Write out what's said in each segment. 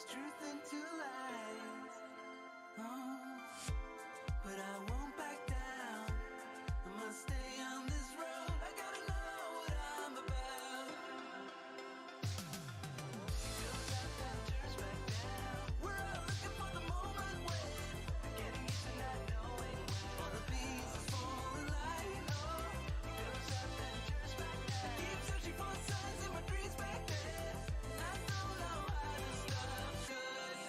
there's truth into lies. Oh, but I won't back down. I must stay on this road. I gotta know what I'm about. Goes up, then turns back down. We're all looking for the moment when getting used to not knowing when all the pieces fall in line. Oh, goes up, then turns back down. I keep searching for signs in my dreams back then. I don't know how to stop, 'cause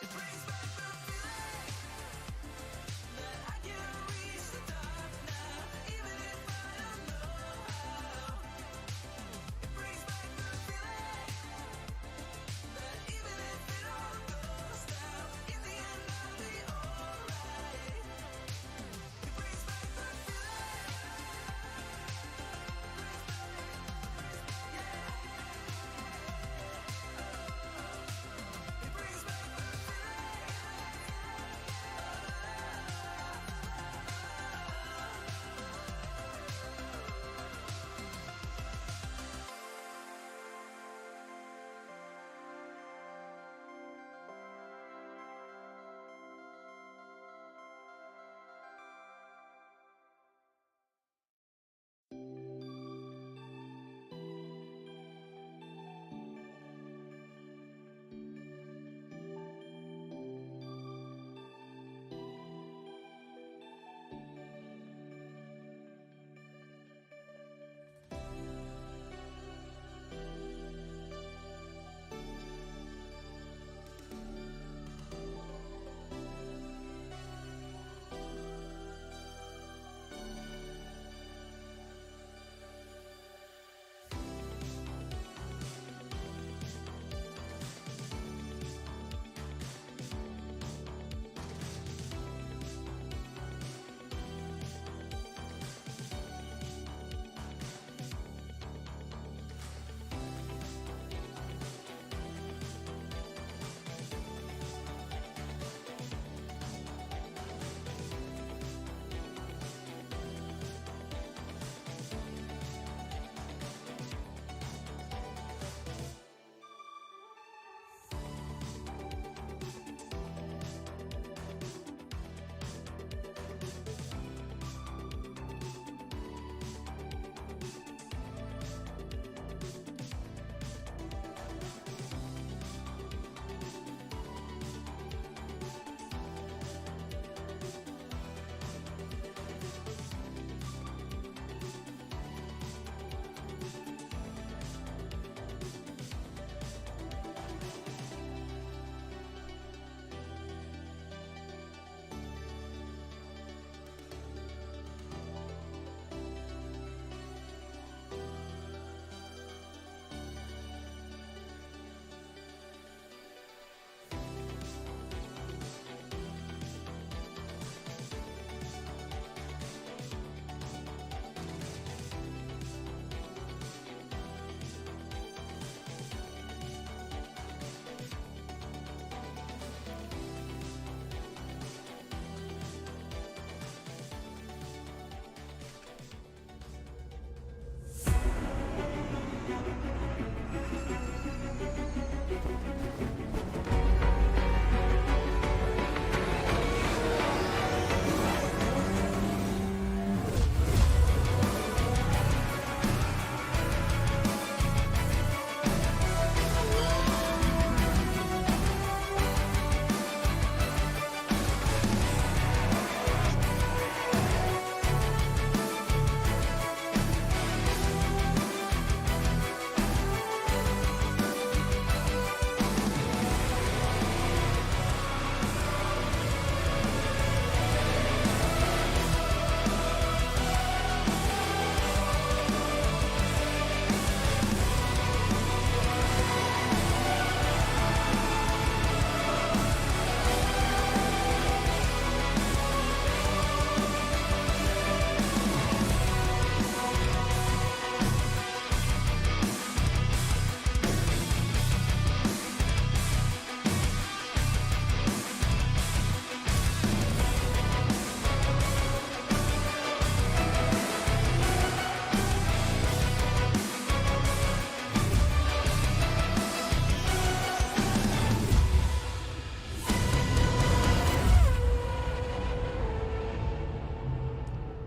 it brings back the feeling that I can't reach the top now, even if I don't know how. It brings back the feeling that even if it all goes down, in the end I'll be alright. It brings back the feeling. Yeah. It brings back the feeling.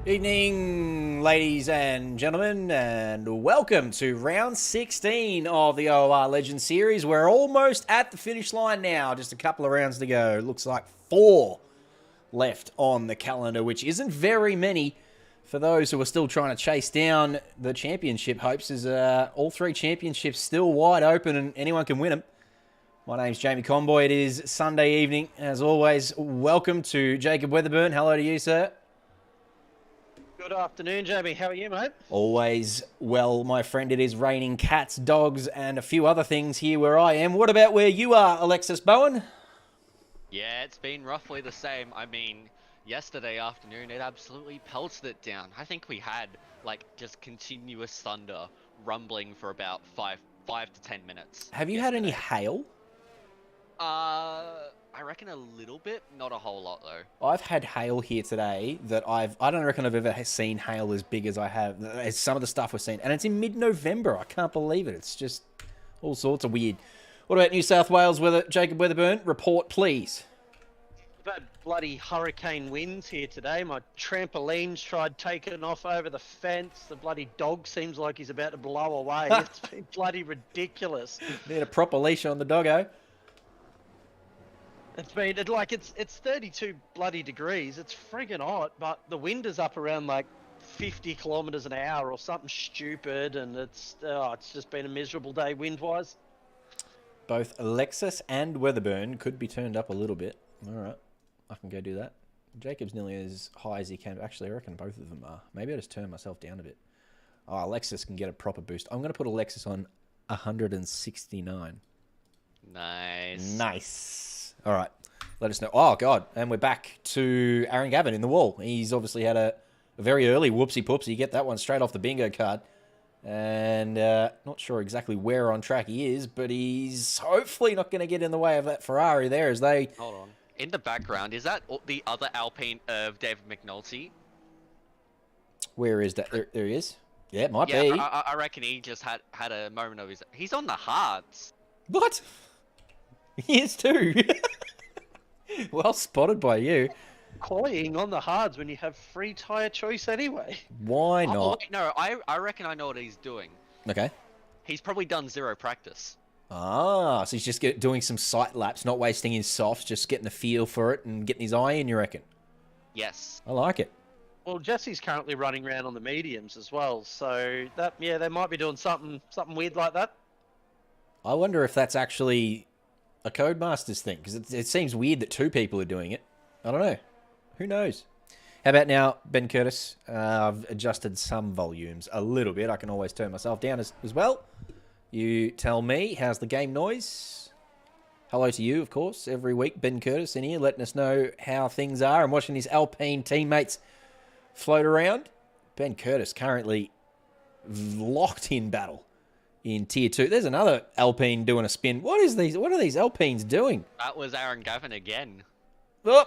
Evening, ladies and gentlemen, and welcome to round 16 of the OR Legends series. We're almost at the finish line now, just a couple of rounds to go. Looks like 4 left on the calendar, which isn't very many for those who are still trying to chase down the championship hopes, as all 3 championships still wide open and anyone can win them. My name's Jamie Conboy. It is Sunday evening. As always, welcome to Jacob Weatherburn. Hello to you, sir. Good afternoon, Jamie. How are you, mate? Always well, my friend. It is raining cats, dogs, and a few other things here where I am. What about where you are, Alexis Bowen? Yeah, it's been roughly the same. I mean, yesterday afternoon, it absolutely pelted it down. I think we had, like, just continuous thunder rumbling for about 5 to 10 minutes. Have you had any hail? I reckon a little bit, not a whole lot, though. I've had hail here today that I don't reckon I've ever seen hail as big as I have, as some of the stuff we've seen. And it's in mid-November. I can't believe it. It's just all sorts of weird. What about New South Wales weather? Jacob Weatherburn, report, please. We've had bloody hurricane winds here today. My trampoline's tried taking off over the fence. The bloody dog seems like he's about to blow away. It's been bloody ridiculous. Need a proper leash on the doggo. It's been like it's 32 bloody degrees. It's friggin' hot, but the wind is up around like 50 kilometers an hour or something stupid, and it's just been a miserable day wind-wise. Both Alexis and Weatherburn could be turned up a little bit. All right, I can go do that. Jacob's nearly as high as he can. Actually, I reckon both of them are. Maybe I just turn myself down a bit. Oh, Alexis can get a proper boost. I'm going to put Alexis on 169. Nice. All right, let us know. Oh, God, and we're back to Aaron Gavin in the wall. He's obviously had a very early whoopsie-poopsie. Get that one straight off the bingo card. And not sure exactly where on track he is, but he's hopefully not going to get in the way of that Ferrari there as they... Hold on. In the background, is that the other Alpine of David McNulty? Where is that? There he is. Yeah, it might be. I reckon he just had a moment of his... He's on the hards. What? He is too. Well spotted by you. Cloying on the hards when you have free tyre choice anyway. Why not? Oh, wait, no, I reckon I know what he's doing. Okay. He's probably done 0 practice. Ah, so he's just doing some sight laps, not wasting his softs, just getting a feel for it and getting his eye in, you reckon? Yes. I like it. Well, Jesse's currently running around on the mediums as well, so that they might be doing something weird like that. I wonder if that's actually a Codemasters thing, because it seems weird that 2 people are doing it. I don't know. Who knows? How about now, Ben Curtis? I've adjusted some volumes a little bit. I can always turn myself down as well. You tell me, how's the game noise? Hello to you, of course, every week. Ben Curtis in here letting us know how things are and watching his Alpine teammates float around. Ben Curtis currently locked in battle in Tier 2. There's another Alpine doing a spin. What are these Alpines doing? That was Aaron Gavin again. Oh!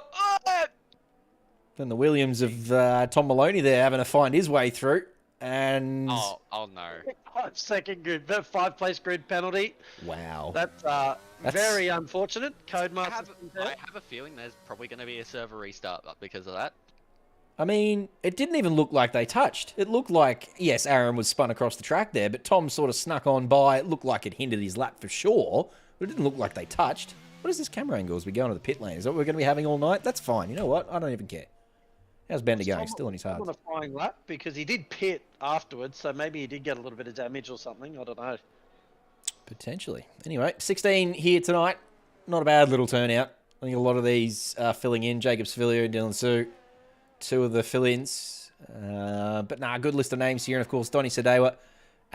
Then the Williams of Tom Maloney there having to find his way through. And... Oh no. 5-second grid, 5-place grid penalty. Wow. That's very unfortunate. Codemaster. I have a feeling there's probably going to be a server restart because of that. I mean, it didn't even look like they touched. It looked like, yes, Aaron was spun across the track there, but Tom sort of snuck on by. It looked like it hindered his lap for sure, but it didn't look like they touched. What is this camera angle as we go into the pit lane? Is that what we're going to be having all night? That's fine. You know what? I don't even care. How's Bender going? Still on his hard. On a flying lap because he did pit afterwards, so maybe he did get a little bit of damage or something. I don't know. Potentially. Anyway, 16 here tonight. Not a bad little turnout. I think a lot of these are filling in. Jacob Civilio and Dylan Sue. 2 of the fill-ins. But nah, good list of names here. And of course, Donny Sadewa,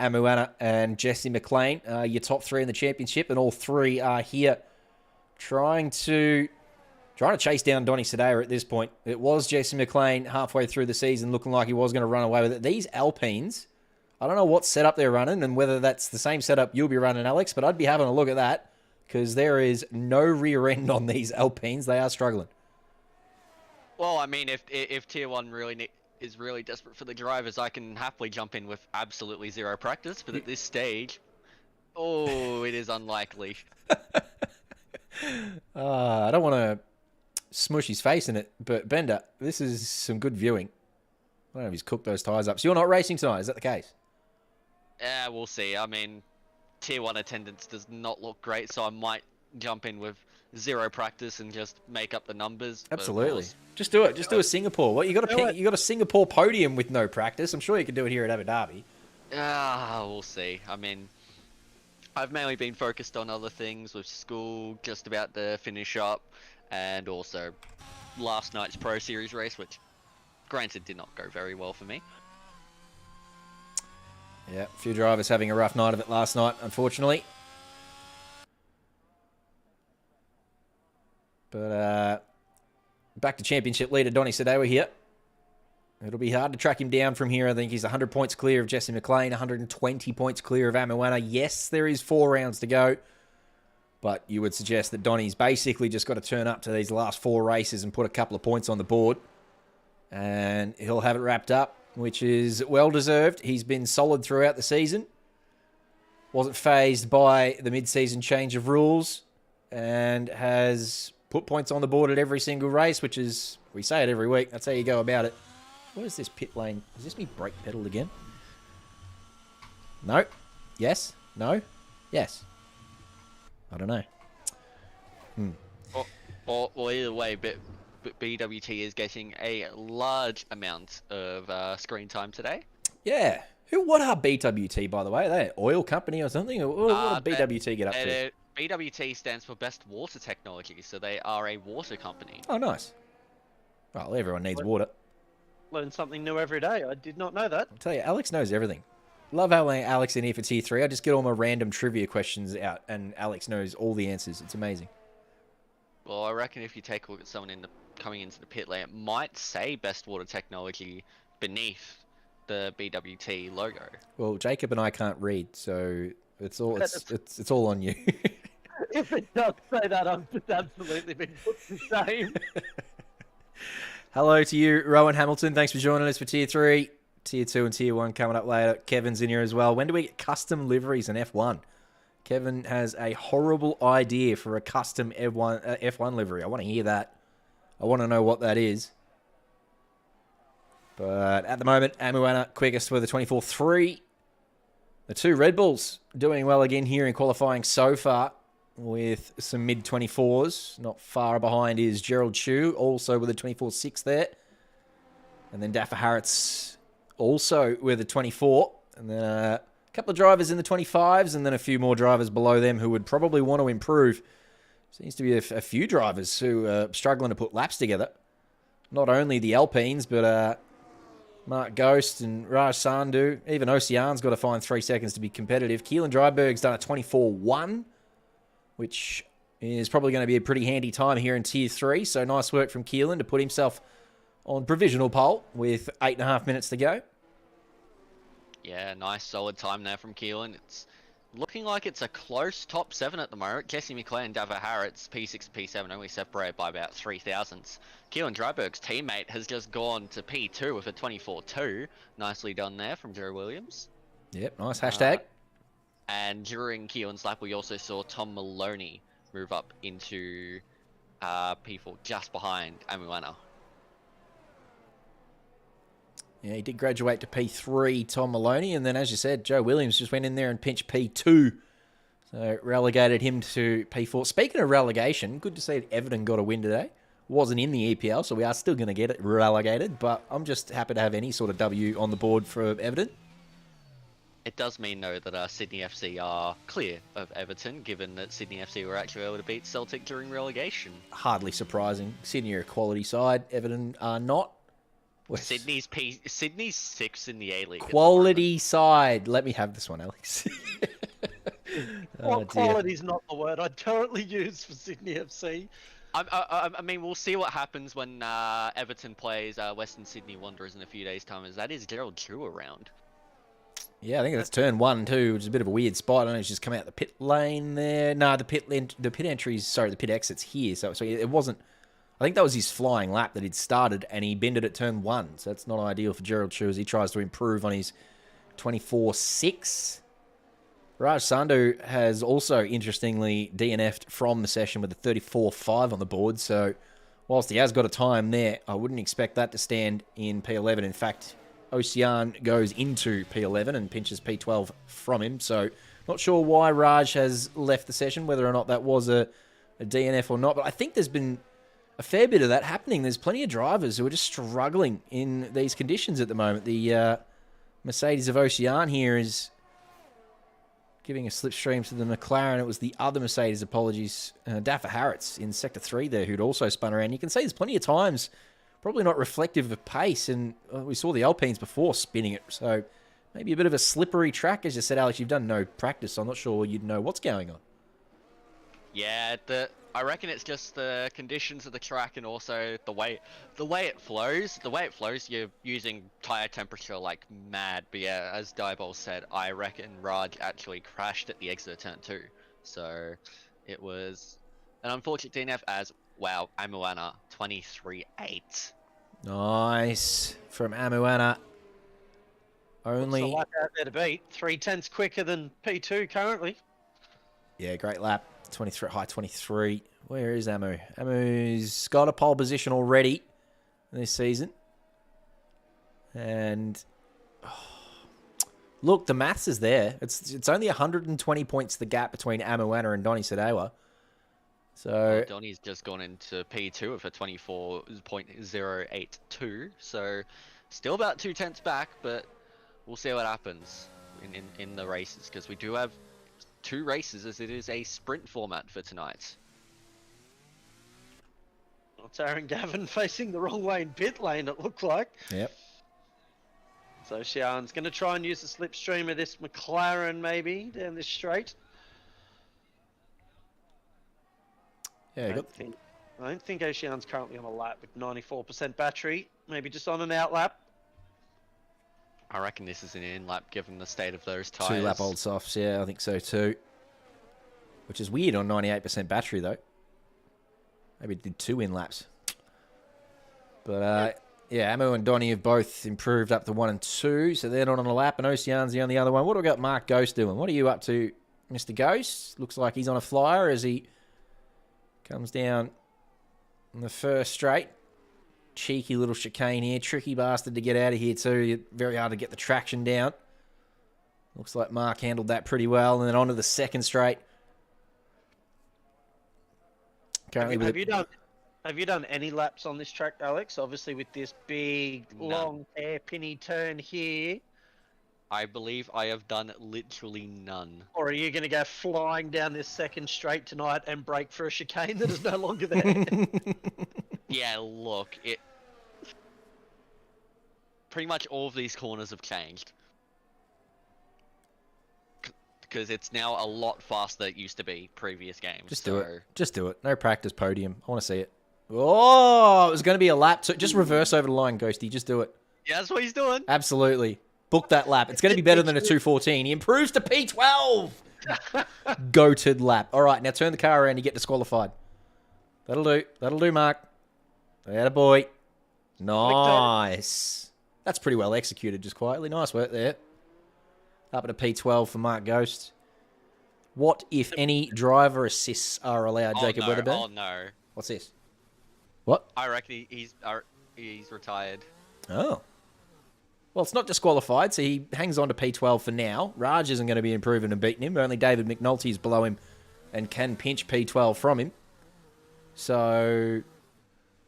Amuana, and Jesse McLean. Your top 3 in the championship. And all 3 are here trying to chase down Donny Sadewa at this point. It was Jesse McLean halfway through the season looking like he was going to run away with it. These Alpines, I don't know what setup they're running and whether that's the same setup you'll be running, Alex, but I'd be having a look at that because there is no rear end on these Alpines. They are struggling. Well, I mean, if Tier 1 is really desperate for the drivers, I can happily jump in with absolutely 0 practice, but at this stage, it is unlikely. I don't want to smush his face in it, but Bender, this is some good viewing. don't know if he's cooked those tyres up. So you're not racing tonight, is that the case? Yeah, we'll see. I mean, Tier 1 attendance does not look great, so I might jump in with 0 practice and just make up the numbers. But of Absolutely. course- Just do it. Just do a Singapore. What you got to Do pick? it. You got a Singapore podium with no practice. I'm sure you can do it here at Abu Dhabi. We'll see. I mean, I've mainly been focused on other things with school, just about to finish up, and also last night's Pro Series race, which granted did not go very well for me. Yeah, a few drivers having a rough night of it last night, unfortunately. But back to championship leader Donny Sadewa here. It'll be hard to track him down from here. I think he's 100 points clear of Jesse McLean, 120 points clear of Amoana. Yes, there is 4 rounds to go. But you would suggest that Donny's basically just got to turn up to these last 4 races and put a couple of points on the board. And he'll have it wrapped up, which is well-deserved. He's been solid throughout the season. Wasn't phased by the mid-season change of rules. And has put points on the board at every single race, which is, we say it every week. That's how you go about it. What is this pit lane? Is this me brake pedal again? No. Yes. No. Yes. I don't know. Or either way, but BWT is getting a large amount of screen time today. Yeah. What are BWT, by the way? Are they an oil company or something? Or what did BWT get up to? BWT stands for Best Water Technology, so they are a water company. Oh, nice. Well, everyone needs water. Learn something new every day. I did not know that. I'll tell you, Alex knows everything. Love having Alex in here for Tier 3. I just get all my random trivia questions out, and Alex knows all the answers. It's amazing. Well, I reckon if you take a look at someone coming into the pit lane, it might say Best Water Technology beneath the BWT logo. Well, Jacob and I can't read, so it's all on you. If it does say that, I'm just absolutely been put to shame. Hello to you, Rowan Hamilton. Thanks for joining us for Tier 3. Tier 2 and Tier 1 coming up later. Kevin's in here as well. When do we get custom liveries in F1? Kevin has a horrible idea for a custom F1 livery. I want to hear that. I want to know what that is. But at the moment, Amoana quickest with a 24.3. The 2 Red Bulls doing well again here in qualifying so far with some mid-24s. Not far behind is Gerald Chu, also with a 24.6 there. And then Daffa Harrods also with a 24. And then a couple of drivers in the 25s, and then a few more drivers below them who would probably want to improve. Seems to be a few drivers who are struggling to put laps together. Not only the Alpines, but Mark Ghost and Raj Sandhu. Even Ocean's got to find 3 seconds to be competitive. Keelan Dryberg's done a 24.1, which is probably going to be a pretty handy time here in Tier 3. So nice work from Keelan to put himself on provisional pole with 8.5 minutes to go. Yeah, nice solid time there from Keelan. It's looking like it's a close top 7 at the moment. Jesse McLean and Dava Harrods, P6 and P7, only separated by about 3 thousandths. Keelan Dryberg's teammate has just gone to P2 with a 24.2. Nicely done there from Joe Williams. Yep, nice hashtag. And during Keelan's lap, we also saw Tom Maloney move up into P4 just behind Amuana. Yeah, he did graduate to P3, Tom Maloney, and then, as you said, Joe Williams just went in there and pinched P2. So relegated him to P4. Speaking of relegation, good to see that Everton got a win today. Wasn't in the EPL, so we are still going to get it relegated, but I'm just happy to have any sort of W on the board for Everton. It does mean, though, that Sydney FC are clear of Everton, given that Sydney FC were actually able to beat Celtic during relegation. Hardly surprising. Sydney are a quality side. Everton are not. Sydney's 6th in the A-League. Quality side. Let me have this one, Alex. Well, quality's not the word I'd currently use for Sydney FC. I mean, we'll see what happens when Everton plays Western Sydney Wanderers in a few days' time, as that is Gerald Drew around. Yeah, I think that's turn 1 too, which is a bit of a weird spot. I don't know, he's just come out the pit lane there. No, the pit exit's here. So it wasn't. I think that was his flying lap that he'd started, and he bended at turn 1. So that's not ideal for Gerald Chu as he tries to improve on his 24.6. Raj Sandhu has also, interestingly, DNF'd from the session with a 34.5 on the board. So whilst he has got a time there, I wouldn't expect that to stand in P11. In fact, Ocean goes into P11 and pinches P12 from him. So not sure why Raj has left the session, whether or not that was a DNF or not. But I think there's been a fair bit of that happening. There's plenty of drivers who are just struggling in these conditions at the moment. The Mercedes of Ocean here is giving a slipstream to the McLaren. It was the other Mercedes, apologies, Daffer Harritz in Sector 3 there, who'd also spun around. You can see there's plenty of times, probably not reflective of pace, and we saw the Alpines before spinning it, so maybe a bit of a slippery track. As you said, Alex, you've done no practice, so I'm not sure you'd know what's going on. Yeah, I reckon it's just the conditions of the track and also the way it flows. The way it flows, you're using tire temperature like mad. But yeah, as Diebol said, I reckon Raj actually crashed at the exit of turn 2. So it was an unfortunate DNF as, wow, Amuana 23.8. Nice from Amuana. Only Looks a lap out there to beat. 3/10 quicker than P2 currently. Yeah, great lap. 23, high 23. Where is Amu? Amu's got a pole position already this season. And look, the maths is there. It's only 120 points the gap between Amuana and Donny Sadewa. So Donny's just gone into P2 with a 24.082. So still about 2/10 back, but we'll see what happens in the races, because we do have 2 races as it is a sprint format for tonight. It's Aaron Gavin facing the wrong way in pit lane, it looked like. Yep. So Xian's going to try and use the slipstream of this McLaren maybe down this straight. Yeah, I don't think Ocean's currently on a lap with 94% battery. Maybe just on an out lap. I reckon this is an in-lap given the state of those tyres. 2 lap old softs, yeah, I think so too. Which is weird on 98% battery though. Maybe it did 2 in-laps. But yeah, Amu and Donny have both improved up to 1 and 2, so they're not on a lap, and Ocean's the only other one. What do we got Mark Ghost doing? What are you up to, Mr. Ghost? Looks like he's on a flyer as he comes down on the first straight. Cheeky little chicane here. Tricky bastard to get out of here too. Very hard to get the traction down. Looks like Mark handled that pretty well. And then on to the second straight. Currently Have you done any laps on this track, Alex? Obviously with this big, long, hairpinny turn here. I believe I have done literally none. Or are you going to go flying down this second straight tonight and brake for a chicane that is no longer there? Yeah, look, pretty much all of these corners have changed. Because it's now a lot faster than it used to be previous games. Just do it. Just do it. No practice podium. I want to see it. Oh, it was going to be a lap. So just reverse over the line, Ghosty. Just do it. Yeah, that's what he's doing. Absolutely. Book that lap. It's going to be better than a 2:14. He improves to P12. Goated lap. All right, now turn the car around. You get disqualified. That'll do. That'll do, Mark. Atta boy. Nice. That's pretty well executed, just quietly. Nice work there. Up at a P12 for Mark Ghost. What, if any, driver assists are allowed, Jacob Wedderburn? Oh, no. What's this? What? I reckon he's retired. Oh. Well, it's not disqualified, so he hangs on to P12 for now. Raj isn't going to be improving and beating him. Only David McNulty is below him and can pinch P12 from him. So,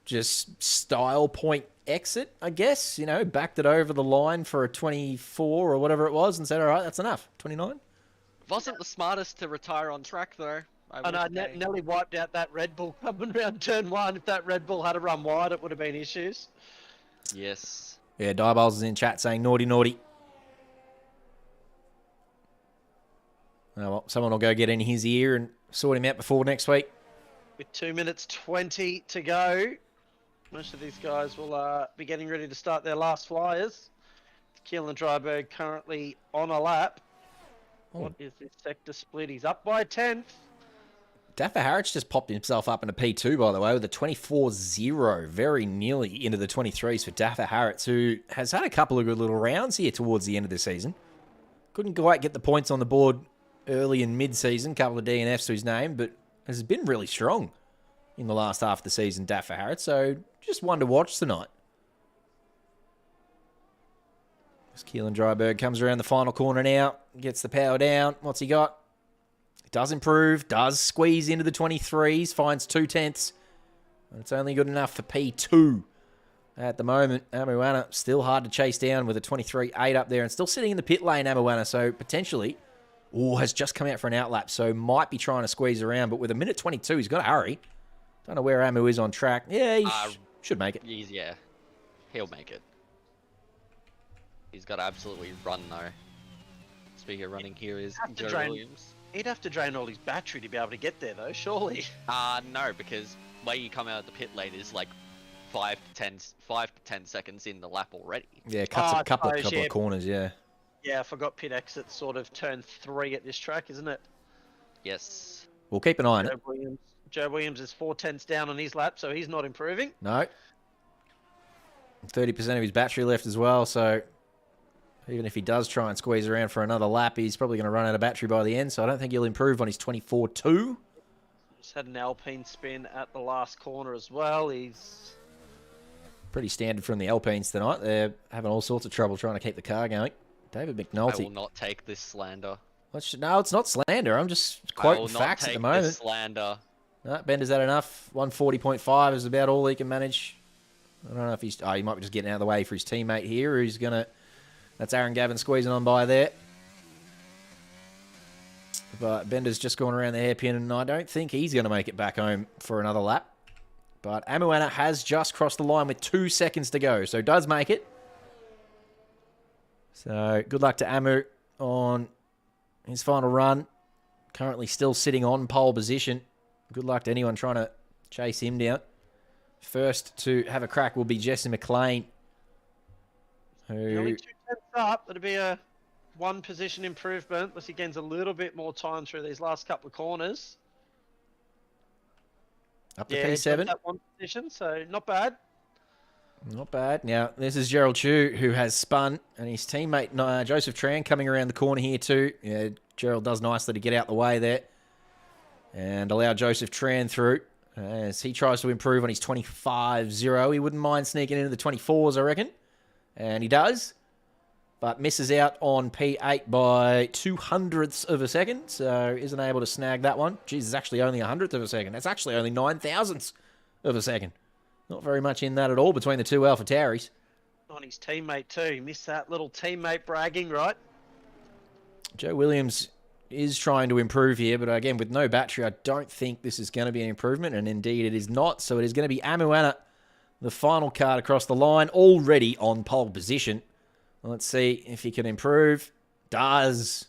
just style point exit, I guess. You know, backed it over the line for a 24 or whatever it was and said, all right, that's enough. 29? Wasn't the smartest to retire on track, though. Nelly wiped out that Red Bull coming around turn 1. If that Red Bull had to run wide, it would have been issues. Yes. Yeah, Diabolz is in chat saying naughty, naughty. Oh, well, someone will go get in his ear and sort him out before next week. With 2 minutes 20 to go, most of these guys will be getting ready to start their last flyers. Keelan Dryberg currently on a lap. Oh. What is this sector split? He's up by 10th. Daffer Harritz just popped himself up in a P2, by the way, with a 24-0, very nearly into the 23s for Daffer Harritz, who has had a couple of good little rounds here towards the end of the season. Couldn't quite get the points on the board early and mid-season, couple of DNFs to his name, but has been really strong in the last half of the season, Daffer Harritz, so just one to watch tonight. As Keelan Dryberg comes around the final corner now, gets the power down. What's he got? Does improve, does squeeze into the 23s, finds 2/10. And it's only good enough for P2 at the moment. Amuana still hard to chase down with a 23.8 up there and still sitting in the pit lane, Amuana. So potentially, has just come out for an outlap. So might be trying to squeeze around. But with a minute 22, he's got to hurry. Don't know where Amu is on track. Yeah, he should make it. Yeah, he'll make it. He's got to absolutely run though. Speaking of running, here is Joe Williams. He'd have to drain all his battery to be able to get there though, surely. No, because where you come out of the pit lane is like 5 to 10 seconds in the lap already. Yeah, cuts a couple of corners, yeah. Yeah, I forgot pit exit sort of turn 3 at this track, isn't it? Yes. We'll keep an eye on it. Joe Williams is 4/10 down on his lap, so he's not improving. No. 30% of his battery left as well, so even if he does try and squeeze around for another lap, he's probably going to run out of battery by the end, so I don't think he'll improve on his 24.2. Just had an Alpine spin at the last corner as well. He's pretty standard from the Alpines tonight. They're having all sorts of trouble trying to keep the car going. David McNulty. I will not take this slander. No, it's not slander. I'm just quoting facts at the moment. This slander. No, Bender's had enough. 140.5 is about all he can manage. I don't know if he's... he might be just getting out of the way for his teammate here, who's going to... That's Aaron Gavin squeezing on by there. But Bender's just gone around the hairpin, and I don't think he's going to make it back home for another lap. But Amuana has just crossed the line with 2 seconds to go, so does make it. So good luck to Amu on his final run. Currently still sitting on pole position. Good luck to anyone trying to chase him down. First to have a crack will be Jesse McLean. Only 2/10 up. That'll be a 1 position improvement, unless he gains a little bit more time through these last couple of corners. Up to P7. That 1 position, so not bad. Not bad. Now, this is Gerald Chu, who has spun, and his teammate, Joseph Tran, coming around the corner here too. Yeah, Gerald does nicely to get out the way there and allow Joseph Tran through as he tries to improve on his 25.0. He wouldn't mind sneaking into the 24s, I reckon. And he does, but misses out on P8 by 0.02 of a second, so isn't able to snag that one. Jeez, it's actually only 100th of a second. That's actually only 0.009 of a second. Not very much in that at all between the two AlphaTauris. On his teammate too. He missed that little teammate bragging, right? Joe Williams is trying to improve here, but again, with no battery, I don't think this is going to be an improvement, and indeed it is not. So it is going to be Amuana, the final card across the line, already on pole position. Let's see if he can improve. Does.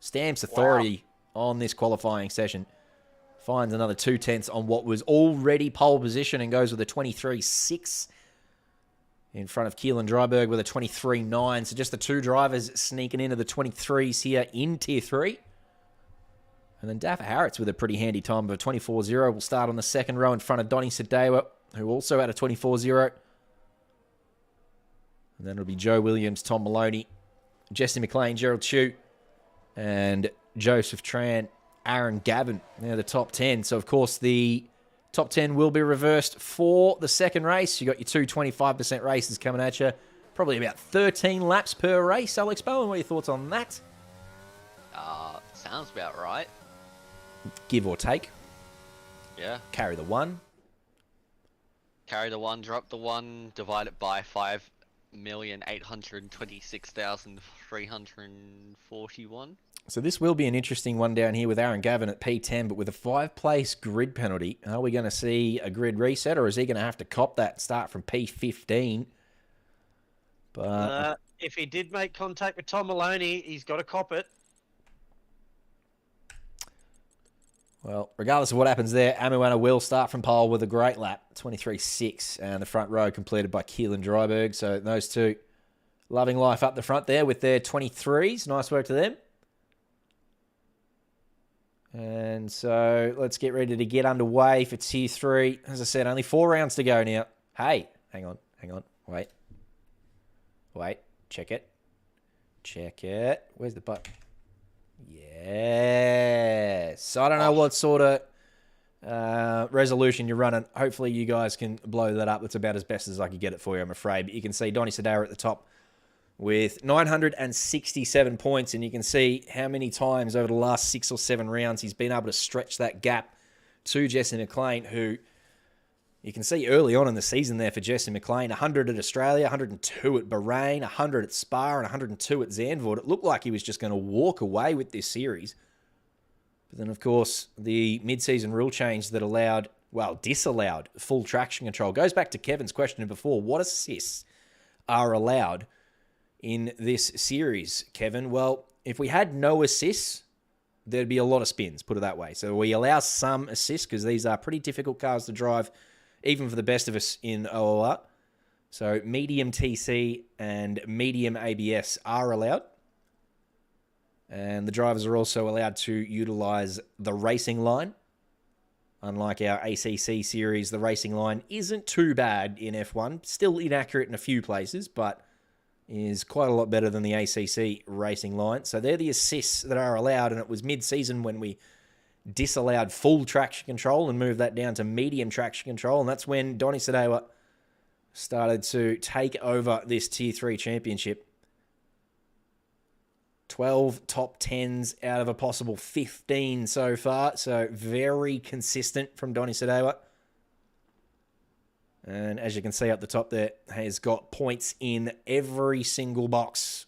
Stamps authority on this qualifying session. Finds another 2/10 on what was already pole position and goes with a 23.6 in front of Keelan Dryberg with a 23.9. So just the two drivers sneaking into the 23s here in Tier 3. And then Daffer Harritz with a pretty handy time of a 24.0 will start on the second row in front of Donny Sadewa, who also had a 24.0. And then it'll be Joe Williams, Tom Maloney, Jesse McLean, Gerald Chu, and Joseph Tran, Aaron Gavin. They're the top 10. So, of course, the top 10 will be reversed for the second race. You got your two 25% races coming at you. Probably about 13 laps per race. Alex Bowen, what are your thoughts on that? Sounds about right. Give or take. Yeah. Carry the one. Carry the one, drop the one, divide it by 5,826,341. So this will be an interesting one down here with Aaron Gavin at P10, but with a 5-place grid penalty. Are we going to see a grid reset, or is he going to have to cop that and start from P15? But if he did make contact with Tom Maloney, he's got to cop it. Well, regardless of what happens there, Amuana will start from pole with a great lap, 23.6, and the front row completed by Keelan Dryberg. So those two loving life up the front there with their 23s. Nice work to them. And so let's get ready to get underway for Tier 3. As I said, only 4 rounds to go now. Hey, hang on. Wait, check it. Where's the button? Yes. I don't know what sort of resolution you're running. Hopefully you guys can blow that up. That's about as best as I can get it for you, I'm afraid. But you can see Donny Sadara at the top with 967 points. And you can see how many times over the last 6 or 7 rounds he's been able to stretch that gap to Jesse McLean, who you can see early on in the season there for Jesse McLean, 100 at Australia, 102 at Bahrain, 100 at Spa, and 102 at Zandvoort. It looked like he was just going to walk away with this series. But then, of course, the mid-season rule change that disallowed full traction control. Goes back to Kevin's question before. What assists are allowed in this series, Kevin? Well, if we had no assists, there'd be a lot of spins, put it that way. So we allow some assists because these are pretty difficult cars to drive, even for the best of us in OOR. So medium TC and medium ABS are allowed. And the drivers are also allowed to utilize the racing line. Unlike our ACC series, the racing line isn't too bad in F1. Still inaccurate in a few places, but is quite a lot better than the ACC racing line. So they're the assists that are allowed, and it was mid-season when we disallowed full traction control and moved that down to medium traction control, and that's when Donny Sadewa started to take over this Tier 3 championship. 12 top 10s out of a possible 15 so far. So very consistent from Donny Sadewa. And as you can see up the top there, has got points in every single box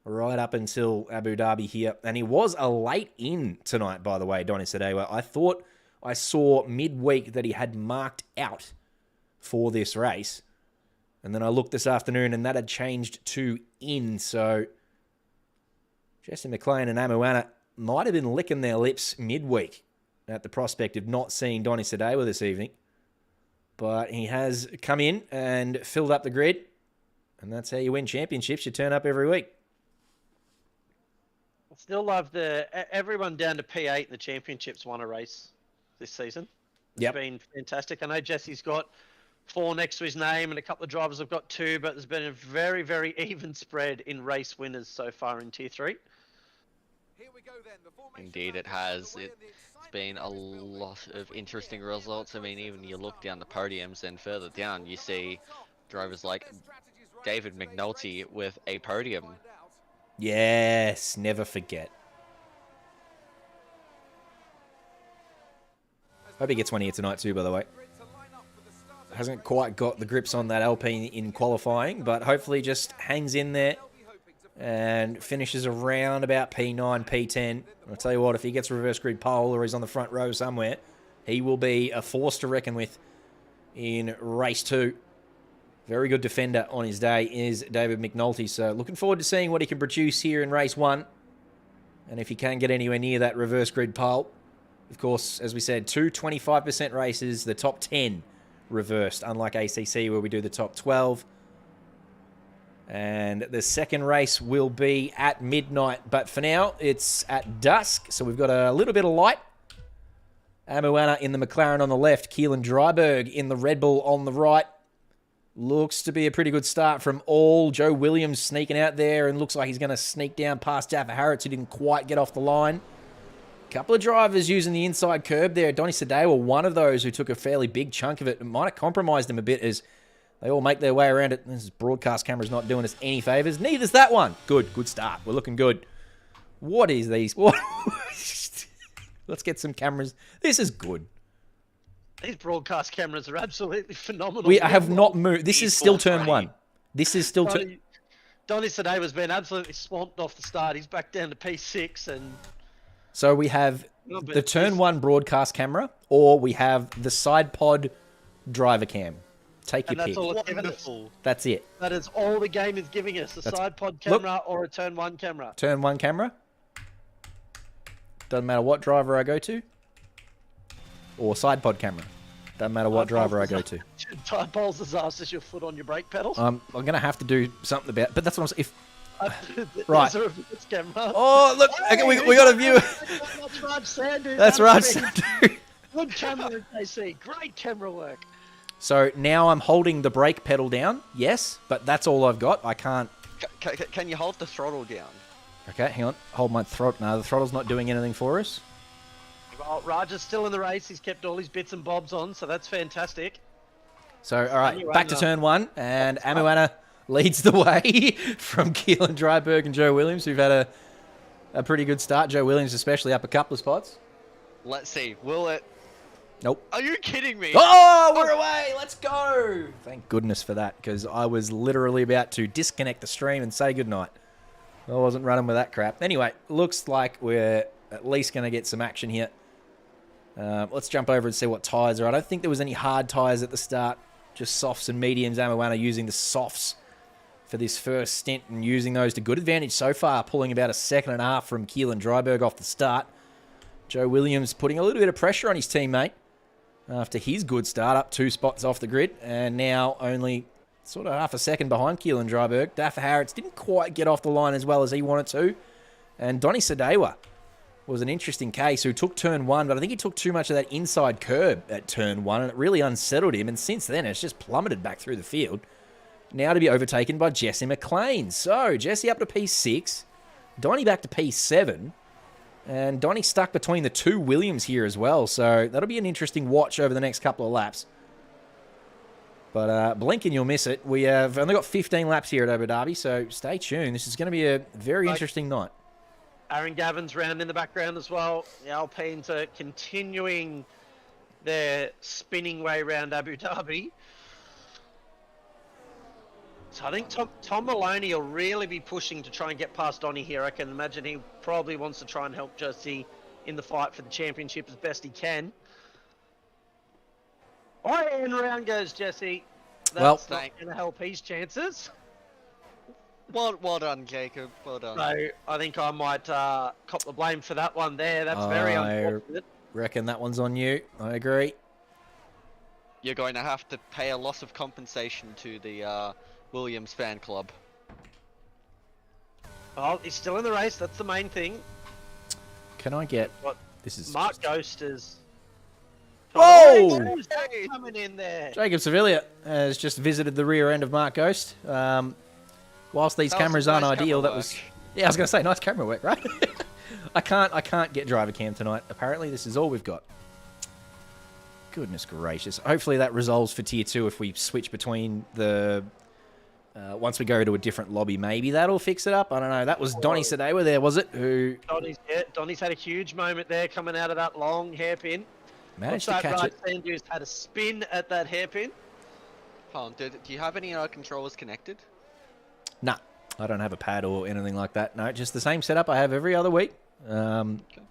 right up until Abu Dhabi here. And he was a late in tonight, by the way, Donny Sadewa. I thought I saw midweek that he had marked out for this race. And then I looked this afternoon and that had changed to in. So Jesse McLean and Amuana might have been licking their lips midweek at the prospect of not seeing Donny Sadewa this evening. But he has come in and filled up the grid. And that's how you win championships. You turn up every week. I still love everyone down to P8 in the championships won a race this season. It's been fantastic. I know Jesse's got 4 next to his name and a couple of drivers have got 2, but there's been a very, very even spread in race winners so far in Tier 3. Indeed, it has. It's been a lot of interesting results. I mean, even you look down the podiums and further down, you see drivers like David McNulty with a podium. Yes, never forget. Hope he gets one here tonight too, by the way. Hasn't quite got the grips on that Alpine in qualifying, but hopefully just hangs in there and finishes around about P9, P10. I'll tell you what, if he gets reverse grid pole or he's on the front row somewhere, he will be a force to reckon with in race 2. Very good defender on his day is David McNulty. So looking forward to seeing what he can produce here in race 1. And if he can get anywhere near that reverse grid pole. Of course, as we said, 2 25% races, the top 10 reversed, unlike ACC where we do the top 12. And the second race will be at midnight. But for now, it's at dusk. So we've got a little bit of light. Amuana in the McLaren on the left. Keelan Dryberg in the Red Bull on the right. Looks to be a pretty good start from all. Joe Williams sneaking out there and looks like he's going to sneak down past Jaffa Harrods, who didn't quite get off the line. Couple of drivers using the inside curb there. Donny Sadewa, one of those who took a fairly big chunk of it. It might have compromised him a bit as they all make their way around it. This broadcast camera's not doing us any favours. Neither's that one. Good start. We're looking good. What is these? What? Let's get some cameras. This is good. These broadcast cameras are absolutely phenomenal. We have not moved. This is still turn 1. This is still turn... Donny Sadewa's been absolutely swamped off the start. He's back down to P6 and... So we have the turn 1 broadcast camera, or we have the side pod driver cam. Take your pick. That's all it's giving us. That's it. That is all the game is giving us. A side pod camera or a turn 1 camera. Turn 1 camera. Doesn't matter what driver I go to. Or side pod camera. Doesn't matter what driver I go to. Tire poles as ass as your foot on your brake pedal. I'm going to have to do something about it. But that's what I'm saying. Right. There's a reverse camera. Oh, look. Okay, we got a view. That's Raj Sandhu. That's Raj Sandhu. Good camera, AC. Great camera work. So now I'm holding the brake pedal down. Yes, but that's all I've got. I can't... Can you hold the throttle down? Okay, hang on. Hold my throttle. No, the throttle's not doing anything for us. Well, Raj is still in the race. He's kept all his bits and bobs on, so that's fantastic. So, all right, back to turn 1. And Amuana leads the way from Keelan Dryberg and Joe Williams, who've had a pretty good start. Joe Williams especially up a couple of spots. Let's see. Will it? Nope. Are you kidding me? Oh, we're away. Let's go. Thank goodness for that, because I was literally about to disconnect the stream and say goodnight. I wasn't running with that crap. Anyway, looks like we're at least going to get some action here. Let's jump over and see what tyres are. I don't think there was any hard tyres at the start. Just softs and mediums. Amawana using the softs for this first stint and using those to good advantage so far, pulling about a second and a half from Keelan Dryberg off the start. Joe Williams putting a little bit of pressure on his teammate after his good start, up 2 spots off the grid, and now only sort of half a second behind Keelan Dryberg. Daffer Harrods didn't quite get off the line as well as he wanted to, and Donny Sadewa was an interesting case who took turn 1, but I think he took too much of that inside curb at turn 1, and it really unsettled him, and since then it's just plummeted back through the field. Now to be overtaken by Jesse McLean. So, Jesse up to P6, Donny back to P7, and Donny stuck between the 2 Williams here as well, so that'll be an interesting watch over the next couple of laps. But blink and you'll miss it. We have only got 15 laps here at Abu Dhabi, so stay tuned. This is going to be a very interesting night. Aaron Gavin's round in the background as well. The Alpines are continuing their spinning way around Abu Dhabi. So I think Tom Maloney will really be pushing to try and get past Donny here. I can imagine he probably wants to try and help Jesse in the fight for the championship as best he can. Oh, and round goes Jesse. That's not going to help his chances. Well done, Jacob. Well done. So I think I might cop the blame for that one there. That's very unfortunate. Reckon that one's on you. I agree. You're going to have to pay a loss of compensation to the Williams fan club. Oh, he's still in the race. That's the main thing. Can I get... What? This is... Mark Ghost is... Oh! Who's that coming in there? Jacob Sevilla has just visited the rear end of Mark Ghost. Whilst these cameras aren't ideal, that was... Yeah, I was going to say, nice camera work, right? I can't get driver cam tonight. Apparently, this is all we've got. Goodness gracious. Hopefully that resolves for Tier 2 if we switch between the... once we go to a different lobby, maybe that'll fix it up. I don't know. That was Donny Sadewa there, was it? Who... Donny's had a huge moment there coming out of that long hairpin. Managed to catch it. Sanders had a spin at that hairpin. Hold on, do you have any controllers connected? Nah, I don't have a pad or anything like that. No, just the same setup I have every other week. Okay.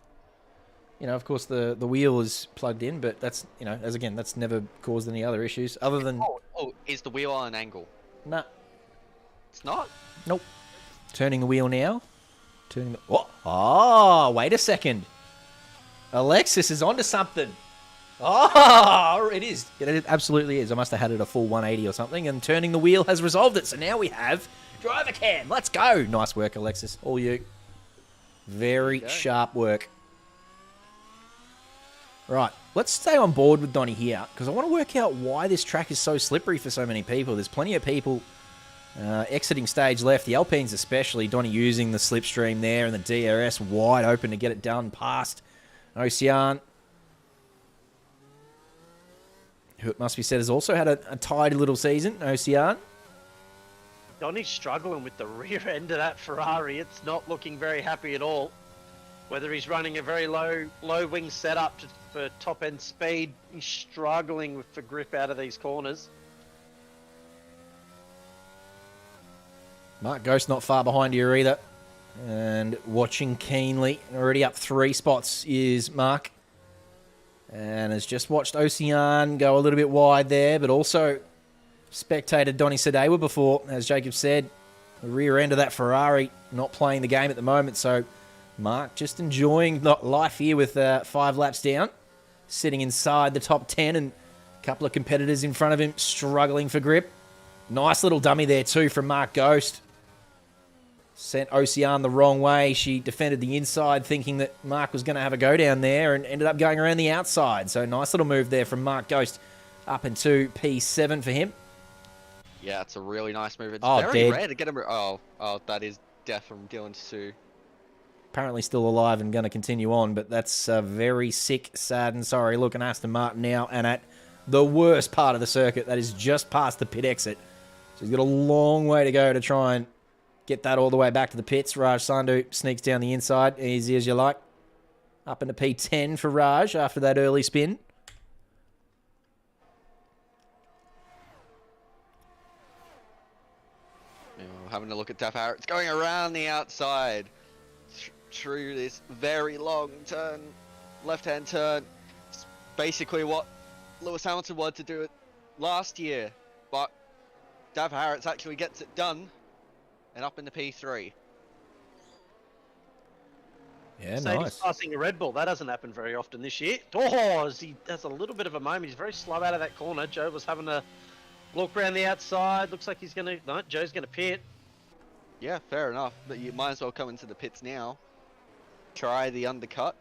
You know, of course, the wheel is plugged in, but that's, you know, that's never caused any other issues other than... Oh, is the wheel on an angle? Nah. It's not? Nope. Turning the wheel now. Turning the... Oh, wait a second. Alexis is onto something. Oh, it is. It absolutely is. I must have had it a full 180 or something, and turning the wheel has resolved it. So now we have driver cam. Let's go. Nice work, Alexis. All you. Very sharp work. Right. Let's stay on board with Donny here, because I want to work out why this track is so slippery for so many people. There's plenty of people exiting stage left, the Alpines especially. Donny using the slipstream there, and the DRS wide open to get it done past Ocean, who it must be said has also had a tidy little season. Ocean. Donny's struggling with the rear end of that Ferrari. It's not looking very happy at all. Whether he's running a very low wing setup for top end speed, he's struggling for grip out of these corners. Mark Ghost not far behind here either. And watching keenly, already up 3 spots is Mark. And has just watched Ocean go a little bit wide there, but also spectated Donny Sadewa before, as Jacob said. The rear end of that Ferrari not playing the game at the moment, so Mark just enjoying life here with 5 laps down. Sitting inside the top 10 and a couple of competitors in front of him struggling for grip. Nice little dummy there too from Mark Ghost. Sent Ocean the wrong way. She defended the inside thinking that Mark was going to have a go down there and ended up going around the outside. So nice little move there from Mark Ghost up into P7 for him. Yeah, it's a really nice move. It's Oh, very dead. rare to get him. Oh, that is death from Dylan Sue. Apparently still alive and going to continue on, but that's very sick, sad and sorry. Looking Aston Martin now and at the worst part of the circuit. That is just past the pit exit. So he's got a long way to go to try and get that all the way back to the pits. Raj Sandhu sneaks down the inside, easy as you like. Up into P10 for Raj after that early spin. Having a look at Dafar. It's going around the outside through this very long turn, left-hand turn. It's basically what Lewis Hamilton wanted to do it last year, but Dav Harris actually gets it done and up in the P3. Yeah, Mercedes nice. passing a Red Bull. That doesn't happen very often this year. Oh, he has a little bit of a moment. He's very slow out of that corner. Joe was having a look around the outside. Looks like he's going to... No, Joe's going to pit. Yeah, fair enough, but you might as well come into the pits now. Try the undercut.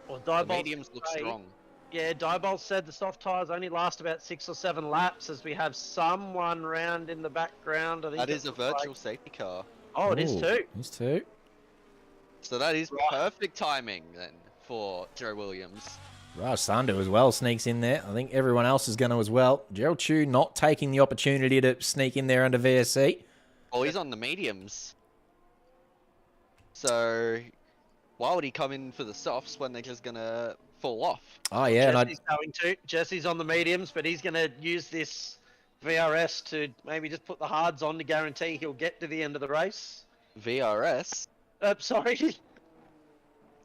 Well, The Diebold mediums look strong. Yeah, Diebold said the soft tyres only last about 6 or 7 laps as we have someone round in the background. I think That is a looks like- virtual safety car. Oh, it is Ooh, too. It's two. So that is Right. perfect timing then for Joe Williams. Raj Sandhu as well sneaks in there. I think everyone else is going to as well. Gerald Chu not taking the opportunity to sneak in there under VSC. Oh, he's on the mediums. So why would he come in for the softs when they're just gonna fall off? Oh, yeah. And Jesse's going to. Jesse's on the mediums, but he's going to use this VRS to maybe just put the hards on to guarantee he'll get to the end of the race. VRS. Sorry.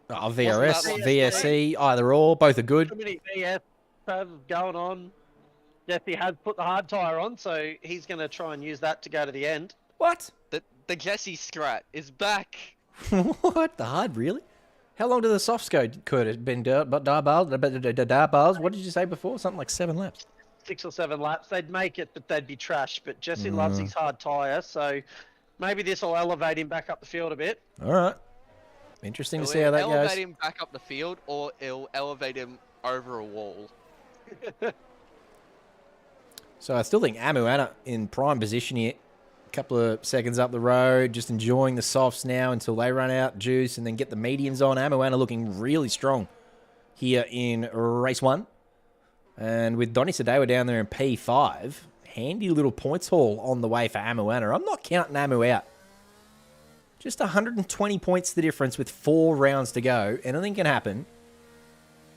VRS, that one? VSC, either or. Both are good. Too many VS have going on. Jesse has put the hard tyre on, so he's going to try and use that to go to the end. What? The Jesse Scrat is back. What? The hard, really? How long did the softs go? Could it have been Darbars? What did you say before? Something like 7 laps. 6 or 7 laps, they'd make it, but they'd be trash. But Jesse loves his hard tyre, so maybe this will elevate him back up the field a bit. All right. Interesting to see how It'll that elevate goes. him back up the field, or it'll elevate him over a wall. So I still think Amuana in prime position here. A couple of seconds up the road, just enjoying the softs now until they run out juice and then get the mediums on. Amuana looking really strong here in race 1. And with Donny Sadewa down there in P5, handy little points haul on the way for Amuana. I'm not counting Amu out. Just 120 points the difference with 4 rounds to go. Anything can happen.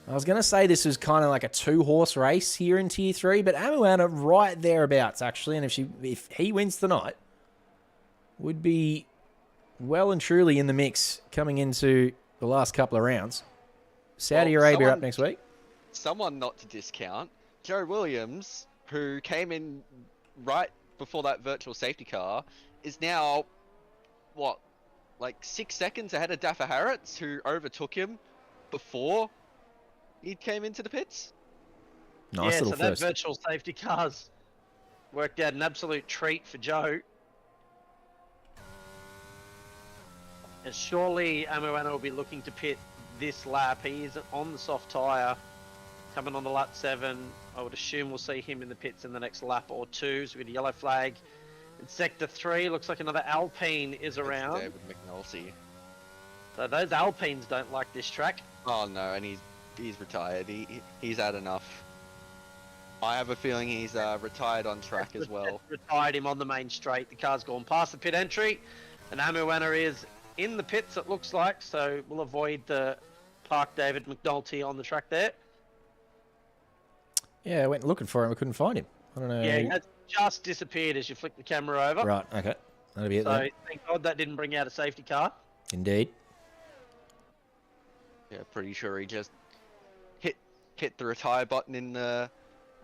I was going to say this was kind of like a 2-horse race here in Tier 3, but Amuana right thereabouts, actually. And if he wins tonight, would be well and truly in the mix coming into the last couple of rounds. Saudi Arabia up next week. Someone not to discount, Joe Williams, who came in right before that virtual safety car, is now, what, like 6 seconds ahead of Daffa Harrods, who overtook him before he came into the pits. Nice yeah, little so first. that virtual safety car's worked out an absolute treat for Joe. And surely Amuana will be looking to pit this lap. He is on the soft tyre, coming on the lap 7. I would assume we'll see him in the pits in the next lap or 2. So we get a yellow flag. In sector 3, looks like another Alpine is It's around. David McNulty. So those Alpines don't like this track. Oh no, and he's retired. He's had enough. I have a feeling he's retired on track as well. Retired him on the main straight. The car's gone past the pit entry, and Amuana is in the pits, it looks like, so we'll avoid the Park David McNulty on the track there. Yeah, I went looking for him. I couldn't find him. I don't know. Yeah, he has just disappeared as you flick the camera over. Right, okay. That'll be it So then. thank God that didn't bring out a safety car. Indeed. Yeah, pretty sure he just hit the retire button in the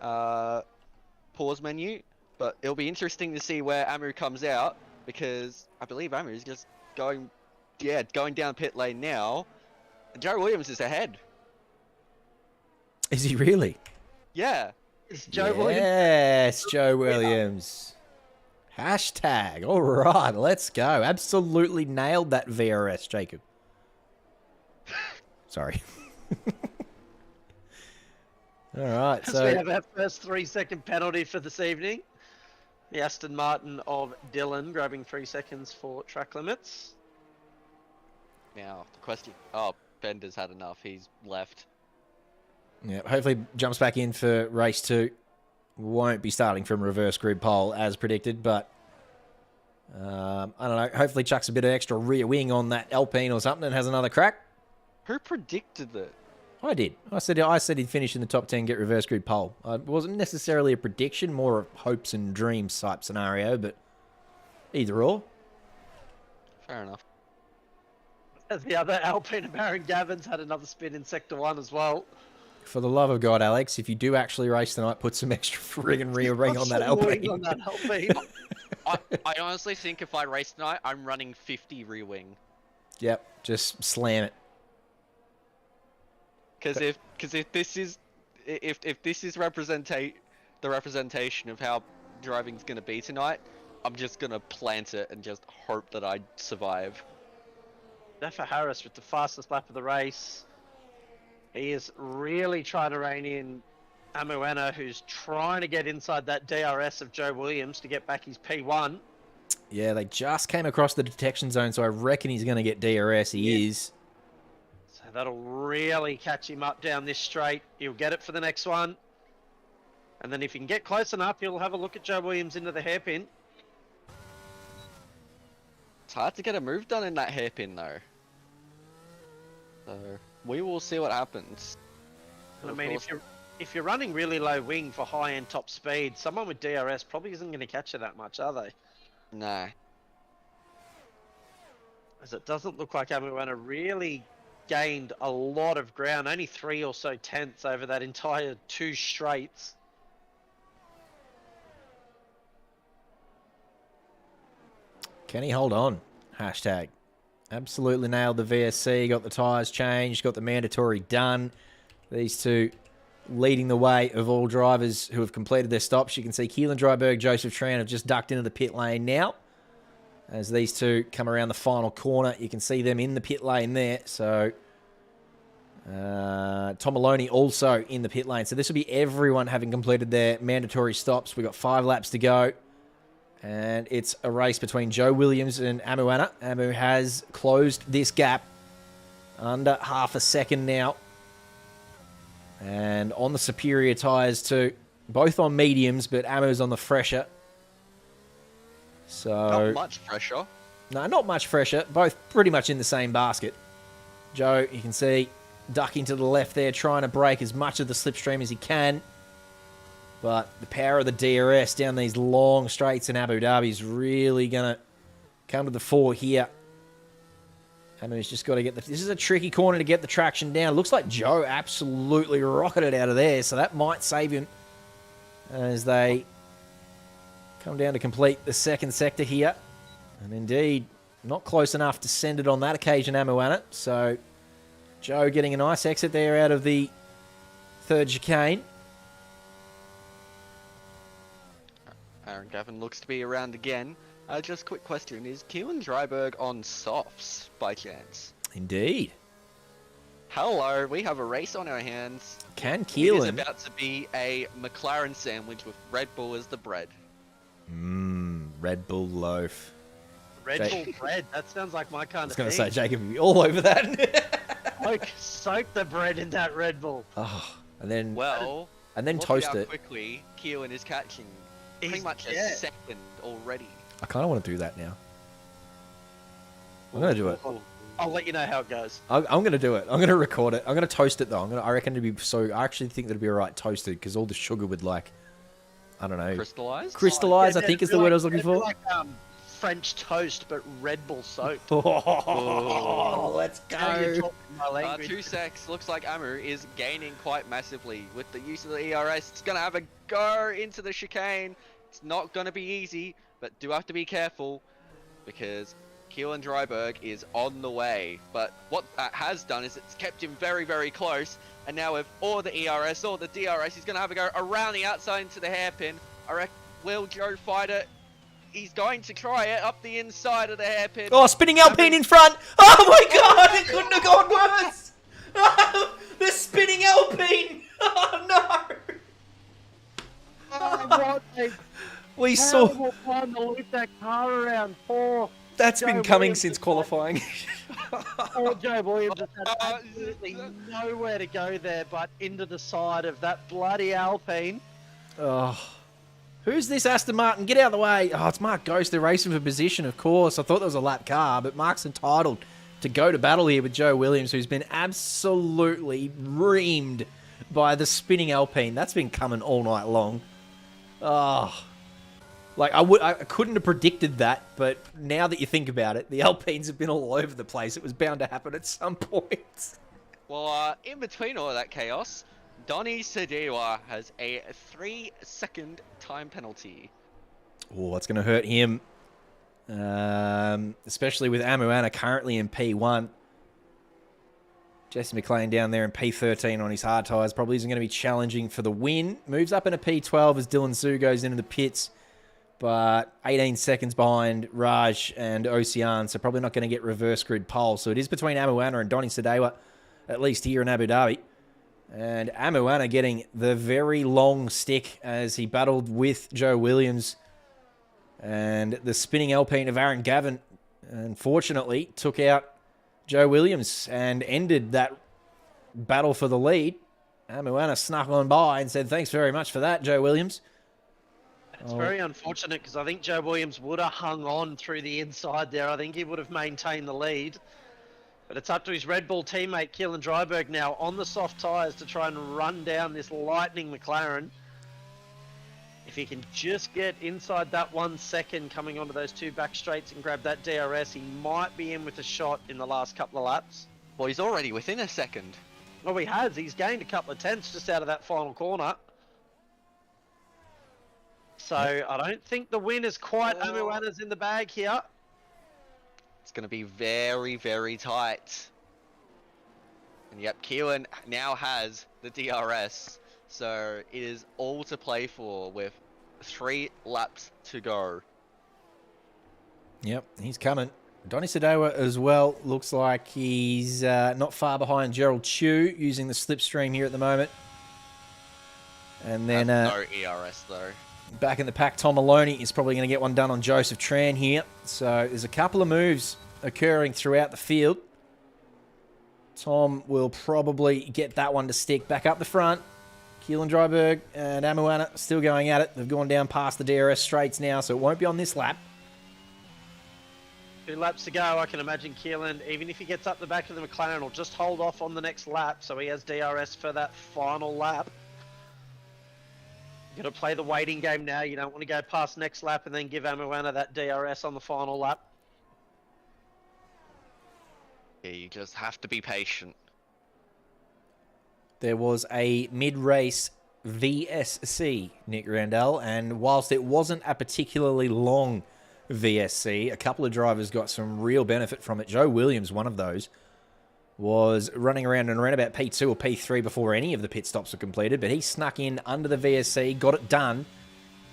pause menu. But it'll be interesting to see where Amu comes out, because I believe Amu is just going down pit lane now. And Joe Williams is ahead. Is he really? Yeah. It's Joe Williams. Yes, Joe Williams. Hashtag. All right, let's go. Absolutely nailed that VRS, Jacob. Sorry. All right, So we so have our first 3-second penalty for this evening. The Aston Martin of Dylan grabbing 3 seconds for track limits. Now the question. Oh, Bender's had enough. He's left. yeah, hopefully jumps back in for race 2 won't be starting from reverse grid pole as predicted, but I don't know. Hopefully chucks a bit of extra rear wing on that Alpine or something and has another crack. Who predicted that? I did. I said he'd finish in the top 10, get reverse grid pole. It wasn't necessarily a prediction, more a hopes and dreams type scenario, but either or. Fair enough. As the other Alpine and Baron Gavins had another spin in Sector 1 as well. For the love of God, Alex, if you do actually race tonight, put some extra friggin' rear ring on that Alpine. On that Alpine. I honestly think if I race tonight, I'm running 50 rear wing. Yep, just slam it. Because if this is the representation of how driving's gonna be tonight, I'm just gonna plant it and just hope that I survive. Nefer Harris with the fastest lap of the race. He is really trying to rein in Amuana, who's trying to get inside that DRS of Joe Williams to get back his P1. Yeah, they just came across the detection zone, so I reckon he's going to get DRS. He is. So that'll really catch him up down this straight. He'll get it for the next one. And then if he can get close enough, he'll have a look at Joe Williams into the hairpin. It's hard to get a move done in that hairpin though. So we will see what happens. I mean, if you're running really low wing for high-end top speed, someone with DRS probably isn't going to catch you that much, are they? No. As it doesn't look like Amuana really gained a lot of ground, only 3 or so tenths over that entire 2 straights. Can he hold on? Hashtag. Absolutely nailed the VSC, got the tyres changed, got the mandatory done. These two leading the way of all drivers who have completed their stops. You can see Keelan Dryberg, Joseph Tran have just ducked into the pit lane now. As these two come around the final corner, you can see them in the pit lane there. So Tom Maloney also in the pit lane. So this will be everyone having completed their mandatory stops. We've got 5 laps to go. And it's a race between Joe Williams and Amuana. Amu has closed this gap under half a second now. And on the superior tyres too. Both on mediums, but Amu's on the fresher. So Not much pressure. No, not much fresher. Both pretty much in the same basket. Joe, you can see, ducking to the left there, trying to break as much of the slipstream as he can. But the power of the DRS down these long straights in Abu Dhabi is really going to come to the fore here. Amu's just got to get the... This is a tricky corner to get the traction down. Looks like Joe absolutely rocketed out of there, so that might save him as they come down to complete the second sector here. And indeed, not close enough to send it on that occasion, Amuana. So Joe getting a nice exit there out of the third chicane. Aaron Gavin looks to be around again. Just a quick question. Is Keelan Dryberg on softs by chance? Indeed. Hello, we have a race on our hands. Can It is Keelan... about to be a McLaren sandwich with Red Bull as the bread. Red Bull loaf. Red Bull bread, that sounds like my kind I was of going thing. to say, Jacob, you'd be all over that. Soak the bread in that Red Bull. Oh, and then Well, and then look toast at how it. quickly Keelan is catching. Pretty He's- much yeah. a second already. I kind of want to do that now. I'm going to do it. I'll let you know how it goes. I'm going to do it. I'm going to record it. I'm going to toast it, though. I reckon it'd be so... I actually think that'd be all right toasted, because all the sugar would, like... I don't know. Crystallized? Crystallize, I Yeah, think is it'd the be word I was looking it'd be for. like French toast, but Red Bull soaked. Oh, let's Now you're go. talking my language. 2 secs. Looks like Amu is gaining quite massively with the use of the ERS. It's going to have a go into the chicane. It's not going to be easy, but do have to be careful because Keelan Dryberg is on the way. But what that has done is it's kept him very, very close. And now with all the ERS, all the DRS, he's going to have a go around the outside into the hairpin. I reckon, will Joe fight it? He's going to try it up the inside of the hairpin. Oh, spinning Alpine in front. Oh, my God. It couldn't have gone worse. The spinning Alpine. Oh, no. What a We saw... terrible time to loop that car around. Poor That's Joe been coming Williams since is qualifying. Joe Williams has had absolutely nowhere to go there but into the side of that bloody Alpine. Oh. Who's this Aston Martin? Get out of the way. Oh, it's Mark Ghost. They're racing for position, of course. I thought there was a lap car, but Mark's entitled to go to battle here with Joe Williams, who's been absolutely reamed by the spinning Alpine. That's been coming all night long. Oh. Like, I couldn't have predicted that, but now that you think about it, the Alpines have been all over the place. It was bound to happen at some point. Well, in between all of that chaos, Donny Sedewa has a 3-second time penalty. Oh, that's going to hurt him. Especially with Amuana currently in P1. Jesse McLean down there in P13 on his hard tyres. Probably isn't going to be challenging for the win. Moves up in a P12 as Dylan Sue goes into the pits. But 18 seconds behind Raj and Ocean, so probably not going to get reverse grid pole. So it is between Amuana and Donny Sedewa, at least here in Abu Dhabi. And Amuana getting the very long stick as he battled with Joe Williams. And the spinning Alpine of Aaron Gavin, unfortunately, took out Joe Williams and ended that battle for the lead. Amuana snuck on by and said, thanks very much for that, Joe Williams. It's very unfortunate because I think Joe Williams would have hung on through the inside there. I think he would have maintained the lead. But it's up to his Red Bull teammate, Keelan Dryberg, now on the soft tyres to try and run down this lightning McLaren. If he can just get inside that 1 second coming onto those two back straights and grab that DRS, he might be in with a shot in the last couple of laps. Well, he's already within a second. Well, he has. He's gained a couple of tenths just out of that final corner. So I don't think the win is quite Amuana's in the bag here. It's going to be very, very tight. And yep, Keelan now has the DRS. So it is all to play for with 3 laps to go. Yep, he's coming. Donny Sedewa as well. Looks like he's not far behind Gerald Chew using the slipstream here at the moment. And then no ERS though. Back in the pack, Tom Maloney is probably going to get one done on Joseph Tran here. So there's a couple of moves occurring throughout the field. Tom will probably get that one to stick. Back up the front. Keelan Dryberg and Amuana still going at it. They've gone down past the DRS straights now, so it won't be on this lap. 2 laps to go. I can imagine Keelan, even if he gets up the back of the McLaren, will just hold off on the next lap so he has DRS for that final lap. You've got to play the waiting game now. You don't want to go past next lap and then give Amuana that DRS on the final lap. Yeah, you just have to be patient. There was a mid-race VSC, Nick Randall, and whilst it wasn't a particularly long VSC, a couple of drivers got some real benefit from it. Joe Williams, one of those, was running around and around about P2 or P3 before any of the pit stops were completed, but he snuck in under the VSC, got it done,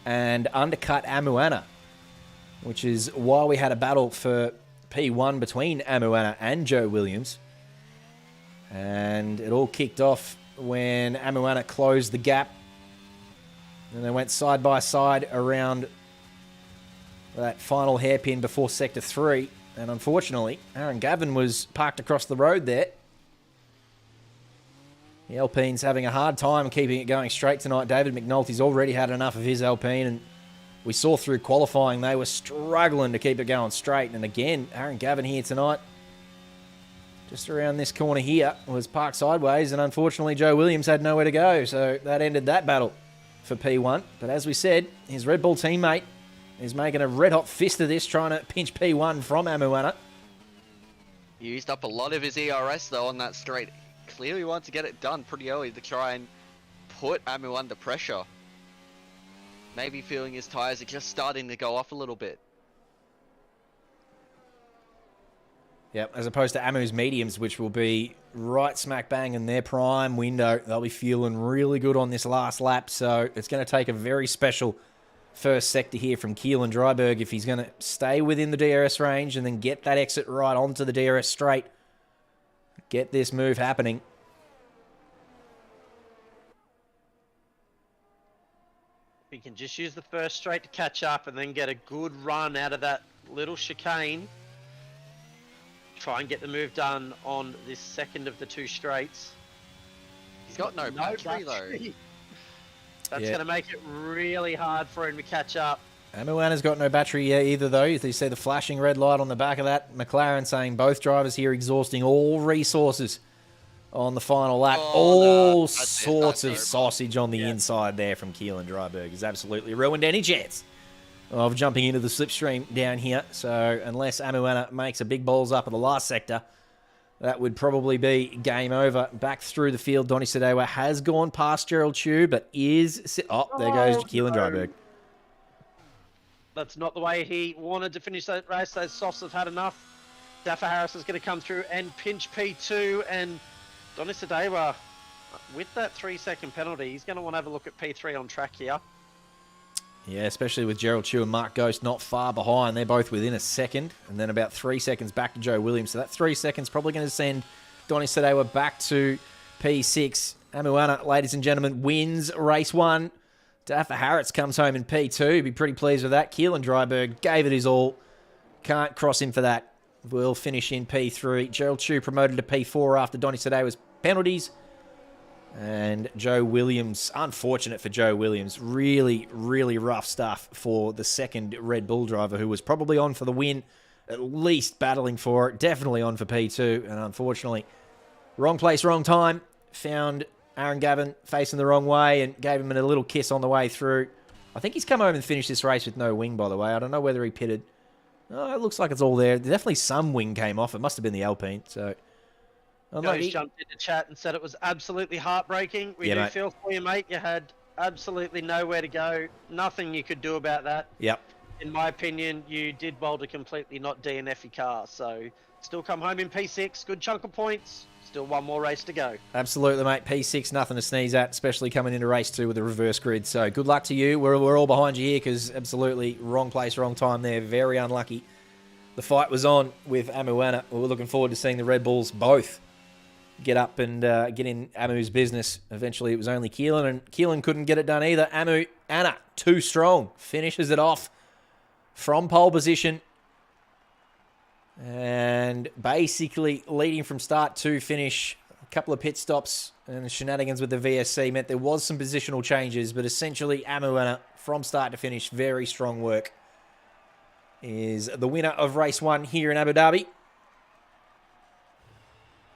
and undercut Amuana, which is why we had a battle for P1 between Amuana and Joe Williams. And it all kicked off when Amuana closed the gap, and they went side by side around that final hairpin before Sector 3. And unfortunately, Aaron Gavin was parked across the road there. The Alpine's having a hard time keeping it going straight tonight. David McNulty's already had enough of his Alpine, and we saw through qualifying they were struggling to keep it going straight. And again, Aaron Gavin here tonight, just around this corner here, was parked sideways, and unfortunately Joe Williams had nowhere to go, so that ended that battle for P1. But as we said, his Red Bull teammate is making a red-hot fist of this, trying to pinch P1 from Amuana. He used up a lot of his ERS though on that straight. Clearly wants to get it done pretty early to try and put Amu under pressure. Maybe feeling his tyres are just starting to go off a little bit. Yep, as opposed to Amu's mediums, which will be right smack bang in their prime window. They'll be feeling really good on this last lap, so it's going to take a very special first sector here from Keelan Dryberg if he's going to stay within the DRS range and then get that exit right onto the DRS straight. Get this move happening. He can just use the first straight to catch up and then get a good run out of that little chicane. Try and get the move done on this second of the 2 straights. He's got no battery though. That's Yeah. going to make it really hard for him to catch up. Moana's got no battery either, though. You see the flashing red light on the back of that. McLaren saying both drivers here exhausting all resources on the final lap. Oh, all no. That's it. sorts That's of over. sausage on the Yeah. inside there from Keelan Dryberg. Has absolutely ruined any chance of jumping into the slipstream down here. So unless Moana makes a big balls up at the last sector, that would probably be game over. Back through the field, Donny Sadewa has gone past Gerald Chew, but is... Oh, there goes Keelan no. Dryberg. That's not the way he wanted to finish that race. Those softs have had enough. Daffa Harris is going to come through and pinch P2. And Donny Sadewa, with that 3-second penalty, he's going to want to have a look at P3 on track here. Yeah, especially with Gerald Chew and Mark Ghost not far behind. They're both within a second, and then about 3 seconds back to Joe Williams. So that 3 seconds probably going to send Donny Sadewa back to P6. Amuana, ladies and gentlemen, wins race 1. Daffa Harris comes home in P2. Be pretty pleased with that. Keelan Dryberg gave it his all. Can't cross him for that. Will finish in P3. Gerald Chew promoted to P4 after Donny Sadewa's penalties. And Joe Williams, unfortunate for Joe Williams, really, really rough stuff for the second Red Bull driver who was probably on for the win, at least battling for it, definitely on for P2, and unfortunately, wrong place, wrong time, found Aaron Gavin facing the wrong way and gave him a little kiss on the way through. I think he's come home and finished this race with no wing, by the way. I don't know whether he pitted. Oh, it looks like it's all there. Definitely some wing came off. It must have been the Alpine, so... Ghost jumped into chat and said it was absolutely heartbreaking. We do mate. feel for you, mate. You had absolutely nowhere to go. Nothing you could do about that. Yep. In my opinion, you did bolt a completely not DNF-y car. So, still come home in P6. Good chunk of points. Still one more race to go. Absolutely, mate. P6, nothing to sneeze at, especially coming into race 2 with a reverse grid. So good luck to you. We're all behind you here because absolutely wrong place, wrong time there. Very unlucky. The fight was on with Amuana. We're looking forward to seeing the Red Bulls both get up and get in Amu's business. Eventually, it was only Keelan, and Keelan couldn't get it done either. Anna, too strong, finishes it off from pole position. And basically leading from start to finish. A couple of pit stops and shenanigans with the VSC meant there was some positional changes, but essentially Amuana, from start to finish, very strong work, is the winner of race 1 here in Abu Dhabi.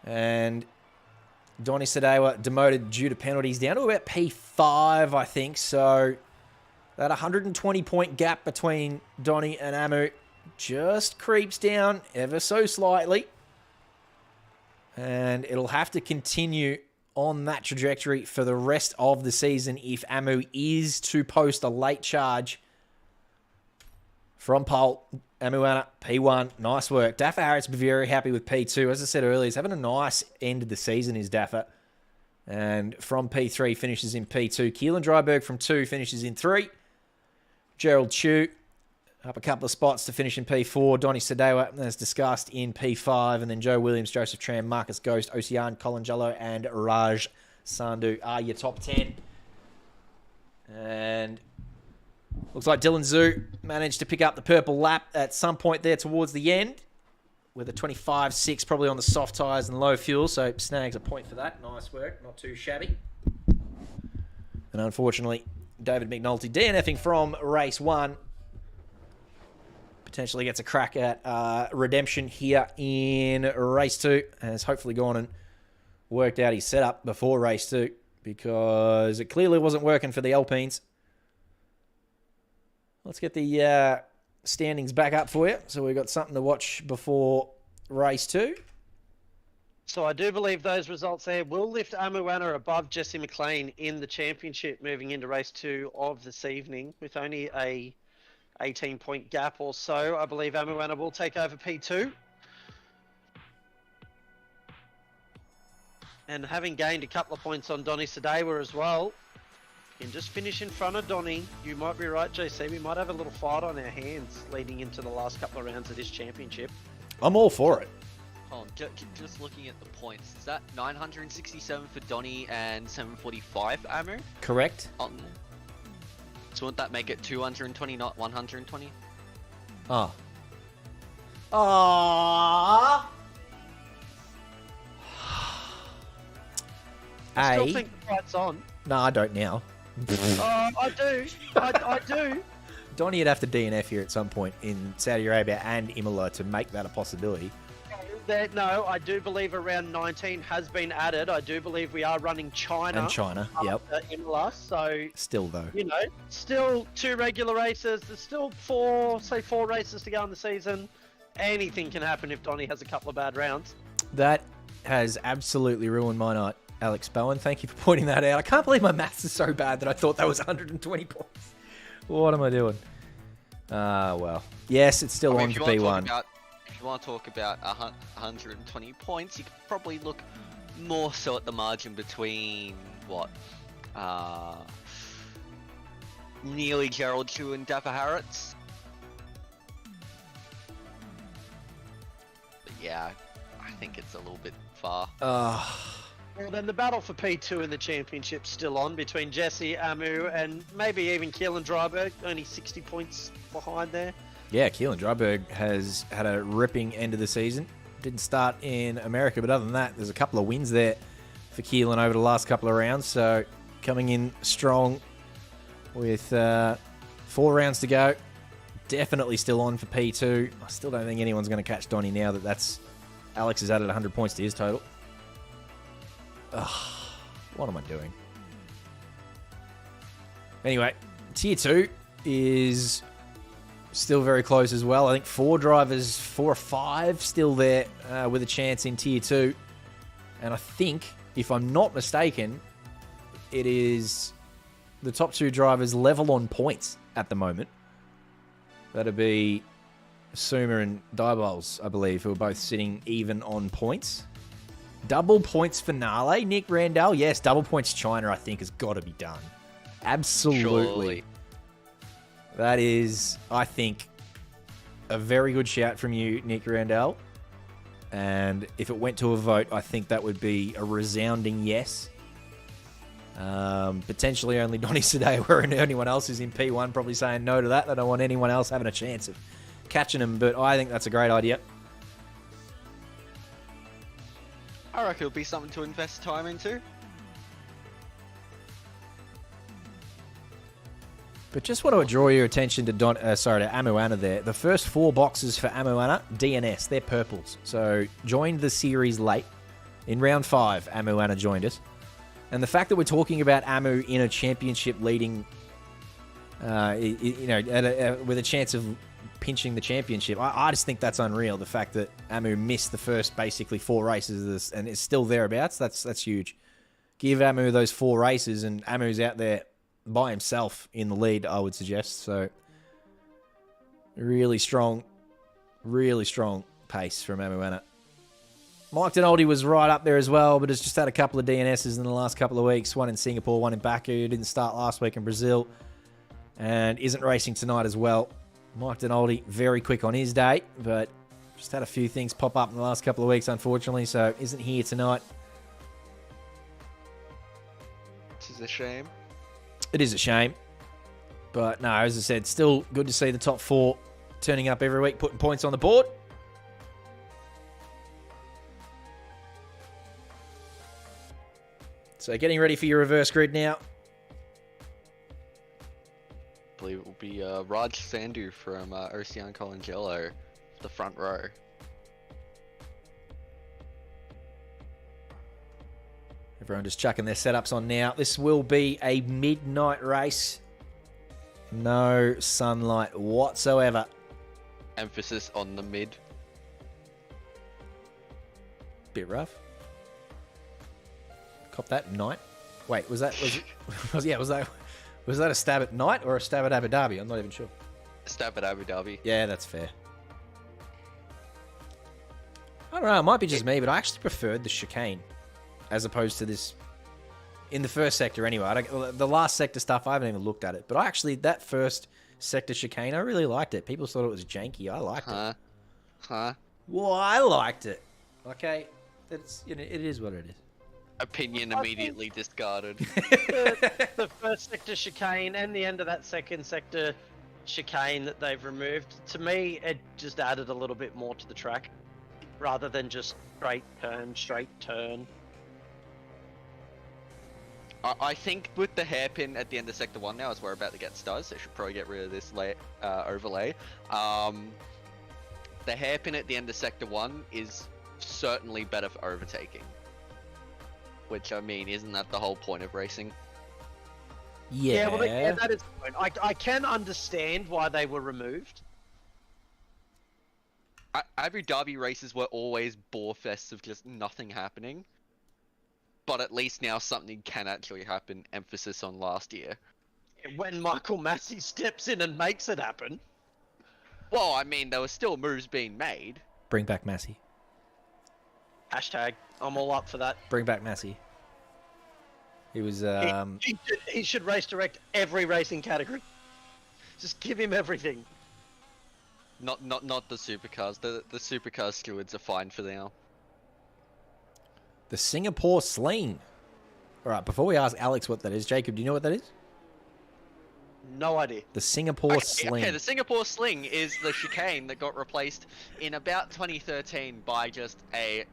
And Donny Sadewa demoted due to penalties down to about P5, I think. So that 120-point gap between Donny and Amu just creeps down ever so slightly. And it'll have to continue on that trajectory for the rest of the season if Amu is to post a late charge from pole. Amuana, P1, nice work. Daffa Harris will be very happy with P2. As I said earlier, he's having a nice end of the season, is Daffa. And from P3 finishes in P2. Keelan Dryberg from 2 finishes in 3. Gerald Chew up a couple of spots to finish in P4. Donny Sadewa, as discussed, in P5. And then Joe Williams, Joseph Tram, Marcus Ghost, Ocean, Colin Jello, and Raj Sandhu are your top 10. And looks like Dylan Zhu managed to pick up the purple lap at some point there towards the end with a 25.6 probably on the soft tyres and low fuel, so snags a point for that. Nice work, not too shabby. And unfortunately, David McNulty DNFing from race 1 potentially gets a crack at redemption here in race 2, has hopefully gone and worked out his setup before race 2 because it clearly wasn't working for the Alpines. Let's get the standings back up for you. So we've got something to watch before race 2. So I do believe those results there will lift Amuana above Jesse McLean in the championship moving into race 2 of this evening with only a 18-point gap or so. I believe Amuana will take over P2. And having gained a couple of points on Donny Sadewa as well, and just finish in front of Donny, you might be right, JC. We might have a little fight on our hands leading into the last couple of rounds of this championship. I'm all for it. Oh, just looking at the points, is that 967 for Donny and 745 Amu? Correct. So wouldn't that make it 220, not 120? Oh. Aww. I still think the fight's on. No, I don't now. I do. I do. Donnie would have to DNF here at some point in Saudi Arabia and Imola to make that a possibility. No, I do believe around 19 has been added. I do believe we are running China. And China, yep. Imola, so Still, though. you know, still 2 regular races. There's still 4 races to go in the season. Anything can happen if Donnie has a couple of bad rounds. That has absolutely ruined my night, Alex Bowen. Thank you for pointing that out. I can't believe my maths is so bad that I thought that was 120 points. What am I doing? Well. Yes, it's still on for P1. If you want to talk about 120 points, you could probably look more so at the margin between, nearly Gerald Chu and Dapper Harrods. But yeah, I think it's a little bit far. Well, then the battle for P2 in the championship's still on between Jesse, Amu, and maybe even Keelan Dryberg, only 60 points behind there. Yeah, Keelan Dryberg has had a ripping end of the season. Didn't start in America, but other than that, there's a couple of wins there for Keelan over the last couple of rounds. So coming in strong with 4 rounds to go. Definitely still on for P2. I still don't think anyone's going to catch Donnie now that Alex has added 100 points to his total. Ugh, what am I doing? Anyway, Tier 2 is still very close as well. I think 4 drivers, 4 or 5 still there with a chance in Tier 2. And I think, if I'm not mistaken, it is the top 2 drivers level on points at the moment. That'd be Suma and Diabols, I believe, who are both sitting even on points. Double points finale, Nick Randall. Yes, double points China, I think, has got to be done. Absolutely. Surely. That is, I think, a very good shout from you, Nick Randall. And if it went to a vote, I think that would be a resounding yes. Potentially only Donny Sadeo or anyone else who's in P1 probably saying no to that. They don't want anyone else having a chance of catching him, but I think that's a great idea. I reckon it'll be something to invest time into. But just want to draw your attention to Amuana there. The first 4 boxes for Amuana, DNS, they're purples. So joined the series late. In round 5, Amuana joined us. And the fact that we're talking about Amu in a championship leading, with a chance of pinching the championship, I just think that's unreal. The fact that Amu missed the first basically 4 races of this and is still thereabouts, that's huge. Give Amu those 4 races and Amu's out there by himself in the lead, I would suggest. So really strong pace from Amuana. Mike Denaldi was right up there as well, but has just had a couple of DNSs in the last couple of weeks. One in Singapore, one in Baku. Didn't start last week in Brazil. And isn't racing tonight as well. Mike Denaldi, very quick on his day, but just had a few things pop up in the last couple of weeks, unfortunately, so isn't here tonight. This is a shame. It is a shame. But no, as I said, still good to see the top 4 turning up every week, putting points on the board. So getting ready for your reverse grid now. I believe it will be Raj Sandhu from Ocean Colangelo, the front row. Everyone just chucking their setups on now. This will be a midnight race. No sunlight whatsoever. Emphasis on the mid. Bit rough. Cop that night. Wait, was that a stab at night or a stab at Abu Dhabi? I'm not even sure. Stab at Abu Dhabi. Yeah, that's fair. I don't know, it might be just me, but I actually preferred the chicane as opposed to this in the first sector anyway. The last sector stuff, I haven't even looked at it, but that first sector chicane, I really liked it. People thought it was janky. I liked it. Well, I liked it. Okay, it is what it is. Opinion immediately discarded. The first sector chicane and the end of that second sector chicane that they've removed, to me, it just added a little bit more to the track rather than just straight turn. I think with the hairpin at the end of Sector 1 now, as we're about to get stars, they should probably get rid of this overlay. The hairpin at the end of Sector 1 is certainly better for overtaking. Which, I mean, isn't that the whole point of racing? Yeah. Well, yeah, that is the point. I can understand why they were removed. Abu Dhabi races were always bore fests of just nothing happening. But at least now something can actually happen, emphasis on last year. When Michael Massey steps in and makes it happen. Well, I mean, there were still moves being made. Bring back Massey. Hashtag, I'm all up for that. Bring back Massey. He was. He should race direct every racing category. Just give him everything. Not the supercars. The supercar stewards are fine for now. The Singapore Sling. All right, before we ask Alex what that is, Jacob, do you know what that is? No idea. The Singapore Sling. Okay, the Singapore Sling is the chicane that got replaced in about 2013 by just a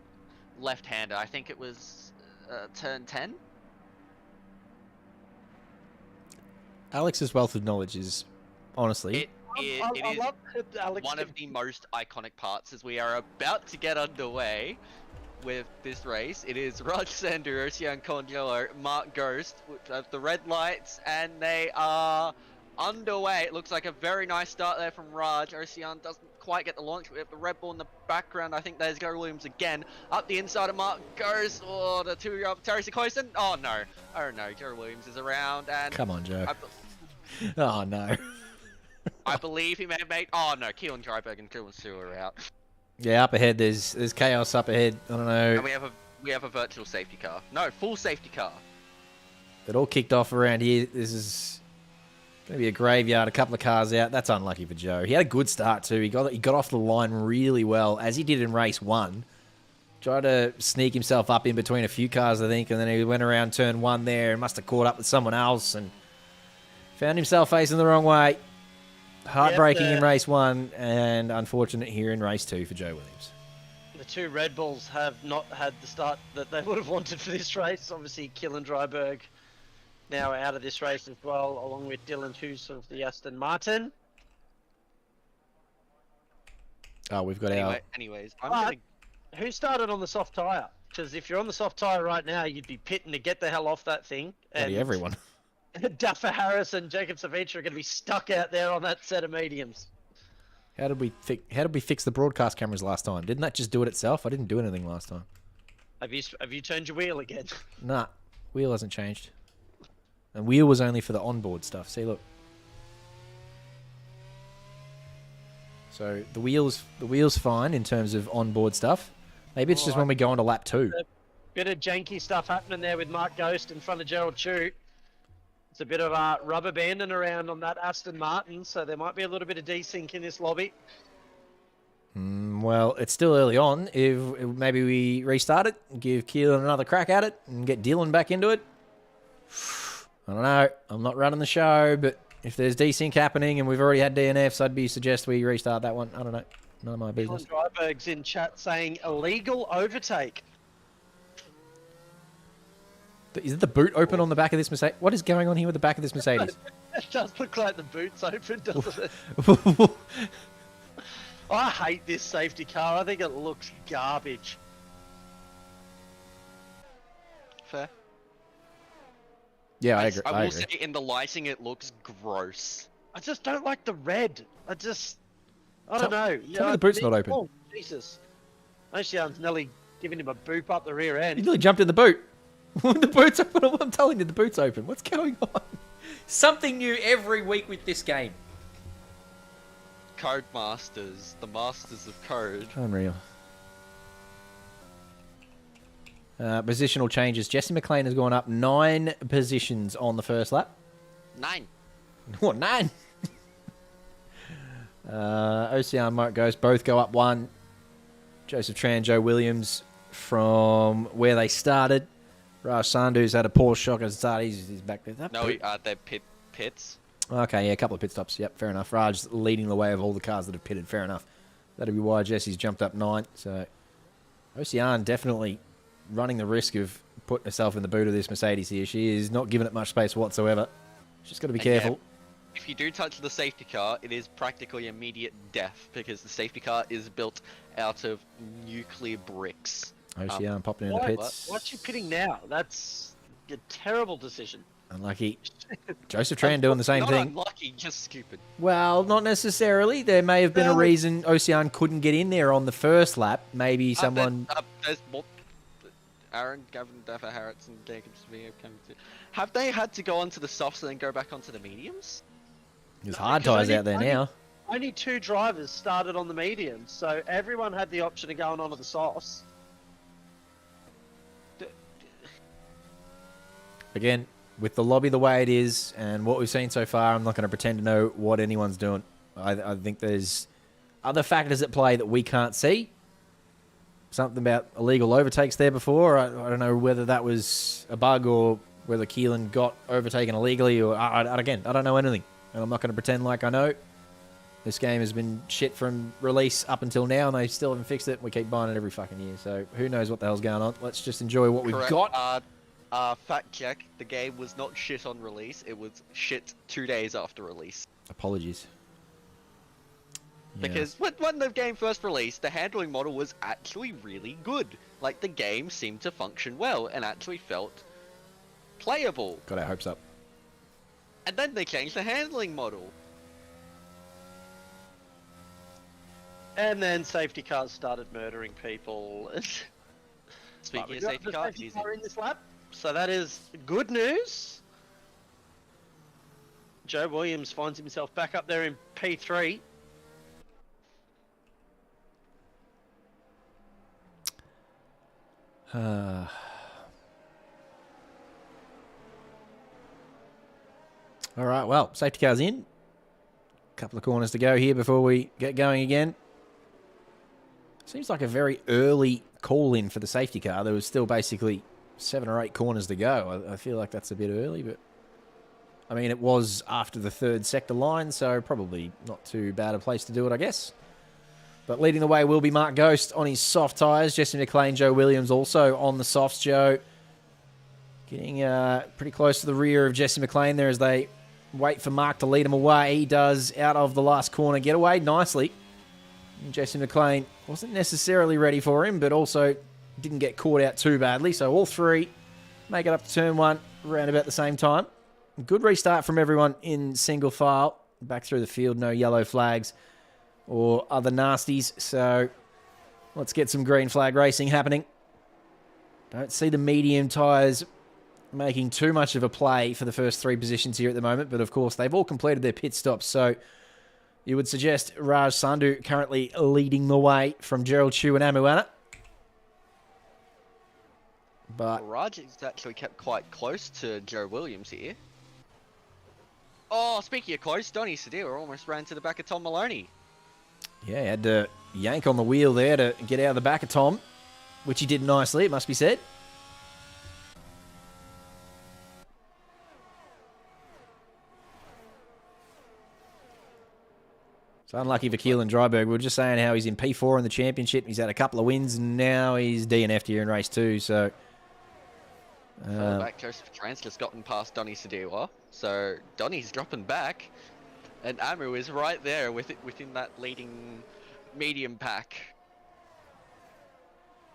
left-hander. I think it was turn 10. Alex's wealth of knowledge is, honestly... It is love Alex. one of the most iconic parts as we are about to get underway with this race. It is Raj Sandu, Ocean Congello, Mark Ghost with the red lights, and they are underway. It looks like a very nice start there from Raj. Ocean doesn't quite get the launch. We have the Red Bull in the background. I think there's Gary Williams again. Up the inside of Mark Ghost. Oh, the two-year-old Terry Secoyson. Oh no. Oh no, Gary Williams is around. And Come on, Joe. Oh, no. I believe he may have made... Oh no, Keelan Dryberg and Keelan Sue are out. Yeah, up ahead, there's chaos up ahead. I don't know. And we have a virtual safety car. No, full safety car. It all kicked off around here. This is going to be a graveyard. A couple of cars out. That's unlucky for Joe. He had a good start too. He got off the line really well, as he did in race 1. Tried to sneak himself up in between a few cars, I think, and then he went around turn 1 there and must have caught up with someone else and found himself facing the wrong way. Heartbreaking in race 1 and unfortunate here in race 2 for Joe Williams. The two Red Bulls have not had the start that they would have wanted for this race. Obviously, Keelan Dryberg now out of this race as well, along with Dylan Hoos of the Aston Martin. Oh, we've got Anyways, Who started on the soft tyre? Because if you're on the soft tyre right now, you'd be pitting to get the hell off that thing. And everyone. Duffer Harris and Jacob Savitra are going to be stuck out there on that set of mediums. How did we fix the broadcast cameras last time? Didn't that just do it itself? I didn't do anything last time. Have you turned your wheel again? Nah, wheel hasn't changed. And wheel was only for the onboard stuff. See, look. So the wheel's fine in terms of onboard stuff. Maybe it's just when we go on to lap 2. A bit of janky stuff happening there with Mark Ghost in front of Gerald Chu. It's a bit of rubber banding around on that Aston Martin, so there might be a little bit of desync in this lobby. Well, it's still early on. If maybe we restart it, give Keelan another crack at it, and get Dylan back into it. I don't know. I'm not running the show, but if there's desync happening and we've already had DNFs, I'd suggest we restart that one. I don't know. None of my business. Dylan Dryberg's in chat saying illegal overtake. Is it the boot open on the back of this Mercedes? What is going on here with the back of this Mercedes? It does look like the boot's open, doesn't it? I hate this safety car. I think it looks garbage. Fair. Yeah, I agree. I will say in the lighting it looks gross. I just don't like the red. I don't know. Tell me the boot's not open. Oh, Jesus. Ocean's nearly giving him a boop up the rear end. He nearly jumped in the boot. The boot's open. I'm telling you, the boot's open. What's going on? Something new every week with this game. Codemasters, the masters of code. Unreal. Positional changes. Jesse McLean has gone up 9 positions on the first lap. 9. What, 9? OCR and Mark Ghost both go up 1. Joseph Tran, Joe Williams from where they started. Raj Sandhu's had a poor shotgun start. He's back there. They're pits. Okay, yeah, a couple of pit stops. Yep, fair enough. Raj leading the way of all the cars that have pitted. Fair enough. That'll be why Jesse's jumped up 9. So, Ocean definitely running the risk of putting herself in the boot of this Mercedes here. She is not giving it much space whatsoever. She's got to be And yeah, careful. if you do touch the safety car, it is practically immediate death because the safety car is built out of nuclear bricks. Ocean popping in the Why, pits. what's she pitting now? That's a terrible decision. Unlucky. Joseph Tran doing the same Not thing. unlucky, just stupid. Well, not necessarily. There may have been a Well, reason Ocean couldn't get in there on the first lap. Maybe someone... There's more. Aaron, Gavin, Daffer, Harris, and Jacobs coming to. Have they had to go onto the softs and then go back onto the mediums? There's No, hard because tyres out there now. Only 2 drivers started on the mediums, so everyone had the option of going onto the softs. Again, with the lobby the way it is and what we've seen so far, I'm not going to pretend to know what anyone's doing. I think there's other factors at play that we can't see. Something about illegal overtakes there before. I don't know whether that was a bug or whether Keelan got overtaken illegally. Or again, I don't know anything. And I'm not going to pretend like I know. This game has been shit from release up until now, and they still haven't fixed it. We keep buying it every fucking year. So who knows what the hell's going on. Let's just enjoy what we've Correct. got. Fact check, the game was not shit on release, it was shit 2 days after release. Apologies. Because when the game first released, the handling model was actually really good. Like, the game seemed to function well and actually felt playable. Got our hopes up. And then they changed the handling model. And then safety cars started murdering people. Speaking We of got safety the cars, safety car in this lap, so that is good news. Joe Williams finds himself back up there in P3. All right, well, safety car's in. Couple of corners to go here before we get going again. Seems like a very early call-in for the safety car. There was still basically 7 or 8 corners to go. I feel like that's a bit early, but... I mean, it was after the 3rd sector line, so probably not too bad a place to do it, I guess. But leading the way will be Mark Ghost on his soft tyres. Jesse McLean, Joe Williams also on the softs, Joe. Getting pretty close to the rear of Jesse McLean there as they wait for Mark to lead him away. He does out of the last corner, get away nicely. And Jesse McLean wasn't necessarily ready for him, but also didn't get caught out too badly. So all 3 make it up to turn 1 around about the same time. Good restart from everyone in single file. Back through the field, no yellow flags or other nasties. So let's get some green flag racing happening. Don't see the medium tyres making too much of a play for the first 3 positions here at the moment. But of course, they've all completed their pit stops. So you would suggest Raj Sandhu currently leading the way from Gerald Chu and Amuana. But Raj has actually kept quite close to Joe Williams here. Oh, speaking of close, Donny Sedilla almost ran to the back of Tom Maloney. yeah, he had to yank on the wheel there to get out of the back of Tom, which he did nicely, it must be said. It's unlucky for Keelan Dryberg. We were just saying how he's in P4 in the championship. He's had a couple of wins, and now he's DNF'd here in race 2. So, Back Joseph Tran's just gotten past Donny Sedilla. So Donny's dropping back. And Amu is right there within that leading medium pack.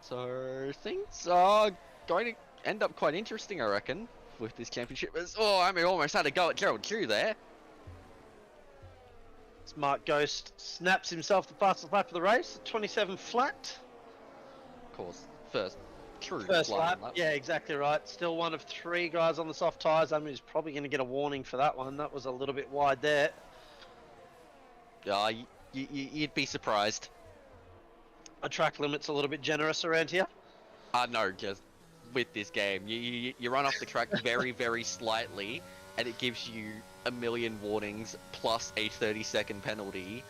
So things are going to end up quite interesting, I reckon, with this championship. Oh, Amu almost had a go at Gerald Chu there. Mark Ghost snaps himself the fastest lap of the race, 27 flat. Of course, first true First flying lap. Yeah, exactly right. Still one of 3 guys on the soft tyres. I mean, he's probably going to get a warning for that one. That was a little bit wide there. You'd be surprised. A track limit's a little bit generous around here. No, just with this game, you run off the track very, very slightly, and it gives you a million warnings plus a 30-second penalty,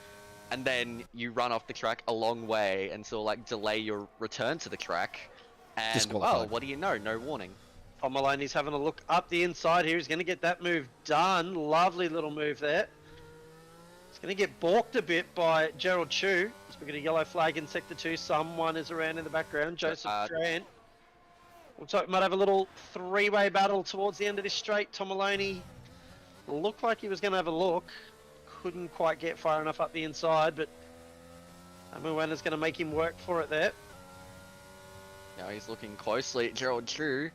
and then you run off the track a long way and sort of like delay your return to the track, and Disqualified. oh, what do you know? No warning. Tom Maloney's having a look up the inside here. He's going to get that move done. Lovely little move there. He's going to get balked a bit by Gerald Chu. We've got a yellow flag in Sector 2. Someone is around in the background. Joseph Grant. Looks like we might have a little three-way battle towards the end of this straight. Tom Maloney looked like he was going to have a look. Couldn't quite get far enough up the inside, but Amuana's going to make him work for it there. Now he's looking closely at Gerald Chu,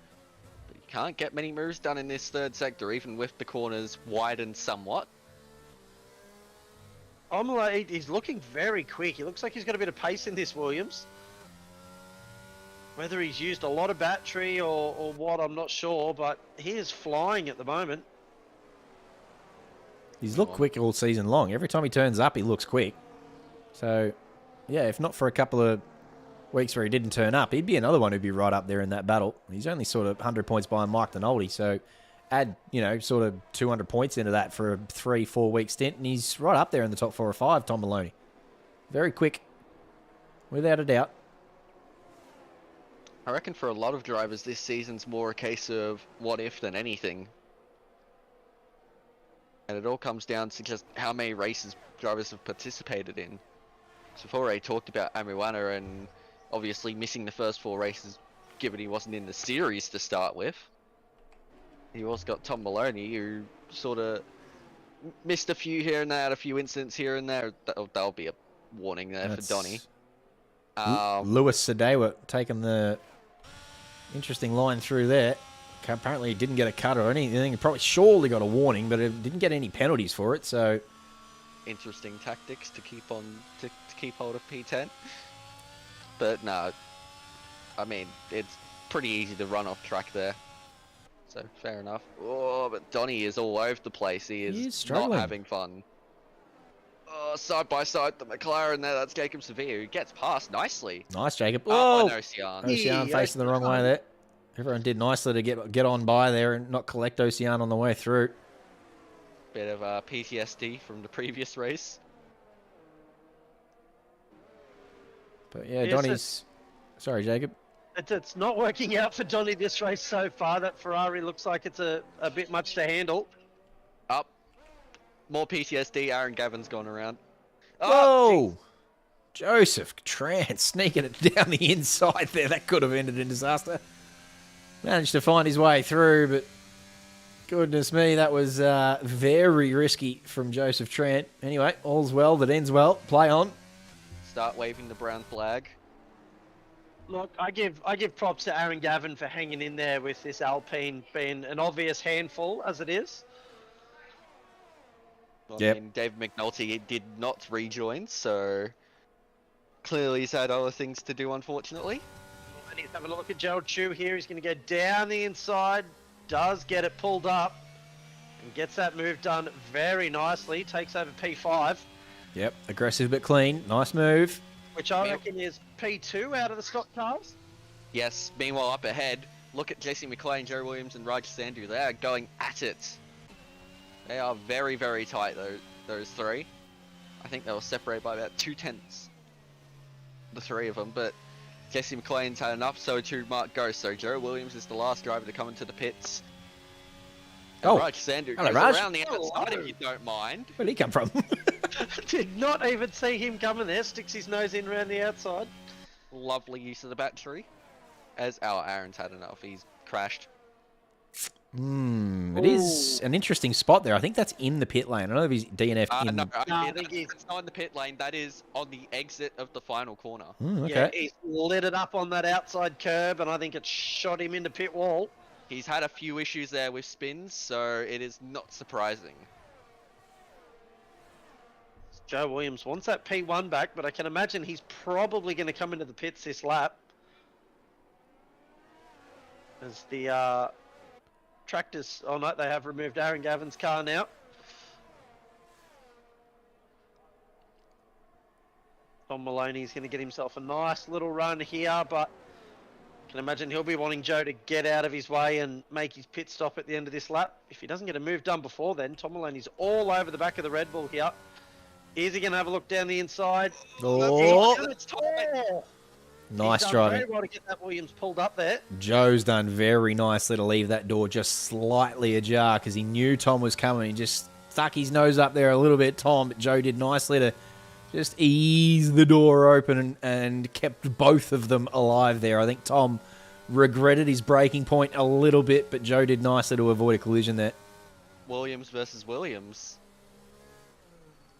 but he can't get many moves done in this third sector, even with the corners widened somewhat. He's looking very quick. He looks like he's got a bit of pace in this, Williams. Whether he's used a lot of battery or what, I'm not sure, but he is flying at the moment. He's looked quick all season long. Every time he turns up, he looks quick. So, yeah, if not for a couple of weeks where he didn't turn up, he'd be another one who'd be right up there in that battle. He's only sort of 100 points behind Mike Denoldi, so add, sort of 200 points into that for a 3-4 week stint, and he's right up there in the top 4 or 5, Tom Maloney. Very quick, without a doubt. I reckon for a lot of drivers, this season's more a case of what if than anything. And it all comes down to just how many races drivers have participated in. So before I talked about Amuana and obviously missing the first 4 races, given he wasn't in the series to start with. He also got Tom Maloney, who sort of missed a few here and there, had a few incidents here and there. That'll be a warning there for Donny. Lewis Sadewa taking the interesting line through there. Apparently he didn't get a cut or anything. He probably surely got a warning, but it didn't get any penalties for it. So interesting tactics to keep on to keep hold of P10. But no, I mean it's pretty easy to run off track there. So fair enough. Oh, but Donny is all over the place. He is not having fun. Oh, side by side, the McLaren there. That's Jacob Sevilla who gets past nicely. Nice, Jacob. Oh, Oh, Ocean. Ocean facing the wrong way there. Everyone did nicely to get on by there and not collect Ocean on the way through. Bit of PTSD from the previous race. But yeah, Yes, Donny's... Sorry, Jacob. It's not working out for Donny this race so far. That Ferrari looks like it's a bit much to handle. Up. More PTSD. Aaron Gavin's gone around. Whoa! Joseph Trant sneaking it down the inside there. That could have ended in disaster. Managed to find his way through, but goodness me, that was very risky from Joseph Trant. Anyway, all's well that ends well. Play on. Start waving the brown flag. Look, I give props to Aaron Gavin for hanging in there with this Alpine being an obvious handful as it is. Well, Yep. I mean, Dave McNulty did not rejoin, so clearly he's had other things to do, unfortunately. And he's having a look at Gerald Chu here. He's going to go down the inside. Does get it pulled up. And gets that move done very nicely. Takes over P5. Yep, aggressive but clean. Nice move. Which I reckon is P2 out of the stock cars. Yes, meanwhile up ahead, look at Jesse McLean, Joe Williams and Raj Sandhu. They are going at it. They are very, very tight, those three. I think they were separated by about 2/10, the three of them, but Jesse McLean's had enough, so too Mark Ghost. So Joe Williams is the last driver to come into the pits. And Raj Sandhu hello, goes Raj. around the outside if you don't mind. Where'd he come from? Did not even see him coming there. Sticks his nose in around the outside. Lovely use of the battery. As our Aaron's had enough, he's crashed. It is an interesting spot there. I think that's in the pit lane. I don't know if he's DNF'd in... No, I think it's not in the pit lane. That is on the exit of the final corner. Okay. Yeah, he's lit it up on that outside curb, and I think it shot him into pit wall. He's had a few issues there with spins, so it is not surprising. Joe Williams wants that P1 back, but I can imagine he's probably going to come into the pits this lap. As the tractors... Oh, no, they have removed Aaron Gavin's car now. Tom Maloney's going to get himself a nice little run here, but I can imagine he'll be wanting Joe to get out of his way and make his pit stop at the end of this lap. If he doesn't get a move done before then, Tom Maloney's all over the back of the Red Bull here. Is he going to have a look down the inside? Oh, It's tight. nice He's done driving. very well to get that Williams pulled up there. Joe's done very nicely to leave that door just slightly ajar because he knew Tom was coming. He just stuck his nose up there a little bit, Tom, but Joe did nicely to just ease the door open and kept both of them alive there. I think Tom regretted his braking point a little bit, but Joe did nicely to avoid a collision there. Williams versus Williams.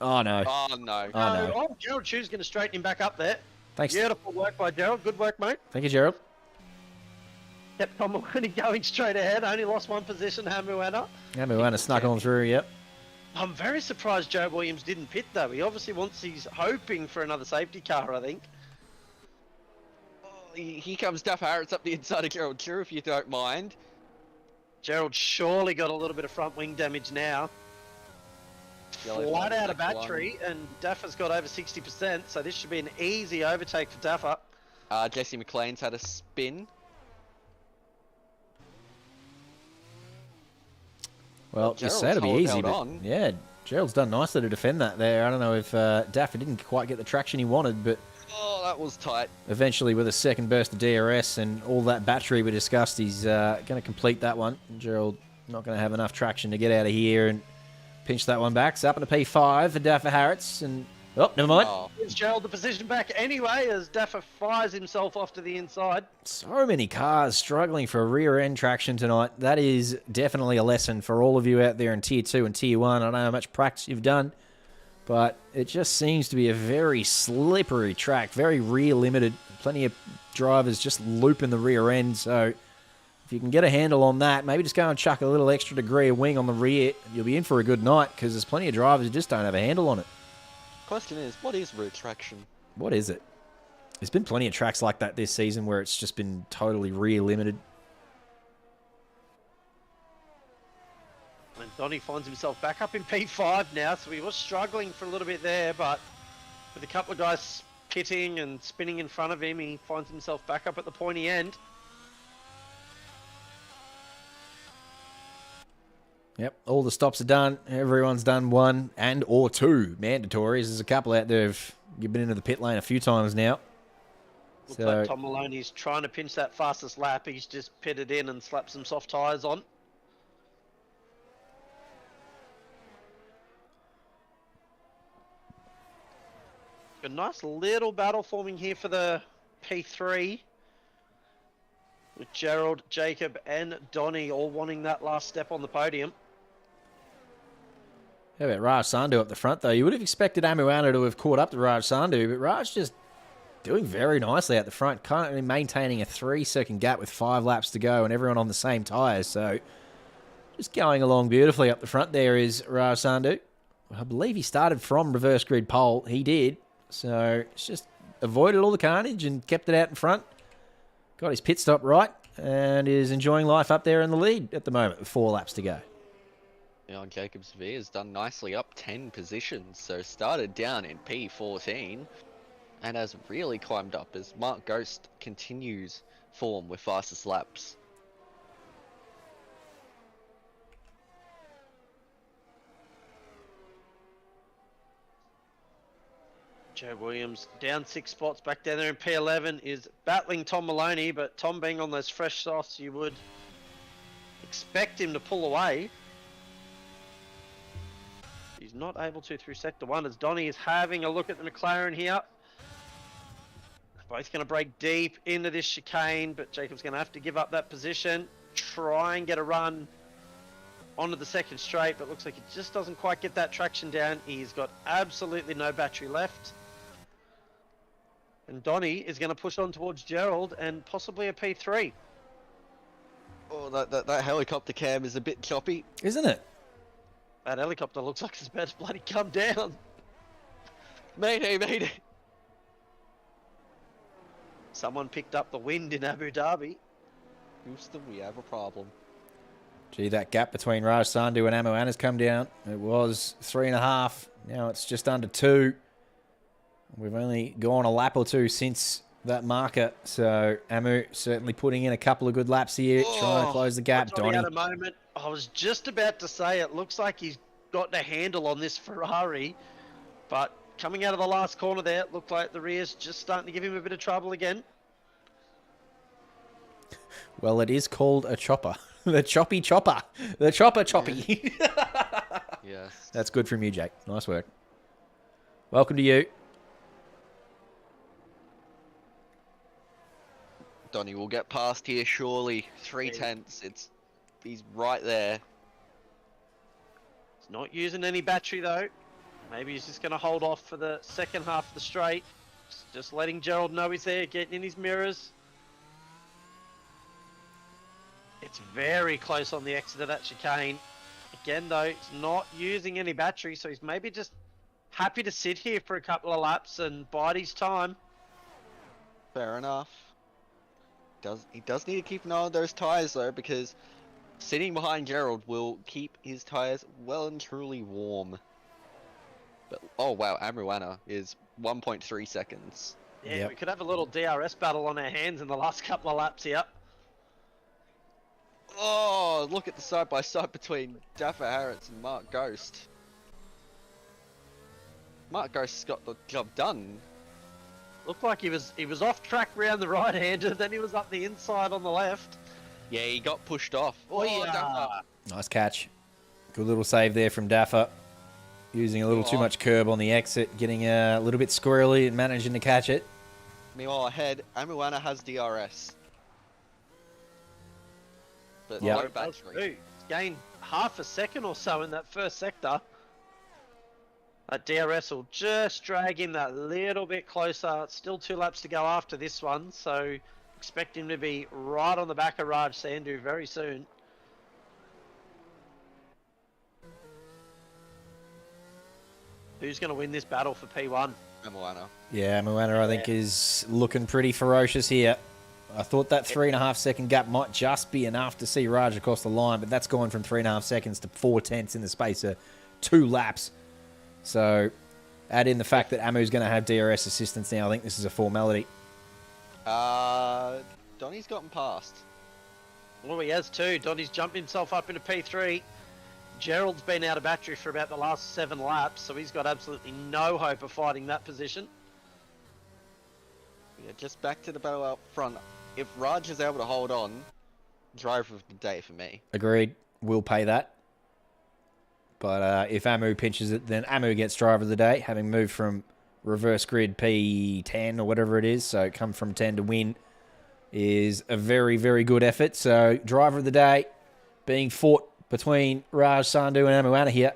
Oh, no. Oh no. Oh, no. Oh, Gerald Chu's going to straighten him back up there. Thanks. Beautiful work by Gerald. Good work, mate. Thank you, Gerald. Kept Tom Maloney going straight ahead. Only lost one position, Hamuana. Yeah, we want to snuck on through, yep. I'm very surprised Joe Williams didn't pit, though. He obviously he's hoping for another safety car, I think. Oh, here comes Duff Harris up the inside of Gerald Drew, if you don't mind. Gerald surely got a little bit of front wing damage now. Yellow Flat flag, out of black battery, and Daffer's got over 60%, so this should be an easy overtake for Daffer. Jesse McLean's had a spin. Well, you Gerald's say it'll be held easy, but on. yeah, Gerald's done nicely to defend that there. I don't know if Daffer didn't quite get the traction he wanted, but Oh, that was tight. eventually with a second burst of DRS and all that battery we discussed, he's going to complete that one. Gerald not going to have enough traction to get out of here and pinch that one back. It's up in a P5 for Daffer Harris, and oh, never mind. Oh, Gives Gerald the position back anyway as Daffer fires himself off to the inside. So many cars struggling for rear end traction tonight. That is definitely a lesson for all of you out there in Tier 2 and Tier 1. I don't know how much practice you've done, but it just seems to be a very slippery track, very rear limited. Plenty of drivers just looping the rear end, so if you can get a handle on that, maybe just go and chuck a little extra degree of wing on the rear, you'll be in for a good night, because there's plenty of drivers who just don't have a handle on it. question is, what is rear traction? What is it? There's been plenty of tracks like that this season where it's just been totally rear limited. And Donny finds himself back up in P5 now, so he was struggling for a little bit there, but with a couple of guys pitting and spinning in front of him, he finds himself back up at the pointy end. Yep, all the stops are done. Everyone's done one and or two mandatories. There's a couple out there who've been into the pit lane a few times now. Looks like Tom Maloney's trying to pinch that fastest lap. He's just pitted in and slapped some soft tyres on. A nice little battle forming here for the P3. With Gerald, Jacob and Donny all wanting that last step on the podium. How about Raj Sandhu up the front, though? You would have expected Amuana to have caught up to Raj Sandhu, but Raj just doing very nicely at the front, currently maintaining a 3-second gap with 5 laps to go and everyone on the same tyres. So just going along beautifully up the front there is Raj Sandhu. I believe he started from reverse grid pole. He did. So it's just avoided all the carnage and kept it out in front. Got his pit stop right and is enjoying life up there in the lead at the moment with 4 laps to go. Now Jacob Severe has done nicely up 10 positions, so started down in P14 and has really climbed up as Mark Ghost continues form with fastest laps. Joe Williams down 6 spots back down there in P11 is battling Tom Maloney, but Tom being on those fresh softs, you would expect him to pull away. He's not able to through Sector 1 as Donny is having a look at the McLaren here. Both going to break deep into this chicane, but Jacob's going to have to give up that position. Try and get a run onto the second straight, but looks like he just doesn't quite get that traction down. He's got absolutely no battery left. And Donny is going to push on towards Gerald and possibly a P3. Oh, that helicopter cam is a bit choppy. Isn't it? That helicopter looks like it's about to bloody come down. Mayday, mayday. Someone picked up the wind in Abu Dhabi. Houston, we have a problem. Gee, that gap between Raj Sandhu and Amuan has come down. It was 3.5. Now it's just under 2. We've only gone a lap or 2 since that marker. So Amu certainly putting in a couple of good laps here, trying to close the gap. Donny Donny. had a moment. I was just about to say it looks like he's got a handle on this Ferrari, but coming out of the last corner there, it looked like the rear's just starting to give him a bit of trouble again. Well, it is called a chopper. The choppy chopper. The chopper choppy. Yes. That's good from you, Jake. Nice work. Welcome to you. Donny will get past here, surely. 3/10. He's right there. He's not using any battery though. Maybe he's just going to hold off for the second half of the straight. Just letting Gerald know he's there, getting in his mirrors. It's very close on the exit of that chicane. Again though, he's not using any battery, so he's maybe just happy to sit here for a couple of laps and bide his time. Fair enough. He does need to keep an eye on those tyres though, because sitting behind Gerald will keep his tyres well and truly warm. But oh wow, Amruana is 1.3 seconds. Yeah, Yep. we could have a little DRS battle on our hands in the last couple of laps here. Oh, look at the side-by-side between Daffer Harrods and Mark Ghost. Mark Ghost's got the job done. Looked like he was off track round the right-hander, then he was up the inside on the left. Yeah, he got pushed off. Oh, yeah. Daffer. Nice catch. Good little save there from Daffer. Using a little too much curb on the exit, getting a little bit squirrely and managing to catch it. Meanwhile ahead, Amruana has DRS. But Yep. low battery. He's gained half a second or so in that first sector. That DRS will just drag him that little bit closer. It's still 2 laps to go after this one, so expect him to be right on the back of Raj Sandhu very soon. Who's going to win this battle for P1? Amruana. Yeah, Moana, I think, is looking pretty ferocious here. I thought that 3.5 second gap might just be enough to see Raj across the line, but that's gone from 3.5 seconds to 4/10 in the space of 2 laps. So add in the fact that Amu's going to have DRS assistance now. I think this is a formality. Donny's gotten past. Well, he has too. Donny's jumped himself up into P3. Gerald's been out of battery for about the last 7 laps, so he's got absolutely no hope of fighting that position. Yeah, just back to the battle out front. If Raj is able to hold on, driver of the day for me. Agreed. We'll pay that. But if Amu pinches it, then Amu gets driver of the day, having moved from reverse grid P10 or whatever it is. So come from 10 to win is a very, very good effort. So driver of the day being fought between Raj Sandhu and Amuana here.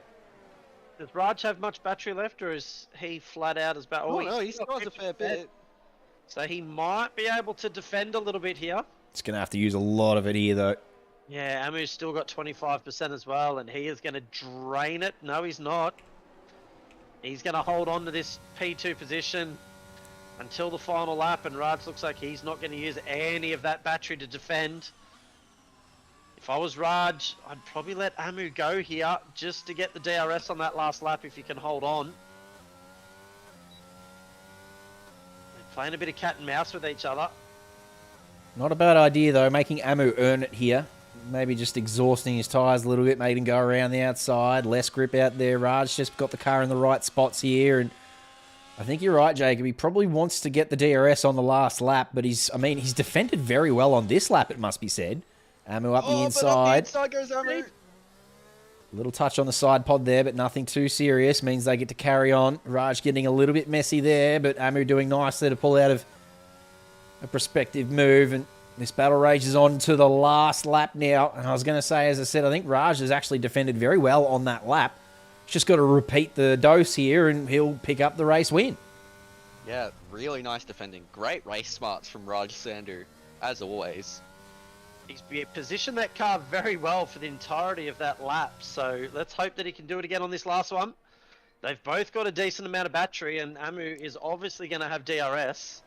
Does Raj have much battery left, or is he flat out as bad? Oh, no, he still has a fair bit. So he might be able to defend a little bit here. It's going to have to use a lot of it here, though. Yeah, Amu's still got 25% as well, and he is going to drain it. No, he's not. He's going to hold on to this P2 position until the final lap, and Raj looks like he's not going to use any of that battery to defend. If I was Raj, I'd probably let Amu go here just to get the DRS on that last lap if he can hold on. They're playing a bit of cat and mouse with each other. Not a bad idea, though, making Amu earn it here. Maybe just exhausting his tyres a little bit, making him go around the outside. Less grip out there. Raj just got the car in the right spots here. And I think you're right, Jacob. He probably wants to get the DRS on the last lap, but he's defended very well on this lap, it must be said. Amu up the inside. But up the inside goes Amu. Little touch on the side pod there, but nothing too serious. Means they get to carry on. Raj getting a little bit messy there, but Amu doing nicely to pull out of a prospective move. And this battle rages on to the last lap now. And I was going to say, as I said, I think Raj has actually defended very well on that lap. He's just got to repeat the dose here, and he'll pick up the race win. Yeah, really nice defending. Great race smarts from Raj Sandhu, as always. He's positioned that car very well for the entirety of that lap, so let's hope that he can do it again on this last one. They've both got a decent amount of battery, and Amu is obviously going to have DRS.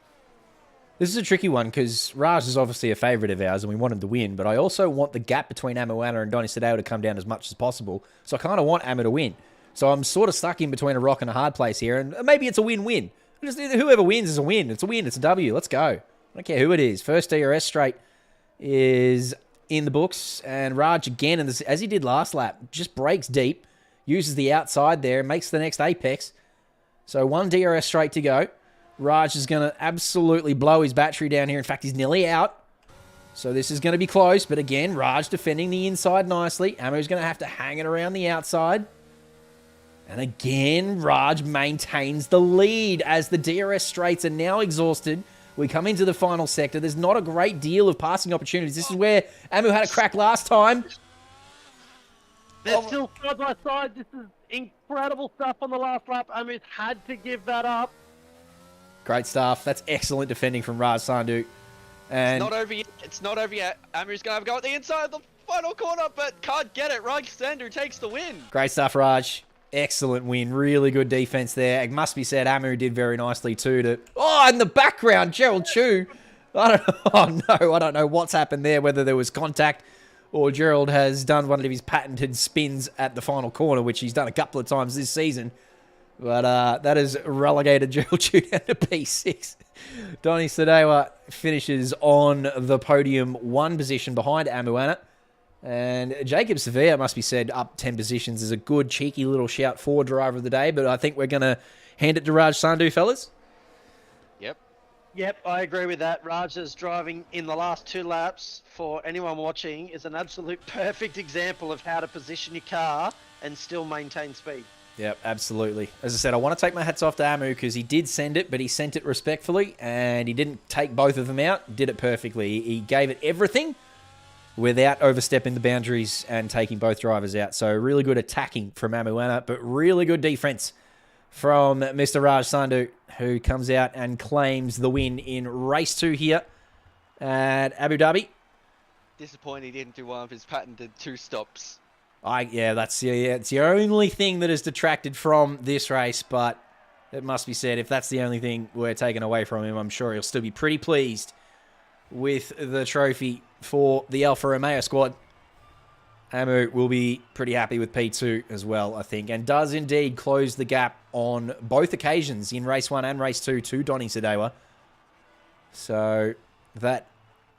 This is a tricky one because Raj is obviously a favourite of ours and we want him to win, but I also want the gap between Amuana and Donny Sadeo to come down as much as possible, so I kind of want Amu to win. So I'm sort of stuck in between a rock and a hard place here, and maybe it's a win-win. Just whoever wins is a win. It's a win. It's a W. Let's go. I don't care who it is. First DRS straight is in the books, and Raj again, and as he did last lap, just breaks deep, uses the outside there, and makes the next apex. So 1 DRS straight to go. Raj is going to absolutely blow his battery down here. In fact, he's nearly out. So this is going to be close, but again, Raj defending the inside nicely. Amu's going to have to hang it around the outside. And again, Raj maintains the lead as the DRS straights are now exhausted. We come into the final sector. There's not a great deal of passing opportunities. This is where Amu had a crack last time. They're still side by side. This is incredible stuff on the last lap. Amu's had to give that up. Great stuff. That's excellent defending from Raj Sandhu. And It's not over yet. It's not over yet. Amu's going to have a go at the inside of the final corner, but can't get it. Raj Sandhu takes the win. great stuff, Raj. Excellent win. Really good defense there. It must be said, Amu did very nicely too. Oh, in the background, Gerald Chu. I don't know what's happened there, whether there was contact or Gerald has done one of his patented spins at the final corner, which he's done a couple of times this season. But that has relegated Gerald Chu down to P6. Donny Sadewa finishes on the podium, one position behind Amuana. And Jacob Sevilla, must be said, up 10 positions is a good, cheeky little shout for driver of the day. But I think we're going to hand it to Raj Sandhu, fellas. Yep, I agree with that. Raj's driving in the last 2 laps, for anyone watching, is an absolute perfect example of how to position your car and still maintain speed. Yep, absolutely. As I said, I want to take my hats off to Amu because he did send it, but he sent it respectfully and he didn't take both of them out. Did it perfectly. He gave it everything without overstepping the boundaries and taking both drivers out. So really good attacking from Amuana, but really good defense from Mr. Raj Sandhu, who comes out and claims the win in race 2 here at Abu Dhabi. Disappointed he didn't do one of his patented 2 stops. It's the only thing that is detracted from this race, but it must be said, if that's the only thing we're taking away from him, I'm sure he'll still be pretty pleased with the trophy for the Alfa Romeo squad. Amu will be pretty happy with P2 as well, I think, and does indeed close the gap on both occasions in race 1 and race 2 to Donny Sadewa. So that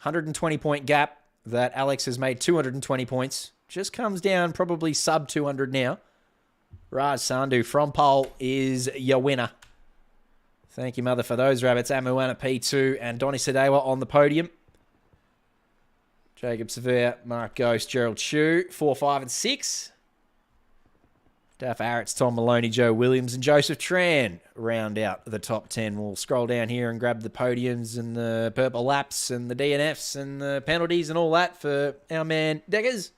120-point gap that Alex has made 220 points just comes down probably sub 200 now. Raj Sandhu from pole is your winner. Thank you, mother, for those rabbits. Amuana P2 and Donny Sadewa on the podium. Jacob Sevilla, Mark Ghost, Gerald Chu, 4, 5, and 6. Daff Arretts, Tom Maloney, Joe Williams, and Joseph Tran round out the top 10. We'll scroll down here and grab the podiums and the purple laps and the DNFs and the penalties and all that for our man Deggers.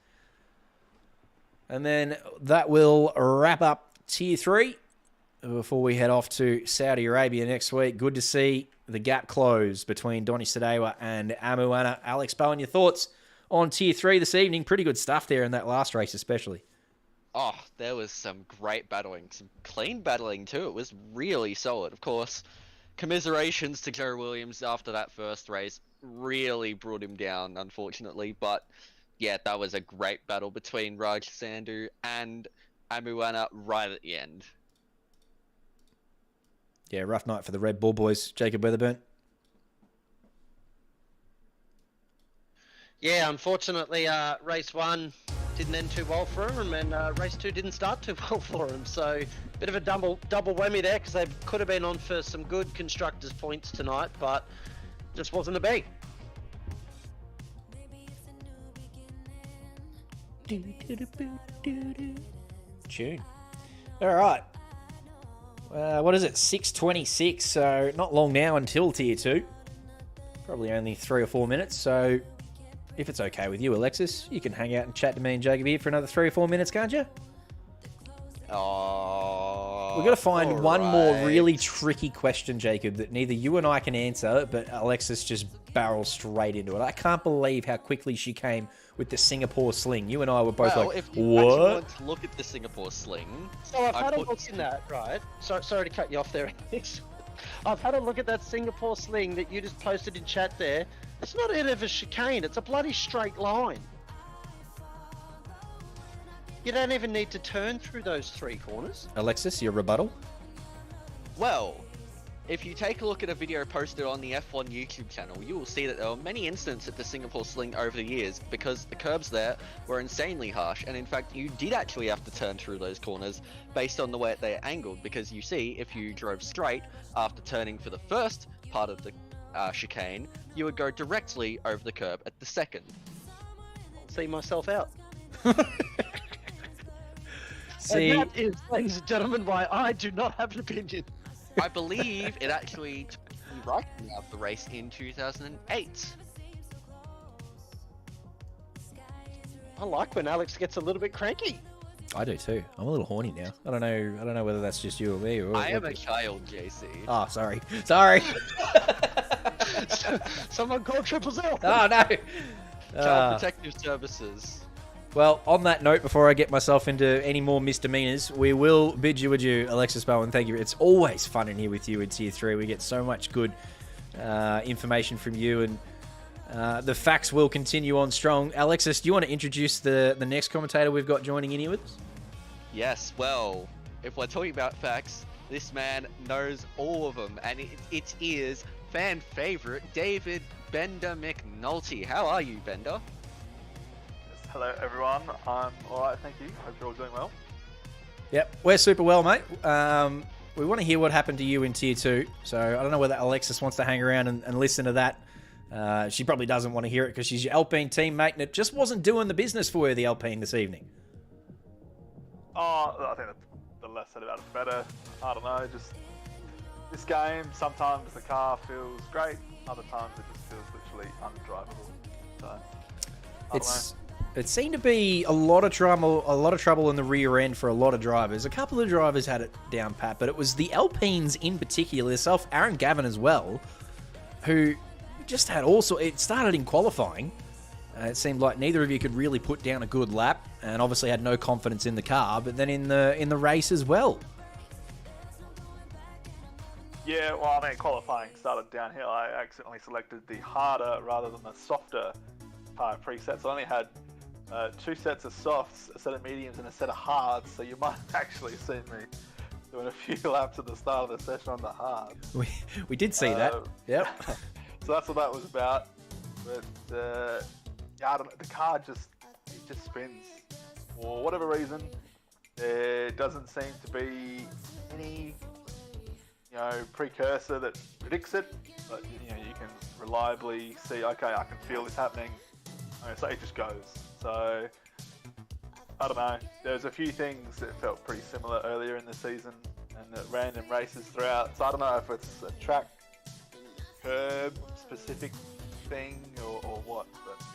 And then that will wrap up Tier 3 before we head off to Saudi Arabia next week. Good to see the gap close between Donny Sadewa and Amuana. Alex Bowen, your thoughts on Tier 3 this evening? Pretty good stuff there in that last race especially. Oh, there was some great battling, some clean battling too. It was really solid. Of course, commiserations to Joe Williams after that first race. Really brought him down, unfortunately. But yeah, that was a great battle between Raj Sandhu and Amuana right at the end. Yeah, rough night for the Red Bull boys. Jacob Weatherburn. Yeah, unfortunately, race 1 didn't end too well for him, and race 2 didn't start too well for him. So, bit of a double whammy there, because they could have been on for some good constructors' points tonight, but just wasn't to be. Tune. All right. What is it? 6:26. So not long now until Tier 2. Probably only 3 or 4 minutes. So if it's okay with you, Alexis, you can hang out and chat to me and Jacob here for another 3 or 4 minutes, can't you? Oh, We've got to find one more really tricky question, Jacob, that neither you and I can answer, but Alexis just barrels straight into it. I can't believe how quickly she came with the Singapore sling. You and I were both well, like, if you what? actually want to look at the Singapore sling, So I've had a look in that, right? Sorry to cut you off there, Alex. I've had a look at that Singapore sling that you just posted in chat there. It's not a bit of a chicane, it's a bloody straight line. You don't even need to turn through those 3 corners. Alexis, your rebuttal? well, if you take a look at a video posted on the F1 YouTube channel, you will see that there were many instances at the Singapore Sling over the years because the curbs there were insanely harsh, and in fact you did actually have to turn through those corners based on the way they're angled, because you see, if you drove straight after turning for the first part of the chicane, you would go directly over the curb at the second. I'll see myself out. See, And that is, ladies and gentlemen, why I do not have an opinion. I believe it actually took me striking out the race in 2008. I like when Alex gets a little bit cranky. I do too. I'm a little horny now. I don't know whether that's just you or me. Or I am a child, JC. Oh, sorry. Sorry. Someone call Triple Zero. Oh, no. Child Protective Services. Well, on that note, before I get myself into any more misdemeanors, we will bid you adieu, Alexis Bowen. Thank you. It's always fun in here with you in Tier 3. We get so much good information from you, and the facts will continue on strong. Alexis, do you want to introduce the next commentator we've got joining in here with us? Yes, well, if we're talking about facts, this man knows all of them, and it is fan favorite David Bender McNulty. How are you, Bender? Hello everyone, I'm alright, thank you. Hope you're all doing well. Yep, we're super well, mate. We want to hear what happened to you in Tier 2, so I don't know whether Alexis wants to hang around and listen to that. She probably doesn't want to hear it because she's your Alpine teammate, and it just wasn't doing the business for her, the Alpine, this evening. Oh, I think the less said about it, the better. I don't know, just this game, sometimes the car feels great, other times it just feels literally undrivable. So, I don't know. It seemed to be a lot of trouble in the rear end for a lot of drivers. A couple of drivers had it down pat, but it was the Alpines in particular, yourself, Aaron Gavin as well, who just had it started in qualifying. It seemed like neither of you could really put down a good lap, and obviously had no confidence in the car. But then in the race as well. Yeah, well, I mean, qualifying started downhill. I accidentally selected the harder rather than the softer part presets. I only had 2 sets of softs, a set of mediums, and a set of hards. So you might have actually seen me doing a few laps at the start of the session on the hards. We did see that. Yep. So that's what that was about. But yeah, I don't know, the car just spins for whatever reason. There doesn't seem to be any precursor that predicts it, but you can reliably see, okay, I can feel this happening. So it just goes. So I don't know. There's a few things that felt pretty similar earlier in the season, and at random races throughout. So I don't know if it's a track curb specific thing or what, but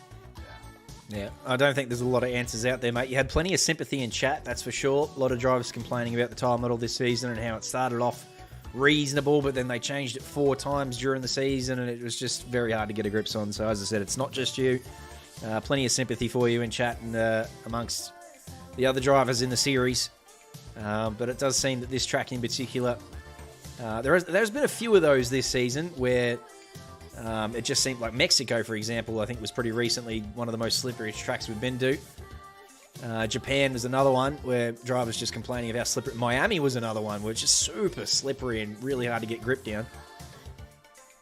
yeah, I don't think there's a lot of answers out there, mate. You had plenty of sympathy in chat, that's for sure. A lot of drivers complaining about the tyre model this season and how it started off reasonable, but then they changed it 4 times during the season, and it was just very hard to get a grip on. So as I said, it's not just you. Plenty of sympathy for you in chat and amongst the other drivers in the series. But it does seem that this track in particular, there's been a few of those this season where it just seemed like Mexico, for example, I think was pretty recently one of the most slipperiest tracks we've been to. Japan was another one where drivers just complaining of how slippery. Miami was another one where it's just super slippery and really hard to get grip down.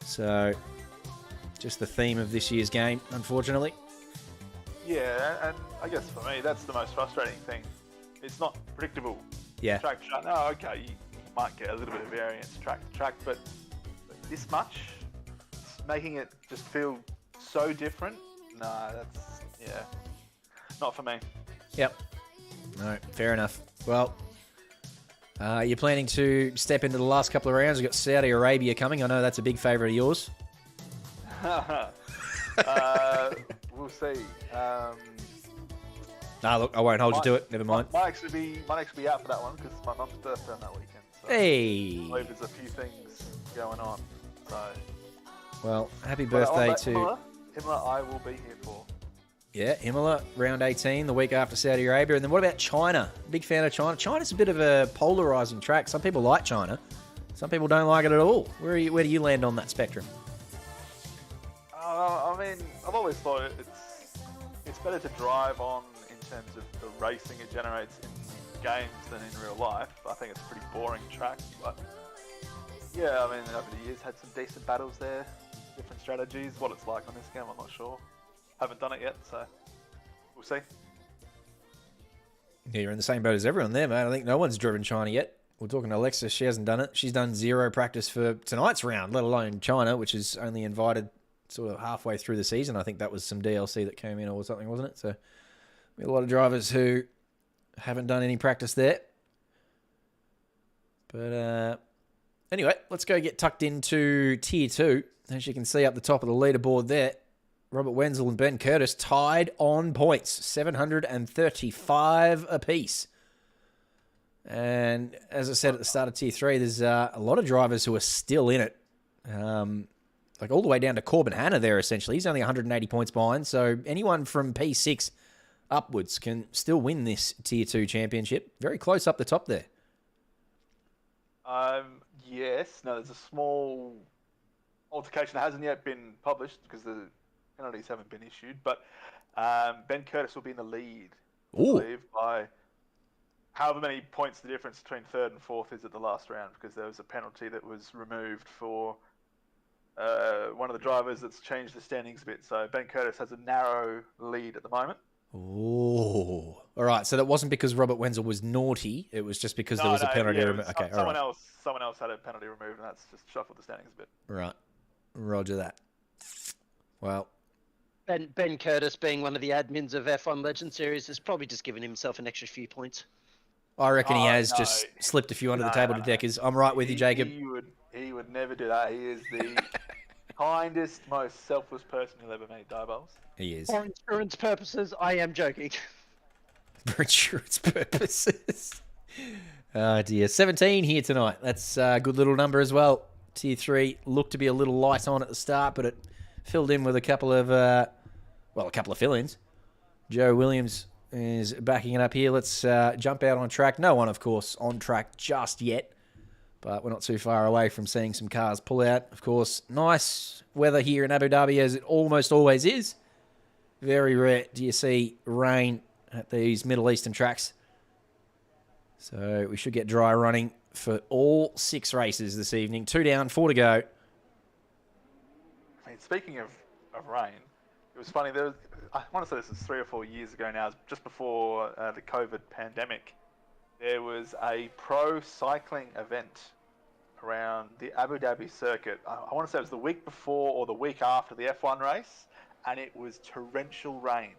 So, just the theme of this year's game, unfortunately. yeah, and I guess for me that's the most frustrating thing. It's not predictable. Yeah. Track to track. No, okay, you might get a little bit of variance track to track, but this much, it's making it just feel so different. No, that's not for me. Yep. No, fair enough. Well, you're planning to step into the last couple of rounds. You've got Saudi Arabia coming. I know that's a big favourite of yours. We'll see. Nah, look, I won't hold you to it. Never mind. Might actually be out for that one because it's my mum's birthday on that weekend. So Hey. I believe there's a few things going on. So. Well, happy But on birthday that to... Imola, I will be here for. Yeah, Imola, round 18, the week after Saudi Arabia. And then what about China? Big fan of China. China's a bit of a polarising track. Some people like China. Some people don't like it at all. Where do you land on that spectrum? I mean, I've always thought it's better to drive on in terms of the racing it generates in games than in real life. I think it's a pretty boring track, but yeah, I mean, over the years had some decent battles there, different strategies. What it's like on this game, I'm not sure. Haven't done it yet, so we'll see. Yeah, you're in the same boat as everyone there, mate. I think no one's driven China yet. We're talking to Alexis. She hasn't done it. She's done zero practice for tonight's round, let alone China, which is only invited sort of halfway through the season. I think that was some DLC that came in or something, wasn't it? So we have a lot of drivers who haven't done any practice there. But Anyway, let's go get tucked into Tier 2. As you can see up the top of the leaderboard there, Robert Wenzel and Ben Curtis tied on points, 735 apiece. And as I said at the start of Tier 3, there's a lot of drivers who are still in it. Like all the way down to Corbin Hanna there, essentially. He's only 180 points behind, so anyone from P6 upwards can still win this Tier 2 championship. Very close up the top there. Yes. No, there's a small altercation that hasn't yet been published because the penalties haven't been issued. But Ben Curtis will be in the lead, I believe, by however many points the difference between third and fourth is at the last round, because there was a penalty that was removed for one of the drivers that's changed the standings a bit. So Ben Curtis has a narrow lead at the moment. Oh, all right. So that wasn't because Robert Wenzel was naughty. It was just because there was a penalty removed. Okay, all right. Someone else had a penalty removed, and that's just shuffled the standings a bit. Right. Roger that. Well, Ben Curtis, being one of the admins of F1 Legend Series, has probably just given himself an extra few points. I reckon he has just slipped a few under the table to Deckers. I'm right with you, Jacob. He would never do that. He is the kindest, most selfless person you'll ever meet, Diabolus. He is. For insurance purposes, I am joking. For insurance purposes. Oh dear. 17 here tonight. That's a good little number as well. Tier 3 looked to be a little light on at the start, but it filled in with a couple of fill-ins. Joe Williams is backing it up here. Let's jump out on track. No one, of course, on track just yet, but we're not too far away from seeing some cars pull out. Of course, nice weather here in Abu Dhabi, as it almost always is. Very rare do you see rain at these Middle Eastern tracks. So we should get dry running for all 6 races this evening. 2 down, 4 to go. I mean, speaking of rain, it was funny. I want to say this was 3 or 4 years ago now, just before the COVID pandemic. There was a pro cycling event around the Abu Dhabi circuit. I want to say it was the week before or the week after the F1 race, and it was torrential rain.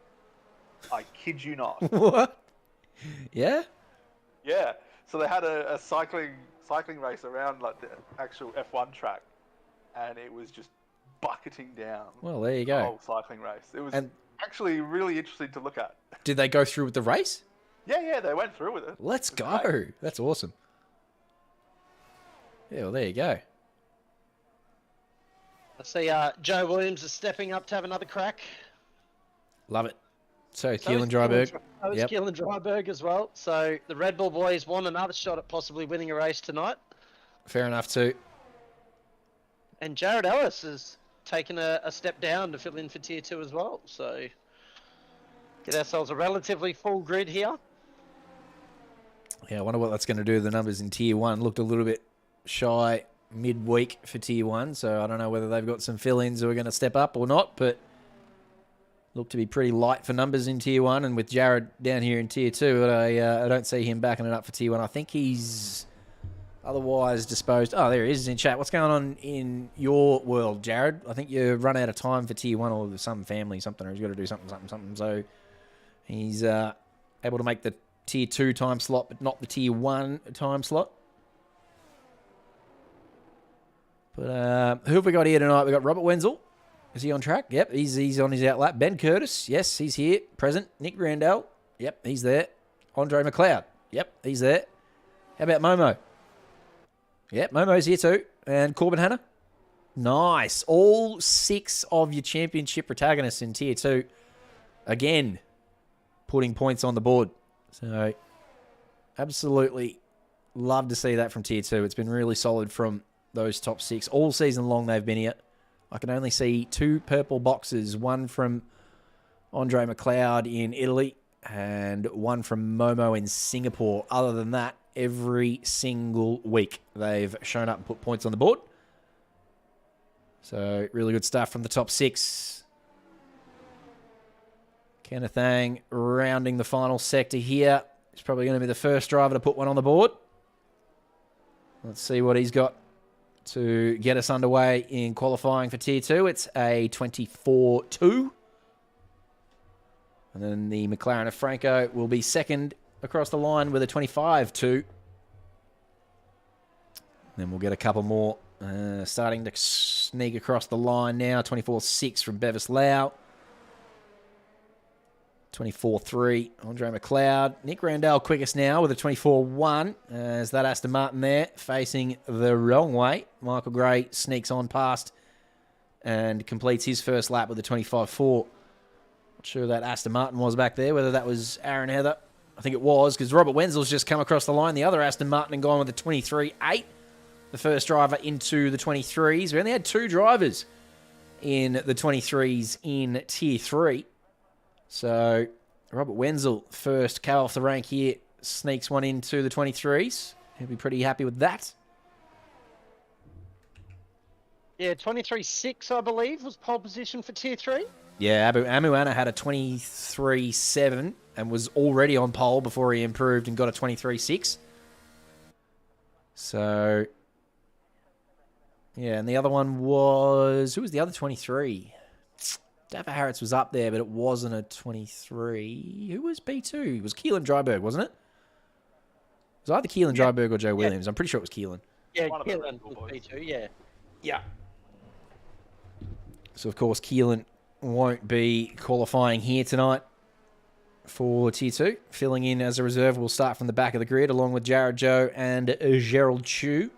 I kid you not. What? Yeah? Yeah. So they had a cycling race around like the actual F1 track, and it was just bucketing down. Well, there you go. The whole cycling race. It was actually really interesting to look at. Did they go through with the race? Yeah, they went through with it. Let's go. Great. That's awesome. Yeah, well, there you go. I see Joe Williams is stepping up to have another crack. Love it. So Keelan Dryberg. Keelan Dryberg as well. So the Red Bull boys want another shot at possibly winning a race tonight. Fair enough too. And Jared Ellis has taken a step down to fill in for Tier 2 as well. So get ourselves a relatively full grid here. Yeah, I wonder what that's going to do to the numbers in Tier 1. Looked a little bit shy midweek for Tier 1, so I don't know whether they've got some fill-ins who are going to step up or not, but look to be pretty light for numbers in Tier 1, and with Jared down here in Tier 2, I don't see him backing it up for Tier 1. I think he's otherwise disposed. Oh, there he is in chat. What's going on in your world, Jared? I think you run out of time for Tier 1 or there's some family, something, or he's got to do something. So he's able to make the Tier 2 time slot, but not the Tier 1 time slot. But who have we got here tonight? We've got Robert Wenzel. Is he on track? Yep, he's on his outlap. Ben Curtis, yes, he's here, present. Nick Randell, yep, he's there. Andre McLeod, yep, he's there. How about Momo? Yep, Momo's here too. And Corbin Hanna? Nice. All 6 of your championship protagonists in Tier 2. Again, putting points on the board. So, absolutely love to see that from Tier 2. It's been really solid from those top 6. All season long they've been here. I can only see 2 purple boxes, one from Andre McLeod in Italy and one from Momo in Singapore. Other than that, every single week they've shown up and put points on the board. So really good stuff from the top 6. Kenneth Ang rounding the final sector here. He's probably going to be the first driver to put one on the board. Let's see what he's got to get us underway in qualifying for Tier 2. It's a 24-2. And then the McLaren of Franco will be second across the line with a 25-2. Then we'll get a couple more starting to sneak across the line now. 24-6 from Bevis Lau. 24-3, Andre McLeod. Nick Randall quickest now with a 24-1. As that Aston Martin there facing the wrong way. Michael Gray sneaks on past and completes his first lap with a 25-4. Not sure who that Aston Martin was back there, whether that was Aaron Heather. I think it was, because Robert Wenzel's just come across the line. The other Aston Martin and gone with a 23-8. The first driver into the 23s. We only had 2 drivers in the 23s in Tier 3. So, Robert Wenzel, first cow off the rank here, sneaks one into the 23s. He'll be pretty happy with that. Yeah, 23.6, I believe, was pole position for Tier 3. Yeah, Amuana had a 23.7 and was already on pole before he improved and got a 23.6. So, yeah, and the other one was... Who was the other 23? Dapper Harris was up there, but it wasn't a 23. Who was B2? It was Keelan Dryberg, wasn't it? It was either Keelan Dryberg or Joe Williams. I'm pretty sure it was Keelan. Yeah, One of the Keelan Red Bull was boys. P2, yeah. Yeah. So, of course, Keelan won't be qualifying here tonight for Tier 2. Filling in as a reserve, we'll start from the back of the grid, along with Jared Joe and Gerald Chu.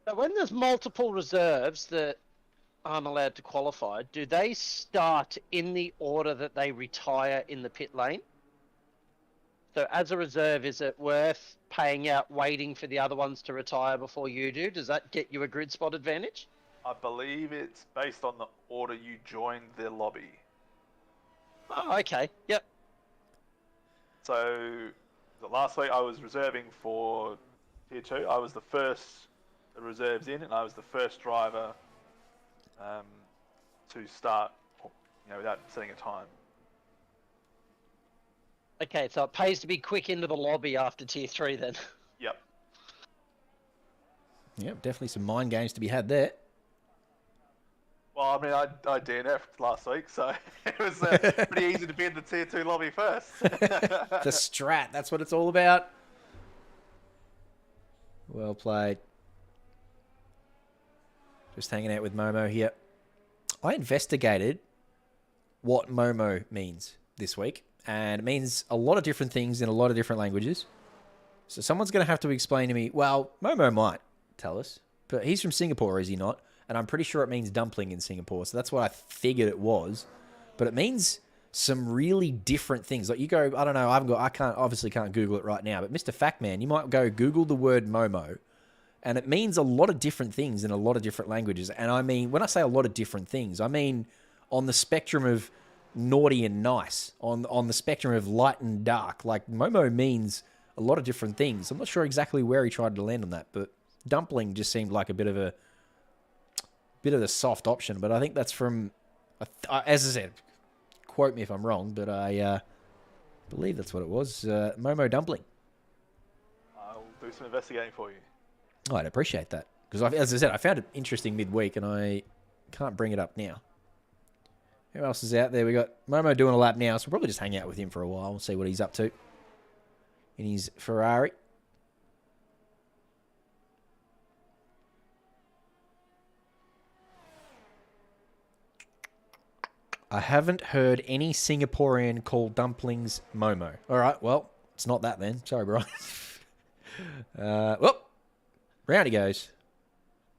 So when there's multiple reserves that aren't allowed to qualify, do they start in the order that they retire in the pit lane? So as a reserve, is it worth paying out waiting for the other ones to retire before you do? Does that get you a grid spot advantage? I believe it's based on the order you joined the lobby. Oh, okay. Yep. So, last week I was reserving for Tier 2. I was the first reserves in, and I was the first driver to start, without setting a time. Okay, so it pays to be quick into the lobby after Tier 3 then. Yep. Yep, definitely some mind games to be had there. Well, I mean, I DNF'd last week, so it was pretty easy to be in the Tier 2 lobby first. The strat, that's what it's all about. Well played. Just hanging out with Momo here. I investigated what Momo means this week, and it means a lot of different things in a lot of different languages. So someone's going to have to explain to me, well, Momo might tell us, but he's from Singapore, is he not? And I'm pretty sure it means dumpling in Singapore, so that's what I figured it was. But it means some really different things. Like you go, I don't know, I can't Google it right now, but Mr. Factman, you might go Google the word Momo, and it means a lot of different things in a lot of different languages. And I mean, when I say a lot of different things, I mean on the spectrum of naughty and nice, on the spectrum of light and dark. Like, Momo means a lot of different things. I'm not sure exactly where he tried to land on that, but dumpling just seemed like a bit of a soft option. But I think that's from, as I said, quote me if I'm wrong, but I believe that's what it was. Momo dumpling. I'll do some investigating for you. Oh, I'd appreciate that. Because, as I said, I found it interesting midweek, and I can't bring it up now. Who else is out there? We got Momo doing a lap now, so we'll probably just hang out with him for a while and see what he's up to in his Ferrari. I haven't heard any Singaporean call dumplings Momo. All right, well, it's not that then. Sorry, Brian. Well, round he goes.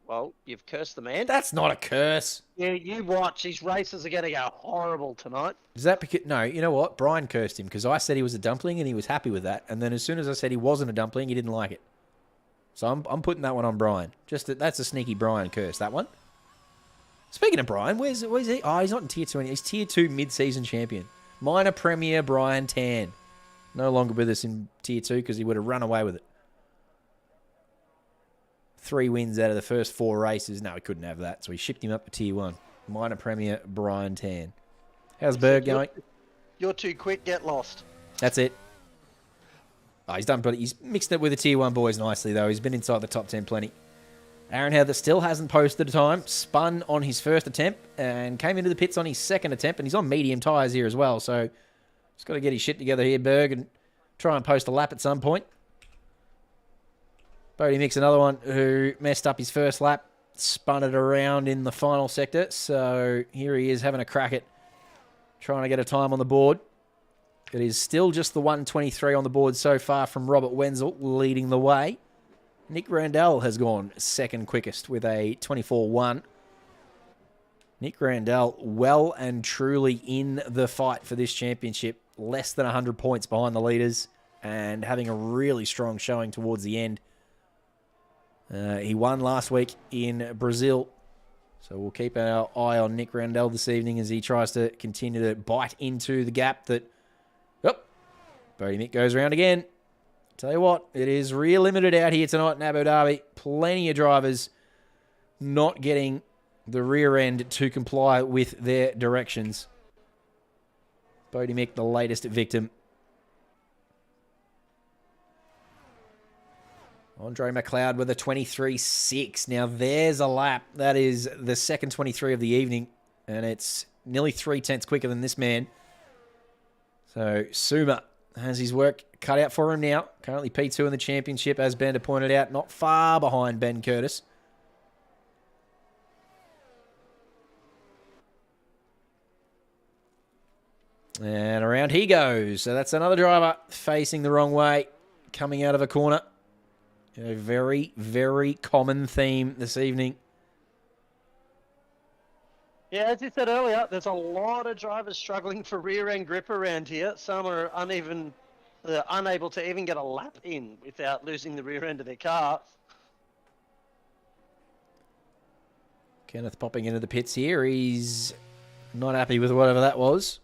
Well, you've cursed the man. That's not a curse. Yeah, you watch. These races are going to go horrible tonight. Is that because... No, you know what? Brian cursed him because I said he was a dumpling and he was happy with that. And then as soon as I said he wasn't a dumpling, he didn't like it. So I'm putting that one on Brian. That's a sneaky Brian curse, that one. Speaking of Brian, where's he? Oh, he's not in Tier 2 anymore. He's Tier 2 mid-season champion. Minor Premier Brian Tan. No longer with us in Tier 2 because he would have run away with it. 3 wins out of the first 4 races. No, he couldn't have that, so he shipped him up to Tier 1. Minor Premier Brian Tan. How's Berg going? You're too quick, get lost. That's it. Oh, he's done, but he's mixed it with the Tier 1 boys nicely, though. He's been inside the top 10 plenty. Aaron Heather still hasn't posted a time. Spun on his first attempt and came into the pits on his second attempt, and he's on medium tyres here as well, so he's got to get his shit together here, Berg, and try and post a lap at some point. Bodie Mick's another one who messed up his first lap, spun it around in the final sector. So here he is having a crack at trying to get a time on the board. It is still just the 1:23 on the board so far from Robert Wenzel leading the way. Nick Randall has gone second quickest with a 24:1. Nick Randall well and truly in the fight for this championship. Less than 100 points behind the leaders and having a really strong showing towards the end. He won last week in Brazil. So we'll keep our eye on Nick Randall this evening as he tries to continue to bite into the gap that... Yep. Bodie Mick goes around again. Tell you what, it is real limited out here tonight in Abu Dhabi. Plenty of drivers not getting the rear end to comply with their directions. Bodie Mick, the latest victim. Andre McLeod with a 23.6. Now there's a lap. That is the second 23 of the evening. And it's nearly 3/10 quicker than this man. So Suma has his work cut out for him now. Currently P2 in the championship, as Bender pointed out. Not far behind Ben Curtis. And around he goes. So that's another driver facing the wrong way, coming out of a corner. A very, very common theme this evening. Yeah, as you said earlier, there's a lot of drivers struggling for rear-end grip around here. Some are unable to even get a lap in without losing the rear end of their car. Kenneth popping into the pits here. He's not happy with whatever that was.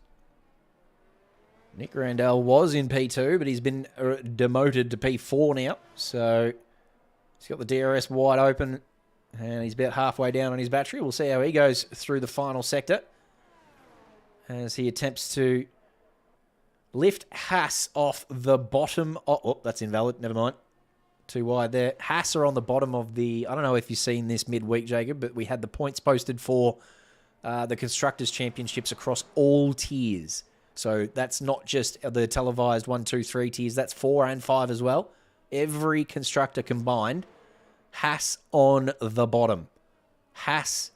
Nick Randall was in P2, but he's been demoted to P4 now. So he's got the DRS wide open, and he's about halfway down on his battery. We'll see how he goes through the final sector as he attempts to lift Haas off the bottom. Oh, that's invalid. Never mind. Too wide there. Haas are on the bottom of the... I don't know if you've seen this midweek, Jacob, but we had the points posted for the Constructors' Championships across all tiers. So that's not just the televised 1, 2, 3 tiers. That's 4 and 5 as well. Every constructor combined. Haas on the bottom. Haas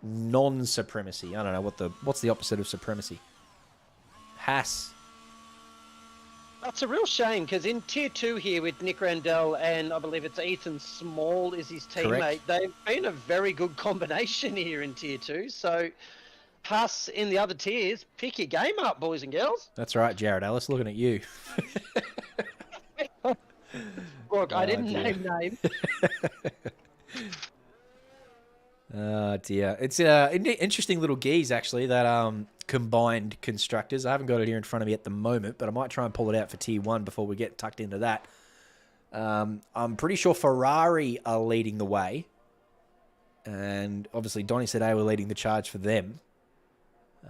non-supremacy. I don't know what's the opposite of supremacy. Haas. That's a real shame because in Tier 2 here with Nick Randall and I believe it's Ethan Small is his teammate. Correct. They've been a very good combination here in Tier 2. So Haas in the other tiers, pick your game up, boys and girls. That's right, Jared Ellis, looking at you. Look, I didn't dear. name names. Oh, dear. It's an interesting little geese, actually, that combined constructors. I haven't got it here in front of me at the moment, but I might try and pull it out for Tier 1 before we get tucked into that. I'm pretty sure Ferrari are leading the way. And obviously, Donny Sadeh were leading the charge for them.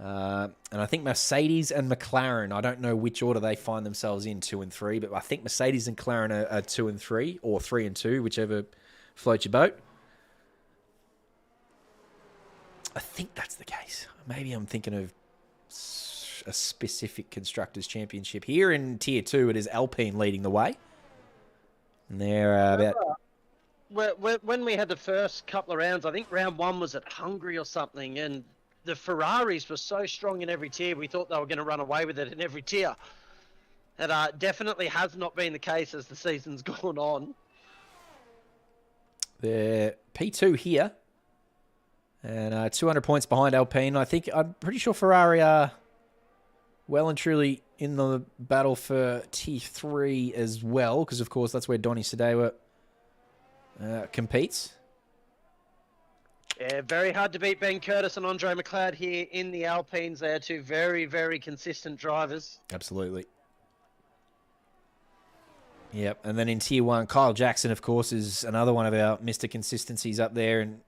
And I think Mercedes and McLaren, I don't know which order they find themselves in, 2 and 3, but I think Mercedes and McLaren are 2 and 3, or 3 and 2, whichever floats your boat. I think that's the case. Maybe I'm thinking of a specific Constructors' Championship. Here in Tier 2, it is Alpine leading the way. And they're about... When we had the first couple of rounds, I think round 1 was at Hungary or something, and the Ferraris were so strong in every tier, we thought they were going to run away with it in every tier. That definitely has not been the case as the season's gone on. They're P2 here. And 200 points behind Alpine. I'm pretty sure Ferrari are well and truly in the battle for T3 as well, because of course that's where Donny Sadeh competes. Yeah, very hard to beat Ben Curtis and Andre McLeod here in the Alpines. They are two very, very consistent drivers. Absolutely. Yep, and then in Tier 1, Kyle Jackson, of course, is another one of our Mr. Consistencies up there in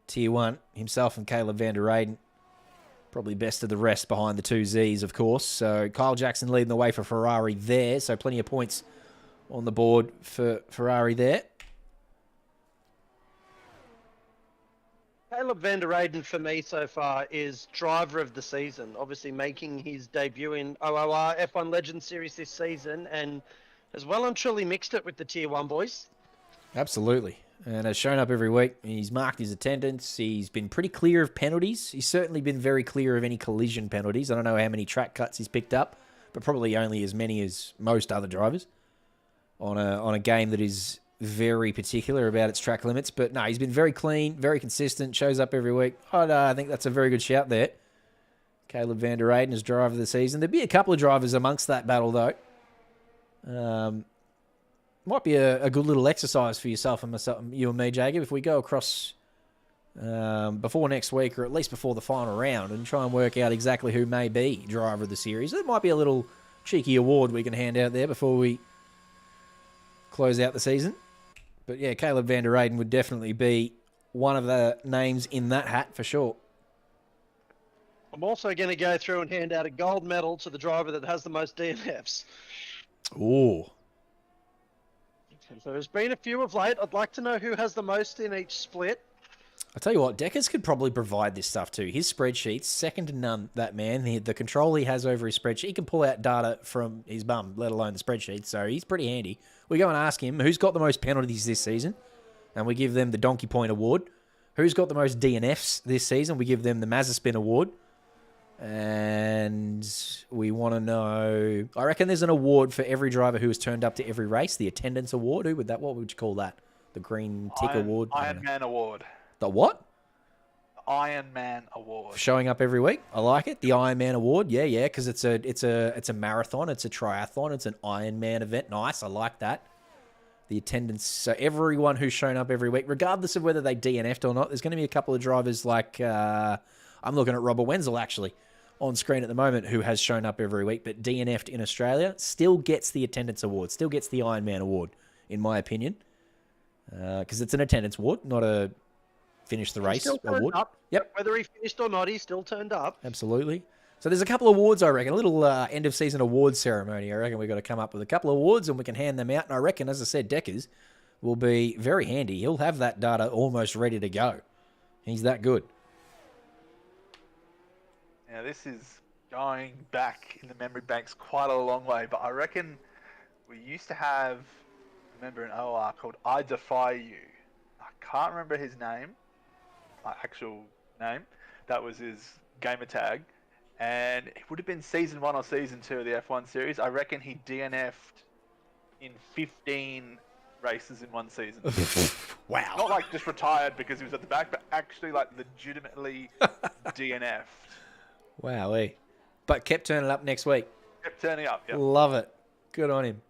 Tier 1. Himself and Caleb van der Reyden, probably best of the rest behind the two Zs, of course. So Kyle Jackson leading the way for Ferrari there. So plenty of points on the board for Ferrari there. Caleb van der Eyden for me so far is driver of the season. Obviously making his debut in OOR F1 Legends Series this season, and has well and truly mixed it with the Tier 1 boys. Absolutely. And has shown up every week. He's marked his attendance. He's been pretty clear of penalties. He's certainly been very clear of any collision penalties. I don't know how many track cuts he's picked up, but probably only as many as most other drivers on a game that is very particular about its track limits. But no, he's been very clean, very consistent, shows up every week. I think that's a very good shout there. Caleb van der Eyden is driver of the season. There'd be a couple of drivers amongst that battle, though. Might be a good little exercise for yourself and myself, you and me, Jacob, if we go across before next week, or at least before the final round, and try and work out exactly who may be driver of the series. There might be a little cheeky award we can hand out there before we close out the season. But yeah, Caleb van der Eyden would definitely be one of the names in that hat for sure. I'm also going to go through and hand out a gold medal to the driver that has the most DNFs. Ooh. So there's been a few of late. I'd like to know who has the most in each split. I'll tell you what, Deckers could probably provide this stuff too. His spreadsheets, second to none, that man. The control he has over his spreadsheet, he can pull out data from his bum, let alone the spreadsheet, so he's pretty handy. We go and ask him who's got the most penalties this season, and we give them the Donkey Point Award. Who's got the most DNFs this season? We give them the Mazepin Award. And we want to know, I reckon there's an award for every driver who has turned up to every race, the attendance award. What would you call that? The green tick award? Iron Man Award. The what? Iron Man Award. For showing up every week. I like it. The Iron Man Award. Yeah, because it's a marathon, it's a triathlon, it's an Iron Man event. Nice, I like that. The attendance, so everyone who's shown up every week, regardless of whether they DNF'd or not, there's going to be a couple of drivers like, I'm looking at Robert Wenzel actually on screen at the moment, who has shown up every week, but DNF'd in Australia, still gets the attendance award, still gets the Iron Man Award, in my opinion. Because it's an attendance award, not a finish the race award. Up. Yep. Whether he finished or not, he still turned up. Absolutely. So there's a couple of awards, I reckon. A little end-of-season awards ceremony. I reckon we've got to come up with a couple of awards and we can hand them out. And I reckon, as I said, Deckers will be very handy. He'll have that data almost ready to go. He's that good. Now, this is going back in the memory banks quite a long way, but I reckon we used to have a member in OR called I Defy You. I can't remember his name, my actual name. That was his gamer tag. And it would have been Season 1 or Season 2 of the F1 series. I reckon he DNF'd in 15 races in one season. Wow. Not like just retired because he was at the back, but actually like legitimately DNF'd. Wow, but kept turning up next week. Kept turning up, yeah. Love it. Good on him.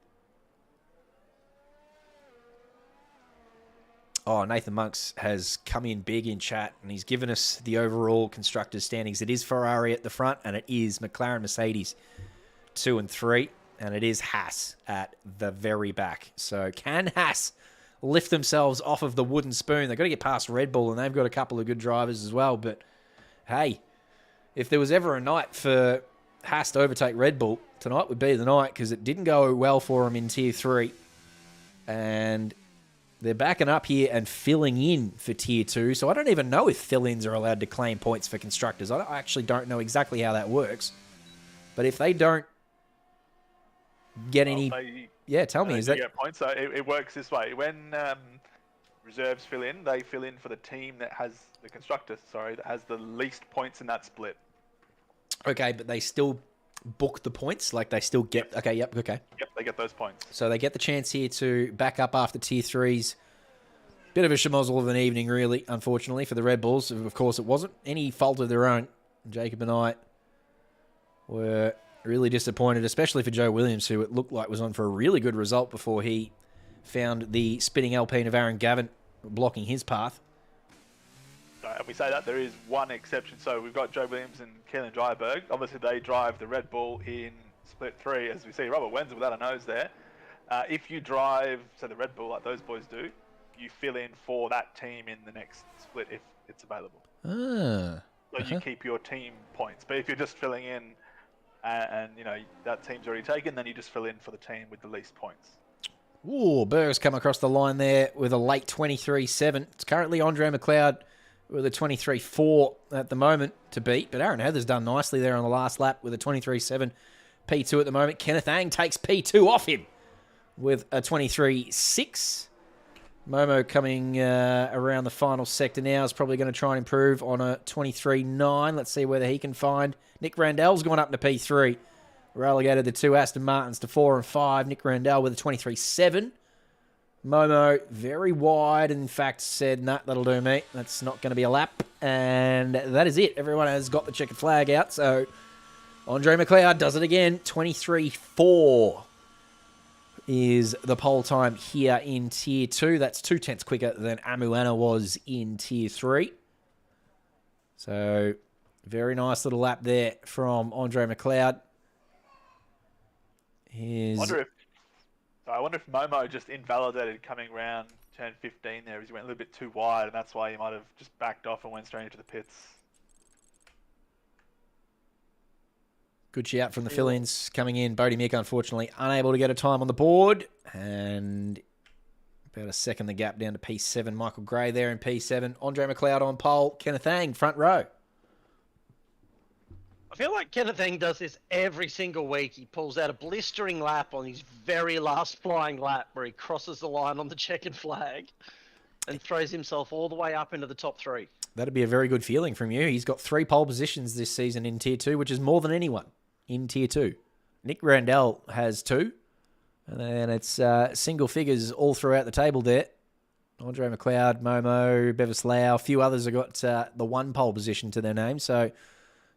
Oh, Nathan Monks has come in big in chat, and he's given us the overall constructors standings. It is Ferrari at the front, and it is McLaren Mercedes 2 and 3, and it is Haas at the very back. So can Haas lift themselves off of the wooden spoon? They've got to get past Red Bull, and they've got a couple of good drivers as well. But hey, if there was ever a night for Haas to overtake Red Bull, tonight would be the night, because it didn't go well for them in Tier 3. And they're backing up here and filling in for Tier 2. So I don't even know if fill-ins are allowed to claim points for constructors. I actually don't know exactly how that works. But if they don't get any... tell me. Is that... get points. So it works this way. When reserves fill in, they fill in for the team that has... The constructor, that has the least points in that split. Okay, but they still book the points? Like they still get... Yep. Okay, yep, okay. Yep, they get those points. So they get the chance here to back up after Tier 3s. Bit of a schmozzle of an evening, really, unfortunately, for the Red Bulls. Of course, it wasn't any fault of their own. Jacob and I were really disappointed, especially for Joe Williams, who it looked like was on for a really good result before he found the spinning Alpine of Aaron Gavin blocking his path. And we say that there is one exception. So we've got Joe Williams and Keelan Dryberg. Obviously, they drive the Red Bull in Split 3, as we see Robert Wenzel without a nose there. If you drive, the Red Bull like those boys do, you fill in for that team in the next split if it's available. So you keep your team points. But if you're just filling in and that team's already taken, then you just fill in for the team with the least points. Ooh, Burr's come across the line there with a late 23-7. It's currently Andre McLeod with a 23.4 at the moment to beat. But Aaron Heather's done nicely there on the last lap with a 23.7 P2 at the moment. Kenneth Ang takes P2 off him with a 23.6. Momo coming around the final sector now is probably going to try and improve on a 23.9. Let's see whether he can find. Nick Randell's gone up to P3. Relegated the two Aston Martins to 4 and 5. Nick Randell with a 23.7. Momo very wide, and in fact said, nah, that'll do me. That's not going to be a lap. And that is it. Everyone has got the checkered flag out. So Andre McLeod does it again. 23.4 is the pole time here in Tier 2. That's 2/10 quicker than Amuana was in Tier 3. So very nice little lap there from Andre McLeod. I wonder if Momo just invalidated coming round turn 15 there, as he went a little bit too wide, and that's why he might have just backed off and went straight into the pits. Good shout from the fill-ins coming in. Bodie Mick, unfortunately, unable to get a time on the board. And about a second the gap down to P7. Michael Gray there in P7. Andre McLeod on pole. Kenneth Ang, front row. I feel like Kenneth Ang does this every single week. He pulls out a blistering lap on his very last flying lap where he crosses the line on the checkered flag and throws himself all the way up into the top 3. That'd be a very good feeling from you. He's got 3 pole positions this season in Tier 2, which is more than anyone in Tier 2. Nick Randell has 2. And then it's single figures all throughout the table there. Andre McLeod, Momo, Bevis Lau, a few others have got the 1 pole position to their name. So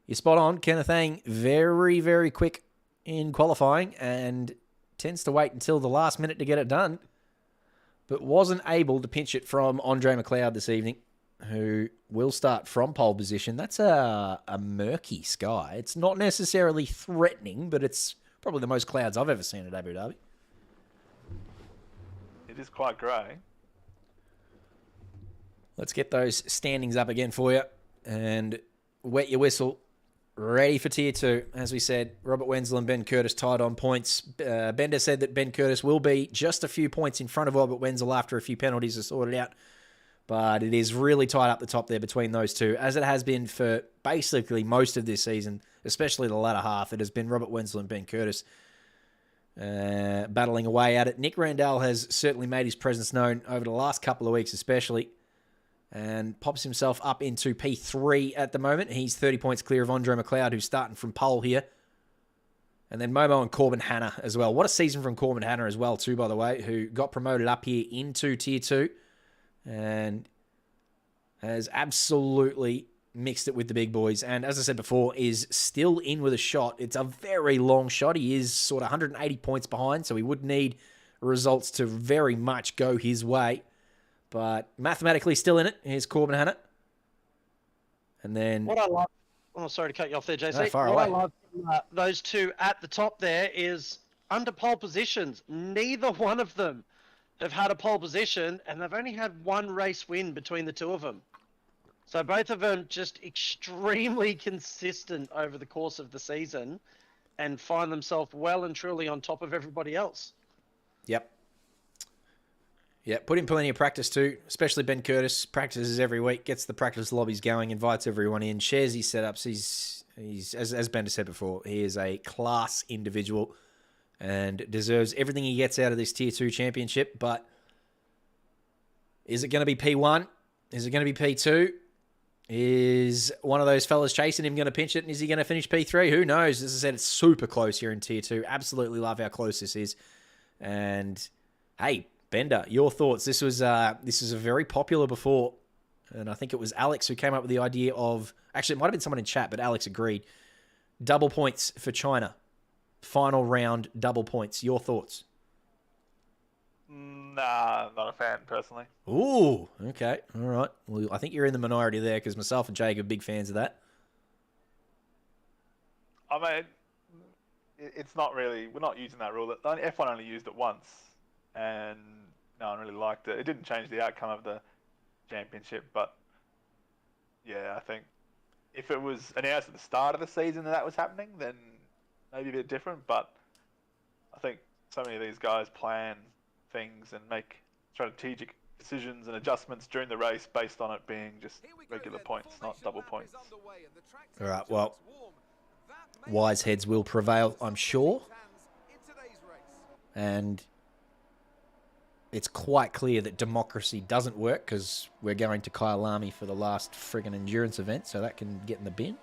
you're spot on. Kenneth Ang, very, very quick in qualifying and tends to wait until the last minute to get it done. But wasn't able to pinch it from Andre McLeod this evening, who will start from pole position. That's a murky sky. It's not necessarily threatening, but it's probably the most clouds I've ever seen at Abu Dhabi. It is quite grey. Let's get those standings up again for you and wet your whistle. Ready for Tier 2. As we said, Robert Wenzel and Ben Curtis tied on points. Bender said that Ben Curtis will be just a few points in front of Robert Wenzel after a few penalties are sorted out. But it is really tight up the top there between those two, as it has been for basically most of this season, especially the latter half. It has been Robert Wenzel and Ben Curtis battling away at it. Nick Randell has certainly made his presence known over the last couple of weeks especially, and pops himself up into P3 at the moment. He's 30 points clear of Andre McLeod, who's starting from pole here. And then Momo and Corbin Hanna as well. What a season from Corbin Hanna as well, too, by the way, who got promoted up here into Tier 2 and has absolutely mixed it with the big boys. And as I said before, is still in with a shot. It's a very long shot. He is sort of 180 points behind, so he would need results to very much go his way. But mathematically still in it. Here's Corbin Hanna. And then... What I love... Oh, sorry to cut you off there, JC. No, far what away. I love those two at the top there is under pole positions. Neither one of them have had a pole position, and they've only had 1 race win between the two of them. So both of them just extremely consistent over the course of the season and find themselves well and truly on top of everybody else. Yep. Yeah, put in plenty of practice too, especially Ben Curtis. Practices every week, gets the practice lobbies going, invites everyone in, shares his setups. He's as Bender said before, he is a class individual and deserves everything he gets out of this Tier 2 championship. But is it going to be P1? Is it going to be P2? Is one of those fellas chasing him going to pinch it? And is he going to finish P3? Who knows? As I said, it's super close here in Tier 2. Absolutely love how close this is. And hey, Bender, your thoughts? This was a very popular before, and I think it was Alex who came up with the idea of, actually it might have been someone in chat, but Alex agreed. Double points for China. Final round, double points. Your thoughts? Nah, not a fan personally. Ooh, okay. All right. Well, I think you're in the minority there because myself and Jake are big fans of that. I mean, it's not really, we're not using that rule. F1 only used it once, and no one really liked it. It didn't change the outcome of the championship, but yeah, I think if it was announced at the start of the season that was happening, then maybe a bit different, but I think so many of these guys plan things and make strategic decisions and adjustments during the race based on it being just regular points, not double points. All right, well, wise heads will prevail, I'm sure. And it's quite clear that democracy doesn't work because we're going to Kyalami for the last friggin' endurance event, so that can get in the bin.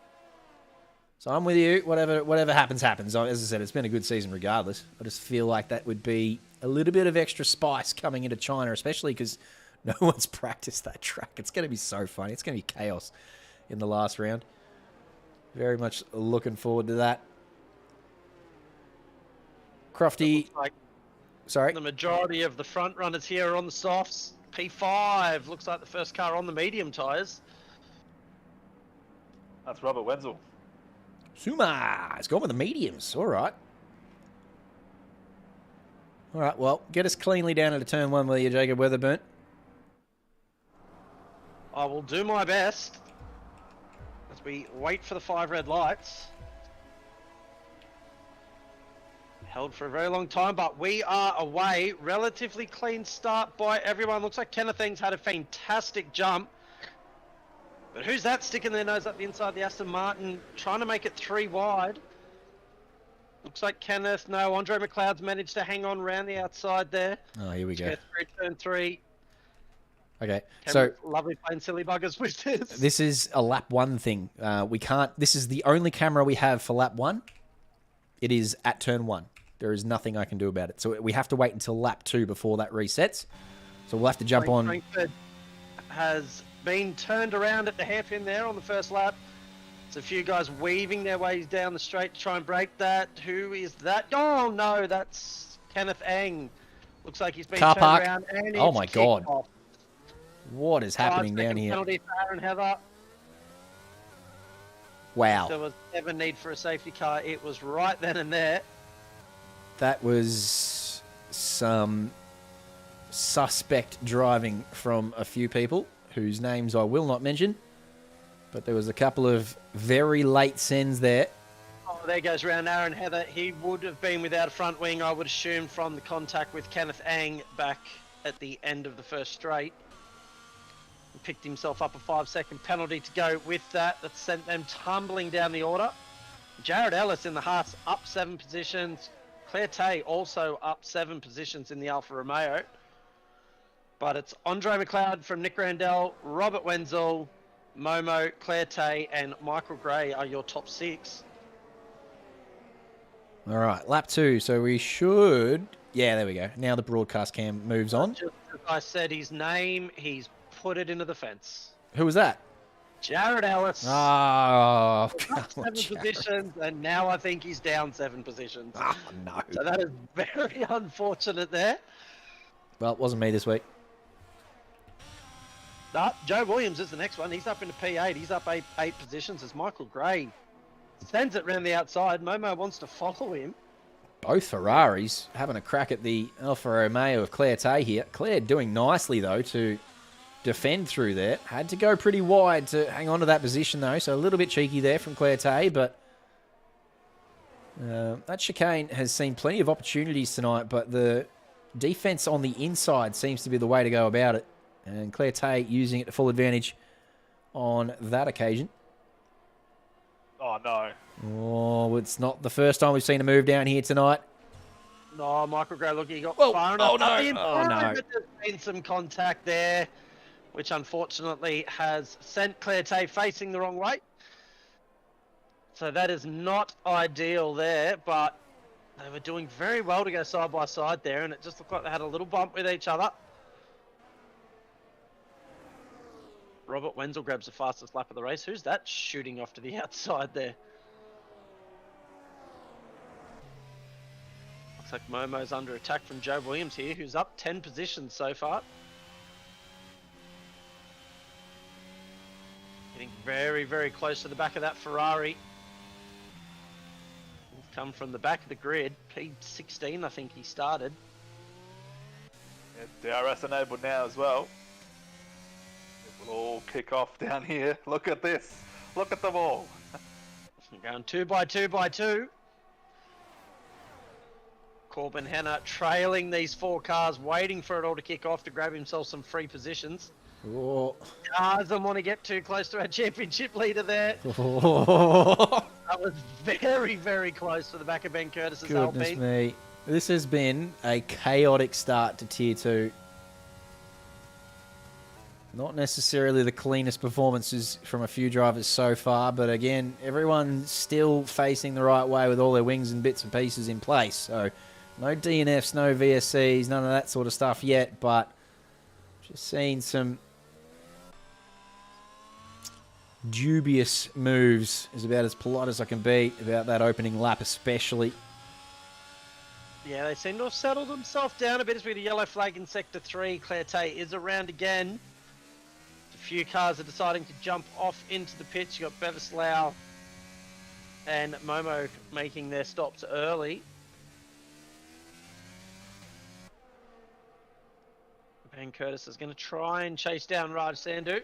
So I'm with you. Whatever happens, happens. As I said, it's been a good season regardless. I just feel like that would be a little bit of extra spice coming into China, especially because no one's practiced that track. It's going to be so funny. It's going to be chaos in the last round. Very much looking forward to that. Crofty. Like Sorry. the majority of the front runners here are on the softs. P5 looks like the first car on the medium tyres. That's Robert Wenzel. Suma has gone with the mediums. All right. All right, well, get us cleanly down into turn one, will you, Jacob Weatherburn? I will do my best as we wait for the 5 red lights. Held for a very long time, but we are away. Relatively clean start by everyone. Looks like Kenneth Eng's had a fantastic jump. But who's that sticking their nose up the inside of the Aston Martin, trying to make it 3 wide? Looks like Kenneth, no, Andre McLeod's managed to hang on around the outside there. Oh, here we go. Turn 3. Okay, So so lovely playing silly buggers with this. this is a lap 1 thing. We can't. This is the only camera we have for lap 1. It is at turn 1. There is nothing I can do about it. So we have to wait until lap 2 before that resets. So we'll have to jump on. Frankfurt has been turned around at the hairpin there on the first lap. It's a few guys weaving their ways down the straight to try and break that. Who is that? Oh no, that's Kenneth Eng. Looks like he's been Car turned park. around. And Oh it's my kicked God. off. What is happening down 5-second here? Penalty for Aaron Heather. Wow. There was never need for a safety car. It was right then and there. That was some suspect driving from a few people whose names I will not mention. But there was a couple of very late sends there. Oh, there goes round Aaron Heather. He would have been without a front wing, I would assume, from the contact with Kenneth Eng back at the end of the first straight. He picked himself up a 5-second penalty to go with that. That sent them tumbling down the order. Jared Ellis in the Haas up 7 positions. Claire Tay also up 7 positions in the Alfa Romeo. But it's Andre McLeod from Nick Randell, Robert Wenzel, Momo, Claire Tay, and Michael Gray are your top 6. All right, lap 2. So we should... Yeah, there we go. Now the broadcast cam moves on. Just as I said his name, he's put it into the fence. Who was that? Jared Ellis. Oh, Up come on, 7 Jared. positions, and now I think he's down 7 positions. Oh, no. So that is very unfortunate there. Well, it wasn't me this week. No, Joe Williams is the next one. He's up into P8. He's up eight positions as Michael Gray sends it round the outside. Momo wants to follow him. Both Ferraris having a crack at the Alfa Romeo of Claire Tay here. Claire doing nicely, though, to defend through there. Had to go pretty wide to hang on to that position, though. So a little bit cheeky there from Claire Tay, but that chicane has seen plenty of opportunities tonight, but the defense on the inside seems to be the way to go about it. And Claire Tay using it to full advantage on that occasion. Oh no. Oh, it's not the first time we've seen a move down here tonight. No, Michael Gray, look, he got Whoa. far enough. Oh, no. up the Oh, inside, no. but there's been some contact there, which unfortunately has sent Claire Tay facing the wrong way. So that is not ideal there, but they were doing very well to go side by side there, and it just looked like they had a little bump with each other. Robert Wenzel grabs the fastest lap of the race. Who's that shooting off to the outside there? Looks like Momo's under attack from Joe Williams here, who's up 10 positions so far. Getting very, very close to the back of that Ferrari. He's come from the back of the grid. P16, I think he started. Yeah, DRS enabled now as well. It will all kick off down here. Look at this. Look at them all. Going 2 by 2 by 2. Corbin Henner trailing these 4 cars, waiting for it all to kick off to grab himself some free positions. Oh. Doesn't want to get too close to our championship leader there. Oh. That was very, very close to the back of Ben Curtis's Goodness Alpine. me. This has been a chaotic start to Tier 2. Not necessarily the cleanest performances from a few drivers so far, but again, everyone's still facing the right way with all their wings and bits and pieces in place. So, no DNFs, no VSCs, none of that sort of stuff yet, but just seeing some dubious moves is about as polite as I can be about that opening lap especially. Yeah, they seem to have settled themselves down a bit as we get a yellow flag in Sector 3. Claire is around again. A few cars are deciding to jump off into the pits. You've got Bevislau and Momo making their stops early. Ben Curtis is going to try and chase down Raj Sandhu.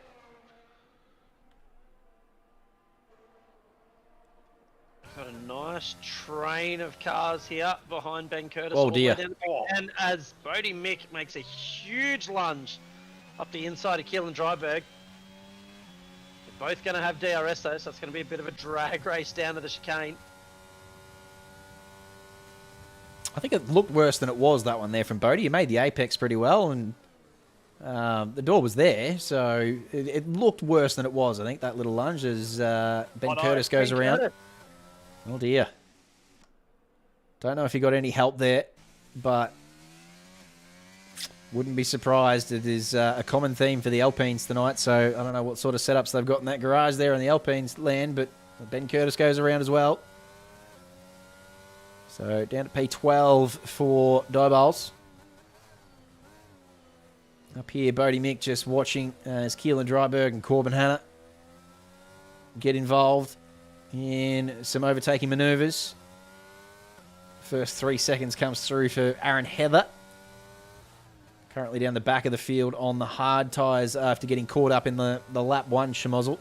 Got a nice train of cars here behind Ben Curtis. Oh dear. And as Bodie Mick makes a huge lunge up the inside of Keelan Dryberg. They're both going to have DRS though, so it's going to be a bit of a drag race down to the chicane. I think it looked worse than it was, that one there from Bodie. He made the apex pretty well, and the door was there, so it looked worse than it was. I think that little lunge as Ben Curtis goes around. Curtis. Oh dear. Don't know if he got any help there, but wouldn't be surprised. It is a common theme for the Alpines tonight, so I don't know what sort of setups they've got in that garage there in the Alpines land, but Ben Curtis goes around as well. So down to P12 for Diebols. Up here, Bodie Mick just watching as Keelan Dryberg and Corbin Hanna get involved in some overtaking manoeuvres. First 3 seconds comes through for Aaron Heather. Currently down the back of the field on the hard tyres after getting caught up in the lap 1 schmozzle.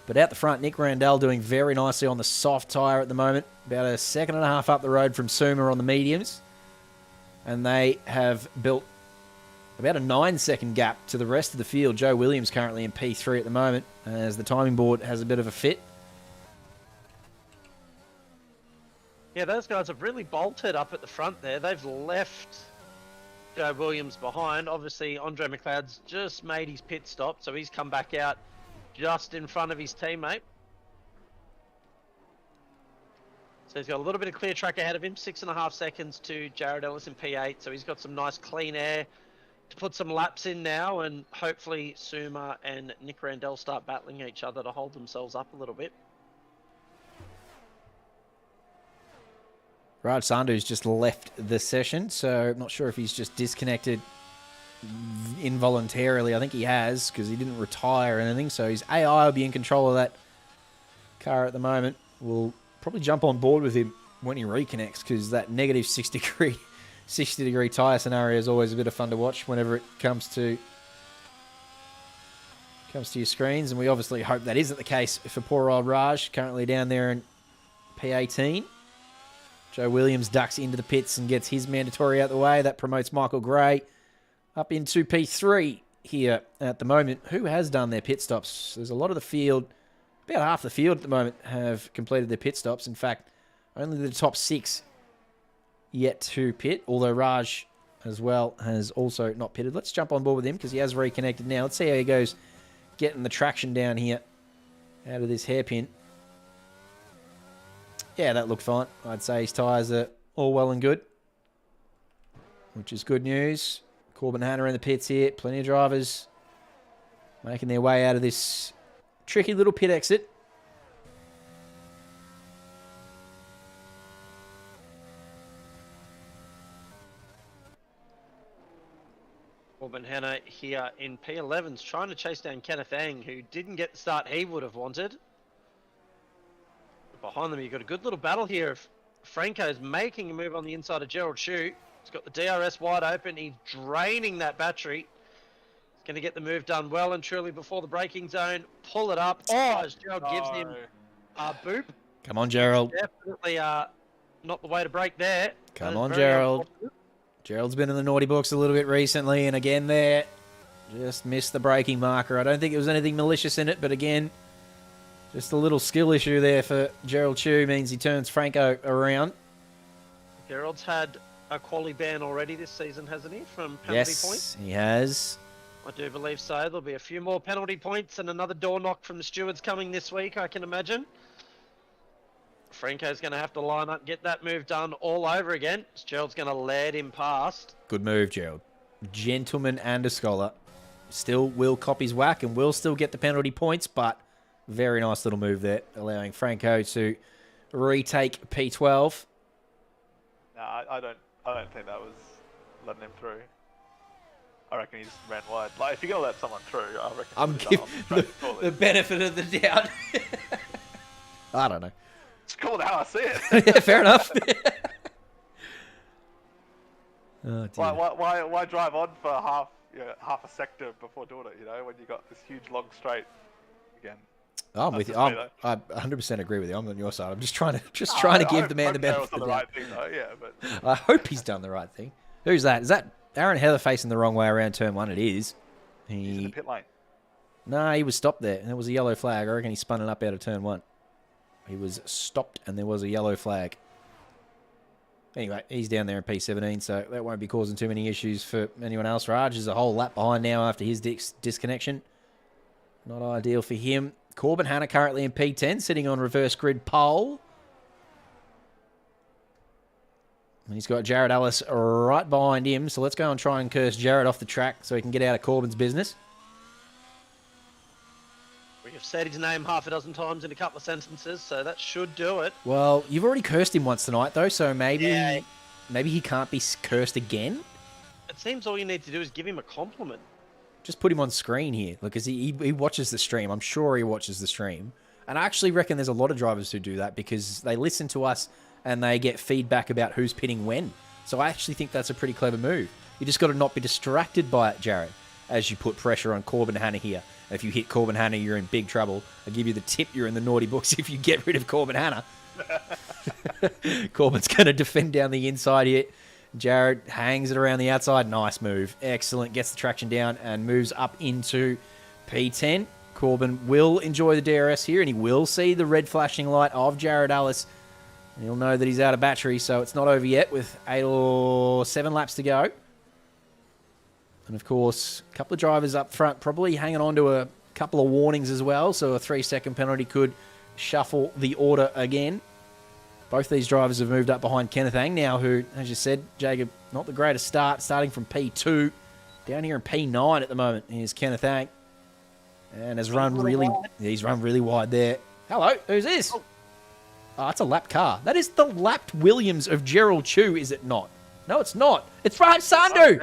But out the front, Nick Randall doing very nicely on the soft tyre at the moment. About a second and a half up the road from Suma on the mediums. And they have built about a 9-second gap to the rest of the field. Joe Williams currently in P3 at the moment, as the timing board has a bit of a fit. Yeah, those guys have really bolted up at the front there. They've left Joe Williams behind. Obviously, Andre McLeod's just made his pit stop, so he's come back out just in front of his teammate. So he's got a little bit of clear track ahead of him, 6.5 seconds to Jared Ellis in P8. So he's got some nice clean air to put some laps in now, and hopefully Suma and Nick Randall start battling each other to hold themselves up a little bit. Raj Sandhu's just left the session, so I'm not sure if he's just disconnected involuntarily. I think he has, because he didn't retire or anything, so his AI will be in control of that car at the moment. We'll probably jump on board with him when he reconnects, because that negative 60 degree tyre scenario is always a bit of fun to watch whenever it comes to your screens, and we obviously hope that isn't the case for poor old Raj, currently down there in P18. Joe Williams ducks into the pits and gets his mandatory out the way. That promotes Michael Gray up into P3 here at the moment. Who has done their pit stops? There's a lot of the field, about half the field at the moment, have completed their pit stops. In fact, only the top 6 yet to pit, although Raj as well has also not pitted. Let's jump on board with him because he has reconnected now. Let's see how he goes getting the traction down here out of this hairpin. Yeah, that looked fine. I'd say his tyres are all well and good, which is good news. Corbin Hanna in the pits here. Plenty of drivers making their way out of this tricky little pit exit. Corbin Hanna here in P11's trying to chase down Kenneth Ang, who didn't get the start he would have wanted. Behind them, you've got a good little battle here of Franco's making a move on the inside of Gerald Shue. He's got the DRS wide open. He's draining that battery. He's going to get the move done well and truly before the braking zone. Pull it up. Oh, as Gerald gives him a boop. Come on, Gerald. Definitely not the way to break there. Come That is on, very Gerald. unfortunate. Gerald's been in the naughty books a little bit recently, and again there, just missed the braking marker. I don't think it was anything malicious in it, but again, just a little skill issue there for Gerald Chu means he turns Franco around. Gerald's had a quali ban already this season, hasn't he, from penalty Yes, points? he has. I do believe so. There'll be a few more penalty points and another door knock from the stewards coming this week, I can imagine. Franco's going to have to line up, get that move done all over again. Gerald's going to let him past. Good move, Gerald. Gentleman and a scholar. Still will cop his whack and will still get the penalty points, but very nice little move there, allowing Franco to retake P12. No, I don't think that was letting him through. I reckon he just ran wide. Like, if you're gonna let someone through, I reckon. I'm he's giving done it on the benefit of the doubt. I don't know. It's called how I see it. Yeah, fair enough. Oh, dear. Why drive on for half a sector before doing it? You know, when you got this huge long straight again. I'm with you. just me, I 100% agree with you. I'm on your side. I'm just trying to give the man the benefit of the doubt. Right thing, though. Yeah, but I hope he's done the right thing. Who's that? Is that Aaron Heather facing the wrong way around turn 1? It is. he's in the pit lane. No, he was stopped there. And there was a yellow flag. I reckon he spun it up out of turn 1. He was stopped and there was a yellow flag. Anyway, he's down there in P17, so that won't be causing too many issues for anyone else. Raj is a whole lap behind now after his disconnection. Not ideal for him. Corbin Hanna currently in P10, sitting on reverse grid pole. And he's got Jared Ellis right behind him, so let's go and try and curse Jared off the track so he can get out of Corbin's business. We have said his name half a dozen times in a couple of sentences, so that should do it. Well, you've already cursed him once tonight, though, so maybe Yeah. maybe he can't be cursed again. It seems all you need to do is give him a compliment. Just put him on screen here. Look, as he watches the stream. I'm sure he watches the stream. And I actually reckon there's a lot of drivers who do that because they listen to us and they get feedback about who's pitting when. So I actually think that's a pretty clever move. You just got to not be distracted by it, Jared, as you put pressure on Corbin Hanna here. And if you hit Corbin Hanna, you're in big trouble. I'll give you the tip, you're in the naughty books if you get rid of Corbin Hanna. Corbin's going to defend down the inside here. Jared hangs it around the outside. Nice move. Excellent. Gets the traction down and moves up into P10. Corbin will enjoy the DRS here and he will see the red flashing light of Jared Ellis. And he'll know that he's out of battery, so it's not over yet with 8 or 7 laps to go. And of course, a couple of drivers up front probably hanging on to a couple of warnings as well, so a 3-second penalty could shuffle the order again. Both these drivers have moved up behind Kenneth Ang now, who, as you said, Jacob, not the greatest start, starting from P2. Down here in P9 at the moment is Kenneth Ang. And has run really... He's run really wide there. Hello, who's this? Oh, it's a lapped car. That is the lapped Williams of Gerald Chu, is it not? No, it's not. It's Raj Sandhu!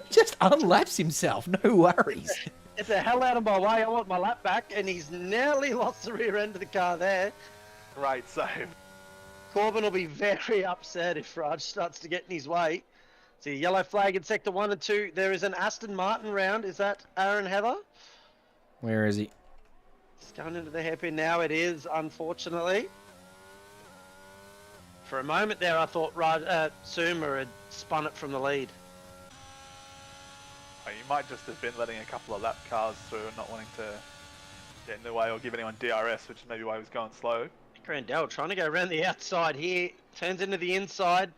Just unlaps himself, no worries. Get the hell out of my way, I want my lap back, and he's nearly lost the rear end of the car there. Great save. Corbin will be very upset if Raj starts to get in his way. See, yellow flag in sector 1 and 2. There is an Aston Martin round. Is that Aaron Heather? Where is he? It's going into the hairpin now. It is, unfortunately. For a moment there, I thought Suma had spun it from the lead. Oh, you might just have been letting a couple of lap cars through and not wanting to get in the way or give anyone DRS, which is maybe why he was going slow. Crandell trying to go around the outside here. Turns into the inside.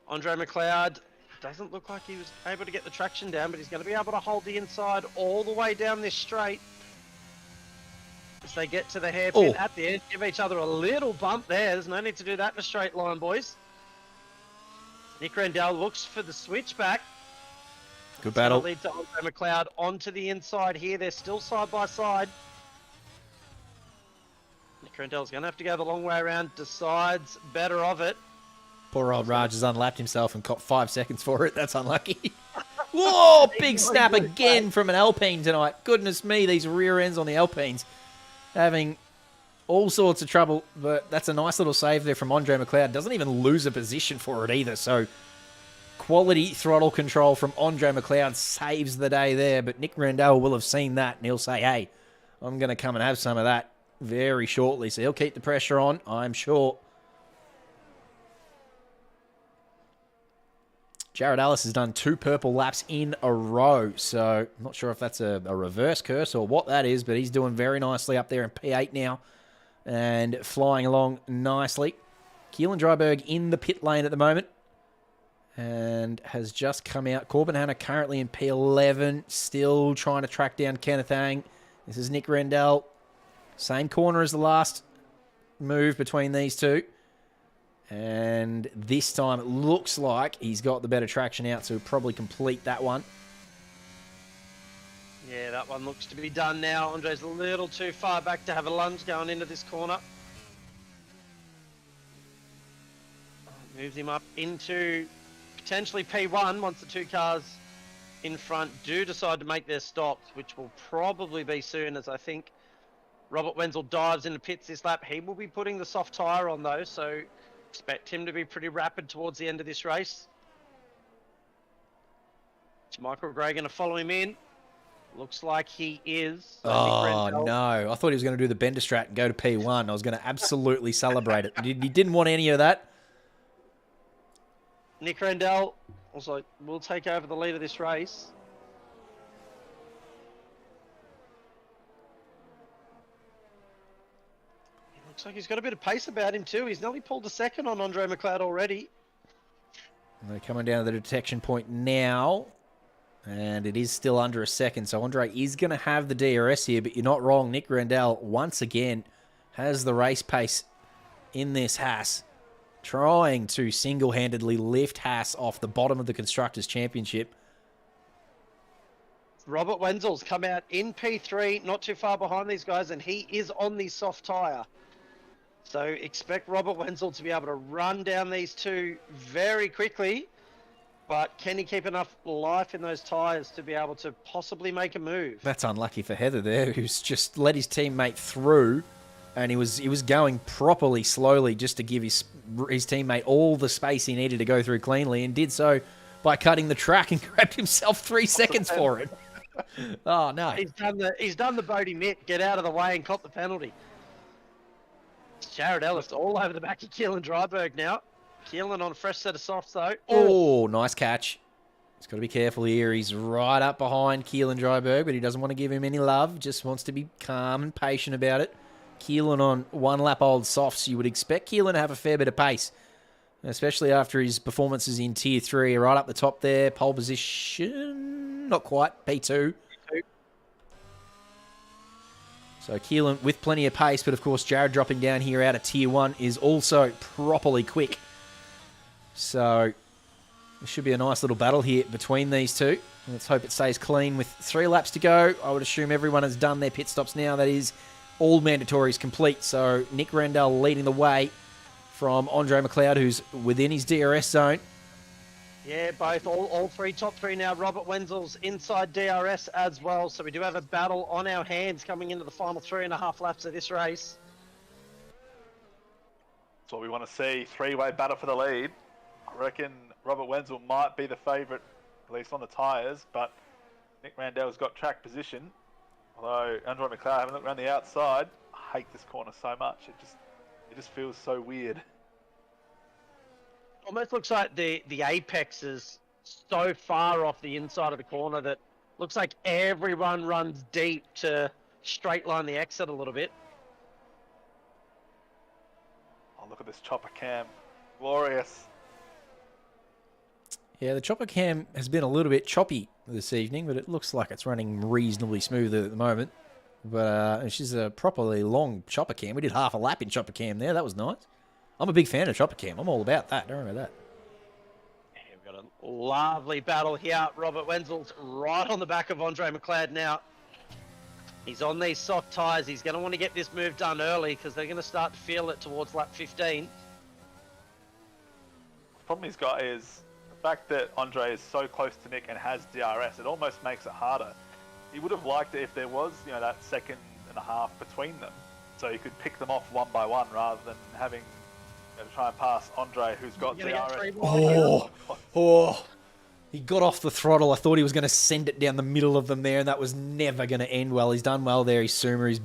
Andre McLeod doesn't look like he was able to get the traction down, but he's going to be able to hold the inside all the way down this straight. As they get to the hairpin at the end, give each other a little bump there. There's no need to do that in a straight line, boys. Nick Randell looks for the switchback. Good battle. Lead to Andre McLeod onto the inside here. They're still side by side. Nick Randell's going to have to go the long way around. Decides better of it. Poor old Raj has unlapped himself and caught 5 seconds for it. That's unlucky. Whoa, big snap again from an Alpine tonight. Goodness me, these rear ends on the Alpines. Having all sorts of trouble, but that's a nice little save there from Andre McLeod. Doesn't even lose a position for it either, so quality throttle control from Andre McLeod saves the day there, but Nick Randall will have seen that and he'll say, hey, I'm going to come and have some of that. very shortly, so he'll keep the pressure on, I'm sure. Jared Ellis has done 2 purple laps in a row, so I'm not sure if that's a reverse curse or what that is, but he's doing very nicely up there in P8 now and flying along nicely. Keelan Dryberg in the pit lane at the moment and has just come out. Corbin Hanna currently in P11, still trying to track down Kenneth Ang. This is Nick Rendell. Same corner as the last move between these two. And this time it looks like he's got the better traction out, so he'll probably complete that one. Yeah, that one looks to be done now. Andre's a little too far back to have a lunge going into this corner. Moves him up into potentially P1 once the 2 cars in front do decide to make their stops, which will probably be soon, as I think Robert Wenzel dives into pits this lap. He will be putting the soft tyre on though, so expect him to be pretty rapid towards the end of this race. Is Michael Gray going to follow him in? Looks like he is. Oh, no. I thought he was going to do the bender strat and go to P1. I was going to absolutely celebrate it. He didn't want any of that. Nick Rendell also will take over the lead of this race. Looks like he's got a bit of pace about him too. He's nearly pulled a second on Andre McLeod already. They're coming down to the detection point now. And it is still under a second. So Andre is going to have the DRS here. But you're not wrong. Nick Rendell, once again, has the race pace in this Haas. Trying to single-handedly lift Haas off the bottom of the Constructors' Championship. Robert Wenzel's come out in P3, not too far behind these guys, and he is on the soft tyre. So expect Robert Wenzel to be able to run down these two very quickly, but can he keep enough life in those tyres to be able to possibly make a move? That's unlucky for Heather there, who's just let his teammate through, and he was going properly slowly just to give his teammate all the space he needed to go through cleanly, and did so by cutting the track and grabbed himself 3 seconds for it. Oh, no. He's done the Bodie Mitt, get out of the way and cop the penalty. Jared Ellis all over the back of Keelan Dryberg now. Keelan on a fresh set of softs though. Oh, nice catch. He's got to be careful here. He's right up behind Keelan Dryberg, but he doesn't want to give him any love. Just wants to be calm and patient about it. Keelan on 1 lap old softs. You would expect Keelan to have a fair bit of pace, especially after his performances in Tier 3. Right up the top there. Pole position, not quite, P2. So Keelan with plenty of pace, but of course Jared dropping down here out of Tier 1 is also properly quick. So it should be a nice little battle here between these two. Let's hope it stays clean with 3 laps to go. I would assume everyone has done their pit stops now. That is all mandatories complete. So Nick Rendell leading the way from Andre McLeod, who's within his DRS zone. Yeah, both, all 3, top 3 now. Robert Wenzel's inside DRS as well. So we do have a battle on our hands coming into the final 3.5 laps of this race. That's what we want to see. 3-way battle for the lead. I reckon Robert Wenzel might be the favourite, at least on the tyres, but Nick Randell's got track position. Although Andre McLeod, having looked around the outside, I hate this corner so much. It just feels so weird. Almost looks like the apex is so far off the inside of the corner that looks like everyone runs deep to straight line the exit a little bit. Oh, look at this chopper cam. Glorious. Yeah, the chopper cam has been a little bit choppy this evening, but it looks like it's running reasonably smooth at the moment. But she's a properly long chopper cam. We did half a lap in chopper cam there. That was nice. I'm a big fan of chopper cam. I'm all about that. Don't worry about that. Yeah, we've got a lovely battle here. Robert Wenzel's right on the back of Andre McLeod now. He's on these soft tyres. He's going to want to get this move done early because they're going to start to feel it towards lap 15. The problem he's got is the fact that Andre is so close to Nick and has DRS. It almost makes it harder. He would have liked it if there was, that 1.5 seconds between them, so he could pick them off one by one rather than having to try and pass Andre, who's got DRS. Oh, he got off the throttle. I thought he was going to send it down the middle of them there, and that was never going to end well. He's done well there. He's Sumer. He's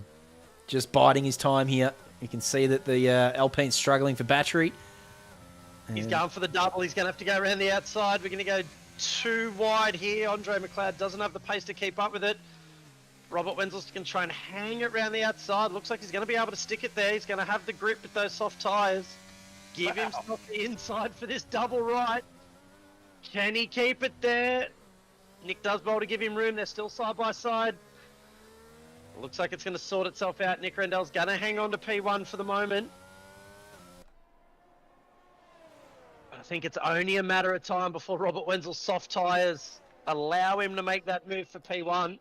just biding his time here. You can see that the Alpine's struggling for battery. He's going for the double. He's going to have to go around the outside. We're going to go too wide here. Andre McLeod doesn't have the pace to keep up with it. Robert Wenzel's going to try and hang it around the outside. Looks like he's going to be able to stick it there. He's going to have the grip with those soft tyres. Give himself the inside for this double right. Can he keep it there? Nick does bowl to give him room. They're still side by side. Looks like it's going to sort itself out. Nick Rendell's going to hang on to P1 for the moment. I think it's only a matter of time before Robert Wenzel's soft tyres allow him to make that move for P1.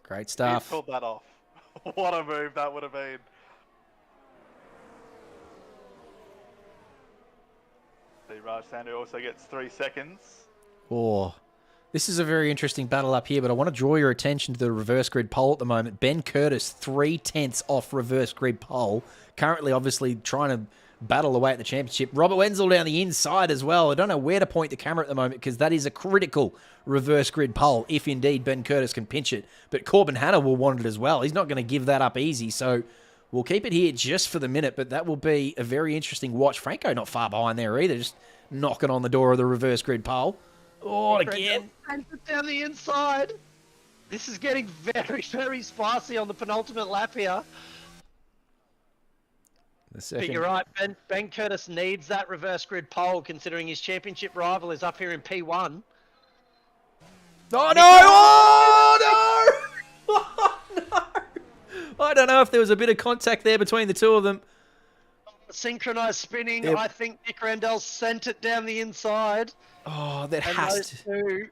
Great He stuff. pulled that off. What a move that would have been. See, Raj Sandhu also gets 3 seconds. Oh, this is a very interesting battle up here, but I want to draw your attention to the reverse grid pole at the moment. Ben Curtis, 3/10 off reverse grid pole. Currently, obviously, trying to battle away at the championship. Robert Wenzel down the inside as well. I don't know where to point the camera at the moment because that is a critical reverse grid pole if indeed Ben Curtis can pinch it. But Corbin Hanna will want it as well. He's not going to give that up easy, so we'll keep it here just for the minute, but that will be a very interesting watch. Franco not far behind there either, just knocking on the door of the reverse grid pole. Oh, again. And down the inside. This is getting very, very spicy on the penultimate lap here. The But second. you're right, Ben Curtis needs that reverse grid pole considering his championship rival is up here in P1. Oh, no! Oh, no! Oh, no! I don't know if there was a bit of contact there between the two of them. Synchronized spinning. Yep. I think Nick Randell sent it down the inside. Oh, that And has those to... two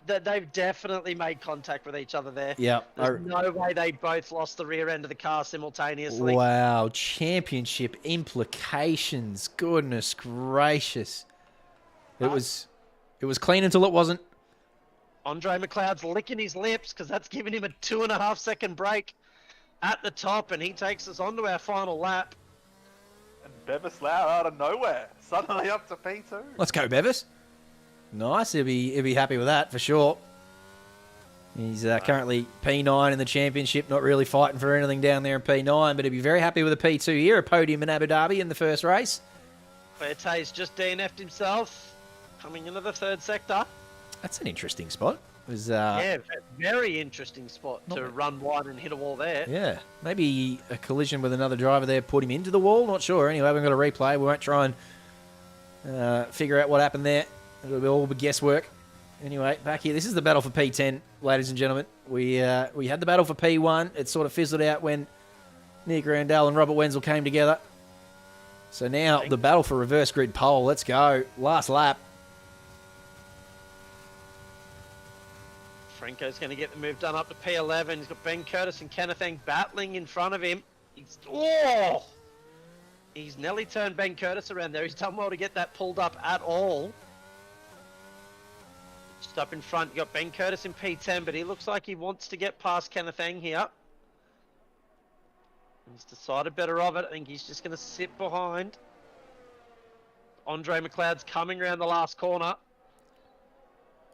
they've definitely made contact with each other there. Yeah. There's no way they both lost the rear end of the car simultaneously. Wow, championship implications. Goodness gracious. It was clean until it wasn't. Andre McLeod's licking his lips because that's giving him a 2.5 second break at the top, and he takes us on to our final lap. And Bevis Lau out of nowhere, suddenly up to P2. Let's go, Bevis. Nice. He'll be happy with that for sure. He's currently P9 in the championship, not really fighting for anything down there in P9, but he'll be very happy with a P2 here, a podium in Abu Dhabi in the first race. Fuerte's just DNF'd himself, coming into the third sector. That's an interesting spot. It was, Yeah, very interesting spot to Not- run wide and hit a wall there. Yeah, maybe a collision with another driver there put him into the wall. Not sure. Anyway, we've got a replay. We won't try and figure out what happened there. It'll be all guesswork. Anyway, back here. This is the battle for P10, ladies and gentlemen. We had the battle for P1. It sort of fizzled out when Nick Randell and Robert Wenzel came together. So now the battle for reverse grid pole. Let's go. Last lap. Franco's going to get the move done up to P11. He's got Ben Curtis and Kenneth Eng battling in front of him. He's nearly turned Ben Curtis around there. He's done well to get that pulled up at all. Just up in front, you got Ben Curtis in P10, but he looks like he wants to get past Kenneth Eng here. He's decided better of it. I think he's just going to sit behind. Andre McLeod's coming around the last corner.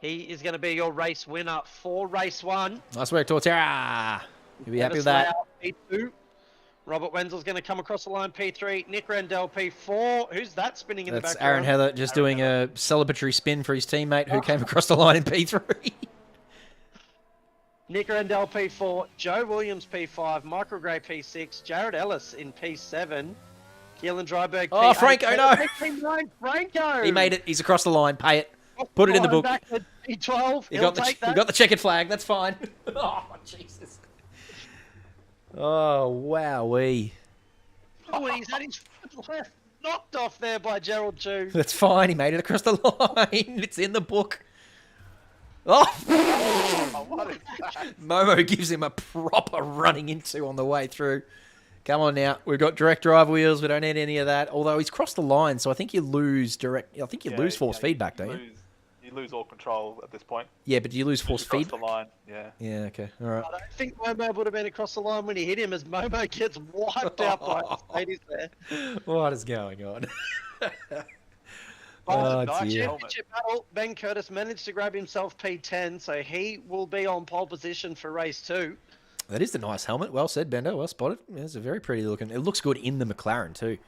He is going to be your race winner for race 1. Nice work, Torterra. You'll be happy with that. P2. Robert Wenzel's going to come across the line P3. Nick Randell P4. Who's that spinning in That's the background? Aaron Heather just doing a celebratory spin for his teammate who came across the line in P3. Nick Randell P4. Joe Williams P5. Michael Gray P6. Jared Ellis in P7. Keelan Dryberg P8. Oh, Franco, no. P9, Franco. He made it. He's across the line. Pay it. Put it in the book. Back to P12. You He'll got take the that. checkered flag. That's fine. Oh, Jesus. Oh, wowee. Oh, he's had his foot left knocked off there by Gerald Chu. That's fine. He made it across the line. It's in the book. Oh, Oh, what is that? Momo gives him a proper running into on the way through. Come on now. We've got direct drive wheels. We don't need any of that. Although he's crossed the line, so I think you lose direct. I think you lose force feedback, don't you? You lose all control at this point. Yeah, but do you lose force Cross feedback? the line, yeah. Yeah, okay. All right. I don't think Momo would have been across the line when he hit him as Momo gets wiped out by Mercedes there. What is going on? Oh, Oh, nice dear. helmet. Championship battle, Ben Curtis managed to grab himself P10, so he will be on pole position for race 2. That is the nice helmet. Well said, Bender. Well spotted. It's a very pretty looking. It looks good in the McLaren too.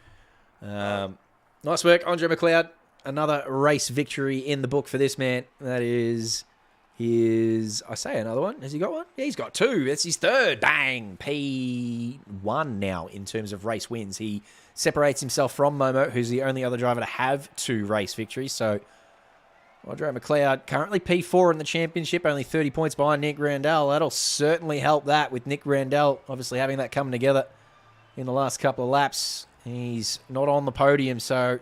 Nice work, Andre McLeod. Another race victory in the book for this man. That is his... I say another one. Has he got one? Yeah, he's got two. That's his third. Bang! P1 now in terms of race wins. He separates himself from Momo, who's the only other driver to have 2 race victories. So, Andre McLeod currently P4 in the championship, only 30 points behind Nick Randall. That'll certainly help that with Nick Randall obviously having that coming together in the last couple of laps. He's not on the podium, so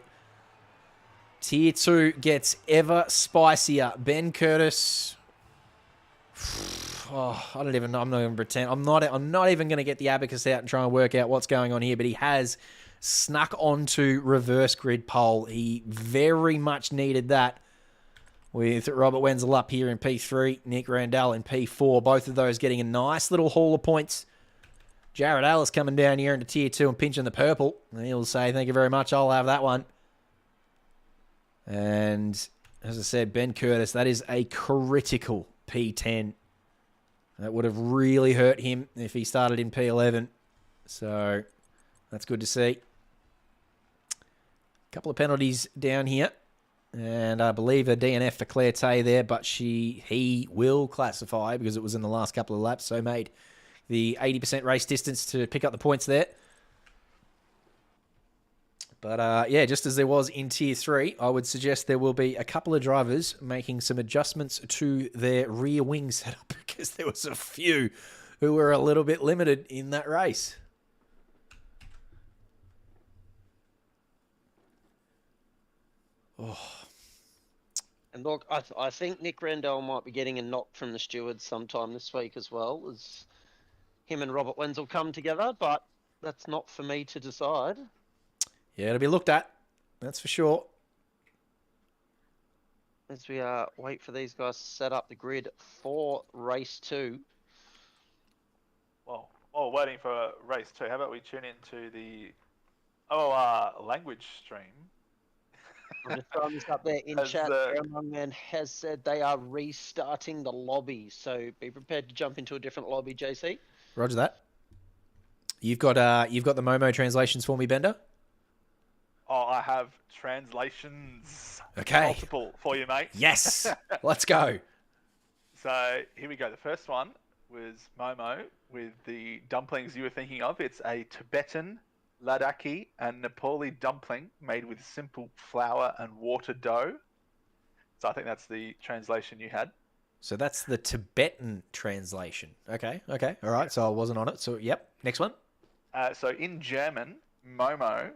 Tier 2 gets ever spicier. Ben Curtis. Oh, I don't even know. I'm not even pretend. I'm not even going to get the abacus out and try and work out what's going on here, but he has snuck onto reverse grid pole. He very much needed that. With Robert Wenzel up here in P3, Nick Randall in P4. Both of those getting a nice little haul of points. Jared Ellis coming down here into Tier 2 and pinching the purple. And he'll say, thank you very much, I'll have that one. And as I said, Ben Curtis, that is a critical P10. That would have really hurt him if he started in P11. So that's good to see. A couple of penalties down here. And I believe a DNF for Claire Tay there, but he will classify because it was in the last couple of laps, so made the 80% race distance to pick up the points there. But yeah, just as there was in Tier 3, I would suggest there will be a couple of drivers making some adjustments to their rear wing setup because there was a few who were a little bit limited in that race. Oh. And look, I think Nick Randall might be getting a knock from the stewards sometime this week as well, as him and Robert Wenzel come together, but that's not for me to decide. Yeah, it'll be looked at. That's for sure. As we wait for these guys to set up the grid for race 2. Well, while we're waiting for race 2, how about we tune into the language stream? I'm just throwing this up there in chat. Young Man has said they are restarting the lobby, so be prepared to jump into a different lobby, JC. Roger that. You've got the Momo translations for me, Bender? Oh, I have translations. Okay. Multiple for you, mate. Yes. Let's go. So here we go. The first one was Momo with the dumplings you were thinking of. It's a Tibetan, Ladakhi, and Nepali dumpling made with simple flour and water dough. So I think that's the translation you had. So that's the Tibetan translation. Okay. All right. So I wasn't on it. So, yep. Next one. So in German, Momo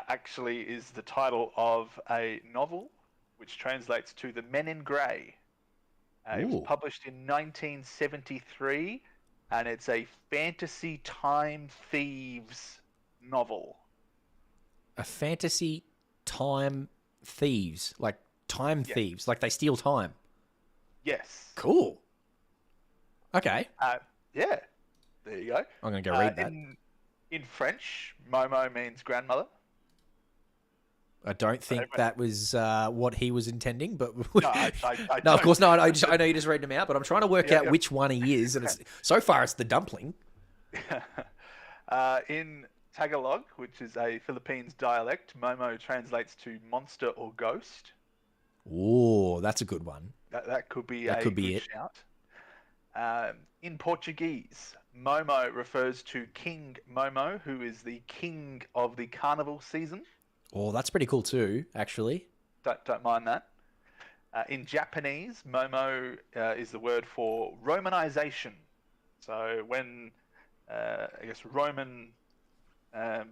actually is the title of a novel, which translates to The Men in Grey. It was published in 1973, and it's a fantasy time thieves novel. A fantasy time thieves, like time thieves, like they steal time. Yes. Cool. Okay. Yeah. There you go. I'm going to go read that. In French, Momo means grandmother. I don't think that was what he was intending, but No, I no, of course not. I know you just read them out, but I'm trying to work out which one he is, and so far it's the dumpling. In Tagalog, which is a Philippines dialect, Momo translates to monster or ghost. Oh, that's a good one. That could be a good shout. In Portuguese, Momo refers to King Momo, who is the king of the carnival season. Oh, that's pretty cool too, actually. Don't mind that. In Japanese, Momo is the word for Romanization. So when, I guess, Roman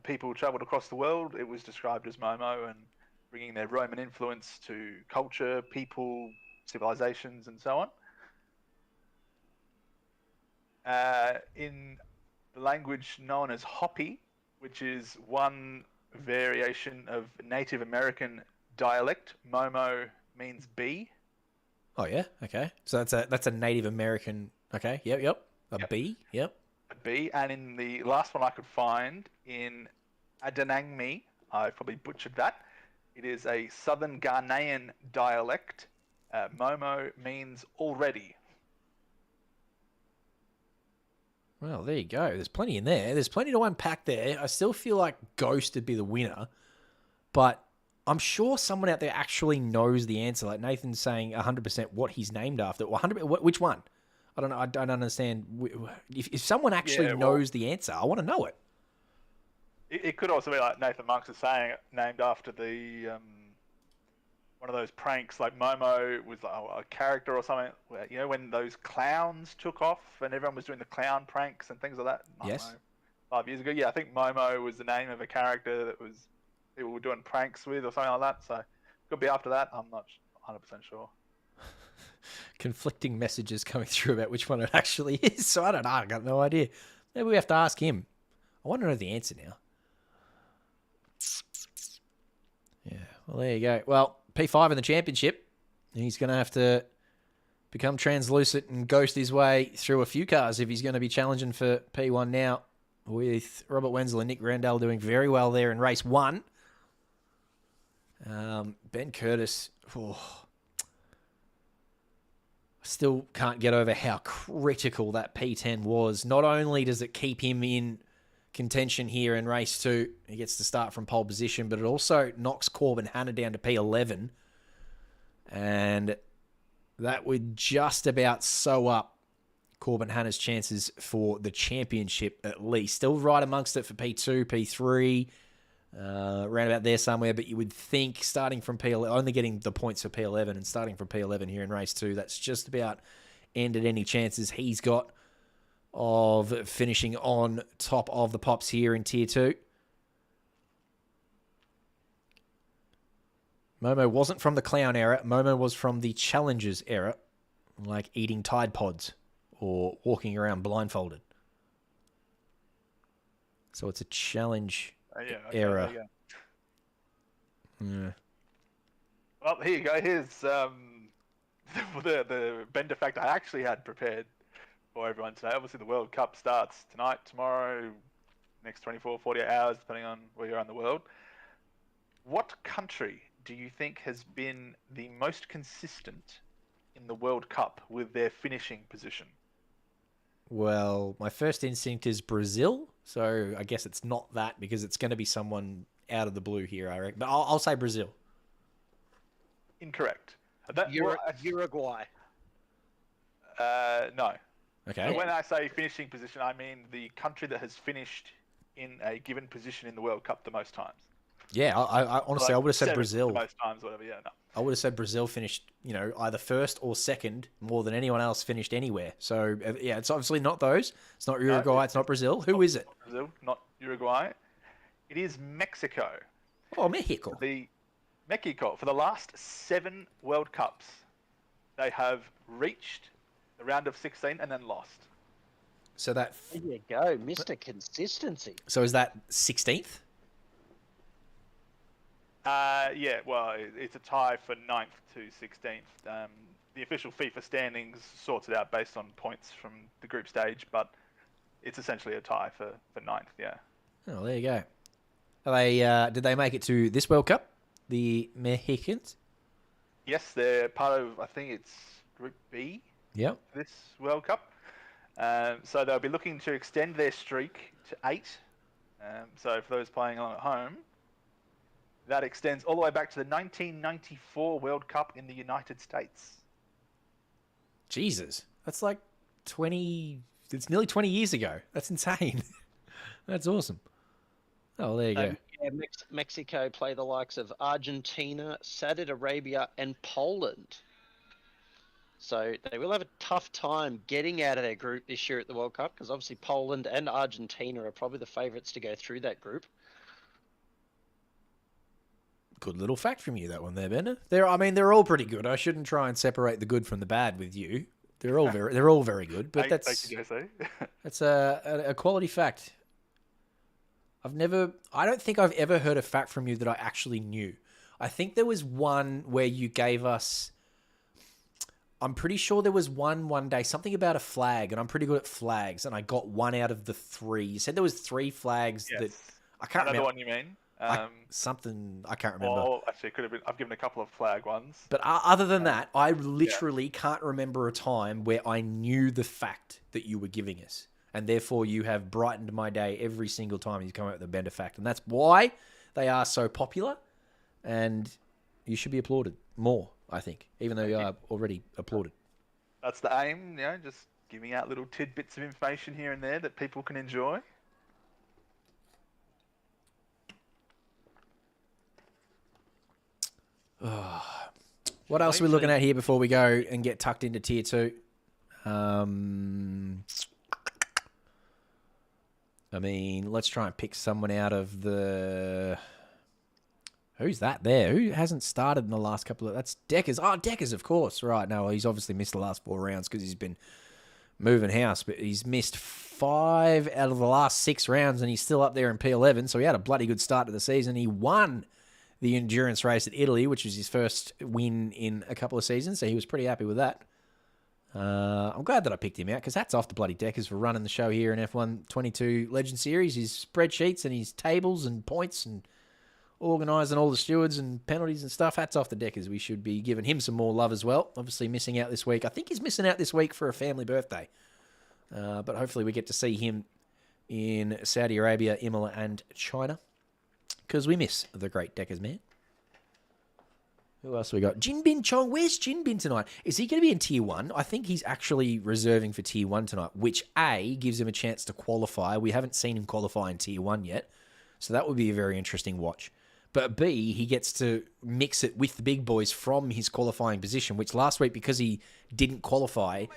people traveled across the world, it was described as Momo, and bringing their Roman influence to culture, people, civilizations, and so on. In the language known as Hopi, which is one variation of Native American dialect, Momo means bee. Oh yeah, okay. So that's a Native American. Okay, yep. A bee, yep. A bee, and in the last one I could find in Adanangmi, I probably butchered that. It is a Southern Ghanaian dialect. Momo means already. Well, there you go. There's plenty in there. There's plenty to unpack there. I still feel like Ghost would be the winner, but I'm sure someone out there actually knows the answer. Like Nathan's saying 100% what he's named after. 100%, which one? I don't know. I don't understand. If someone actually knows the answer, I want to know it. It could also be like Nathan Monks is saying, named after the one of those pranks, like Momo was like a character or something. Where, you know, when those clowns took off and everyone was doing the clown pranks and things like that. I don't know, 5 years ago. Yeah, I think Momo was the name of a character that was people were doing pranks with or something like that. So could be after that. I'm not 100% sure. Conflicting messages coming through about which one it actually is. So I don't know. I got no idea. Maybe we have to ask him. I want to know the answer now. Yeah, well, there you go. Well, P5 in the championship. He's going to have to become translucent and ghost his way through a few cars if he's going to be challenging for P1 now, with Robert Wenzel and Nick Randall doing very well there in race 1. Ben Curtis, still can't get over how critical that P10 was. Not only does it keep him in contention here in race 2, he gets to start from pole position, but it also knocks Corbin Hanna down to P11. And that would just about sew up Corbin Hanna's chances for the championship at least. Still right amongst it for P2, P3, around about there somewhere, but you would think starting from P11, only getting the points for P11 and starting from P11 here in race 2, that's just about ended any chances he's got of finishing on top of the pops here in Tier 2. Momo wasn't from the clown era. Momo was from the challengers era, like eating Tide Pods or walking around blindfolded. So it's a challenge era. Yeah. Well, here you go. Here's the bender fact I actually had prepared for everyone today. Obviously, the World Cup starts tonight, tomorrow, next 24, 48 hours, depending on where you're in the world. What country do you think has been the most consistent in the World Cup with their finishing position? Well, my first instinct is Brazil, so I guess it's not that because it's going to be someone out of the blue here, I reckon. But I'll say Brazil. Incorrect. Uruguay. No. Okay. So when I say finishing position, I mean the country that has finished in a given position in the World Cup the most times. Yeah, I honestly, I would have said Brazil. The most times, whatever. Yeah, no. I would have said Brazil finished, either first or second more than anyone else finished anywhere. So, yeah, it's obviously not those. It's not Uruguay. It's not Brazil. Who is it? Not Brazil, not Uruguay. It is Mexico. Oh, Mexico. Mexico, for the last 7 World Cups, they have reached the round of 16 and then lost. So that... There you go, Mr. Consistency. So is that 16th? Yeah, well, it's a tie for 9th to 16th. The official FIFA standings sorts it out based on points from the group stage, but it's essentially a tie for 9th, yeah. Oh, there you go. Are they, did they make it to this World Cup, the Mexicans? Yes, they're part of, I think it's Group B. Yep. This World Cup. So they'll be looking to extend their streak to 8. So for those playing along at home, that extends all the way back to the 1994 World Cup in the United States. Jesus. That's like 20... It's nearly 20 years ago. That's insane. That's awesome. Oh, there you go. Yeah, Mexico play the likes of Argentina, Saudi Arabia, and Poland. So they will have a tough time getting out of their group this year at the World Cup, because obviously Poland and Argentina are probably the favourites to go through that group. Good little fact from you, that one there, Bender. They're all pretty good. I shouldn't try and separate the good from the bad with you. They're all very good, but Thank you, Jose. that's a quality fact. I don't think I've ever heard a fact from you that I actually knew. I think there was one where you gave us, I'm pretty sure there was one day, something about a flag, and I'm pretty good at flags, and I got 1 out of the 3. You said there was 3 flags that I can't remember. Another one you mean? I can't remember. Well, actually, it could have been. I've given a couple of flag ones. But other than that, I literally can't remember a time where I knew the fact that you were giving us. And therefore, you have brightened my day every single time you come out with a bender fact. And that's why they are so popular. And you should be applauded more, I think, even though you are already applauded. That's the aim, just giving out little tidbits of information here and there that people can enjoy. What else are we looking at here before we go and get tucked into Tier 2? Let's try and pick someone out of the... Who's that there? Who hasn't started in the last couple of... That's Deckers. Oh, Deckers, of course. Right. No, he's obviously missed the last 4 rounds because he's been moving house. But he's missed 5 out of the last 6 rounds, and he's still up there in P11. So he had a bloody good start to the season. He won the endurance race at Italy, which was his first win in a couple of seasons. So he was pretty happy with that. I'm glad that I picked him out because hats off to bloody Deckers for running the show here in F1 22 Legend Series. His spreadsheets and his tables and points and organising all the stewards and penalties and stuff. Hats off to Deckers. We should be giving him some more love as well. Obviously missing out this week. I think he's missing out this week for a family birthday. But hopefully we get to see him in Saudi Arabia, Imola and China because we miss the great Deckers man. Who else have we got? Jinbin Chong. Where's Jinbin tonight? Is he going to be in Tier 1? I think he's actually reserving for Tier 1 tonight, which A, gives him a chance to qualify. We haven't seen him qualify in Tier 1 yet, so that would be a very interesting watch. But B, he gets to mix it with the big boys from his qualifying position, which last week, because he didn't qualify, you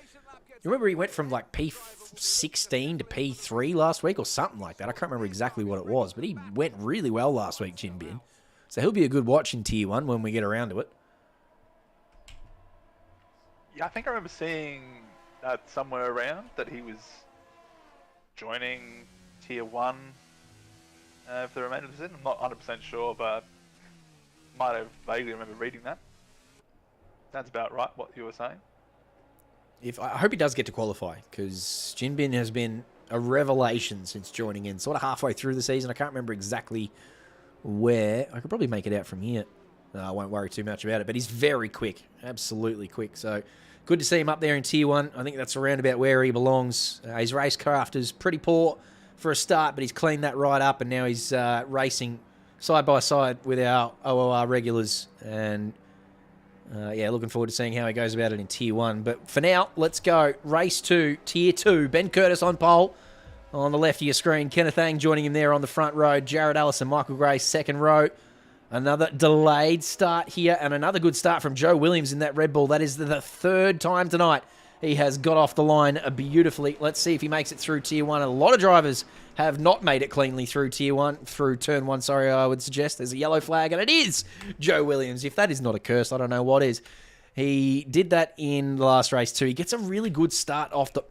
remember he went from like P16 to P3 last week or something like that. I can't remember exactly what it was, but he went really well last week, Jinbin. So he'll be a good watch in Tier 1 when we get around to it. Yeah, I think I remember seeing that somewhere around, that he was joining Tier 1 for the remainder of the season. I'm not 100% sure, but might have vaguely remember reading that. That's about right, what you were saying. I hope he does get to qualify, because Jinbin has been a revelation since joining in. Sort of halfway through the season. I can't remember exactly where. I could probably make it out from here. No, I won't worry too much about it, but he's very quick. Absolutely quick. So good to see him up there in Tier 1. I think that's around about where he belongs. His racecraft is pretty poor for a start, but he's cleaned that right up, and now he's racing side by side with our OOR regulars. And yeah, looking forward to seeing how he goes about it in Tier 1. But for now, let's go. Race 2, Tier 2. Ben Curtis on pole. On the left of your screen, Kenneth Ang joining him there on the front row. Jared Ellis and Michael Gray, second row. Another delayed start here, and another good start from Joe Williams in that Red Bull. That is the third time tonight he has got off the line beautifully. Let's see if he makes it through Tier 1. A lot of drivers have not made it cleanly through Tier 1, through Turn 1, sorry, I would suggest. There's a yellow flag, and it is Joe Williams. If that is not a curse, I don't know what is. He did that in the last race too. He gets a really good start off the...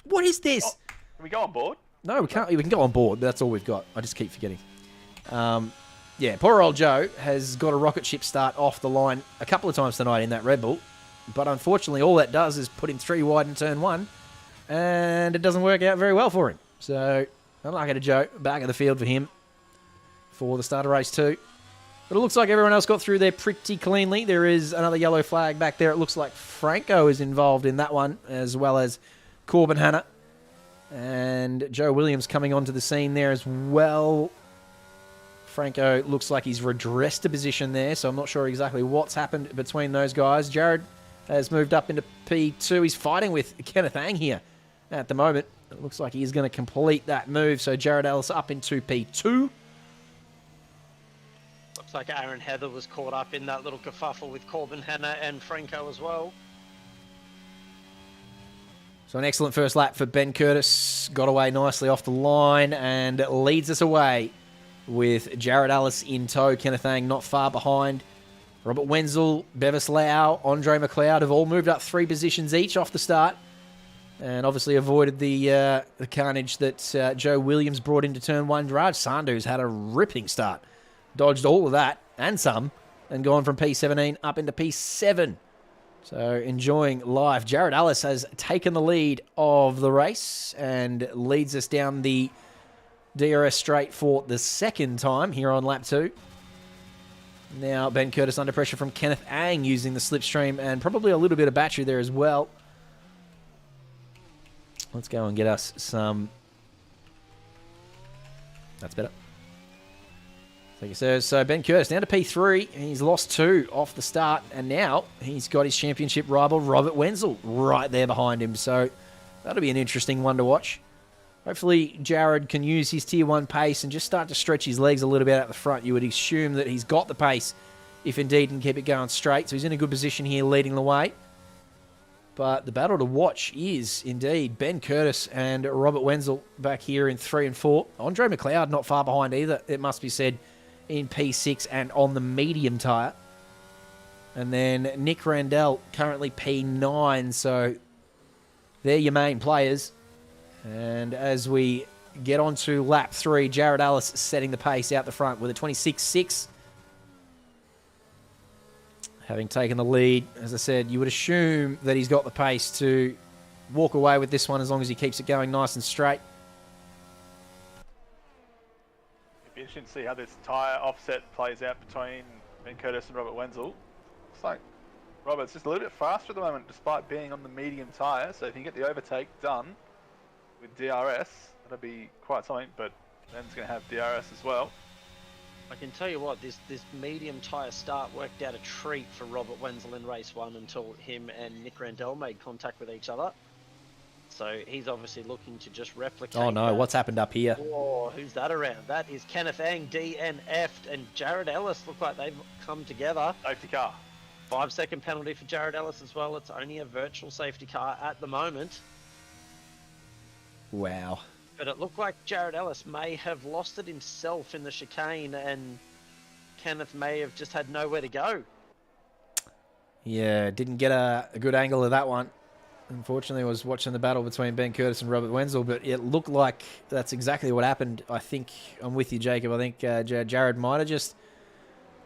What is this? Oh, can we go on board? No, we can't. We can go on board. That's all we've got. I just keep forgetting. Yeah, poor old Joe has got a rocket ship start off the line a couple of times tonight in that Red Bull. But unfortunately, all that does is put him 3 wide in Turn 1. And it doesn't work out very well for him. So, unlucky to Joe. Back of the field for him for the start of race 2. But it looks like everyone else got through there pretty cleanly. There is another yellow flag back there. It looks like Franco is involved in that one, as well as Corbin Hanna. And Joe Williams coming onto the scene there as well. Franco looks like he's redressed a position there, so I'm not sure exactly what's happened between those guys. Jared has moved up into P2. He's fighting with Kenneth Ang here at the moment. It looks like he is going to complete that move, so Jared Ellis up into P2. Looks like Aaron Heather was caught up in that little kerfuffle with Corbin Hanna and Franco as well. So an excellent first lap for Ben Curtis. Got away nicely off the line and leads us away with Jared Ellis in tow. Kenneth Ang not far behind. Robert Wenzel, Bevis Lau, Andre McLeod have all moved up 3 positions each off the start. And obviously avoided the carnage that Joe Williams brought into Turn 1. Raj Sandhu's had a ripping start. Dodged all of that and some. And gone from P17 up into P7. So enjoying life. Jared Ellis has taken the lead of the race and leads us down the DRS straight for the second time here on lap 2. Now Ben Curtis under pressure from Kenneth Ang using the slipstream and probably a little bit of battery there as well. Let's go and get us some... That's better. Thank you, sir. So Ben Curtis down to P3. He's lost 2 off the start, and now he's got his championship rival Robert Wenzel right there behind him. So that'll be an interesting one to watch. Hopefully Jared can use his Tier 1 pace and just start to stretch his legs a little bit out the front. You would assume that he's got the pace if indeed he can keep it going straight. So he's in a good position here leading the way. But the battle to watch is indeed Ben Curtis and Robert Wenzel back here in 3 and 4. Andre McLeod not far behind either, it must be said, in P6 and on the medium tyre. And then Nick Randell currently P9, so they're your main players. And as we get on to lap 3, Jared Ellis setting the pace out the front with a 26.6. Having taken the lead, as I said, you would assume that he's got the pace to walk away with this one as long as he keeps it going nice and straight. It'd be interesting to see how this tyre offset plays out between Ben Curtis and Robert Wenzel. Looks like Robert's just a little bit faster at the moment despite being on the medium tyre, so if you can get the overtake done with DRS, that'll be quite something, but Ben's going to have DRS as well. I can tell you what, this medium tyre start worked out a treat for Robert Wenzel in race 1 until him and Nick Randell made contact with each other. So he's obviously looking to just replicate. Oh no, that. what's happened up here? Oh, who's that around? That is Kenneth Ang, DNF'd, and Jared Ellis look like they've come together. Safety car. 5-second penalty for Jared Ellis as well. It's only a virtual safety car at the moment. Wow. But it looked like Jared Ellis may have lost it himself in the chicane, and Kenneth may have just had nowhere to go. Yeah, didn't get a good angle of that one. Unfortunately, I was watching the battle between Ben Curtis and Robert Wenzel, but it looked like that's exactly what happened. I think, I'm with you, Jacob. I think Jared might have just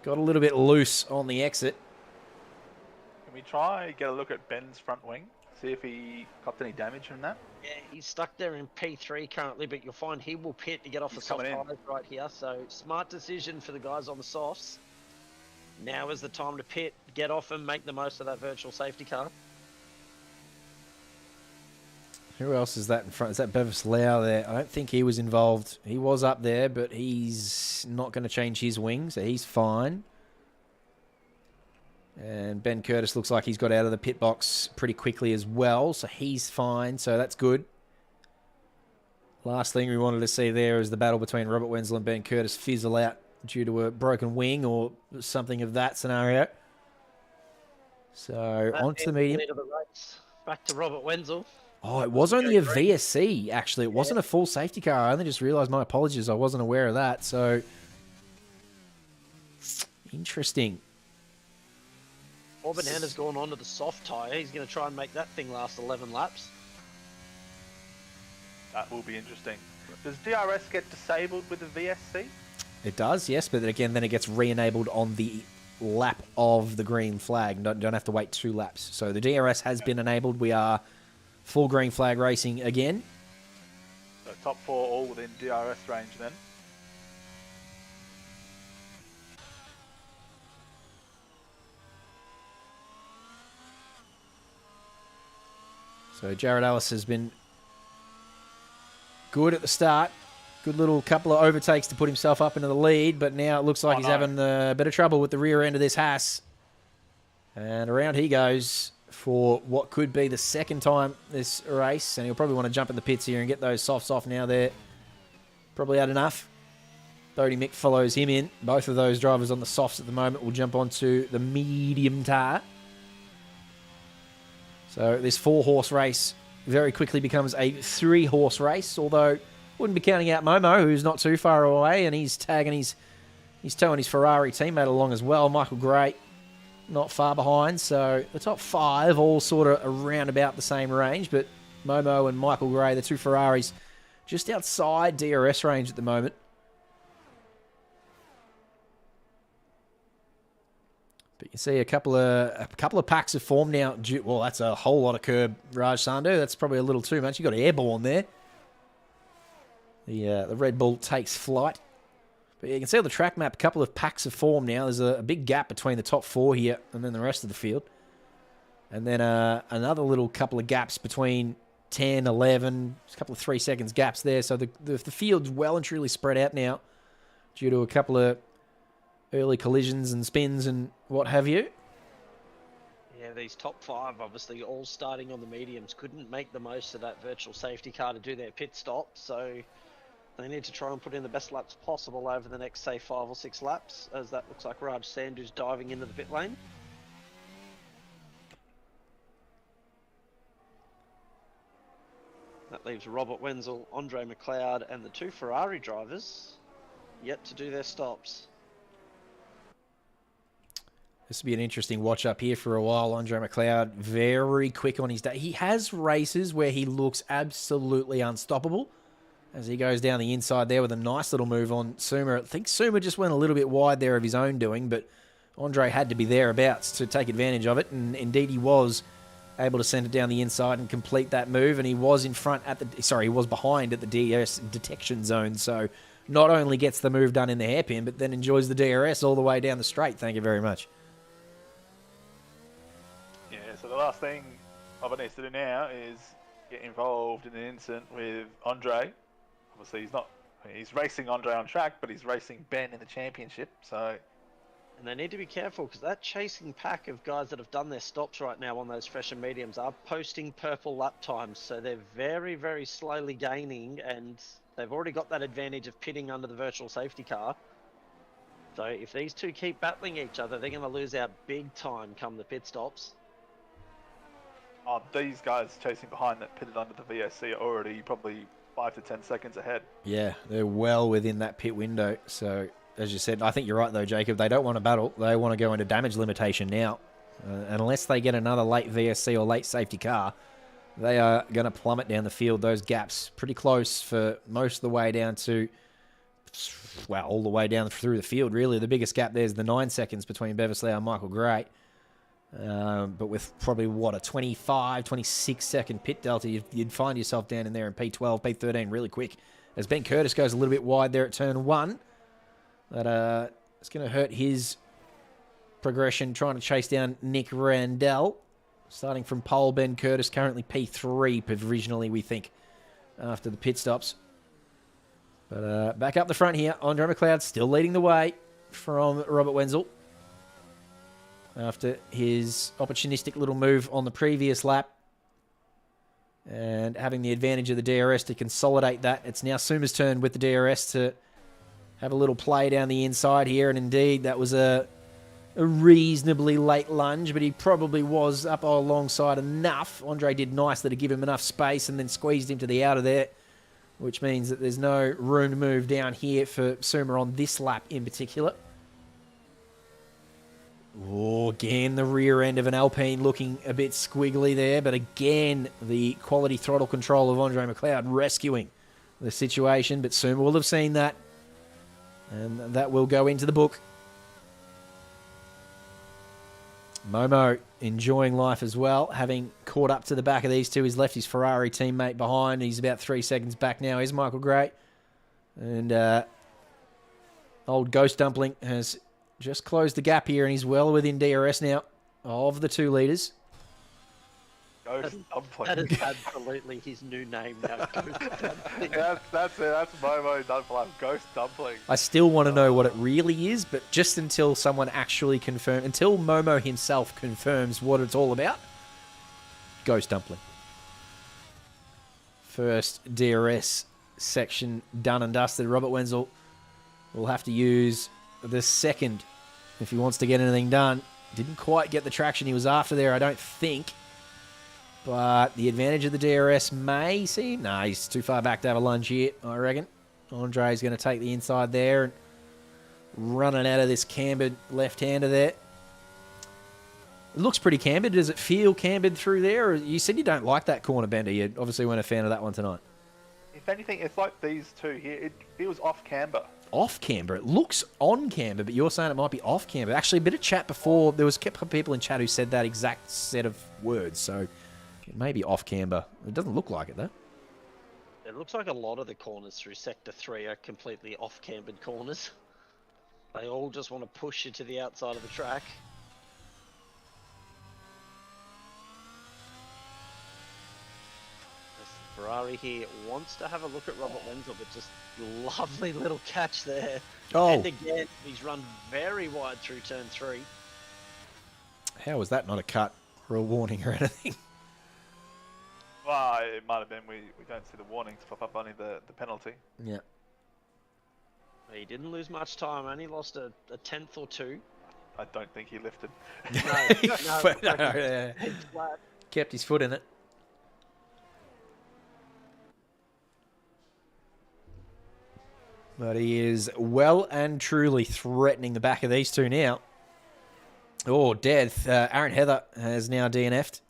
got a little bit loose on the exit. Can we try get a look at Ben's front wing? See if he copped any damage from that? Yeah, he's stuck there in P3 currently, but you'll find he will pit to get off He's the soft coming in. tires right here. So smart decision for the guys on the softs. Now is the time to pit, get off and make the most of that virtual safety car. Who else is that in front? Is that Bevis Lau there? I don't think he was involved. He was up there, but he's not going to change his wing, so he's fine. And Ben Curtis looks like he's got out of the pit box pretty quickly as well, so he's fine, so that's good. Last thing we wanted to see there is the battle between Robert Wenzel and Ben Curtis fizzle out due to a broken wing or something of that scenario. So That onto the ends medium. lead of the race. Back to Robert Wenzel. Oh, it was only a VSC, actually. It wasn't a full safety car. I only just realised, my apologies, I wasn't aware of that. So, interesting. Banana's gone onto the soft tyre. He's going to try and make that thing last 11 laps. That will be interesting. Does DRS get disabled with the VSC? It does, yes, but again, then it gets re-enabled on the lap of the green flag. Don't have to wait 2 laps. So the DRS has been enabled. We are full green flag racing again. So top 4 all within DRS range then. So Jared Ellis has been good at the start. Good little couple of overtakes to put himself up into the lead, but now it looks like he's having a bit of trouble with the rear end of this Haas. And around he goes for what could be the second time this race, and he'll probably want to jump in the pits here and get those softs off now. They're probably had enough. Bodie Mick follows him in. Both of those drivers on the softs at the moment will jump onto the medium tar. So this 4-horse race very quickly becomes a 3-horse race, although wouldn't be counting out Momo, who's not too far away, and he's tagging he's towing his Ferrari teammate along as well. Michael Gray not far behind, so the top 5 all sort of around about the same range, but Momo and Michael Gray, the 2 Ferraris, just outside DRS range at the moment. But you can see a couple of packs of form now. Well, that's a whole lot of curb, Raj Sandhu. That's probably a little too much. You got airborne there. The Red Bull takes flight. But you can see on the track map, a couple of packs of form now. There's a big gap between the top 4 here and then the rest of the field. And then another little couple of gaps between 10, 11, a couple of 3 seconds gaps there. So the field's well and truly spread out now due to a couple of early collisions and spins and what have you. Yeah, these top 5, obviously, all starting on the mediums, couldn't make the most of that virtual safety car to do their pit stop, so they need to try and put in the best laps possible over the next, say, 5 or 6 laps, as that looks like Raj Sandhu's diving into the pit lane. That leaves Robert Wenzel, Andre McLeod, and the 2 Ferrari drivers yet to do their stops. This will be an interesting watch up here for a while. Andre McLeod, very quick on his day. He has races where he looks absolutely unstoppable as he goes down the inside there with a nice little move on Suma. I think Suma just went a little bit wide there of his own doing, but Andre had to be thereabouts to take advantage of it, and indeed he was able to send it down the inside and complete that move, and he was in front at the... Sorry, he was behind at the DRS detection zone, so not only gets the move done in the hairpin, but then enjoys the DRS all the way down the straight. Thank you very much. Yeah, so the last thing Robert needs to do now is get involved in an incident with Andre. Obviously, he's racing Andre on track, but he's racing Ben in the championship, so... And they need to be careful, because that chasing pack of guys that have done their stops right now on those fresh and mediums are posting purple lap times, so they're very, very slowly gaining, and they've already got that advantage of pitting under the virtual safety car. So if these two keep battling each other, they're going to lose out big time come the pit stops. Oh, these guys chasing behind that pitted under the VSC are already probably 5 to 10 seconds ahead. Yeah, they're well within that pit window. So, as you said, I think you're right, though, Jacob. They don't want to battle. They want to go into damage limitation now. Unless they get another late VSC or late safety car, they are going to plummet down the field. Those gaps pretty close for most of the way down to... Well, all the way down through the field, really. The biggest gap there is the 9 seconds between Beversleigh and Michael Gray. But with probably, what, a 25, 26-second pit delta, you'd find yourself down in there in P12, P13 really quick. As Ben Curtis goes a little bit wide there at turn 1. That it's going to hurt his progression, trying to chase down Nick Randell. Starting from pole, Ben Curtis, currently P3 provisionally, we think, after the pit stops. But back up the front here, Andre McLeod still leading the way from Robert Wenzel. After his opportunistic little move on the previous lap. And having the advantage of the DRS to consolidate that. It's now Suma's turn with the DRS to have a little play down the inside here. And indeed, that was a reasonably late lunge, but he probably was up alongside enough. Andre did nicely to give him enough space and then squeezed him to the outer there, which means that there's no room to move down here for Suma on this lap in particular. Oh, again, the rear end of an Alpine looking a bit squiggly there, but again, the quality throttle control of Andre McLeod rescuing the situation, but Suma will have seen that, and that will go into the book. Momo enjoying life as well, having caught up to the back of these two. He's left his Ferrari teammate behind. He's about 3 seconds back now. Here's Michael Gray. And old Ghost Dumpling has just closed the gap here, and he's well within DRS now of the 2 leaders. Ghost Dumpling. That is absolutely his new name now. Ghost Dumpling. That's it. That's Momo Dumpling. Ghost Dumpling. I still want to know what it really is, but just until someone actually confirms, until Momo himself confirms what it's all about, Ghost Dumpling. First DRS section done and dusted. Robert Wenzel will have to use the second if he wants to get anything done. Didn't quite get the traction he was after there, I don't think. But the advantage of the DRS may seem... Nah, he's too far back to have a lunge here, I reckon. Andre's going to take the inside there and run it out of this cambered left-hander there. It looks pretty cambered. Does it feel cambered through there? Or you said you don't like that corner bender. You obviously weren't a fan of that one tonight. If anything, it's like these two here. It feels off camber. Off camber. It looks on camber, but you're saying it might be off camber. Actually, a bit of chat before. There was a couple of people in chat who said that exact set of words, so it may be off camber. It doesn't look like it, though. It looks like a lot of the corners through Sector 3 are completely off-cambered corners. They all just want to push you to the outside of the track. Ferrari here wants to have a look at Robert Wenzel, but just lovely little catch there. Oh. And again, he's run very wide through turn 3. How was that not a cut or a warning or anything? Well, it might have been. We don't see the warnings pop up, only the penalty. Yeah. He didn't lose much time, only lost a tenth or two. I don't think he lifted. Yeah. Head flat. Kept his foot in it. But he is well and truly threatening the back of these two now. Oh, death. Aaron Heather has now DNF'd.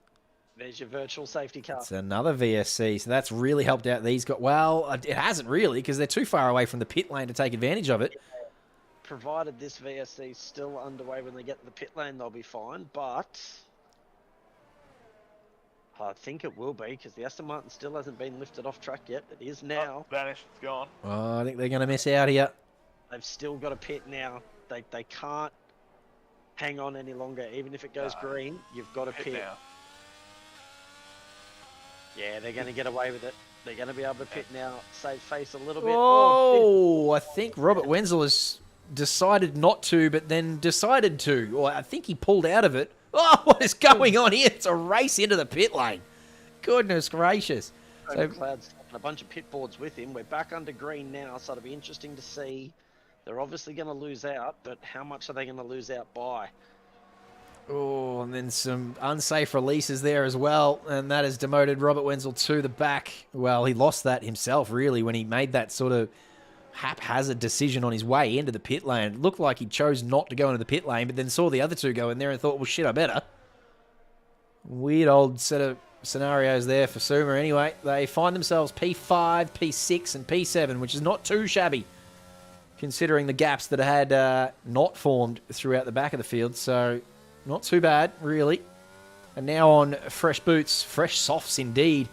There's your virtual safety car. It's another VSC, so that's really helped out these guys. Well, it hasn't really, because they're too far away from the pit lane to take advantage of it. Provided this VSC is still underway when they get to the pit lane, they'll be fine, but I think it will be, because the Aston Martin still hasn't been lifted off track yet. It is now. Oh, vanished. It's gone. Oh, I think they're going to miss out here. They've still got a pit now. They can't hang on any longer. Even if it goes green, you've got a pit. Now. Yeah, they're going to get away with it. They're going to be able to pit now, save face a little bit. Oh, I think Robert Wenzel has decided not to, but then decided to. Or I think he pulled out of it. Oh, what is going on here? It's a race into the pit lane. Goodness gracious. So, Cloud's taking a bunch of pit boards with him. We're back under green now, so it'll be interesting to see. They're obviously going to lose out, but how much are they going to lose out by? oh, and then some unsafe releases there as well, and that has demoted Robert Wenzel to the back. Well, he lost that himself, really, when he made that sort of haphazard decision on his way into the pit lane. It looked like he chose not to go into the pit lane, but then saw the other two go in there and thought, well, shit, I better. Weird old set of scenarios there for Suma. Anyway, they find themselves P5, P6, and P7, which is not too shabby, considering the gaps that had not formed throughout the back of the field. So, not too bad, really. And now on fresh boots, fresh softs indeed.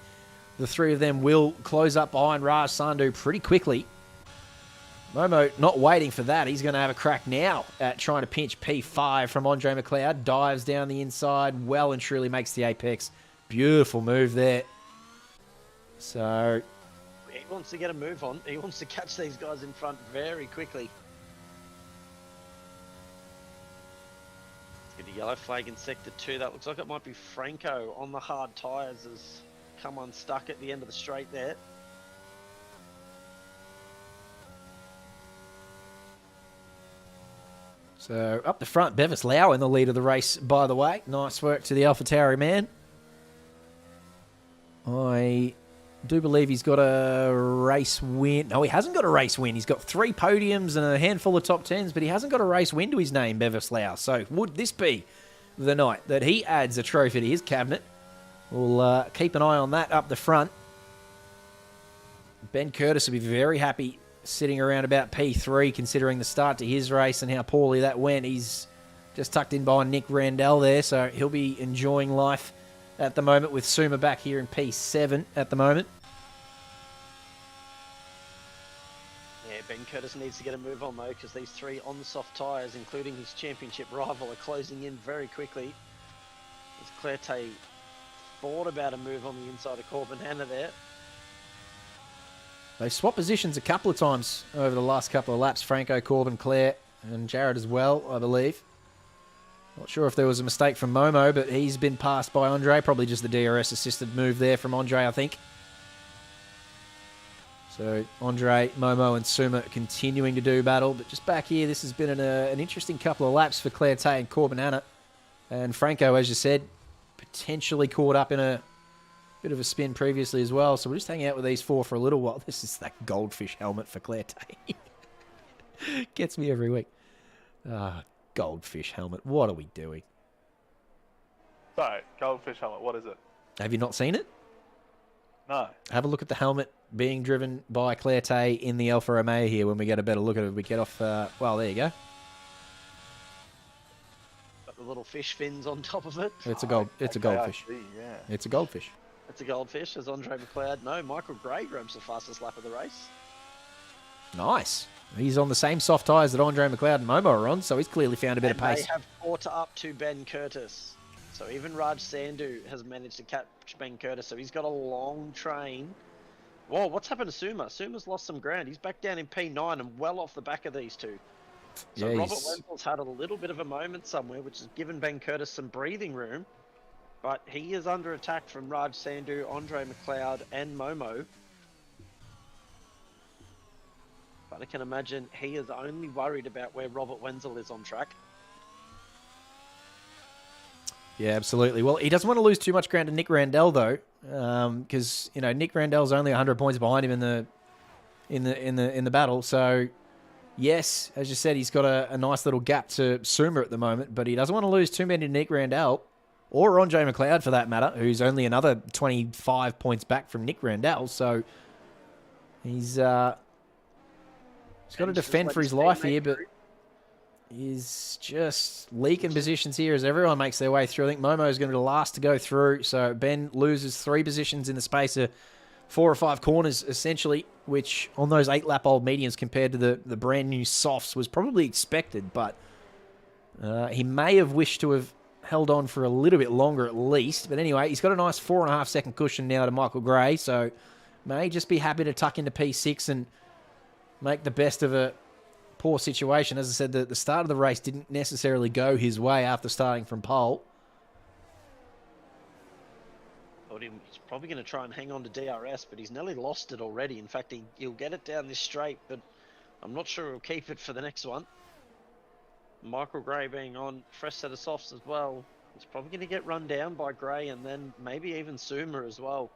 The three of them will close up behind Raj Sandhu pretty quickly. Momo not waiting for that. He's going to have a crack now at trying to pinch P5 from Andre McLeod. Dives down the inside, well and truly makes the apex. Beautiful move there. So, He wants to get a move on. He wants to catch these guys in front very quickly. Let's get a yellow flag in sector 2. That looks like it might be Franco on the hard tyres has come unstuck at the end of the straight there. So up the front, Bevis Lau in the lead of the race, by the way. Nice work to the AlphaTauri man. I do believe he's got a race win. No, he hasn't got a race win. He's got 3 podiums and a handful of top 10s, but he hasn't got a race win to his name, Bevis Lau. So would this be the night that he adds a trophy to his cabinet? We'll keep an eye on that up the front. Ben Curtis will be very happy sitting around about P3, considering the start to his race and how poorly that went. He's just tucked in behind Nick Randell there, so he'll be enjoying life at the moment with Suma back here in P7 at the moment. Yeah, Ben Curtis needs to get a move on though, because these 3 on soft tyres, including his championship rival, are closing in very quickly. As Clerté thought about a move on the inside of Corbin Hanna there. They've swapped positions a couple of times over the last couple of laps. Franco, Corbin, Claire, and Jared as well, I believe. Not sure if there was a mistake from Momo, but he's been passed by Andre. Probably just the DRS-assisted move there from Andre, I think. So Andre, Momo, and Suma continuing to do battle. But just back here, this has been an interesting couple of laps for Claire Tay and Corbin Hanna. And Franco, as you said, potentially caught up in a bit of a spin previously as well. So we'll just hang out with these 4 for a little while. This is that goldfish helmet for Claire Tay. Gets me every week. Goldfish helmet. What are we doing? Sorry, goldfish helmet. What is it? Have you not seen it? No. Have a look at the helmet being driven by Claire Tay in the Alfa Romeo here when we get a better look at it. We get off... well, there you go. Got the little fish fins on top of it. It's a goldfish. I see, yeah. It's a goldfish. It's a goldfish, as Andre McLeod. No, Michael Gray grabs the fastest lap of the race. Nice. He's on the same soft tyres that Andre McLeod and Momo are on, so he's clearly found a bit of And pace. they have caught up to Ben Curtis. So even Raj Sandhu has managed to catch Ben Curtis. So he's got a long train Whoa, what's happened to Suma? Suma's lost some ground. He's back down in P9 and well off the back of these two. So Yeah, Robert he's- Wenzel's had a little bit of a moment somewhere, which has given Ben Curtis some breathing room. But he is under attack from Raj Sandhu, Andre McLeod, and Momo. But I can imagine he is only worried about where Robert Wenzel is on track. Yeah, absolutely. Well, he doesn't want to lose too much ground to Nick Randell though, because you know Nick Randell's only 100 points behind him in the battle. So yes, as you said, he's got a nice little gap to Suma at the moment, but he doesn't want to lose too many to Nick Randell or Andre McLeod for that matter, who's only another 25 points back from Nick Randell. So he's got to defend for his life here, but he's just leaking positions here as everyone makes their way through. I think Momo is going to be the last to go through. So Ben loses 3 positions in the space of 4 or 5 corners, essentially, which on those 8-lap-old mediums compared to the brand new softs was probably expected. But he may have wished to have held on for a little bit longer at least. But anyway, he's got a nice 4.5-second cushion now to Michael Gray. So may just be happy to tuck into P6 and make the best of a poor situation. As I said, the start of the race didn't necessarily go his way after starting from pole. He's probably going to try and hang on to DRS, but he's nearly lost it already. In fact, he'll get it down this straight, but I'm not sure he'll keep it for the next one. Michael Gray being on fresh set of softs as well. He's probably going to get run down by Gray and then maybe even Suma as well.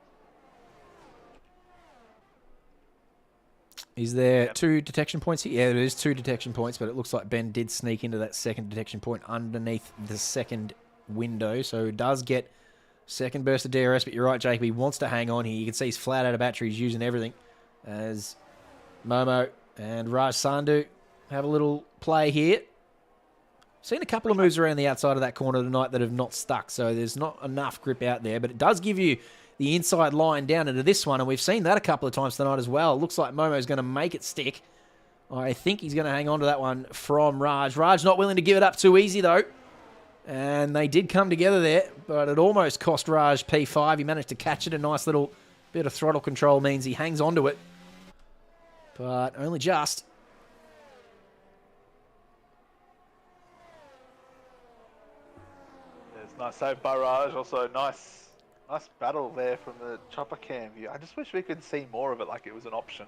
Is there 2 detection points here? Yeah, there is 2 detection points, but it looks like Ben did sneak into that second detection point underneath the second window, so he does get second burst of DRS, but you're right, Jacob, he wants to hang on here. You can see he's flat out of battery, he's using everything, as Momo and Raj Sandhu have a little play here. Seen a couple of moves around the outside of that corner tonight that have not stuck, so there's not enough grip out there, but it does give you the inside line down into this one, and we've seen that a couple of times tonight as well. It looks like Momo's going to make it stick. I think he's going to hang on to that one from Raj. Raj not willing to give it up too easy, though. And they did come together there, but it almost cost Raj P5. He managed to catch it. A nice little bit of throttle control means he hangs onto it, but only just. It's nice save by Raj. Also, nice battle there from the chopper cam view. I just wish we could see more of it, like it was an option.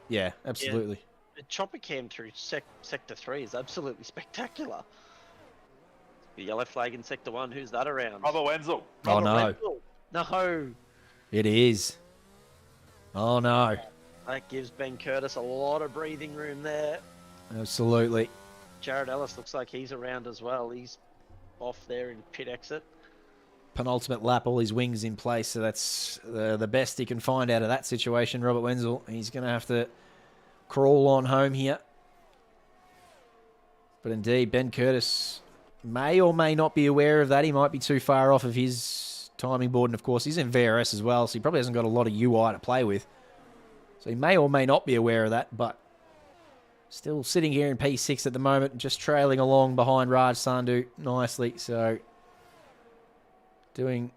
Yeah, absolutely. The chopper cam through Sector 3 is absolutely spectacular. The yellow flag in Sector 1, who's that around? Robert Wenzel. Oh, no. Wenzel. No. It is. Oh, no. That gives Ben Curtis a lot of breathing room there. Absolutely. Jared Ellis looks like he's around as well. He's off there in pit exit. Penultimate lap, all his wings in place, so that's the best he can find out of that situation. Robert Wenzel, he's going to have to crawl on home here. But indeed, Ben Curtis may or may not be aware of that. He might be too far off of his timing board, and of course, he's in VRS as well, so he probably hasn't got a lot of UI to play with. So he may or may not be aware of that, but still sitting here in P6 at the moment, just trailing along behind Raj Sandhu nicely, so doing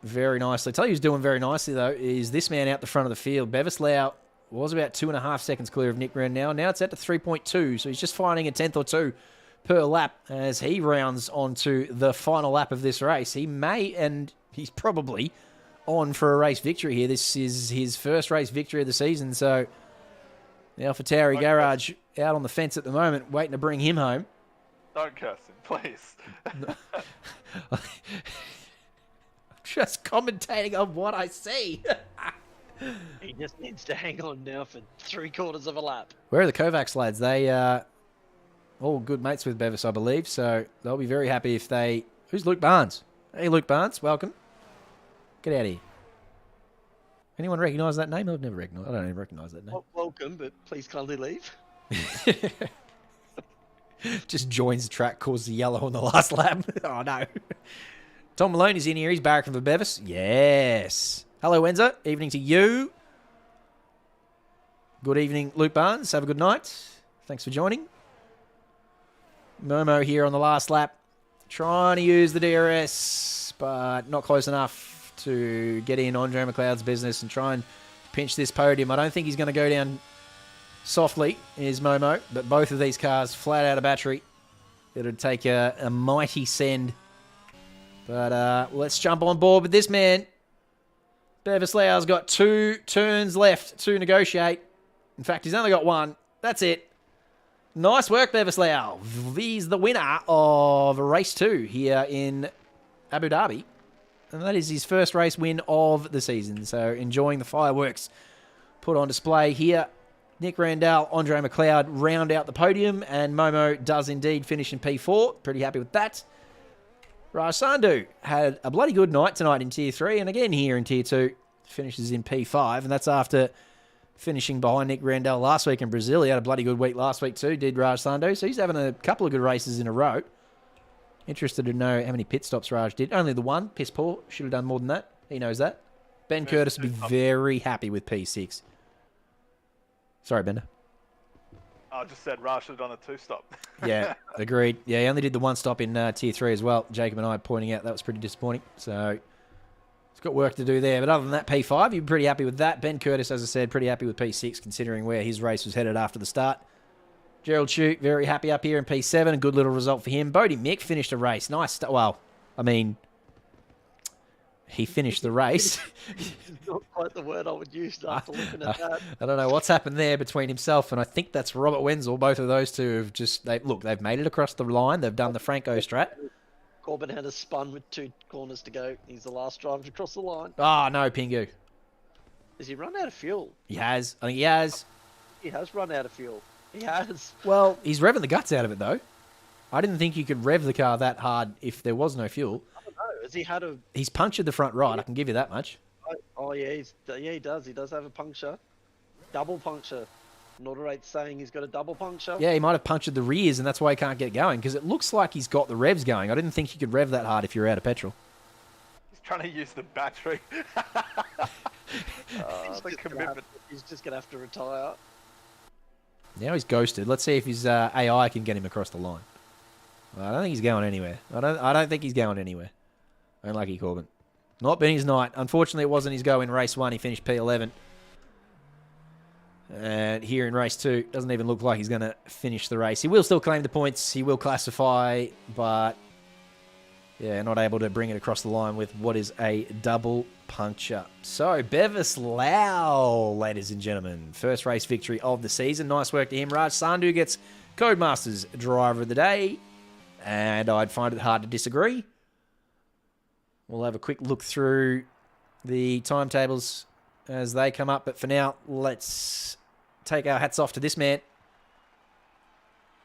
very nicely. Tell you who's doing very nicely, though, is this man out the front of the field. Bevis Lau was about 2.5 seconds clear of Nick Randell. Now it's at the 3.2, so he's just finding a tenth or two per lap as he rounds onto the final lap of this race. He may, and he's probably on for a race victory here. This is his first race victory of the season, so the AlphaTauri Garage out on the fence at the moment, waiting to bring him home. Don't curse him, please. Just commentating on what I see. He just needs to hang on now for 3/4 of a lap. Where are the Kovacs lads? They all good mates with Bevis, I believe, so they'll be very happy if they... Who's Luke Barnes? Hey, Luke Barnes, welcome. Get out of here. Anyone recognise that name? I've never recognised. I don't even recognise that name. Well, welcome, but please kindly leave. Just joins the track, causes the yellow on the last lap. Oh, no. Tom Malone is in here. He's barracking for Bevis. Yes. Hello, Wenza. Evening to you. Good evening, Luke Barnes. Have a good night. Thanks for joining. Momo here on the last lap. Trying to use the DRS, but not close enough to get in Andre McLeod's business and try and pinch this podium. I don't think he's going to go down softly, is Momo, but both of these cars flat out of battery. It'll take a mighty send. But let's jump on board with this man. Beveslau's got 2 turns left to negotiate. In fact, he's only got 1. That's it. Nice work, Beveslau. He's the winner of race 2 here in Abu Dhabi. And that is his first race win of the season. So enjoying the fireworks put on display here. Nick Randall, Andre McLeod round out the podium. And Momo does indeed finish in P4. Pretty happy with that. Raj Sandhu had a bloody good night tonight in Tier 3. And again here in Tier 2. Finishes in P5. And that's after finishing behind Nick Randall last week in Brazil. He had a bloody good week last week too, did Raj Sandhu. So he's having a couple of good races in a row. Interested to know how many pit stops Raj did. Only the one. Piss poor. Should have done more than that. He knows that. Ben Curtis would be very happy with P6. Sorry, Bender. I just said Raj should have done a 2-stop. Yeah, agreed. Yeah, he only did the 1 stop in Tier 3 as well. Jacob and I pointing out that was pretty disappointing. So he's got work to do there. But other than that, P5, you're pretty happy with that. Ben Curtis, as I said, pretty happy with P6 considering where his race was headed after the start. Gerald Shute, very happy up here in P7. A good little result for him. Bodie Mick finished a race. Nice. Well, I mean, he finished the race. Not quite the word I would use after looking at that. I don't know what's happened there between himself and I think that's Robert Wenzel. Both of those two have just, they've made it across the line. They've done the Franco strat. Corbin had a spun with 2 corners to go. He's the last driver to cross the line. Oh, no, Pingu. Has he run out of fuel? He has. I think he has. He has run out of fuel. He has. Well, he's revving the guts out of it, though. I didn't think you could rev the car that hard if there was no fuel. I don't know. Has he had a... He's punctured the front right, I can give you that much. Oh, yeah, he does. He does have a puncture. Double puncture. Norderate saying he's got a double puncture. Yeah, he might have punctured the rears, and that's why he can't get going, because it looks like he's got the revs going. I didn't think you could rev that hard if you're out of petrol. He's trying to use the battery. The commitment. He's just going to have to retire. Now he's ghosted. Let's see if his AI can get him across the line. Well, I don't think he's going anywhere. I don't think he's going anywhere. Unlucky Corbin. Not been his night. Unfortunately, it wasn't his go in race 1. He finished P11. And here in race 2, doesn't even look like he's going to finish the race. He will still claim the points. He will classify, but yeah, not able to bring it across the line with what is a double puncture. So, Bevislau, ladies and gentlemen. First race victory of the season. Nice work to him. Raj Sandhu gets Codemasters Driver of the Day. And I'd find it hard to disagree. We'll have a quick look through the timetables as they come up. But for now, let's take our hats off to this man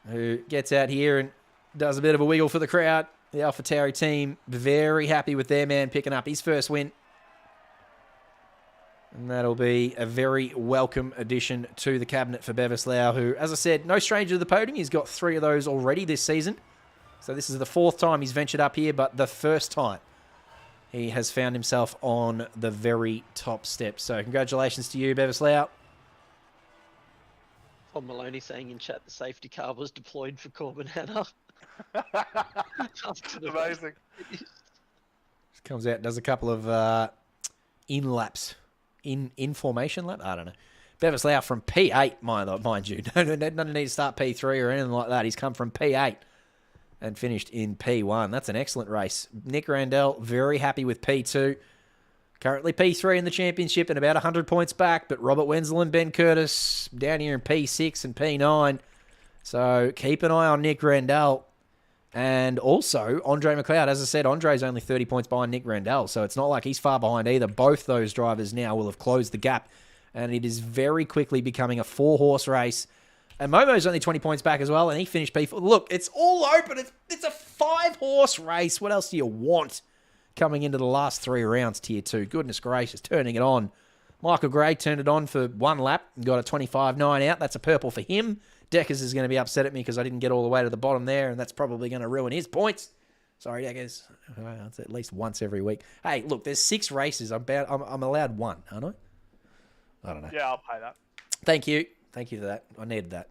who gets out here and does a bit of a wiggle for the crowd. The AlphaTauri team very happy with their man picking up his first win. And that'll be a very welcome addition to the cabinet for Bevislau, who, as I said, no stranger to the podium. He's got 3 of those already this season. So this is the 4th time he's ventured up here, but the first time he has found himself on the very top step. So congratulations to you, Bevislau. Tom Maloney saying in chat the safety car was deployed for Corbin Hanna. Amazing. Just comes out and does a couple of in-laps. In-formation lap? I don't know. Bevislau from P8, mind you. No need to start P3 or anything like that. He's come from P8 and finished in P1. That's an excellent race. Nick Randall, very happy with P2. Currently P3 in the championship and about 100 points back, but Robert Wenzel and Ben Curtis down here in P6 and P9. So keep an eye on Nick Randall. And also, Andre McLeod. As I said, Andre's only 30 points behind Nick Randall, so it's not like he's far behind either. Both those drivers now will have closed the gap, and it is very quickly becoming a 4-horse race. And Momo's only 20 points back as well, and he finished P4. Look, it's all open. It's a 5-horse race. What else do you want coming into the last 3 rounds, Tier 2? Goodness gracious, turning it on. Michael Gray turned it on for 1 lap and got a 25.9 out. That's a purple for him. Deckers is going to be upset at me because I didn't get all the way to the bottom there, and that's probably going to ruin his points. Sorry, Deckers. It's at least once every week. Hey, look, there's 6 races. I'm allowed 1, aren't I? I don't know. Yeah, I'll pay that. Thank you. Thank you for that. I needed that.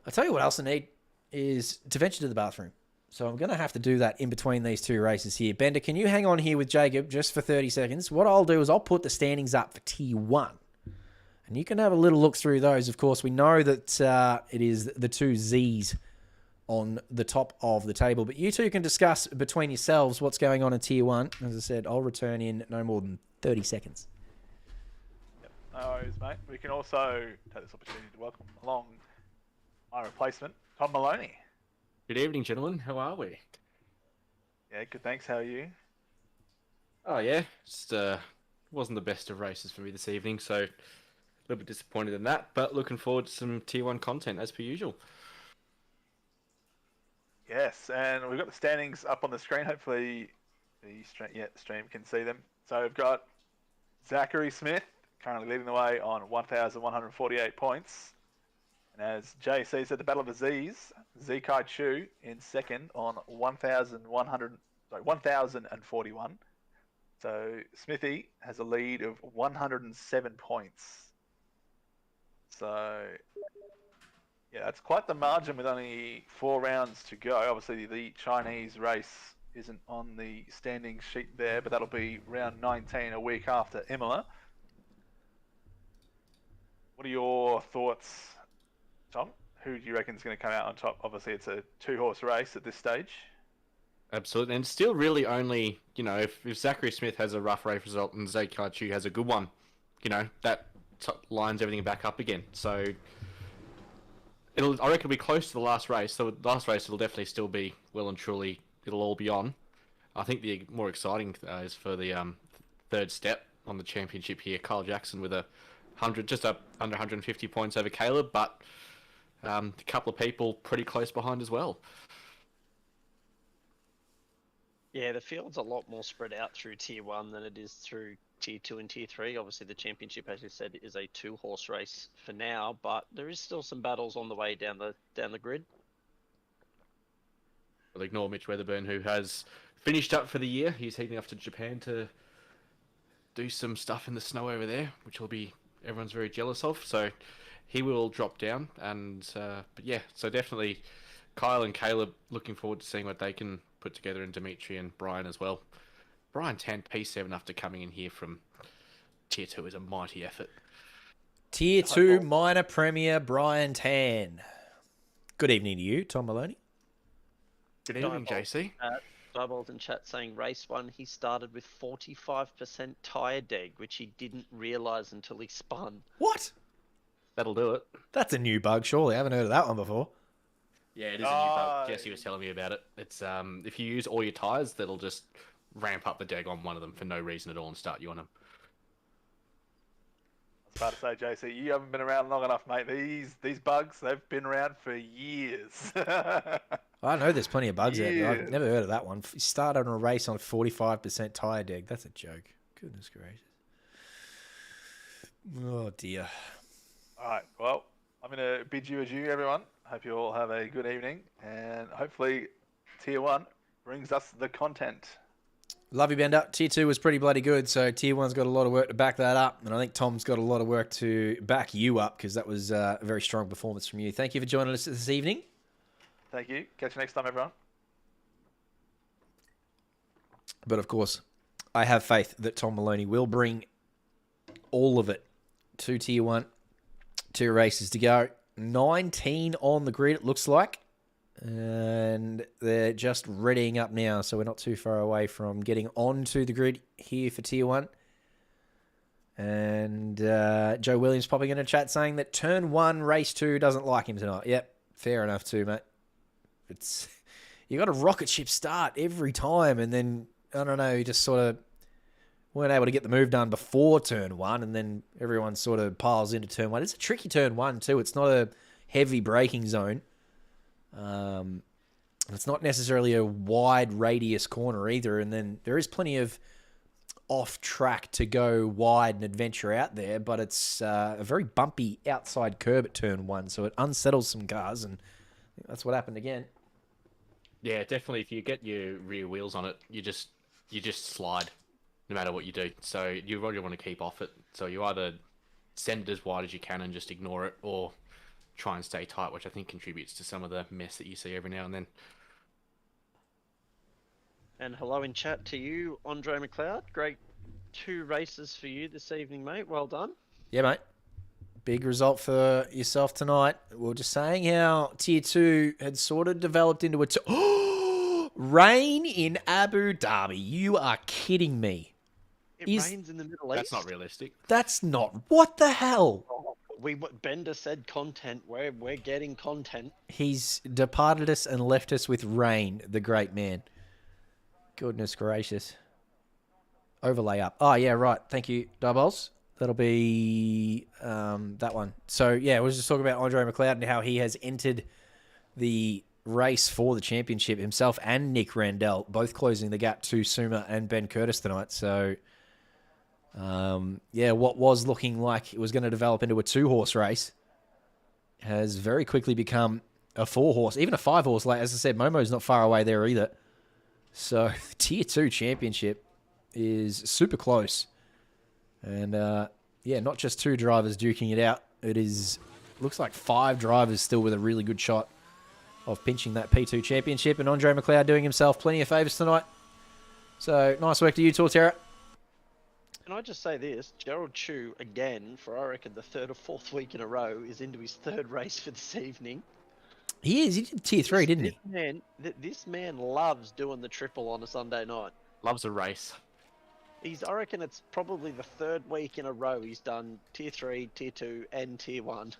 I'll tell you what else I need is to venture to the bathroom. So I'm going to have to do that in between these two races here. Bender, can you hang on here with Jacob just for 30 seconds? What I'll do is I'll put the standings up for Tier 1. And you can have a little look through those. Of course, we know that it is the two Zs on the top of the table. But you two can discuss between yourselves what's going on in Tier 1. As I said, I'll return in no more than 30 seconds. Yep. No worries, mate. We can also take this opportunity to welcome along my replacement, Tom Maloney. Good evening, gentlemen. How are we? Yeah, good. Thanks. How are you? Oh yeah, just wasn't the best of races for me this evening, so a little bit disappointed in that. But looking forward to some Tier 1 content as per usual. Yes, and we've got the standings up on the screen. Hopefully, the stream can see them. So we've got Zachary Smith currently leading the way on 1,148 points. And as JC said, the Battle of the Z's, Zikai Chu in second on 1,041. So Smithy has a lead of 107 points. So yeah, that's quite the margin with only 4 rounds to go. Obviously, the Chinese race isn't on the standing sheet there, but that'll be round 19 a week after Imola. What are your thoughts, Tom? Who do you reckon is going to come out on top? Obviously, it's a 2-horse race at this stage. Absolutely, and still really only, if Zachary Smith has a rough race result and Zikai Chu has a good one, that lines everything back up again. So I reckon it'll be close to the last race. So the last race, it'll definitely still be well and truly, it'll all be on. I think the more exciting is for the third step on the championship here. Kyle Jackson with just up under 150 points over Caleb, but a couple of people pretty close behind as well. Yeah, the field's a lot more spread out through Tier 1 than it is through Tier 2 and Tier 3. Obviously, the championship, as you said, is a 2-horse race for now, but there is still some battles on the way down the grid. We'll ignore Mitch Weatherburn, who has finished up for the year. He's heading off to Japan to do some stuff in the snow over there, which will be everyone's very jealous of. So he will drop down, and but yeah, so definitely Kyle and Caleb, looking forward to seeing what they can put together, and Dimitri and Brian as well. Brian Tan, P7 after coming in here from Tier 2 is a mighty effort. Tier 2 minor premier Brian Tan. Good evening to you, Tom Maloney. Good evening, JC. Diabol's in chat saying race 1 he started with 45% tyre deg, which he didn't realise until he spun. What? That'll do it. That's a new bug, surely. I haven't heard of that one before. Yeah, it is a new bug. Jesse was telling me about it. It's if you use all your tyres, that'll just ramp up the deg on one of them for no reason at all and start you on them. I was about to say, JC, you haven't been around long enough, mate. These bugs, they've been around for years. I know there's plenty of bugs out there. I've never heard of that one. You started on a race on 45% tyre deg. That's a joke. Goodness gracious. Oh, dear. All right, well, I'm going to bid you adieu, everyone. Hope you all have a good evening, and hopefully Tier 1 brings us the content. Love you, Bender. Tier 2 was pretty bloody good, so Tier 1's got a lot of work to back that up, and I think Tom's got a lot of work to back you up, because that was a very strong performance from you. Thank you for joining us this evening. Thank you. Catch you next time, everyone. But of course, I have faith that Tom Maloney will bring all of it to Tier 1. 2 races to go. 19 on the grid, it looks like. And they're just readying up now, so we're not too far away from getting onto the grid here for Tier 1. And Joe Williams popping in a chat saying that Turn 1, Race 2 doesn't like him tonight. Yep, fair enough too, mate. You got a rocket ship start every time, and then, I don't know, you just sort of weren't able to get the move done before Turn 1, and then everyone sort of piles into Turn 1. It's a tricky Turn 1 too. It's not a heavy braking zone. It's not necessarily a wide radius corner either, and then there is plenty of off track to go wide and adventure out there, but it's a very bumpy outside curb at Turn 1, so it unsettles some cars, and I think that's what happened again. Yeah, definitely. If you get your rear wheels on it, you just slide, no matter what you do. So you really want to keep off it. So you either send it as wide as you can and just ignore it, or try and stay tight, which I think contributes to some of the mess that you see every now and then. And hello in chat to you, Andre McLeod. Great 2 races for you this evening, mate. Well done. Yeah, mate. Big result for yourself tonight. We were just saying how Tier 2 had sort of developed into a... Rain in Abu Dhabi. You are kidding me. It Is- rains in the Middle That's East. not realistic. That's not... What the hell? Oh, Bender said content. We're getting content. He's departed us and left us with rain, the great man. Goodness gracious. Overlay up. Oh, yeah, right. Thank you, Doubles. That'll be that one. So, yeah, we'll just talk about Andre McLeod and how he has entered the race for the championship himself and Nick Randell, both closing the gap to Suma and Ben Curtis tonight. So, yeah, what was looking like it was going to develop into a 2-horse race has very quickly become a 4-horse, even a 5-horse. Like, as I said, Momo's not far away there either. So, Tier 2 championship is super close. And, yeah, not just 2 drivers duking it out. It is, looks like 5 drivers still with a really good shot of pinching that P2 championship. And Andre McLeod doing himself plenty of favours tonight. So, nice work to you, Torterra. Can I just say this? Gerald Chu, again, for I reckon the 3rd or 4th week in a row, is into his 3rd race for this evening. He is. He did Tier 3, didn't he? This man loves doing the triple on a Sunday night. Loves a race. I reckon it's probably the 3rd week in a row he's done Tier 3, Tier 2, and Tier 1.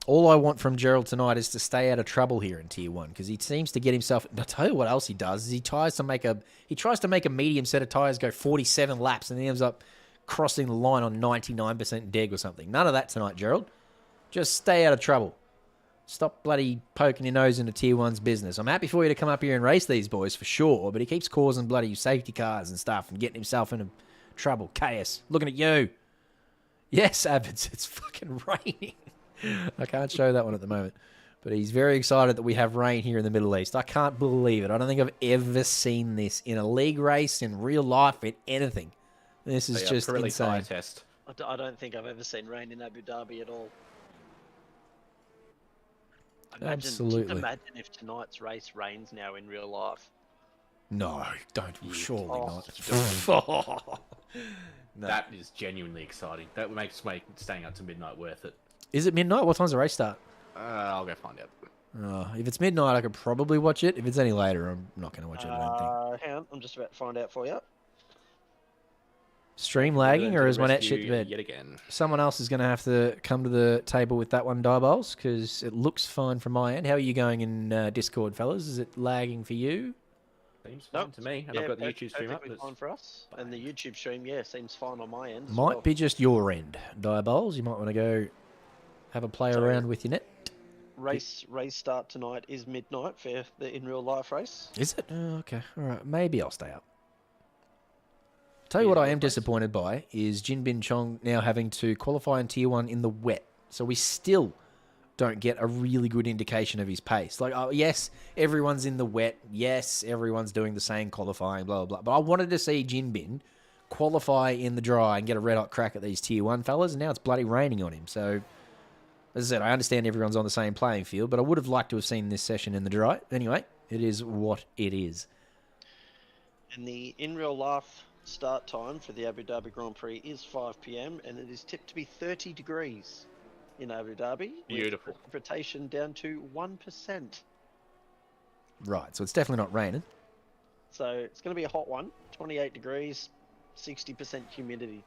All I want from Gerald tonight is to stay out of trouble here in Tier 1, because he seems to get himself... I'll tell you what else he does, is he tries to make a medium set of tyres go 47 laps, and he ends up crossing the line on 99% deg or something. None of that tonight, Gerald. Just stay out of trouble. Stop bloody poking your nose into Tier 1's business. I'm happy for you to come up here and race these boys, for sure, but he keeps causing bloody safety cars and stuff and getting himself into trouble. Chaos. Looking at you. Yes, Abbots, it's fucking raining. I can't show that one at the moment. But he's very excited that we have rain here in the Middle East. I can't believe it. I don't think I've ever seen this in a league race, in real life, in anything. This is just Pirelli insane. tyre test. I don't think I've ever seen rain in Abu Dhabi at all. Absolutely. Just imagine if tonight's race rains now in real life. No, don't. Surely Oh. not. No. That is genuinely exciting. That makes staying up to midnight worth it. Is it midnight? What time's the race start? I'll go find out. If it's midnight, I could probably watch it. If it's any later, I'm not going to watch it, I don't think. Hang on, I'm just about to find out for you. Stream lagging, or is my net shit to Rescue bed? Yet again. Someone else is going to have to come to the table with that one, Diabols, because it looks fine from my end. How are you going in Discord, fellas? Is it lagging for you? Seems fine to me. And I've got the YouTube stream up. Perfectly fine for us. And the YouTube stream, seems fine on my end. as Might well. be just your end, Diabols. You might want to go have a play around with your net. Race start tonight is midnight for the in real life race. Is it? Oh, okay. All right. Maybe I'll stay up. Tell you what I am disappointed by is Jinbin Chong now having to qualify in Tier 1 in the wet. So we still don't get a really good indication of his pace. Like, yes, everyone's in the wet. Yes, everyone's doing the same qualifying, blah, blah, blah. But I wanted to see Jinbin qualify in the dry and get a red-hot crack at these Tier 1 fellas, and now it's bloody raining on him. So, as I said, I understand everyone's on the same playing field, but I would have liked to have seen this session in the dry. Anyway, it is what it is. And the in real life start time for the Abu Dhabi Grand Prix is 5 p.m. and it is tipped to be 30 degrees in Abu Dhabi. Beautiful. With precipitation down to 1%. Right, so it's definitely not raining. So it's going to be a hot one. 28 degrees, 60% humidity.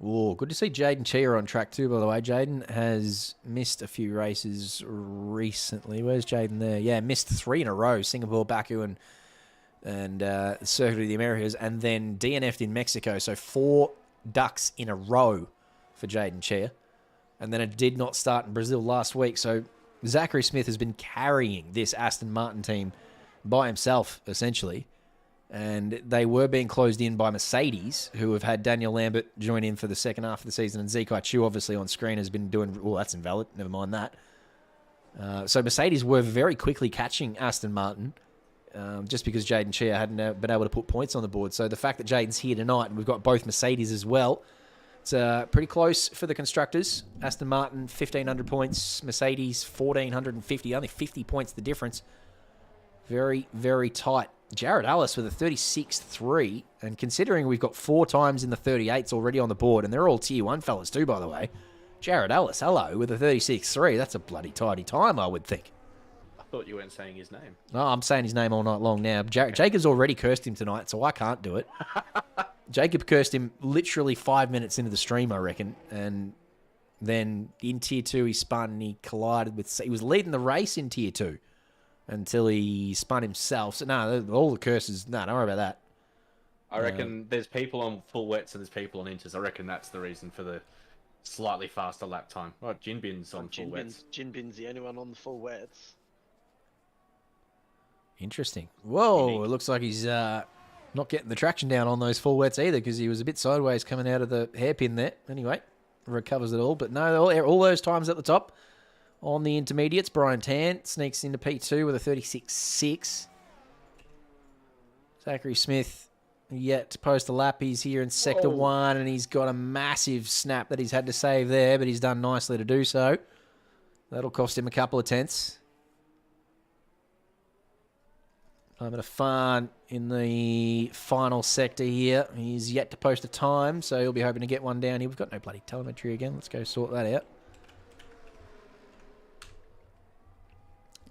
Oh, good to see Jaden Chia on track too, by the way. Jaden has missed a few races recently. Where's Jaden there? Yeah, missed 3 in a row. Singapore, Baku, and Circuit of the Americas, and then DNF'd in Mexico. So 4 ducks in a row for Jaden Chia. And then it did not start in Brazil last week. So Zachary Smith has been carrying this Aston Martin team by himself, essentially. And they were being closed in by Mercedes, who have had Daniel Lambert join in for the second half of the season. And Zekai Chu, obviously, on screen has been doing... Oh, that's invalid. Never mind that. So Mercedes were very quickly catching Aston Martin, just because Jaden Chia hadn't been able to put points on the board. So the fact that Jaden's here tonight, and we've got both Mercedes as well, it's pretty close for the constructors. Aston Martin, 1,500 points. Mercedes, 1,450. Only 50 points the difference. Very, very tight. Jared Ellis with a 36.3, and considering we've got 4 times in the 38s already on the board, and they're all Tier 1 fellas too, by the way. Jared Ellis, hello, with a 36.3. That's a bloody tidy time, I would think. I thought you weren't saying his name. No, I'm saying his name all night long now. Jacob's already cursed him tonight, so I can't do it. Jacob cursed him literally 5 minutes into the stream, I reckon, and then in Tier 2 he spun and he collided with... He was leading the race in Tier 2 until he spun himself. So, no, all the curses... No, don't worry about that. I reckon there's people on full wets and there's people on inters. I reckon that's the reason for the slightly faster lap time. Right, Jinbin's on full wets. Jinbin's the only one on the full wets. Interesting. Whoa, it looks like he's not getting the traction down on those full wets either, because he was a bit sideways coming out of the hairpin there. Anyway, recovers it all. But no, all those times at the top on the intermediates. Brian Tan sneaks into P2 with a 36.6. Zachary Smith yet to post a lap. He's here in Sector 1, and he's got a massive snap that he's had to save there, but he's done nicely to do so. That'll cost him a couple of tenths. Moment of fun in the final sector here. He's yet to post a time, so he'll be hoping to get one down here. We've got no bloody telemetry again. Let's go sort that out.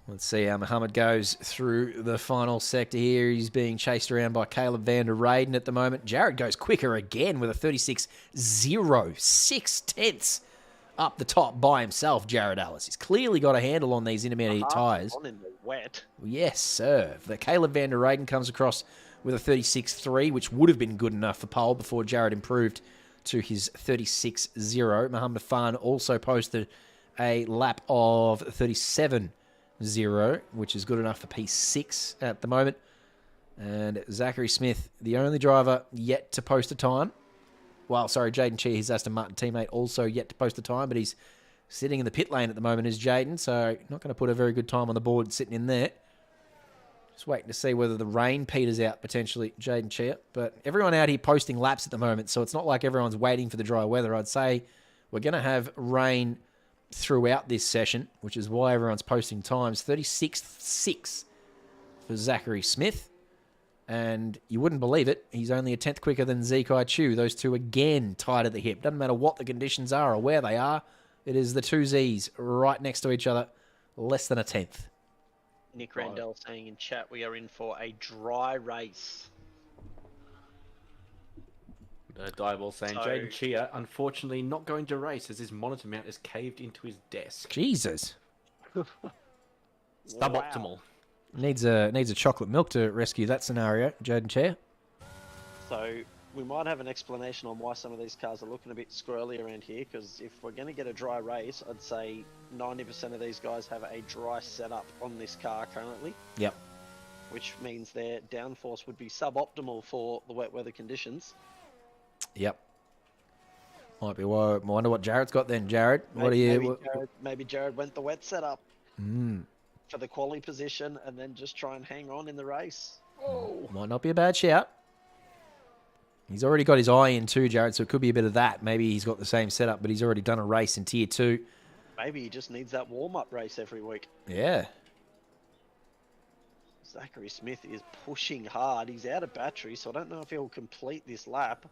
Let's see how Muhammad goes through the final sector here. He's being chased around by Caleb van der Reyden at the moment. Jared goes quicker again with a 36.0, 6 tenths up the top by himself, Jared Ellis. He's clearly got a handle on these intermediate tyres. On in the wet. Yes, sir. The Caleb van der Reyden comes across with a 36.3, which would have been good enough for pole before Jared improved to his 36.0. Muhammad Afan also posted a lap of 37.0, which is good enough for P6 at the moment. And Zachary Smith, the only driver yet to post a time. Well, sorry, Jaden Chi, his Aston Martin teammate, also yet to post a time, but he's sitting in the pit lane at the moment is Jaden, so not going to put a very good time on the board sitting in there. Just waiting to see whether the rain peters out, potentially, Jaden Chia. But everyone out here posting laps at the moment, so it's not like everyone's waiting for the dry weather. I'd say we're going to have rain throughout this session, which is why everyone's posting times. 36.6 for Zachary Smith. And you wouldn't believe it, he's only a tenth quicker than Zekai Chu. Those two again tied at the hip. Doesn't matter what the conditions are or where they are. It is the two Zs right next to each other, less than a tenth. Nick Randell saying in chat we are in for a dry race. Dieball saying Jaden Chia unfortunately not going to race as his monitor mount is caved into his desk. Jesus. Suboptimal. Needs a chocolate milk to rescue that scenario, Jaden Chair. So we might have an explanation on why some of these cars are looking a bit squirrely around here, because if we're going to get a dry race, I'd say 90% of these guys have a dry setup on this car currently. Yep. Which means their downforce would be suboptimal for the wet weather conditions. Yep. Might be why. I wonder what Jared's got then, Jared. Maybe Jared went the wet setup. For the quali position and then just try and hang on in the race. Oh. Might not be a bad shout. He's already got his eye in too, Jared, so it could be a bit of that. Maybe he's got the same setup, but he's already done a race in Tier 2. Maybe he just needs that warm-up race every week. Yeah. Zachary Smith is pushing hard. He's out of battery, so I don't know if he'll complete this lap.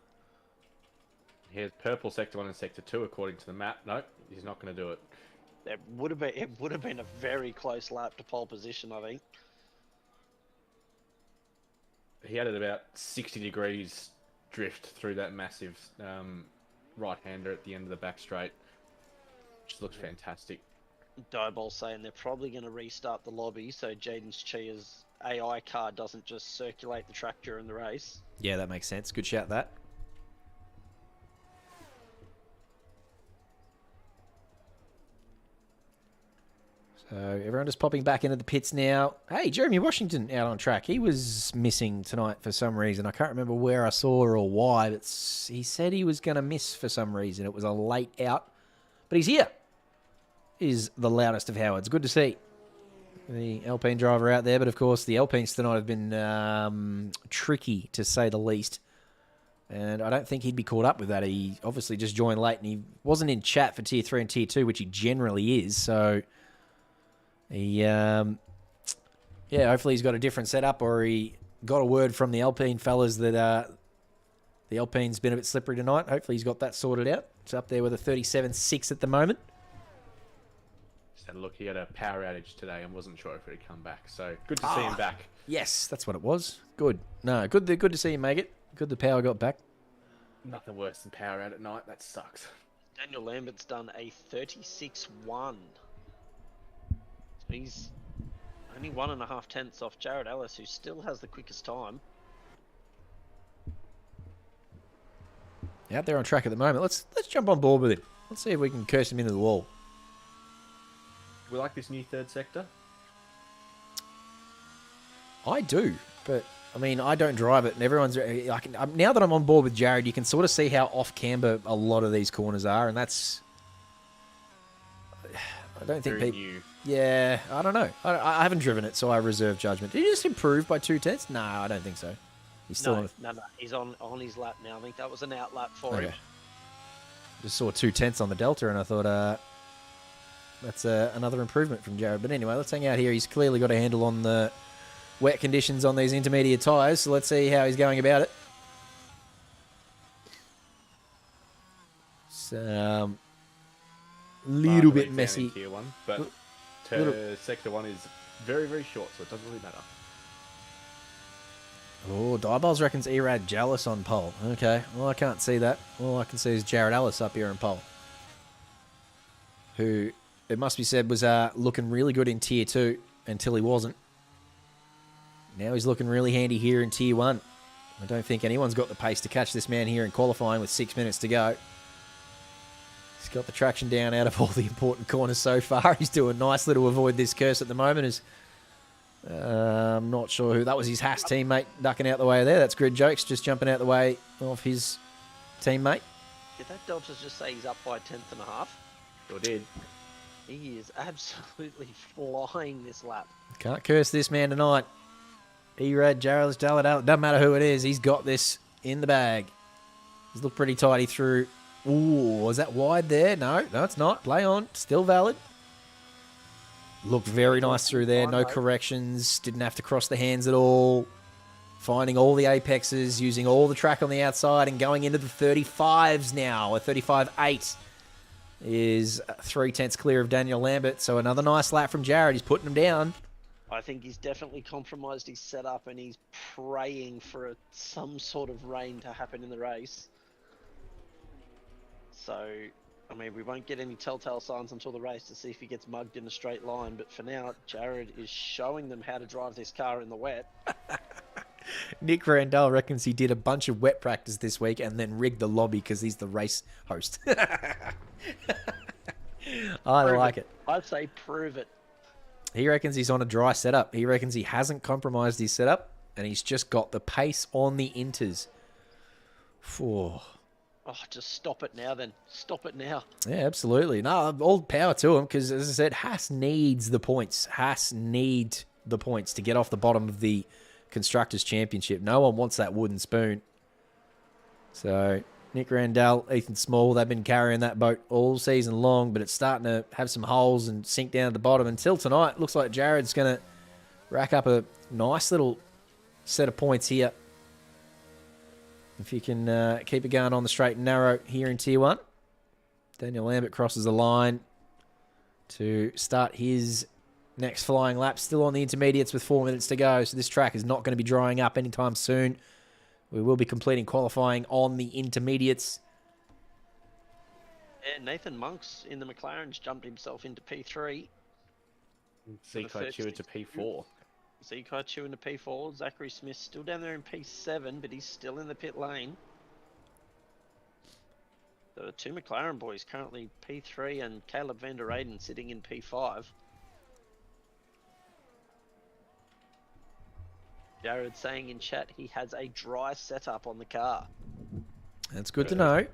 Here's purple Sector 1 and Sector 2 according to the map. No, he's not going to do it. It would have been a very close lap to pole position, I think. He had it about 60 degrees drift through that massive right-hander at the end of the back straight, which looks fantastic. Dieball saying they're probably going to restart the lobby so Jaden Chia's AI car doesn't just circulate the track during the race. Yeah, that makes sense. Good shout, that. So everyone just popping back into the pits now. Hey, Jeremy Washington out on track. He was missing tonight for some reason. I can't remember where I saw or why, but he said he was going to miss for some reason. It was a late out. But he's here. Is the loudest of Howards. Good to see the Alpine driver out there. But, of course, the Alpines tonight have been tricky, to say the least. And I don't think he'd be caught up with that. He obviously just joined late, and he wasn't in chat for Tier 3 and Tier 2, which he generally is. So he yeah, hopefully he's got a different setup, or he got a word from the Alpine fellas that the Alpine's been a bit slippery tonight. Hopefully he's got that sorted out. It's up there with a 37.6 at the moment. Just had a look. He had a power outage today and wasn't sure if it had come back. So good to see him back. Yes, that's what it was. Good. No, good to see him make it. Good the power got back. Nothing worse than power out at night. That sucks. Daniel Lambert's done a 36-1. So he's only 1.5 tenths off Jared Ellis, who still has the quickest time. Out there on track at the moment. Let's jump on board with him. Let's see if we can curse him into the wall. We like this new third sector. I do, but I mean, I don't drive it, and everyone's. Now that I'm on board with Jared, you can sort of see how off camber a lot of these corners are, and that's. I don't think Very people. new. Yeah, I don't know. I haven't driven it, so I reserve judgment. Did he just improve by 2 tenths? No, I don't think so. He's still on. No. He's on his lap now. I think that was an out lap for him. Just saw 2 tenths on the Delta, and I thought that's another improvement from Jared. But anyway, let's hang out here. He's clearly got a handle on the wet conditions on these intermediate tyres, so let's see how he's going about it. It's little bit messy. Tier 1, but Little- sector 1 is very, very short, so it doesn't really matter. Oh, Diabolz reckons Erad jealous on pole. Okay, well, I can't see that. All I can see is Jared Ellis up here on pole, who, it must be said, was looking really good in Tier 2 until he wasn't. Now he's looking really handy here in Tier 1. I don't think anyone's got the pace to catch this man here in qualifying with 6 minutes to go. He's got the traction down out of all the important corners so far. He's doing nicely to avoid this curse at the moment. I'm not sure who that was. His Haas teammate ducking out the way there. That's Grid Jokes just jumping out the way of his teammate. Did that Delta just say he's up by 1/10.5? Sure did. He is absolutely flying this lap. Can't curse this man tonight. Erad, Jarrell, doesn't matter who it is. He's got this in the bag. He's looked pretty tidy through. Ooh, is that wide there? No, it's not. Play on. Still valid. Looked very nice through there. No corrections. Didn't have to cross the hands at all. Finding all the apexes, using all the track on the outside and going into the 35s now. A 35.8 is 3 tenths clear of Daniel Lambert. So another nice lap from Jared. He's putting him down. I think he's definitely compromised his setup, and he's praying for some sort of rain to happen in the race. So, I mean, we won't get any telltale signs until the race to see if he gets mugged in a straight line. But for now, Jared is showing them how to drive this car in the wet. Nick Randall reckons he did a bunch of wet practice this week and then rigged the lobby because he's the race host. I like it. I'd say prove it. He reckons he's on a dry setup. He reckons he hasn't compromised his setup and he's just got the pace on the inters. Oh, just stop it now then. Stop it now. yeah, absolutely. No, all power to him because, as I said, Haas needs the points. Haas need the points to get off the bottom of the Constructors' Championship. No one wants that wooden spoon. So, Nick Randall, Ethan Small, they've been carrying that boat all season long, but it's starting to have some holes and sink down at the bottom. Until tonight, looks like Jared's going to rack up a nice little set of points here. If you can keep it going on the straight and narrow here in Tier 1. Daniel Lambert crosses the line to start his next flying lap. Still on the intermediates with 4 minutes to go, so this track is not going to be drying up anytime soon. We will be completing qualifying on the intermediates. Yeah, Nathan Monks in the McLaren's jumped himself into P3. Zico Chew to P4. Zico Chew into P4. Zachary Smith still down there in P7, but he's still in the pit lane. The two McLaren boys currently P3 and Caleb van der Eyden sitting in P5. Jared saying in chat he has a dry setup on the car. That's good to know.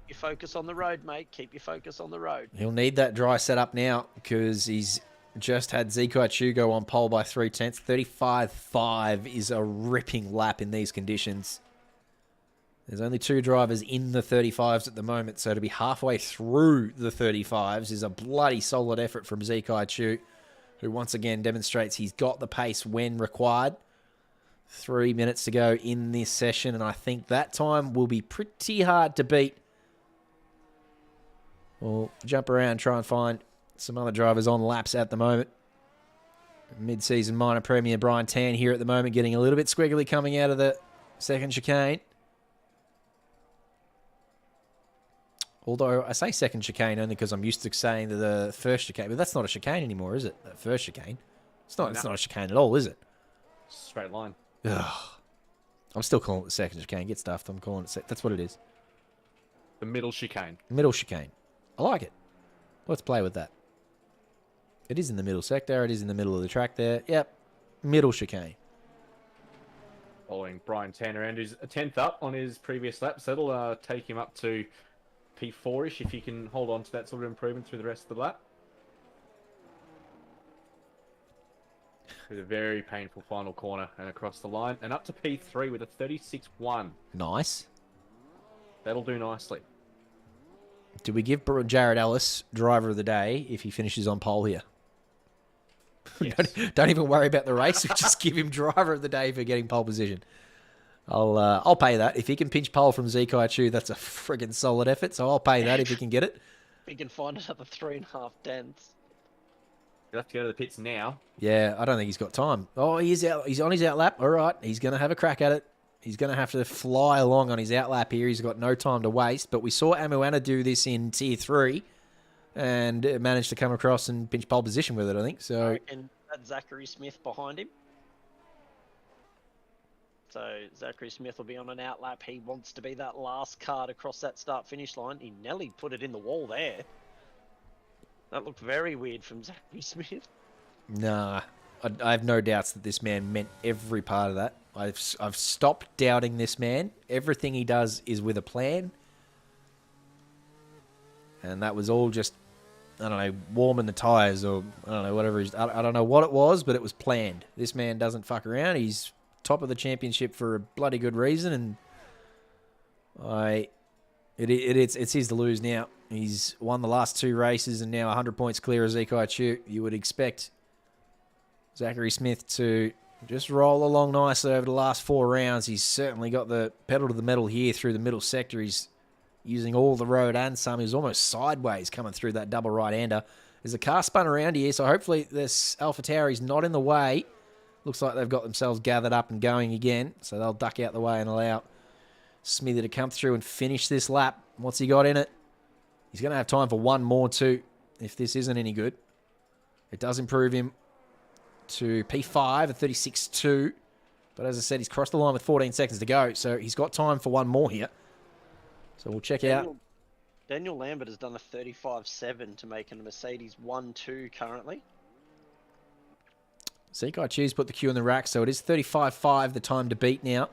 You focus on the road, mate. Keep your focus on the road. He'll need that dry setup now because he's just had Zico Chew go on pole by 3 tenths. 35.5 is a ripping lap in these conditions. There's only 2 drivers in the 35s at the moment, so to be halfway through the 35s is a bloody solid effort from Zico Chew. who once again demonstrates he's got the pace when required. 3 minutes to go in this session, and I think that time will be pretty hard to beat. We'll jump around and try and find some other drivers on laps at the moment. Mid-season minor premier Brian Tan here at the moment, getting a little bit squiggly coming out of the second chicane. Although I say second chicane only because I'm used to saying the first chicane, but that's not a chicane anymore, is it? That first chicane. It's not a chicane at all, is it? Straight line. Ugh. I'm still calling it the second chicane. Get stuffed. I'm calling it. That's what it is. The middle chicane. Middle chicane. I like it. Let's play with that. It is in the middle sector. It is in the middle of the track there. Yep. Middle chicane. Following Brian Tanner, and who's a 10th up on his previous lap. So that'll take him up to P4-ish if he can hold on to that sort of improvement through the rest of the lap. With a very painful final corner and across the line. And up to P3 with a 36-1. Nice. That'll do nicely. Do we give Jared Ellis driver of the day if he finishes on pole here? Yes. Don't even worry about the race. We just give him driver of the day for getting pole position. I'll pay that. If he can pinch pole from Zekai Chu, that's a friggin' solid effort. So I'll pay that if he can get it. We can find another 3.5 tenths. You'll have to go to the pits now. Yeah, I don't think he's got time. Oh, he's out. He's on his outlap. All right, he's going to have a crack at it. He's going to have to fly along on his outlap here. He's got no time to waste. But we saw Amuana do this in Tier 3 and managed to come across and pinch pole position with it, I think. So, And that Zachary Smith behind him. So Zachary Smith will be on an outlap. He wants to be that last card across that start-finish line. He nearly put it in the wall there. That looked very weird from Zachary Smith. nah, I have no doubts that this man meant every part of that. I've stopped doubting this man. Everything he does is with a plan. And that was all just, I don't know, warming the tyres or, I don't know, whatever. I don't know what it was, but it was planned. This man doesn't fuck around. He's top of the championship for a bloody good reason, and it's his to lose now. He's won the last 2 races and now 100 points clear of Zekai Chu. You would expect Zachary Smith to just roll along nicely over the last 4 rounds. He's certainly got the pedal to the metal here through the middle sector. He's using all the road and some. He's almost sideways coming through that double right-hander. There's a car spun around here, so hopefully this Alpha Tauri's not in the way. Looks like they've got themselves gathered up and going again, so they'll duck out the way and allow Smithy to come through and finish this lap. What's he got in it? He's going to have time for one more too, if this isn't any good. It does improve him to P5 at 36.2, but as I said, he's crossed the line with 14 seconds to go, so he's got time for one more here. So we'll check out. Daniel Lambert has done a 35.7 to make a Mercedes 1-2 currently. Zekai Chu's put the Q in the rack, so it is 35.5, the time to beat now.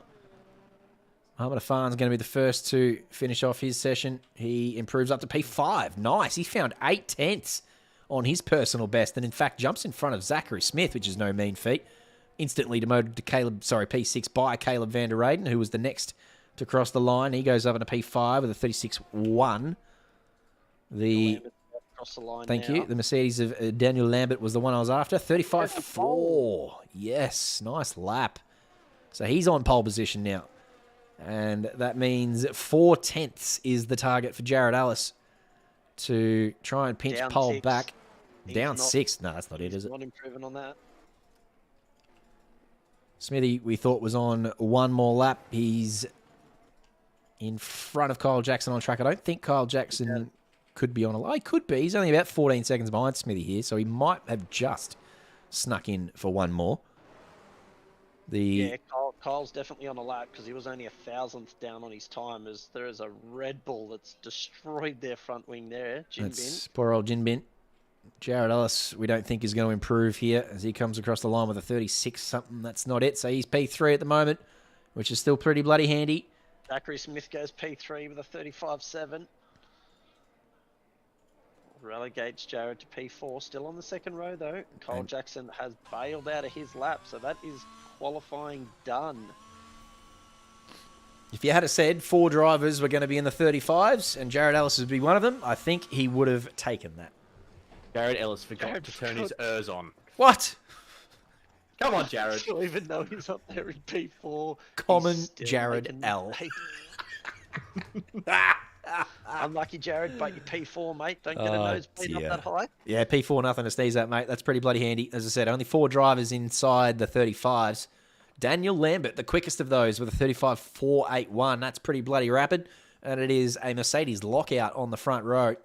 Muhammad Afan's going to be the first to finish off his session. He improves up to P5. Nice. He found 8 tenths on his personal best and, in fact, jumps in front of Zachary Smith, which is no mean feat. Instantly demoted to P6 by Caleb van der Reyden, who was the next to cross the line. He goes up into P5 with a 36.1. Across the line Thank now. you. The Mercedes of Daniel Lambert was the one I was after. 35.4. Yes, nice lap. So he's on pole position now. And that means 4 tenths is the target for Jared Ellis to try and pinch Down pole 6. back. He's Down not- 6. No, that's not it, He's is it? not improving on that. Smithy, we thought, was on one more lap. He's in front of Kyle Jackson on track. I don't think Kyle Jackson could be on a... He could be. He's only about 14 seconds behind Smithy here, so he might have just snuck in for one more. Yeah, Kyle's definitely on a lap because he was only 1,000th down on his time as there is a Red Bull that's destroyed their front wing there. Jin Bin. That's poor old Jin Bin. Jared Ellis, we don't think is going to improve here as he comes across the line with a 36 something. That's not it. So he's P3 at the moment, which is still pretty bloody handy. Zachary Smith goes P3 with a 35.7. Relegates Jared to P4. Still on the second row though. Kyle And- Jackson has bailed out of his lap, so that is qualifying done. If you had said 4 drivers were going to be in the 35s and Jared Ellis would be one of them, I think he would have taken that. Jared Ellis forgot Jared to turn his ERS on. What? Come on, I Jared. don't even know he's up there in P4. Common He's still Jared making L. eight. Unlucky Jared, but you P4, mate. Don't get a Oh, nosebleed up dear. that high. Yeah, P4, nothing to sneeze at, mate. That's pretty bloody handy. As I said, only 4 drivers inside the 35s. Daniel Lambert, the quickest of those, with a 35.481. That's pretty bloody rapid. And it is a Mercedes lockout on the front row.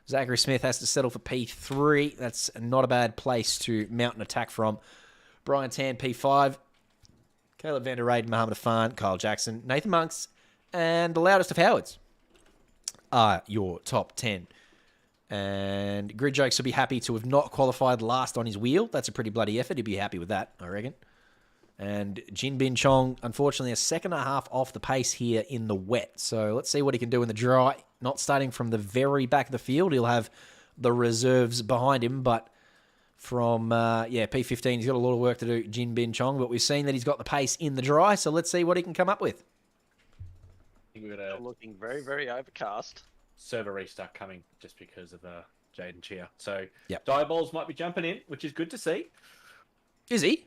Zachary Smith has to settle for P3. That's not a bad place to mount an attack from. Brian Tan, P5. Caleb Van der Reyden, Mohammed Afan, Kyle Jackson, Nathan Monks, and the loudest of Howards are your top 10. And Grid Jokes will be happy to have not qualified last on his wheel. That's a pretty bloody effort. He'd be happy with that, I reckon. And Jin Bin Chong, unfortunately, a second and a half off the pace here in the wet. So let's see what he can do in the dry. Not starting from the very back of the field. He'll have the reserves behind him. But from, P15, he's got a lot of work to do, Jin Bin Chong. But we've seen that he's got the pace in the dry. So let's see what he can come up with. I think we've got a Looking very, very overcast. server restart coming just because of Jaden Cheer. So Yep. Diabols might be jumping in, which is good to see. Is he?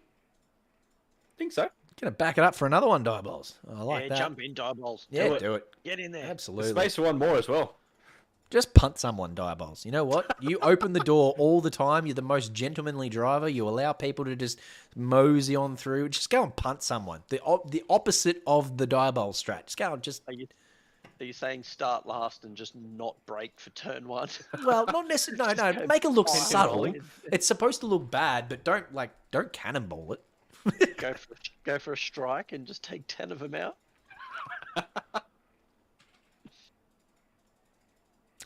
I think so. Going to back it up for another one, Diabols. I like Yeah, that. jump in, Diabols. Yeah, it. do it. Get in there. There's Absolutely. space for one more as well. Just punt someone, Diabols. You know what? You open the door all the time. You're the most gentlemanly driver. You allow people to just mosey on through. Just go and punt someone. The opposite of the Diabols strat. Just go and just... Are you saying start last and just not brake for turn 1? Well, not necessarily. No, Just no. go Make it look fire subtle. rolling. It's supposed to look bad, but don't cannonball it. go for a strike and just take 10 of them out.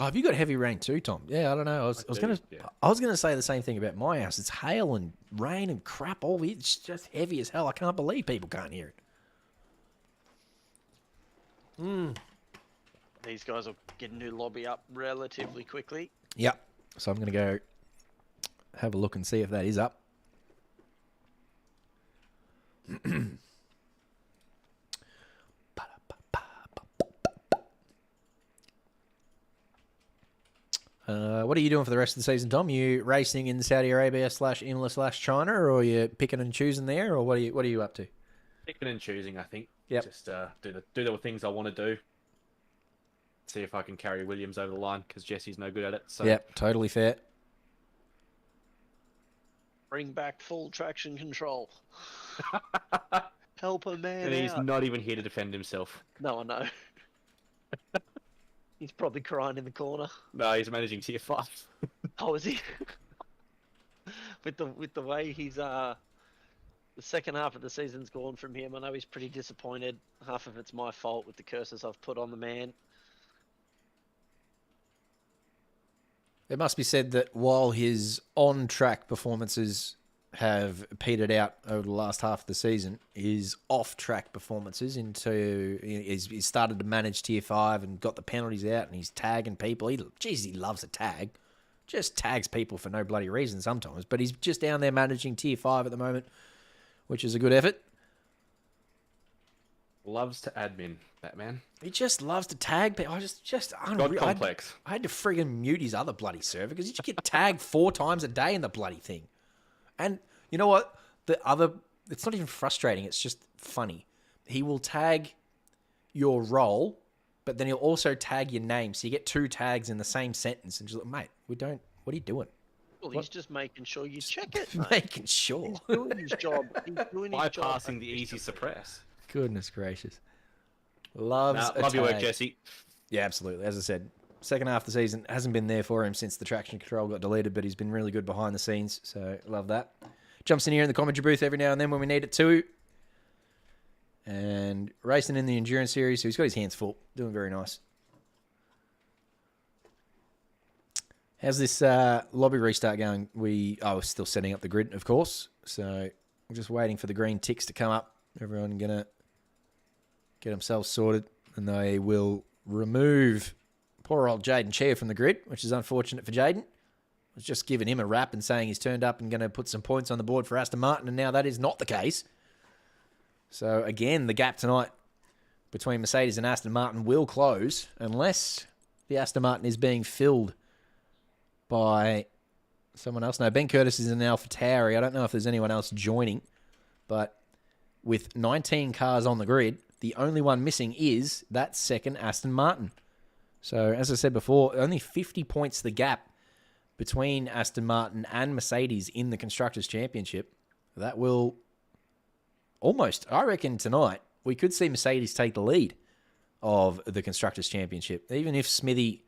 Oh, have you got heavy rain too, Tom? Yeah, I don't know. I was gonna say the same thing about my house. It's hail and rain and crap all. It's just heavy as hell. I can't believe people can't hear it. These guys will get a new lobby up relatively quickly. Yep. So I'm going to go have a look and see if that is up. What are you doing for the rest of the season, Tom? You racing in Saudi Arabia /Imola /China, or are you picking and choosing there, or what are you up to? Picking and choosing, I think. Yep. Just do the things I want to do. See if I can carry Williams over the line because Jesse's no good at it. So Yep, totally fair. Bring back full traction control. Help a man and he's out. not even here to defend himself. No, I know. He's probably crying in the corner. No, he's managing tier 5. Oh, is he? with the way he's the second half of the season's gone from him. I know he's pretty disappointed. Half of it's my fault with the curses I've put on the man. It must be said that while his on-track performances have petered out over the last half of the season, his off-track performances he's started to manage tier 5 and got the penalties out, and he's tagging people. He loves a tag. Just tags people for no bloody reason sometimes, but he's just down there managing tier 5 at the moment, which is a good effort. Loves to admin, that man. He just loves to tag people. Just God unreal. complex. I had to friggin' mute his other bloody server because you just get tagged 4 times a day in the bloody thing. And you know what? It's not even frustrating. It's just funny. He will tag your role, but then he'll also tag your name. So you get 2 tags in the same sentence. And just like, mate, what are you doing? Well, he's just making sure you check it. mate. Making sure. He's doing his job. He's doing his job. Bypassing the easy suppress. Goodness gracious. Loves a love your work, tag. Jesse. Yeah, absolutely. As I said, second half of the season hasn't been there for him since the traction control got deleted, but he's been really good behind the scenes, so love that. Jumps in here in the commentary booth every now and then when we need it too. And racing in the Endurance Series, so he's got his hands full. Doing very nice. How's this lobby restart going? We're still setting up the grid, of course, so we're just waiting for the green ticks to come up. Everyone going to get themselves sorted, and they will remove poor old Jaden Cheer from the grid, which is unfortunate for Jaden. I was just giving him a rap and saying he's turned up and going to put some points on the board for Aston Martin, and now that is not the case. So again, the gap tonight between Mercedes and Aston Martin will close unless the Aston Martin is being filled by Someone else? No, Ben Curtis is in AlphaTauri. I don't know if there's anyone else joining, but with 19 cars on the grid, the only one missing is that second Aston Martin. So, as I said before, only 50 points the gap between Aston Martin and Mercedes in the Constructors' Championship. That will almost, I reckon tonight, we could see Mercedes take the lead of the Constructors' Championship. Even if Smithy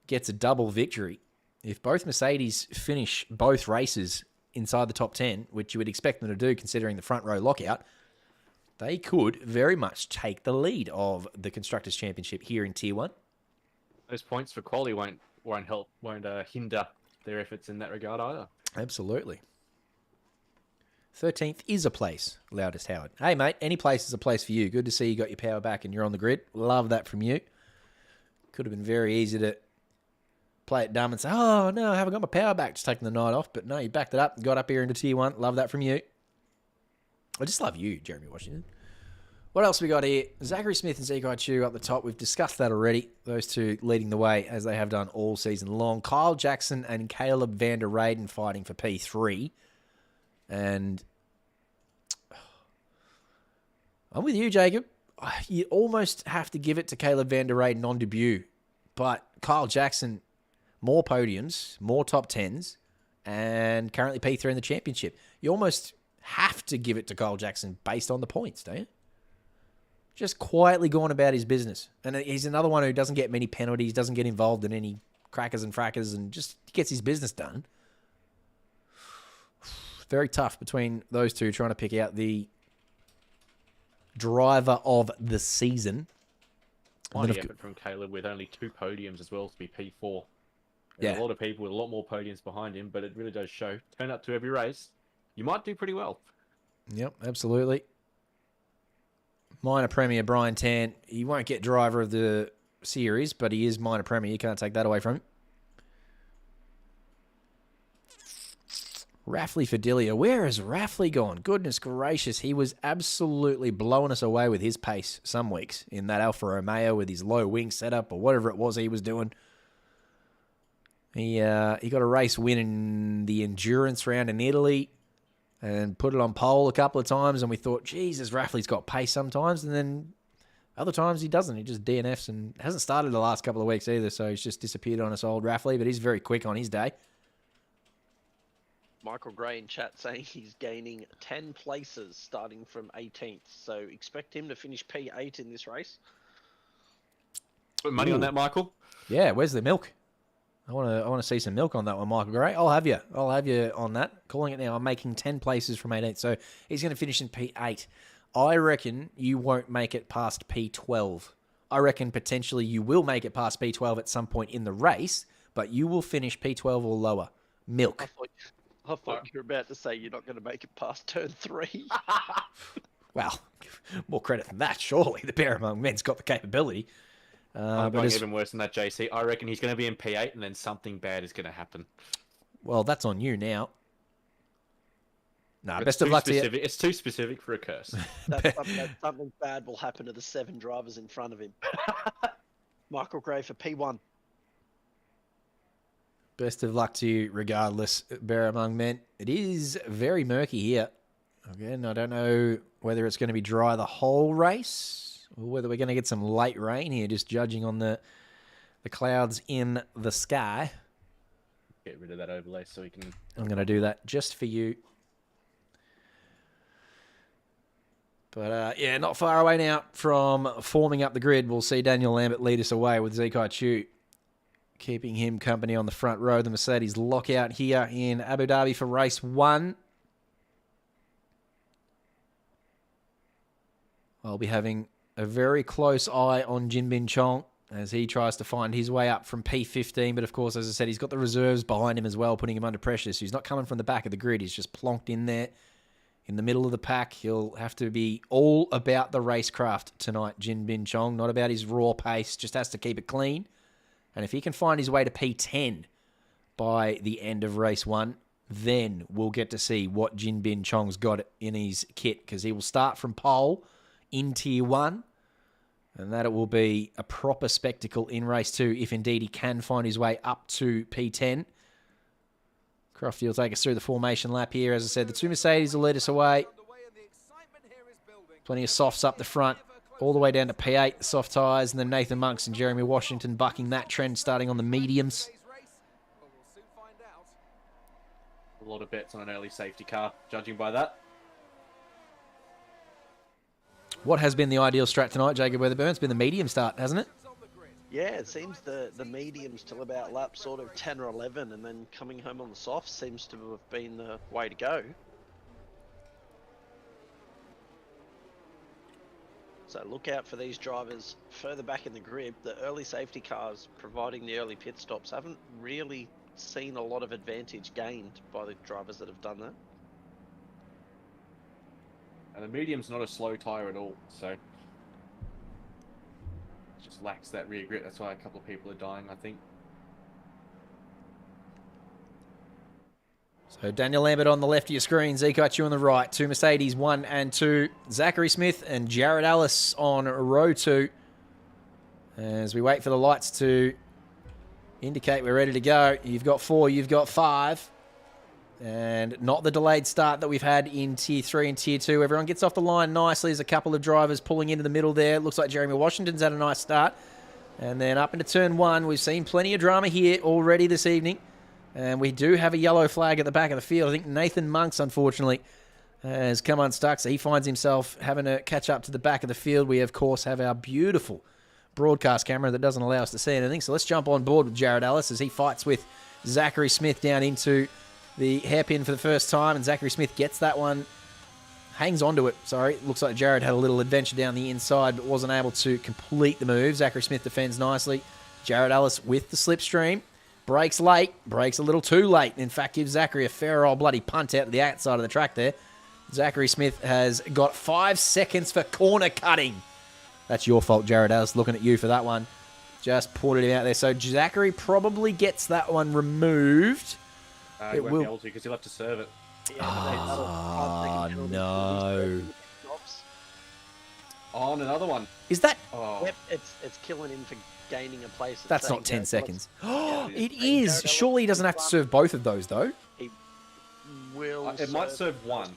gets a double victory, if both Mercedes finish both races inside the top 10, which you would expect them to do considering the front row lockout, they could very much take the lead of the Constructors' Championship here in Tier 1. Those points for quali won't hinder their efforts in that regard either. Absolutely. 13th is a place, Loudest Howard. Hey, mate, any place is a place for you. Good to see you got your power back and you're on the grid. Love that from you. Could have been very easy to play it dumb and say, oh, no, I haven't got my power back, just taking the night off. But no, you backed it up, got up here into Tier 1. Love that from you. I just love you, Jeremy Washington. What else we got here? Zachary Smith and Zeke Chu up the top. We've discussed that already. Those two leading the way, as they have done all season long. Kyle Jackson and Caleb van der Reyden fighting for P3. And I'm with you, Jacob. You almost have to give it to Caleb van der Reyden on debut. But Kyle Jackson, more podiums, more top 10s, and currently P3 in the championship. You almost have to give it to Kyle Jackson based on the points, don't you? Just quietly going about his business. And he's another one who doesn't get many penalties, doesn't get involved in any crackers and frackers, and just gets his business done. Very tough between those two trying to pick out the driver of the season. Mighty effort from Caleb with only 2 podiums as well to be P4. There's a lot of people with a lot more podiums behind him, but it really does show. Turn up to every race, you might do pretty well. Yep, absolutely. Minor Premier Brian Tan, he won't get driver of the series, but he is minor Premier. You can't take that away from him. Raffley Fidelia. Where has Raffley gone? Goodness gracious. He was absolutely blowing us away with his pace some weeks in that Alfa Romeo with his low wing setup or whatever it was he was doing. He got a race win in the endurance round in Italy and put it on pole a couple of times, and we thought, Jesus, Raffley's got pace sometimes, and then other times he doesn't. He just DNFs and hasn't started the last couple of weeks either, so he's just disappeared on us, old Raffley, but he's very quick on his day. Michael Gray in chat saying he's gaining 10 places starting from 18th, so expect him to finish P8 in this race. Put money on that, Michael. Yeah, where's the milk? I want to see some milk on that one, Michael Gray. I'll have you on that. Calling it now. I'm making 10 places from 18th, so he's going to finish in P8. I reckon you won't make it past P12. I reckon potentially you will make it past P12 at some point in the race, but you will finish P12 or lower. Milk. I thought you were about to say you're not going to make it past turn 3. Well, more credit than that, surely. The bear among men's got the capability. I'm going even worse than that, JC. I reckon he's going to be in P8 and then something bad is going to happen. Well, that's on you now. Nah, It's best of too luck to you. specific. It's too specific for a curse. Something bad will happen to the 7 drivers in front of him. Michael Gray for P1. Best of luck to you regardless, bear among men. It is very murky here. Again, I don't know whether it's going to be dry the whole race or whether we're going to get some late rain here, just judging on the clouds in the sky. Get rid of that overlay so we can... I'm going to do that just for you. But, yeah, not far away now from forming up the grid. We'll see Daniel Lambert lead us away with Zeke Chu, keeping him company on the front row. The Mercedes lockout here in Abu Dhabi for race 1. I'll be having a very close eye on Jinbin Chong as he tries to find his way up from P15. But, of course, as I said, he's got the reserves behind him as well, putting him under pressure. So he's not coming from the back of the grid. He's just plonked in there in the middle of the pack. He'll have to be all about the racecraft tonight, Jinbin Chong, not about his raw pace. Just has to keep it clean. And if he can find his way to P10 by the end of race 1, then we'll get to see what Jinbin Chong's got in his kit, because he will start from pole in Tier 1, and that it will be a proper spectacle in race 2 if indeed he can find his way up to P10. Crofty will take us through the formation lap here. As I said, the two Mercedes will lead us away. Plenty of softs up the front, all the way down to P8, the soft tyres, and then Nathan Monks and Jeremy Washington bucking that trend, starting on the mediums. A lot of bets on an early safety car, judging by that. What has been the ideal strat tonight, Jacob Weatherburn? It's been the medium start, hasn't it? Yeah, it seems the mediums till about lap sort of 10 or 11, and then coming home on the soft seems to have been the way to go. So look out for these drivers further back in the grid. The early safety cars providing the early pit stops haven't really seen a lot of advantage gained by the drivers that have done that. And the medium's not a slow tyre at all, so it just lacks that rear grip. That's why a couple of people are dying, I think. So Daniel Lambert on the left of your screen, Zekai Chu on the right. Two Mercedes, 1 and 2. Zachary Smith and Jared Ellis on row 2. As we wait for the lights to indicate we're ready to go. You've got 4, you've got 5. And not the delayed start that we've had in Tier 3 and Tier 2. Everyone gets off the line nicely. There's a couple of drivers pulling into the middle there. Looks like Jeremy Washington's had a nice start. And then up into Turn 1. We've seen plenty of drama here already this evening. And we do have a yellow flag at the back of the field. I think Nathan Monks, unfortunately, has come unstuck. So he finds himself having to catch up to the back of the field. We, of course, have our beautiful broadcast camera that doesn't allow us to see anything. So let's jump on board with Jared Ellis as he fights with Zachary Smith down into the hairpin for the first time. And Zachary Smith gets that one, hangs onto it. Sorry, looks like Jared had a little adventure down the inside but wasn't able to complete the move. Zachary Smith defends nicely. Jared Ellis with the slipstream. Breaks late, breaks a little too late. In fact, gives Zachary a fair old bloody punt out to the outside of the track there. Zachary Smith has got 5 seconds for corner cutting. That's your fault, Jared Ellis, looking at you for that one. Just pointed him out there. So Zachary probably gets that one removed. He won't be able to because he'll have to serve it. Oh, no. On another one. Is that... Oh. Yep, it's killing him for gaining a place. That's not 10 seconds. It is. Surely he doesn't have to serve both of those, though. He will. It might serve one.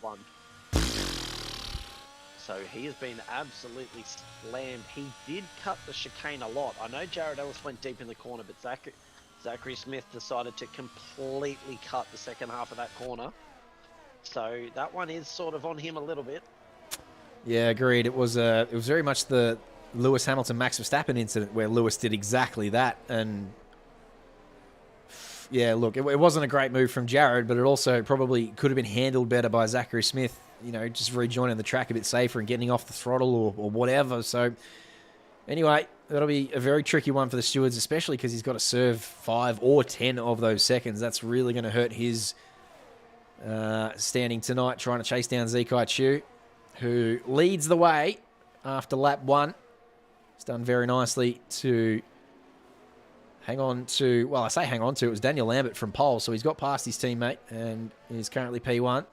So he has been absolutely slammed. He did cut the chicane a lot. I know Jared Ellis went deep in the corner, but Zachary Smith decided to completely cut the second half of that corner. So that one is sort of on him a little bit. Yeah, agreed. It was very much the Lewis Hamilton Max Verstappen incident where Lewis did exactly that. And yeah, look, it wasn't a great move from Jared, but it also probably could have been handled better by Zachary Smith, you know, just rejoining the track a bit safer and getting off the throttle or whatever. So anyway, that'll be a very tricky one for the stewards, especially because he's got to serve 5 or 10 of those seconds. That's really going to hurt his standing tonight, trying to chase down Zekai Chu, who leads the way after lap 1. He's done very nicely to hang on to, well, I say hang on to, it was Daniel Lambert from pole, so he's got past his teammate and is currently P1.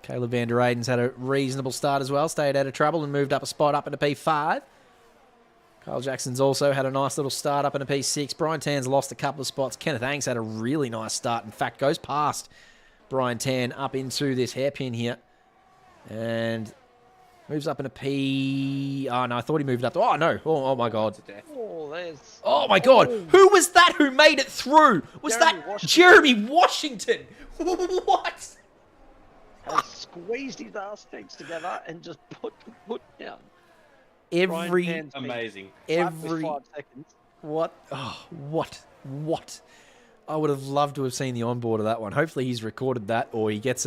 Caleb van der Eyden's had a reasonable start as well, stayed out of trouble and moved up a spot up into P5. Kyle Jackson's also had a nice little start up into P6. Brian Tan's lost a couple of spots. Kenneth Ang's had a really nice start. In fact, goes past Brian Tan up into this hairpin here. And moves up into P... Oh, no, I thought he moved up. Oh, no. Oh my God. Oh, there's... Oh, my God. Who was that who made it through? Was Jeremy that Washington. Jeremy Washington? What? Has squeezed his ass cheeks together and just put the foot down. Every... Brian Tan's been Amazing. flat with Every... 5 seconds. What? Oh, what? I would have loved to have seen the onboard of that one. Hopefully he's recorded that or he gets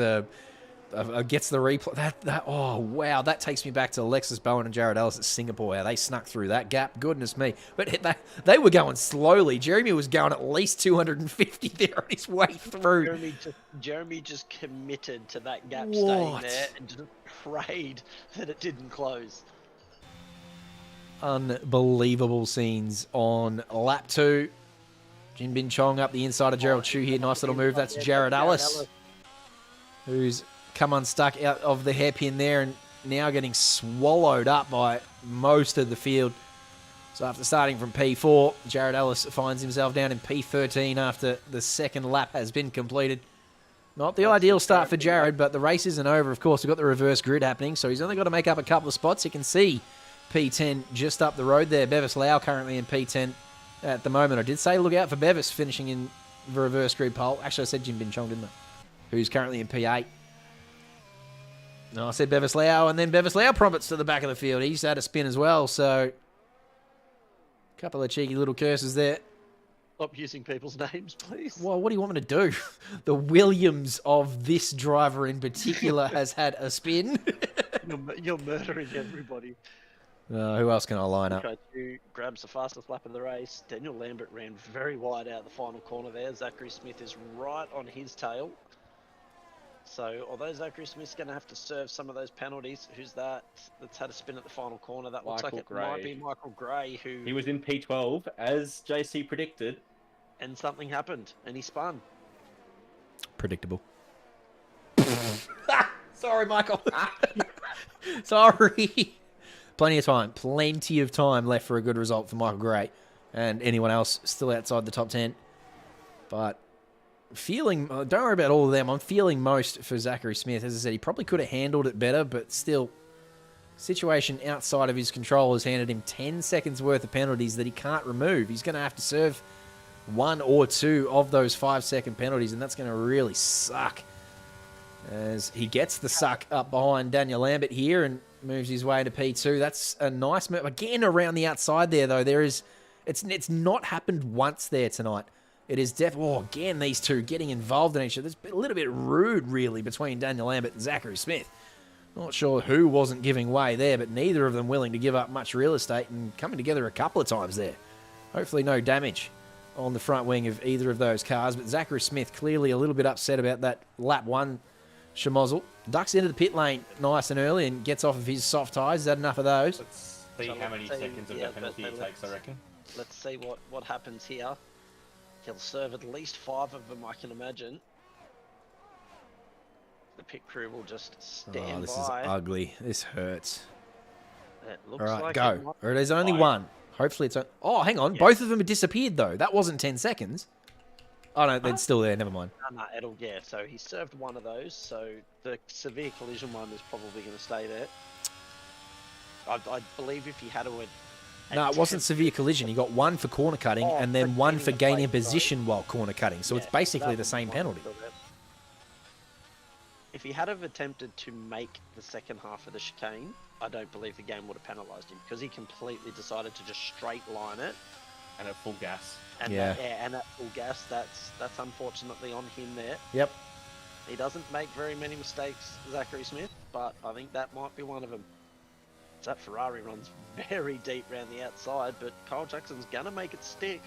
gets the replay. Oh, wow. That takes me back to Alexis Bowen and Jared Ellis at Singapore. How they snuck through that gap. Goodness me. But they were going slowly. Jeremy was going at least 250 there on his way through. Jeremy just committed to that gap What? staying there and just prayed that it didn't close. Unbelievable scenes on lap 2. Jin Bin Chong up the inside of Gerald Chu here. Nice little move. That's Jared Ellis, who's come unstuck out of the hairpin there and now getting swallowed up by most of the field. So after starting from P4, Jared Ellis finds himself down in P13 after the second lap has been completed. Not the ideal start for Jared, but the race isn't over. Of course, we've got the reverse grid happening, so he's only got to make up a couple of spots. You can see P10 just up the road there. Bevis Lau currently in P10 at the moment. I did say look out for Bevis finishing in the reverse grid pole. Actually, I said Jim Bin Chong, didn't I? Who's currently in P8. No, I said Bevis Lau, and then Bevis Lau prompts to the back of the field. He's had a spin as well, so a couple of cheeky little curses there. Stop using people's names, please. Well, what do you want me to do? The Williams of this driver in particular has had a spin. You're murdering everybody. Who else can I line up? Who grabs the fastest lap of the race. Daniel Lambert ran very wide out the final corner there. Zachary Smith is right on his tail. So, although Zachary Smith's going to have to serve some of those penalties, who's that that's had a spin at the final corner? That looks like it might be Michael Gray, who... He was in P12, as JC predicted. And something happened, and he spun. Predictable. Sorry, Michael. Sorry. Plenty of time left for a good result for Michael Gray and anyone else still outside the top 10. But feeling, don't worry about all of them. I'm feeling most for Zachary Smith. As I said, he probably could have handled it better, but still, situation outside of his control has handed him 10 seconds worth of penalties that he can't remove. He's going to have to serve one or two of those 5-second penalties, and that's going to really suck. As he gets the suck up behind Daniel Lambert here and moves his way to P2. That's a nice move. Again, around the outside there, though, it's not happened once there tonight. It is definitely, again, these two getting involved in each other. It's a little bit rude, really, between Daniel Lambert and Zachary Smith. Not sure who wasn't giving way there, but neither of them willing to give up much real estate and coming together a couple of times there. Hopefully no damage on the front wing of either of those cars, but Zachary Smith clearly a little bit upset about that lap one schmozzle. Ducks into the pit lane nice and early and gets off of his soft tyres. Is that enough of those? Let's see how many seconds of that penalty he takes, I reckon. Let's see what happens here. He'll serve at least 5 of them, I can imagine. The pit crew will just stand this by. is ugly. This hurts. It looks All right, like go. Or there's only one. Hopefully it's... Oh, hang on. Yeah. Both of them have disappeared, though. That wasn't 10 seconds. Oh, no, they're still there. Never mind. No, yeah, so he served one of those, so the severe collision one is probably going to stay there. I believe if he had to... No, it wasn't severe collision. He got one for corner cutting and then one for gaining position while corner cutting. So it's basically the same penalty. If he had have attempted to make the second half of the chicane, I don't believe the game would have penalised him because he completely decided to just straight line it. And at full gas. And Yeah. and at full gas, that's unfortunately on him there. Yep. He doesn't make very many mistakes, Zachary Smith, but I think that might be one of them. That Ferrari runs very deep around the outside, but Kyle Jackson's going to make it stick.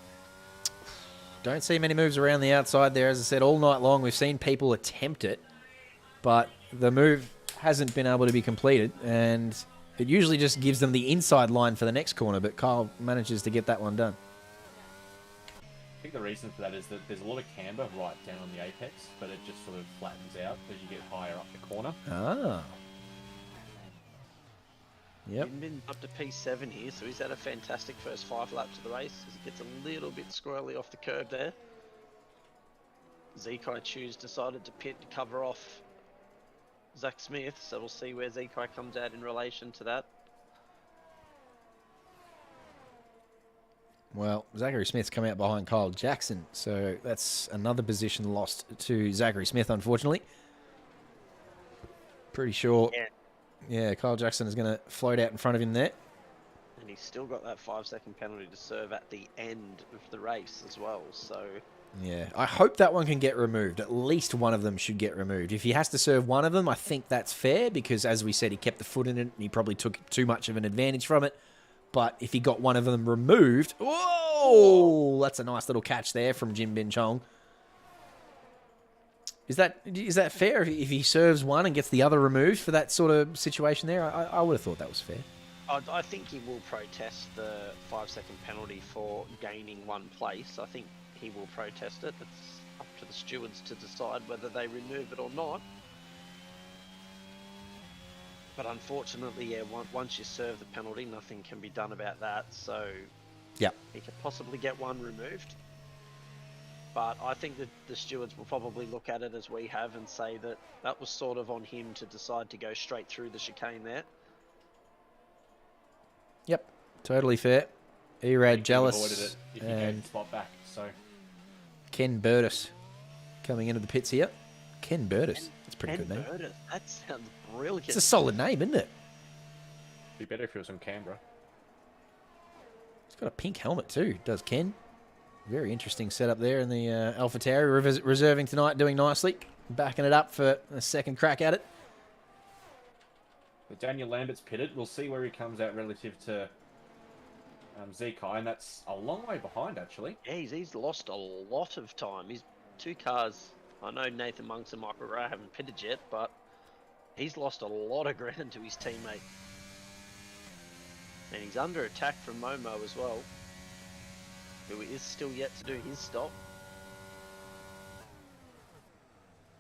Don't see many moves around the outside there. As I said, all night long we've seen people attempt it, but the move hasn't been able to be completed, and it usually just gives them the inside line for the next corner, but Kyle manages to get that one done. I think the reason for that is that there's a lot of camber right down on the apex, but it just sort of flattens out as you get higher up the corner. Ah. Yep. He's been up to P7 here, so he's had a fantastic first 5 laps of the race. He gets a little bit squirrely off the curb there. Zekai Chu's decided to pit to cover off Zach Smith, so we'll see where Zekai comes out in relation to that. Well, Zachary Smith's come out behind Kyle Jackson, so that's another position lost to Zachary Smith, unfortunately. Pretty sure... Yeah, Kyle Jackson is going to float out in front of him there. And he's still got that 5-second penalty to serve at the end of the race as well, so... Yeah, I hope that one can get removed. At least one of them should get removed. If he has to serve one of them, I think that's fair, because as we said, he kept the foot in it, and he probably took too much of an advantage from it. But if he got one of them removed... Whoa! That's a nice little catch there from Jim Bin Chong. Is that fair if he serves one and gets the other removed for that sort of situation there? I would have thought that was fair. I think he will protest the 5-second penalty for gaining one place. I think he will protest it. It's up to the stewards to decide whether they remove it or not. But unfortunately, yeah, once you serve the penalty, nothing can be done about that. So Yep. He could possibly get one removed. But I think that the stewards will probably look at it as we have and say that that was sort of on him to decide to go straight through the chicane there. Yep. Totally fair. Erad He could have jealous. avoided it if he gave And the spot back. So Ken Burtis coming into the pits here. Ken Burtis. That's a pretty Ken good name. Burtis, that sounds brilliant. It's a solid name, isn't it? be better if it was from Canberra. He's got a pink helmet too, does Ken. Very interesting setup there in the AlphaTauri. Reserving tonight, doing nicely. Backing it up for a second crack at it. But Daniel Lambert's pitted. We'll see where he comes out relative to Zekai, and that's a long way behind, actually. Yeah, he's lost a lot of time. He's 2 cars. I know Nathan Monks and Michael Gray haven't pitted yet, but he's lost a lot of ground to his teammate. And he's under attack from Momo as well, who is still yet to do his stop.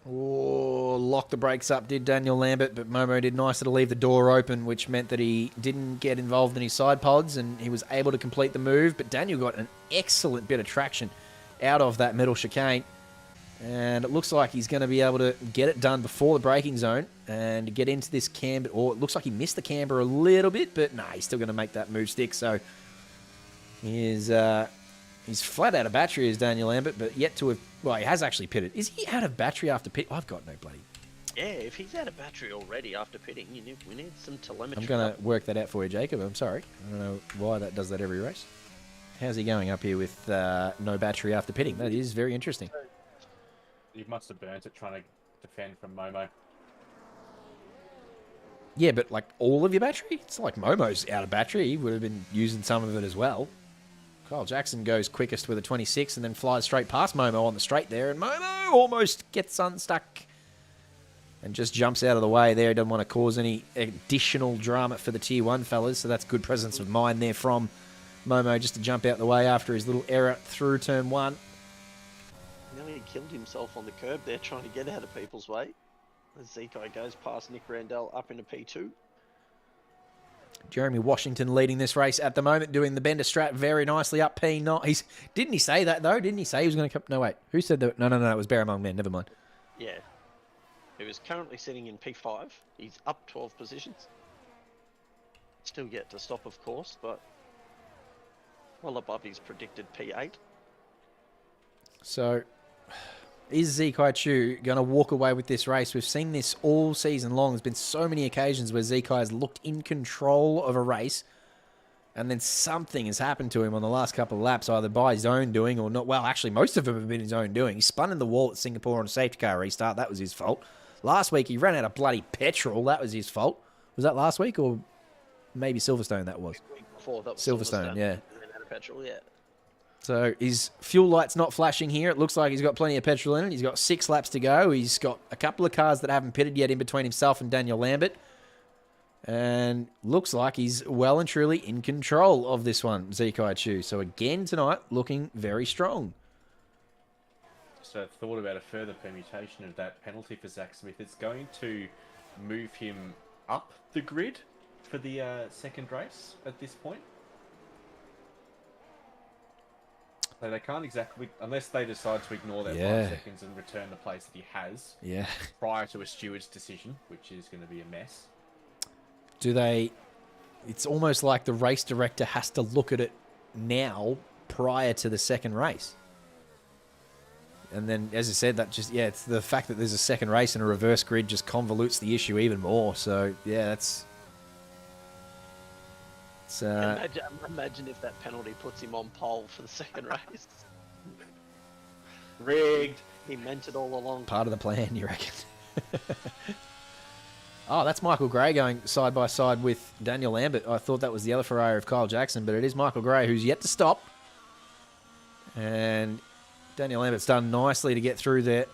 Oh, locked the brakes up, did Daniel Lambert, but Momo did nicely to leave the door open, which meant that he didn't get involved in his side pods and he was able to complete the move. But Daniel got an excellent bit of traction out of that middle chicane. And it looks like he's going to be able to get it done before the braking zone and get into this camber. Or it looks like he missed the camber a little bit, but no, he's still going to make that move stick. So he's flat out of battery, is Daniel Lambert, but yet to have... Well, he has actually pitted. Is he out of battery after pit? I've got no bloody... Yeah, if he's out of battery already after pitting, we need some telemetry. I'm going to work that out for you, Jacob. I'm sorry. I don't know why that does that every race. How's he going up here with no battery after pitting? That is very interesting. You must have burnt it trying to defend from Momo. Yeah, but like all of your battery? It's like Momo's out of battery. He would have been using some of it as well. Kyle Jackson goes quickest with a 26 and then flies straight past Momo on the straight there. And Momo almost gets unstuck and just jumps out of the way there. He doesn't want to cause any additional drama for the Tier 1 fellas. So that's good presence of mind there from Momo just to jump out the way after his little error through turn 1. Nearly killed himself on the curb there trying to get out of people's way. As Zekai goes past Nick Randell up into P2. Jeremy Washington leading this race at the moment, doing the bender strat very nicely up P9. Didn't he say that, though? Didn't he say he was going to come... No, wait. Who said that? No, it was Bear Among Men. Never mind. Yeah. He was currently sitting in P5. He's up 12 positions. Still yet to stop, of course, but well above his predicted P8. So, is Zekai Chu going to walk away with this race? We've seen this all season long. There's been so many occasions where Zekai has looked in control of a race and then something has happened to him on the last couple of laps, either by his own doing or not. Well, actually, most of them have been his own doing. He spun in the wall at Singapore on a safety car restart. That was his fault. Last week, he ran out of bloody petrol. That was his fault. Was that last week or maybe Silverstone that was? Week before, that was Silverstone, yeah. And then out of petrol, yeah. So his fuel light's not flashing here. It looks like he's got plenty of petrol in it. He's got 6 laps to go. He's got a couple of cars that haven't pitted yet in between himself and Daniel Lambert. And looks like he's well and truly in control of this one, Zekai Chu. So again tonight, looking very strong. Just a thought about a further permutation of that penalty for Zach Smith. It's going to move him up the grid for the second race at this point. So they can't exactly, unless they decide to ignore that 5 seconds and return the place that he has prior to a steward's decision, which is going to be a mess. Do they... It's almost like the race director has to look at it now prior to the second race. And then, as I said, that just, it's the fact that there's a second race and a reverse grid just convolutes the issue even more. So, yeah, that's... Imagine if that penalty puts him on pole for the second race. Rigged. He meant it all along. Part of the plan, you reckon? Oh, that's Michael Gray going side by side with Daniel Lambert. I thought that was the other Ferrari of Kyle Jackson, but it is Michael Gray who's yet to stop. And Daniel Lambert's done nicely to get through there.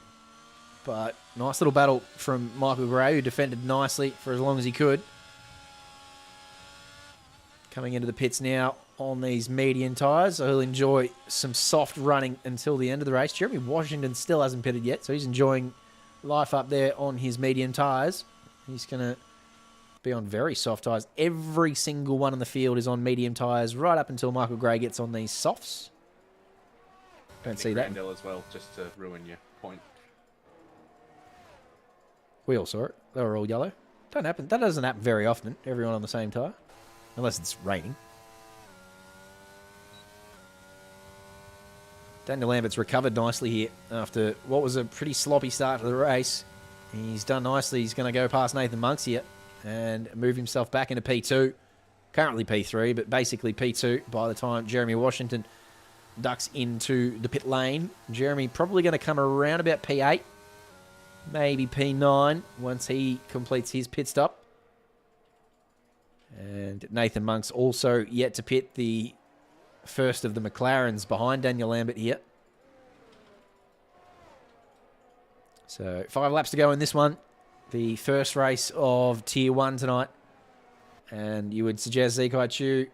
But nice little battle from Michael Gray, who defended nicely for as long as he could. Coming into the pits now on these medium tyres, so he'll enjoy some soft running until the end of the race. Jeremy Washington still hasn't pitted yet, so he's enjoying life up there on his medium tyres. He's going to be on very soft tyres. Every single one in the field is on medium tyres right up until Michael Gray gets on these softs. Don't see that. Randell as well, just to ruin your point. We all saw it. They were all yellow. Don't happen. That doesn't happen very often. Everyone on the same tyre. Unless it's raining. Daniel Lambert's recovered nicely here after what was a pretty sloppy start to the race. He's done nicely. He's going to go past Nathan Monks here and move himself back into P2. Currently P3, but basically P2 by the time Jeremy Washington ducks into the pit lane. Jeremy probably going to come around about P8, maybe P9 once he completes his pit stop. And Nathan Monks also yet to pit, the first of the McLarens behind Daniel Lambert here. So 5 laps to go in this one. The first race of Tier 1 tonight. And you would suggest Zekai Chu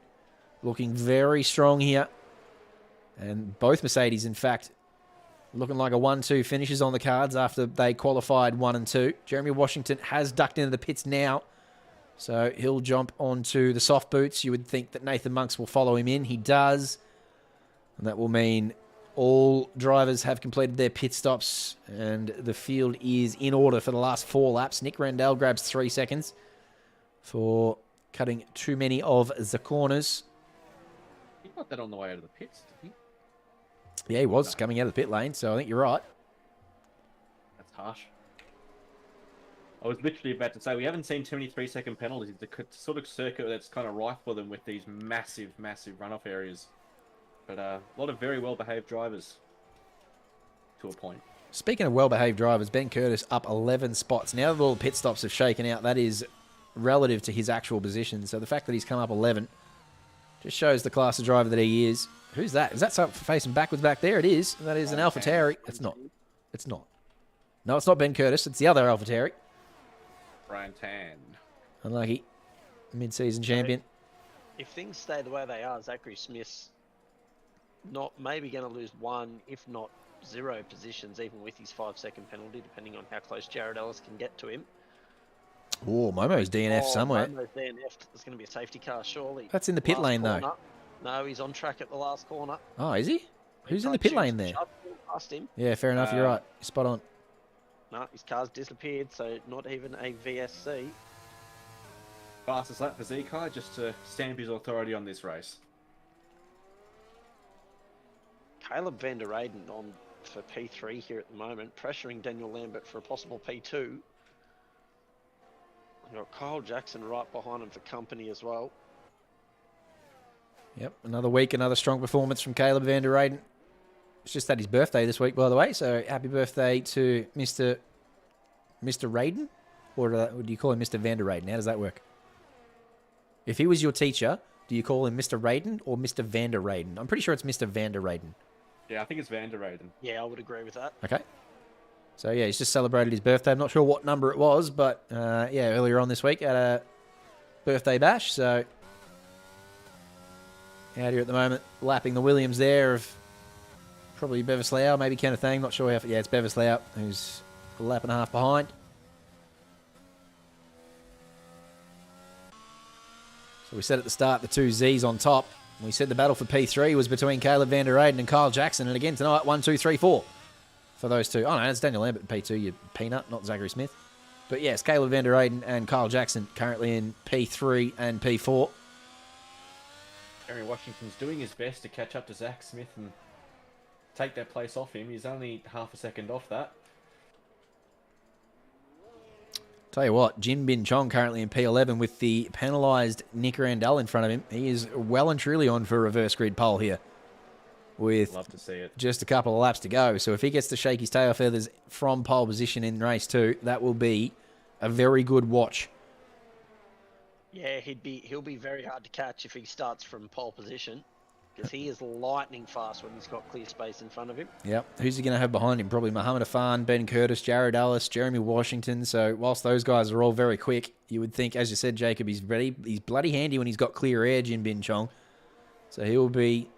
looking very strong here. And both Mercedes, in fact, looking like a 1-2 finishes on the cards after they qualified 1 and 2. Jeremy Washington has ducked into the pits now. So he'll jump onto the soft boots. You would think that Nathan Monks will follow him in. He does. And that will mean all drivers have completed their pit stops. And the field is in order for the last 4 laps. Nick Randell grabs 3 seconds for cutting too many of the corners. He got that on the way out of the pits, didn't he? Yeah, he was coming out of the pit lane. So I think you're right. That's harsh. I was literally about to say, we haven't seen too many 3-second penalties. The sort of circuit that's kind of rife for them with these massive, massive runoff areas. But a lot of very well-behaved drivers, to a point. Speaking of well-behaved drivers, Ben Curtis up 11 spots. Now that all the pit stops have shaken out, that is relative to his actual position. So the fact that he's come up 11 just shows the class of driver that he is. Who's that? Is that something facing backwards back there? It is. That is an AlphaTauri. It's not. It's not. No, it's not Ben Curtis. It's the other AlphaTauri. Brian Tan. Unlucky. Mid-season champion. If things stay the way they are, Zachary Smith's not maybe going to lose 1, if not 0 positions, even with his 5-second penalty, depending on how close Jared Ellis can get to him. Oh, Momo's DNF somewhere. Momo's DNF. There's going to be a safety car, surely. That's in the pit Last lane, though. corner. No, he's on track at the last corner. Oh, is he? Who's in the pit lane there? Past him. Yeah, fair enough. You're right. You're spot on. No, his car's disappeared, so not even a VSC. Fastest lap for Zekai, just to stamp his authority on this race. Caleb van der Reyden on for P3 here at the moment, pressuring Daniel Lambert for a possible P2. We've got Kyle Jackson right behind him for company as well. Yep, another week, another strong performance from Caleb van der Reyden. It's just had his birthday this week, by the way, so happy birthday to Mr. Rayden? Or do you call him Mr. van der Reyden? How does that work? If he was your teacher, do you call him Mr. Rayden or Mr. van der Reyden? I'm pretty sure it's Mr. van der Reyden. Yeah, I think it's Van der Reyden. Yeah, I would agree with that. Okay. So, yeah, he's just celebrated his birthday. I'm not sure what number it was, but, yeah, earlier on this week at a birthday bash, so out here at the moment, lapping the Williams there of probably Bevis Lau, maybe Kenneth Ang, not sure how. Yeah, it's Bevis Lau, who's a lap and a half behind. So we said at the start the 2 Zs on top. We said the battle for P3 was between Caleb van der Reyden and Kyle Jackson, and again tonight, 1, 2, 3, 4 for those two. Oh no, it's Daniel Lambert in P2, you peanut, not Zachary Smith. But yes, Caleb van der Reyden and Kyle Jackson currently in P3 and P4. Jeremy Washington's doing his best to catch up to Zach Smith and take that place off him. He's only half a second off that. Tell you what, Jin Bin Chong currently in P11 with the penalised Nick Randall in front of him. He is well and truly on for a reverse grid pole here with Love to see it. just a couple of laps to go. So if he gets to shake his tail feathers from pole position in race 2, that will be a very good watch. Yeah, he'll be very hard to catch if he starts from pole position, because he is lightning fast when he's got clear space in front of him. Yep. Who's he going to have behind him? Probably Muhammad Afan, Ben Curtis, Jared Ellis, Jeremy Washington. So whilst those guys are all very quick, you would think, as you said, Jacob, he's ready. He's bloody handy when he's got clear air, Jin Bin Chong. So he will be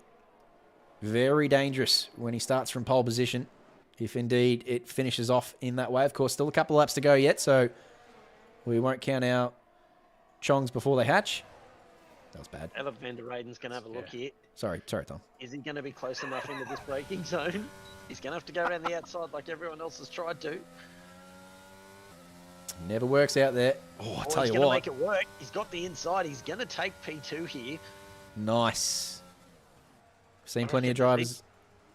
very dangerous when he starts from pole position, if indeed it finishes off in that way. Of course, still a couple of laps to go yet, so we won't count our Chongs before they hatch. That was bad. Caleb van der Reyden's going to have a look here. Sorry, Tom. Is he going to be close enough into this braking zone? He's going to have to go around the outside like everyone else has tried to. Never works out there. Oh, I tell he's you going to what. make it work. He's got the inside. He's going to take P2 here. Nice. Seen I plenty of reckon drivers.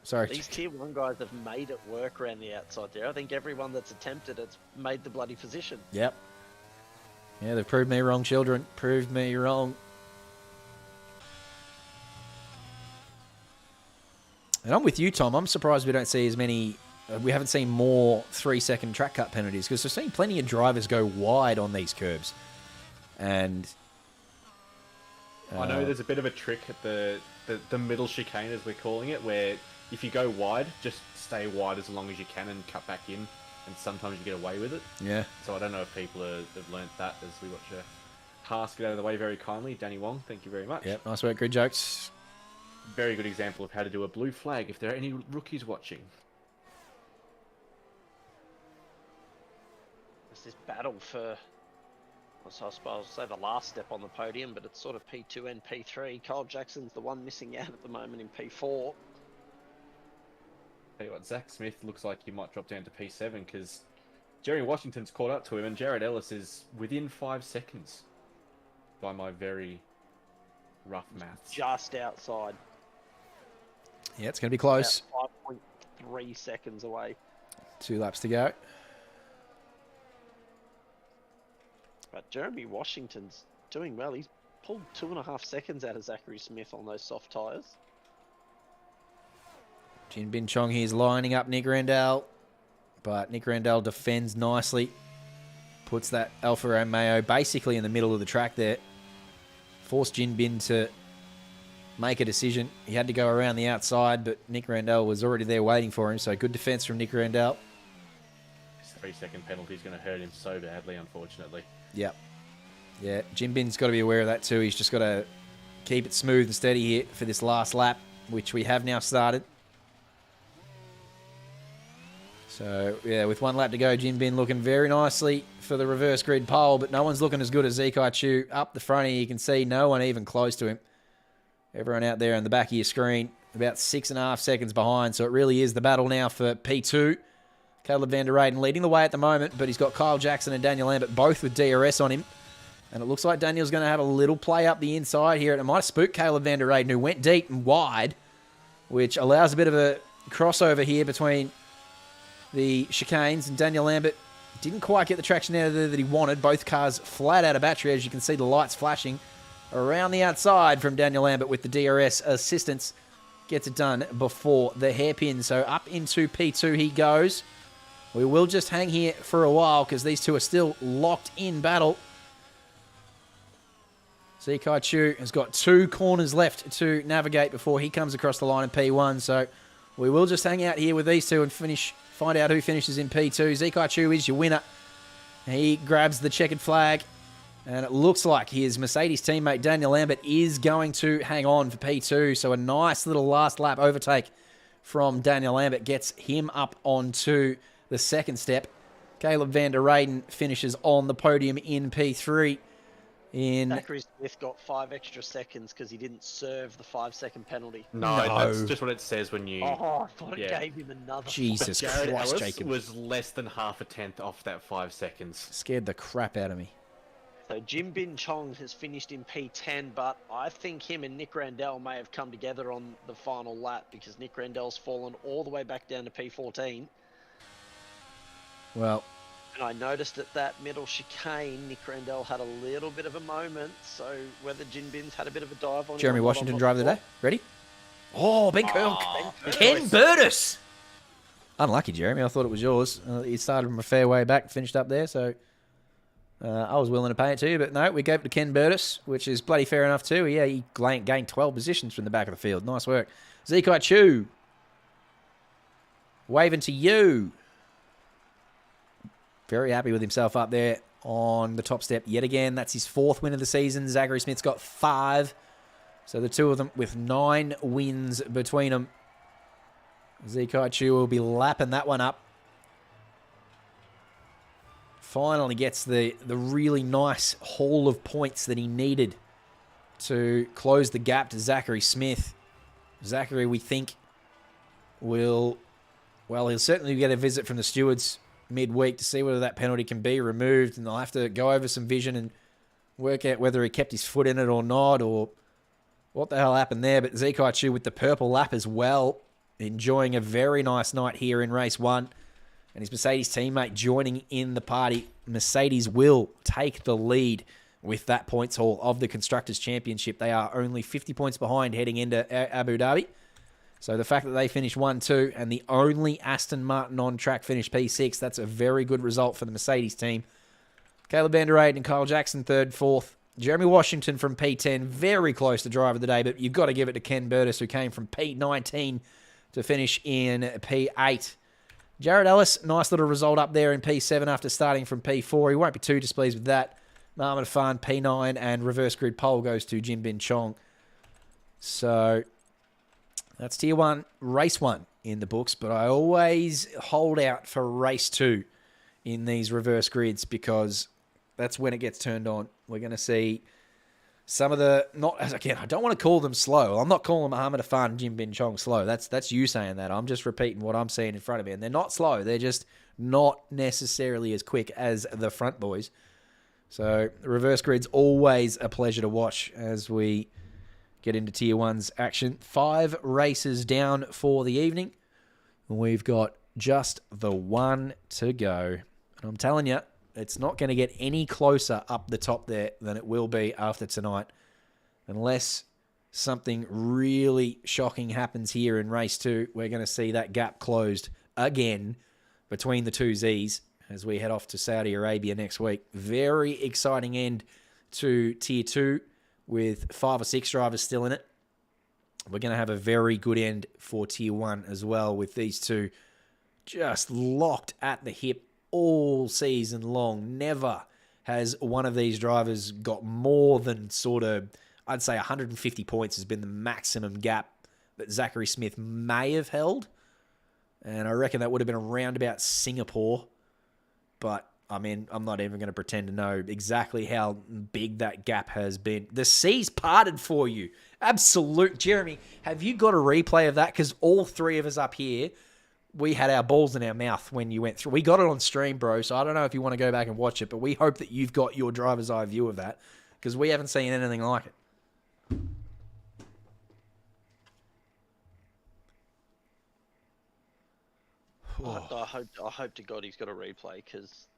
Sorry. These tier 1 guys have made it work around the outside there. I think everyone that's attempted it's made the bloody position. Yep. Yeah, they've proved me wrong, children. Proved me wrong. And I'm with you, Tom. I'm surprised we don't see as many... we haven't seen more 3-second track cut penalties because we've seen plenty of drivers go wide on these curbs. And... I know there's a bit of a trick at the middle chicane, as we're calling it, where if you go wide, just stay wide as long as you can and cut back in, and sometimes you get away with it. Yeah. So I don't know if people have learnt that as we watch a Haas get out of the way very kindly. Danny Wong, thank you very much. Yep, nice work, good jokes. Very good example of how to do a blue flag if there are any rookies watching. There's this battle for, I suppose I'll say the last step on the podium, but it's sort of P2 and P3. Kyle Jackson's the one missing out at the moment in P4. Tell you what, Zach Smith looks like he might drop down to P7 because Jerry Washington's caught up to him and Jared Ellis is within 5 seconds by my very rough maths. Just outside. Yeah, it's going to be close. About 5.3 seconds away. 2 laps to go. But Jeremy Washington's doing well. He's pulled 2.5 seconds out of Zachary Smith on those soft tyres. Jin Bin Chong here is lining up Nick Randall, but Nick Randall defends nicely. Puts that Alfa Romeo basically in the middle of the track there. Forced Jin Bin to make a decision. He had to go around the outside, but Nick Randall was already there waiting for him, so good defense from Nick Randall. This 3-second penalty is going to hurt him so badly, unfortunately. Yep. Yeah, Jin Bin's got to be aware of that too. He's just got to keep it smooth and steady here for this last lap, which we have now started. So, yeah, with 1 lap to go, Jin Bin looking very nicely for the reverse grid pole, but no one's looking as good as Zekai Chu. Up the front here, you can see no one even close to him. Everyone out there on the back of your screen, about 6.5 seconds behind, so it really is the battle now for P2. Caleb van der Reyden leading the way at the moment, but he's got Kyle Jackson and Daniel Lambert both with DRS on him. And it looks like Daniel's going to have a little play up the inside here. And it might have spooked Caleb van der Reyden, who went deep and wide, which allows a bit of a crossover here between the chicanes. And Daniel Lambert didn't quite get the traction out of there that he wanted. Both cars flat out of battery, as you can see the lights flashing around the outside from Daniel Lambert with the DRS assistance. Gets it done before the hairpin. So up into P2 he goes. We will just hang here for a while because these two are still locked in battle. Zekai Chu has got 2 corners left to navigate before he comes across the line in P1. So we will just hang out here with these two and find out who finishes in P2. Zekai Chu is your winner. He grabs the checkered flag. And it looks like his Mercedes teammate Daniel Lambert is going to hang on for P2. So a nice little last lap overtake from Daniel Lambert gets him up onto the second step. Caleb van der Reyden finishes on the podium in P3. Zachary Smith got 5 extra seconds because he didn't serve the 5-second penalty. No, that's just what it says when you... Oh, I thought it gave him another. Jesus Jared Christ, Ellis Jacob. was less than half a tenth off that 5 seconds. Scared the crap out of me. So Jin Bin Chong has finished in P10, but I think him and Nick Randall may have come together on the final lap because Nick Randall's fallen all the way back down to P14. Well, And I noticed at that middle chicane, Nick Randall had a little bit of a moment. So whether Jin Bin's had a bit of a dive on him Jeremy or not, Washington I'm not driver sure. today. Ready? Oh, big curl. Ben Ken Burtis. Unlucky, Jeremy. I thought it was yours. You started from a fair way back, finished up there, so I was willing to pay it to you. But no, we gave it to Ken Burtis, which is bloody fair enough too. Yeah, he gained 12 positions from the back of the field. Nice work. Zekai Chu. Waving to you. Very happy with himself up there on the top step yet again. That's his 4th win of the season. Zachary Smith's got 5. So the two of them with 9 wins between them. Zekai Chu will be lapping that one up finally gets the really nice haul of points that he needed to close the gap to Zachary Smith. Zachary, we think, he'll certainly get a visit from the stewards midweek to see whether that penalty can be removed, and they'll have to go over some vision and work out whether he kept his foot in it or not, or what the hell happened there. But Zekai Chu with the purple lap as well, enjoying a very nice night here in race 1. And his Mercedes teammate joining in the party. Mercedes will take the lead with that points haul of the Constructors' Championship. They are only 50 points behind heading into Abu Dhabi. So the fact that they finished 1-2 and the only Aston Martin on track finished P6, that's a very good result for the Mercedes team. Caleb Van Der Eyde and Kyle Jackson, 3rd, 4th. Jeremy Washington from P10, very close to driver of the day, but you've got to give it to Ken Burtis, who came from P19 to finish in P8. Jared Ellis, nice little result up there in P7 after starting from P4. He won't be too displeased with that. Mohamed Afan, P9, and reverse grid pole goes to Jim Bin Chong. So that's Tier 1, Race 1 in the books, but I always hold out for Race 2 in these reverse grids because that's when it gets turned on. We're going to see some of the, I don't want to call them slow. I'm not calling Mohamed Afan and Jim Bin Chong slow. That's you saying that. I'm just repeating what I'm seeing in front of me. And they're not slow. They're just not necessarily as quick as the front boys. So the reverse grid's always a pleasure to watch as we get into Tier 1's action. 5 races down for the evening. We've got just the one to go. And I'm telling you, it's not going to get any closer up the top there than it will be after tonight. Unless something really shocking happens here in race 2, we're going to see that gap closed again between the two Zs as we head off to Saudi Arabia next week. Very exciting end to Tier 2 with 5 or 6 drivers still in it. We're going to have a very good end for Tier 1 as well with these two just locked at the hip all season long. Never has one of these drivers got more than sort of, I'd say 150 points has been the maximum gap that Zachary Smith may have held. And I reckon that would have been around about Singapore. But, I mean, I'm not even going to pretend to know exactly how big that gap has been. The sea's parted for you. Absolute. Jeremy, have you got a replay of that? Because all 3 of us up here, we had our balls in our mouth when you went through. We got it on stream, bro, so I don't know if you want to go back and watch it, but we hope that you've got your driver's eye view of that because we haven't seen anything like it. I hope to God he's got a replay because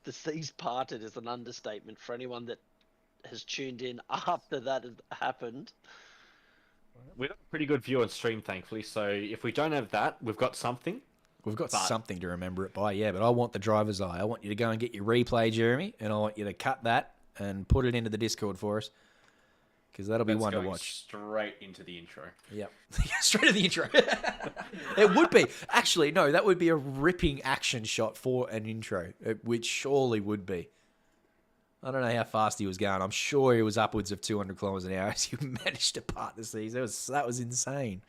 the seas parted is an understatement for anyone that has tuned in after that has happened. We've got a pretty good view on stream, thankfully. So if we don't have that, we've got something. We've got something to remember it by, yeah. But I want the driver's eye. I want you to go and get your replay, Jeremy, and I want you to cut that and put it into the Discord for us because that'll be one to watch. Straight into the intro. Yep, straight to the intro. It would be actually no, that would be a ripping action shot for an intro, which surely would be. I don't know how fast he was going. I'm sure he was upwards of 200 kilometers an hour as he managed to part the seas. That was insane.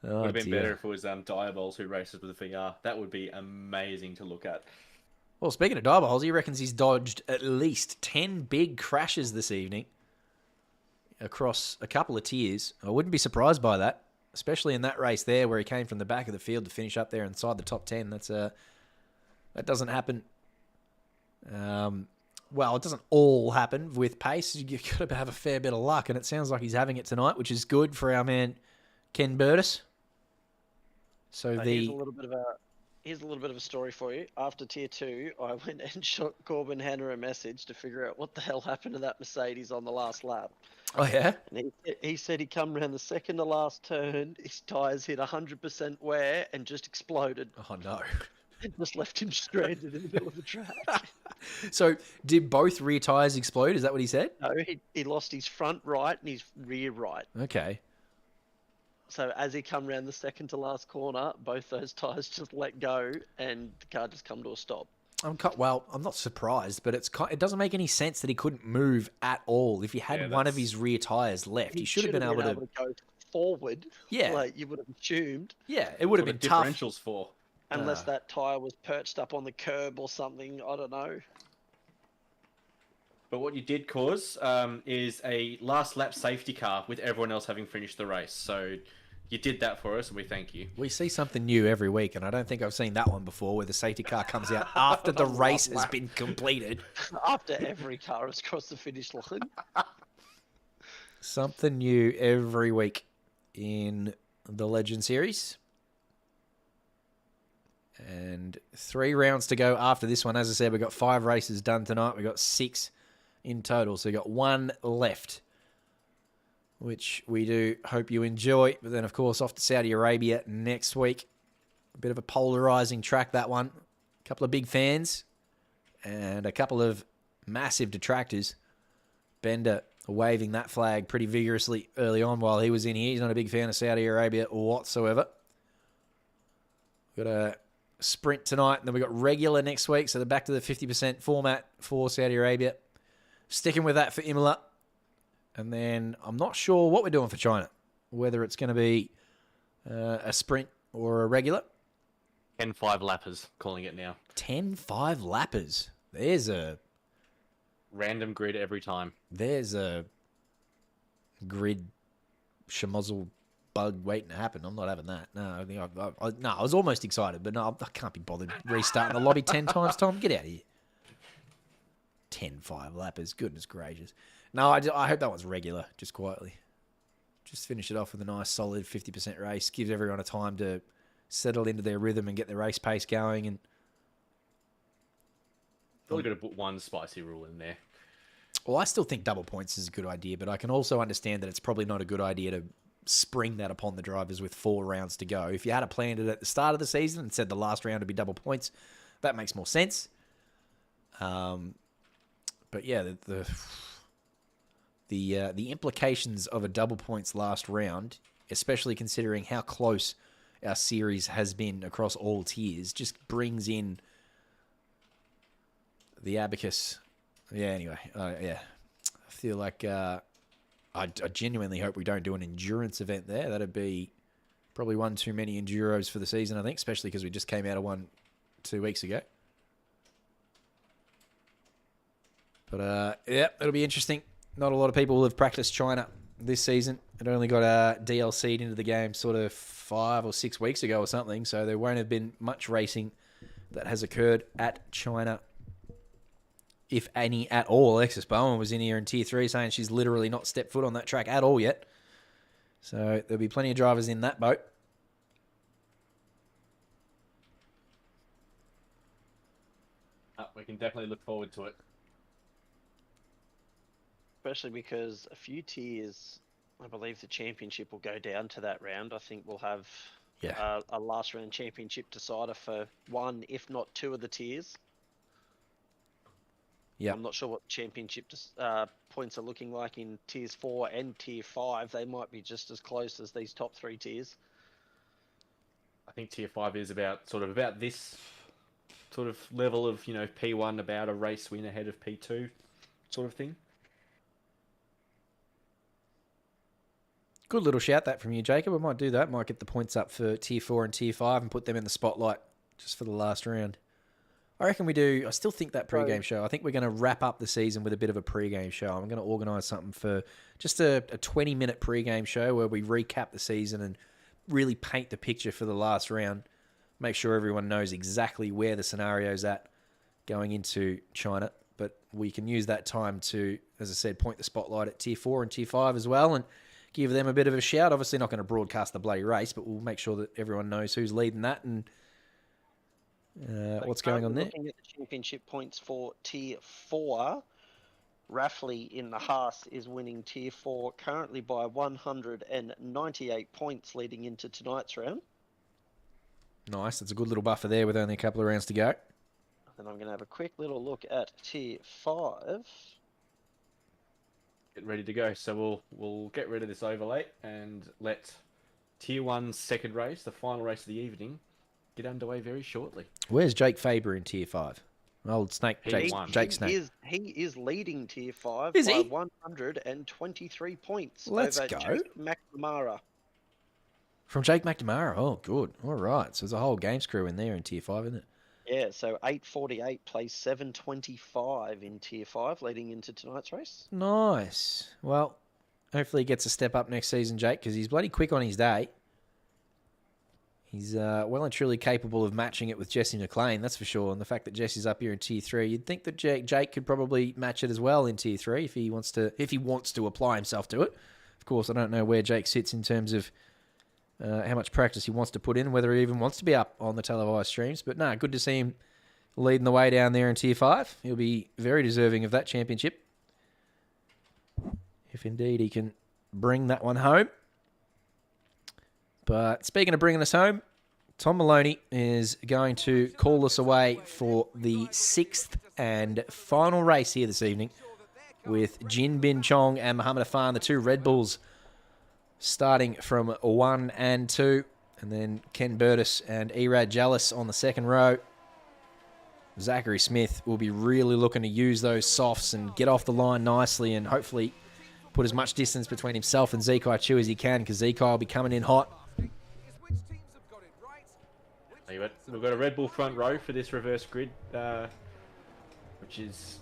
Oh, would have been better if it was Diabols who races with a VR. That would be amazing to look at. Well, speaking of Diabols, he reckons he's dodged at least 10 big crashes this evening across a couple of tiers. I wouldn't be surprised by that, especially in that race there where he came from the back of the field to finish up there inside the top 10. That doesn't happen. Well, it doesn't all happen with pace. You've got to have a fair bit of luck, and it sounds like he's having it tonight, which is good for our man Ken Burtis. So here's a little bit of a story for you. After Tier 2, I went and shot Corbin Hanna a message to figure out what the hell happened to that Mercedes on the last lap. Oh, yeah? And he said he come around the second to last turn, his tyres hit 100% wear and just exploded. Oh, no. And just left him stranded in the middle of the track. So, did both rear tyres explode? Is that what he said? No, he lost his front right and his rear right. Okay. So as he come around the second to last corner, both those tyres just let go and the car just come to a stop. I'm not surprised, but it doesn't make any sense that he couldn't move at all. If he had one of his rear tyres left, he should have been able to go forward. Yeah. Like you would have assumed. Yeah, it would have been tough. Differentials for. Unless Ah. that tyre was perched up on the curb or something. I don't know. But what you did cause is a last lap safety car with everyone else having finished the race. So you did that for us, and we thank you. We see something new every week, and I don't think I've seen that one before, where the safety car comes out after the race has been completed. After every car has crossed the finish line. Something new every week in the Legend Series. And 3 rounds to go after this one. As I said, we've got 5 races done tonight. We've got 6 in total. So we've got 1 left, which we do hope you enjoy. But then, of course, off to Saudi Arabia next week. A bit of a polarizing track, that one. A couple of big fans and a couple of massive detractors. Bender waving that flag pretty vigorously early on while he was in here. He's not a big fan of Saudi Arabia whatsoever. We've got a sprint tonight, and then we've got regular next week, so they're back to the 50% format for Saudi Arabia. Sticking with that for Imola. And then I'm not sure what we're doing for China, whether it's going to be a sprint or a regular. 10-5 lappers, calling it now. 10-5 lappers. There's a Random grid every time. grid schmozzle bug waiting to happen. I'm not having that. No, I was almost excited, but no, I can't be bothered restarting the lobby 10 times, Tom. Get out of here. 10-5 lappers. Goodness gracious. No, I hope that one's regular, just quietly. Just finish it off with a nice, solid 50% race. Gives everyone a time to settle into their rhythm and get the race pace going. And Probably got to put one spicy rule in there. well, I still think double points is a good idea, but I can also understand that it's probably not a good idea to spring that upon the drivers with 4 rounds to go. If you had planned it at the start of the season and said the last round would be double points, that makes more sense. But yeah, the implications of a double points last round, especially considering how close our series has been across all tiers, just brings in the abacus. Yeah, anyway, yeah. I feel like I genuinely hope we don't do an endurance event there. That'd be probably one too many enduros for the season, I think, especially because we just came out of one 2 weeks ago. But yeah, it'll be interesting. Not a lot of people have practiced China this season. It only got DLC'd into the game sort of 5 or 6 weeks ago or something, so there won't have been much racing that has occurred at China, if any at all. Alexis Bowen was in here in Tier 3 saying she's literally not stepped foot on that track at all yet. So there'll be plenty of drivers in that boat. We can definitely look forward to it. Especially because a few tiers, I believe the championship will go down to that round. I think we'll have a last round championship decider for 1, if not 2 of the tiers. Yeah. I'm not sure what championship points are looking like in tiers 4 and tier 5. They might be just as close as these top 3 tiers. I think Tier 5 is about this sort of level of, P1 about a race win ahead of P2 sort of thing. Good little shout that from you, Jacob. I might do that. Might get the points up for Tier 4 and Tier 5 and put them in the spotlight just for the last round. I reckon we do. I still think that pre-game show. I think we're going to wrap up the season with a bit of a pre-game show. I'm going to organise something for just a 20-minute pre-game show where we recap the season and really paint the picture for the last round. Make sure everyone knows exactly where the scenario's at going into China. But we can use that time to, as I said, point the spotlight at Tier 4 and Tier 5 as well and give them a bit of a shout. Obviously not going to broadcast the bloody race, but we'll make sure that everyone knows who's leading that and what's going on there. Looking at the championship points for Tier 4, Raffley in the Haas is winning Tier 4 currently by 198 points leading into tonight's round. Nice. That's a good little buffer there with only a couple of rounds to go. Then I'm going to have a quick little look at Tier 5. Get ready to go. So we'll get rid of this overlay and let Tier 1's second race, the final race of the evening, get underway very shortly. Where's Jake Faber in Tier 5? Old Snake, Jake Snake. He is leading Tier 5 Is by he? 123 points Let's over go. Jake McNamara. From Jake McNamara. Oh, good. All right. So there's a whole games crew in there in Tier 5, isn't it? Yeah, so 848 plays 725 in Tier 5 leading into tonight's race. Nice. Well, hopefully he gets a step up next season, Jake, because he's bloody quick on his day. He's well and truly capable of matching it with Jesse McLean, that's for sure. And the fact that Jesse's up here in Tier 3, you'd think that Jake could probably match it as well in Tier 3 if he wants to apply himself to it. Of course, I don't know where Jake sits in terms of how much practice he wants to put in, whether he even wants to be up on the televised streams. But no, good to see him leading the way down there in Tier 5. He'll be very deserving of that championship, if indeed he can bring that one home. But speaking of bringing us home, Tom Maloney is going to call us away for the 6th and final race here this evening with Jin Bin Chong and Muhammad Afan, the two Red Bulls, starting from 1 and 2. And then Ken Burtis and Erad Jallis on the second row. Zachary Smith will be really looking to use those softs and get off the line nicely and hopefully put as much distance between himself and Zekai Chu as he can, because Zekai will be coming in hot. We've got a Red Bull front row for this reverse grid, which is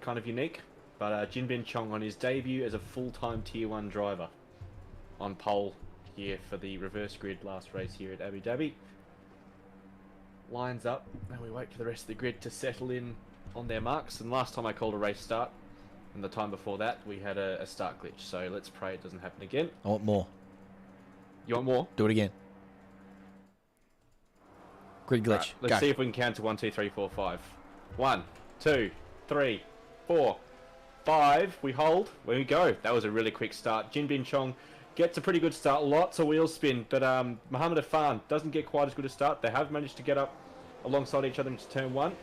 kind of unique. But Jin Bin Chong on his debut as a full-time Tier 1 driver on pole here for the reverse grid last race here at Abu Dhabi. Lines up, and we wait for the rest of the grid to settle in on their marks. And last time I called a race start, and the time before that, we had a start glitch. So let's pray it doesn't happen again. I want more. You want more? Do it again. Grid glitch. Right, let's see if we can count to 1, 2, 3, 4, 5. 1, 2, 3, 4, 5. We hold. There we go. That was a really quick start. Jin Bin Chong gets a pretty good start. Lots of wheel spin, but Muhammad Afan doesn't get quite as good a start. They have managed to get up alongside each other into turn 1.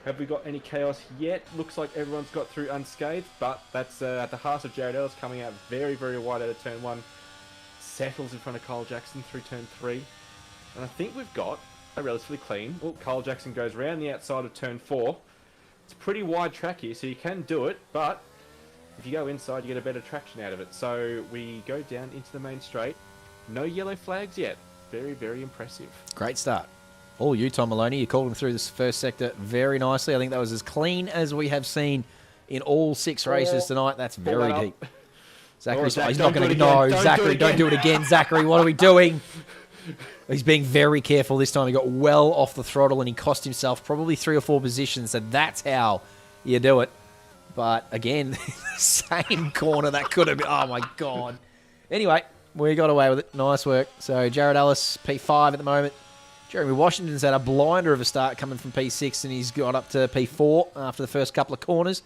Have we got any chaos yet? Looks like everyone's got through unscathed, but that's at the heart of Jared Ellis coming out very, very wide out of turn 1. Settles in front of Kyle Jackson through turn 3. And I think we've got a relatively clean. Oh, Kyle Jackson goes around the outside of turn 4. It's a pretty wide track here, so you can do it, but if you go inside, you get a better traction out of it. So we go down into the main straight. No yellow flags yet. Very, very impressive. Great start. All you, Tom Maloney. You called him through this first sector very nicely. I think that was as clean as we have seen in all 6 races tonight. That's very deep. Zachary, Zach, he's not going to... No, Zachary, don't do it again. Zachary, what are we doing? He's being very careful this time. He got well off the throttle and he cost himself probably 3 or 4 positions. So that's how you do it. But again, same corner that could have been. Oh my God. Anyway, we got away with it. Nice work. So Jared Ellis, P5 at the moment. Jeremy Washington's had a blinder of a start coming from P6 and he's got up to P4 after the first couple of corners.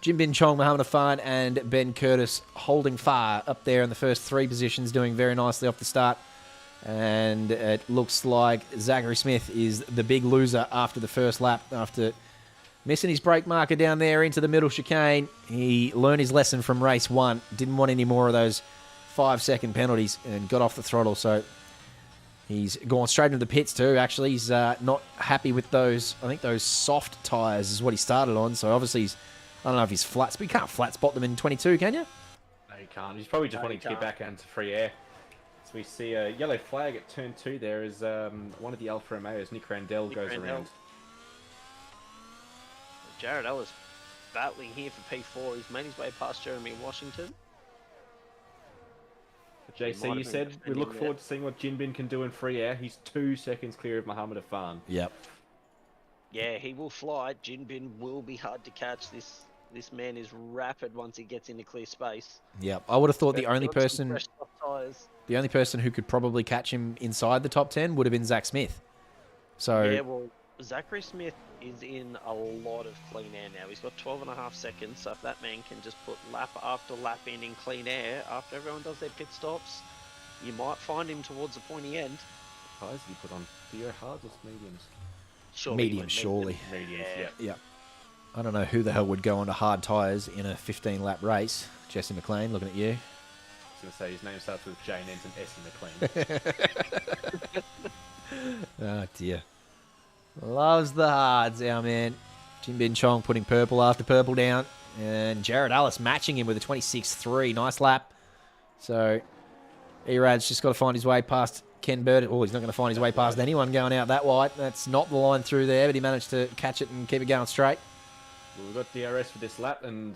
Jin Bin Chong, Muhammad Afan and Ben Curtis holding fire up there in the first 3 positions, doing very nicely off the start. And it looks like Zachary Smith is the big loser after the first lap, after missing his brake marker down there into the middle chicane. He learned his lesson from race 1, didn't want any more of those 5-second penalties and got off the throttle. So he's gone straight into the pits too. Actually, he's not happy with those. I think those soft tyres is what he started on. So obviously he's, I don't know if he's flats, but you can't flat spot them in 22, can you? No, you can't. He's probably just wanting to get back out into free air. So we see a yellow flag at turn 2 there as one of the Alfa Romeos, Nick Randell, goes around. Jared Ellis battling here for P4. He's made his way past Jeremy Washington. JC, you said we look forward to seeing what Jin Bin can do in free air. He's 2 seconds clear of Muhammad Afan. Yep. Yeah, he will fly. Jin Bin will be hard to catch. This man is rapid once he gets into clear space. Yep. I would have thought the only person who could probably catch him inside the top 10 would have been Zach Smith. So yeah, well, Zachary Smith is in a lot of clean air now. He's got 12.5 seconds, so if that man can just put lap after lap in clean air, after everyone does their pit stops, you might find him towards the pointy end. What tyres did he put on? Bio hards or mediums? Medium, surely. Mediums, yeah. Yeah. I don't know who the hell would go onto hard tyres in a 15-lap race. Jesse McLean, looking at you. I was going to say his name starts with J and ends in S in McLean. Oh, dear. Loves the hards, our man. Jin Bin Chong putting purple after purple down. And Jared Ellis matching him with a 26.3. Nice lap. So Erad's just got to find his way past Ken Bird. Oh, he's not going to find his way past anyone going out that wide. That's not the line through there, but he managed to catch it and keep it going straight. Well, we've got DRS for this lap, and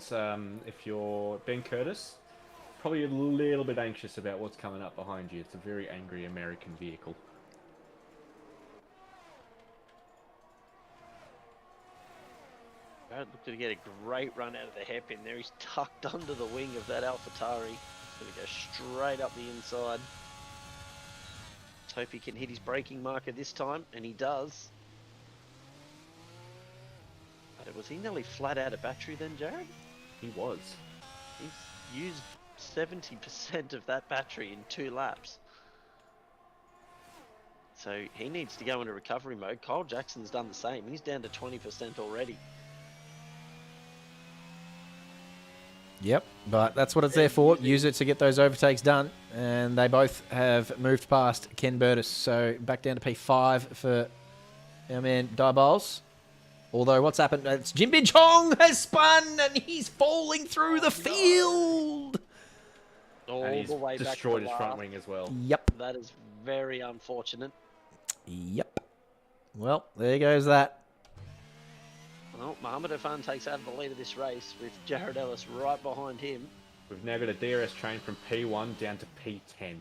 if you're Ben Curtis, probably a little bit anxious about what's coming up behind you. It's a very angry American vehicle. Barrett looked to get a great run out of the hairpin there. He's tucked under the wing of that AlphaTauri. Going to go straight up the inside. Let's hope he can hit his braking marker this time, and he does. But was he nearly flat out of battery then, Jared? He was. He's used 70% of that battery in 2 laps. So he needs to go into recovery mode. Kyle Jackson's done the same. He's down to 20% already. Yep, but that's what it's there for. Use it to get those overtakes done. And they both have moved past Ken Burtis. So back down to P5 for our man Diabols. Although what's happened, it's Jim Bin Chong has spun and he's falling through the field. All And he's the way back to destroyed his front last. wing as well. Yep, That is very unfortunate. yep. Well, there goes that. Well, Mohamed Irfan takes out the lead of this race with Jared Ellis right behind him. We've now got a DRS train from P1 down to P10.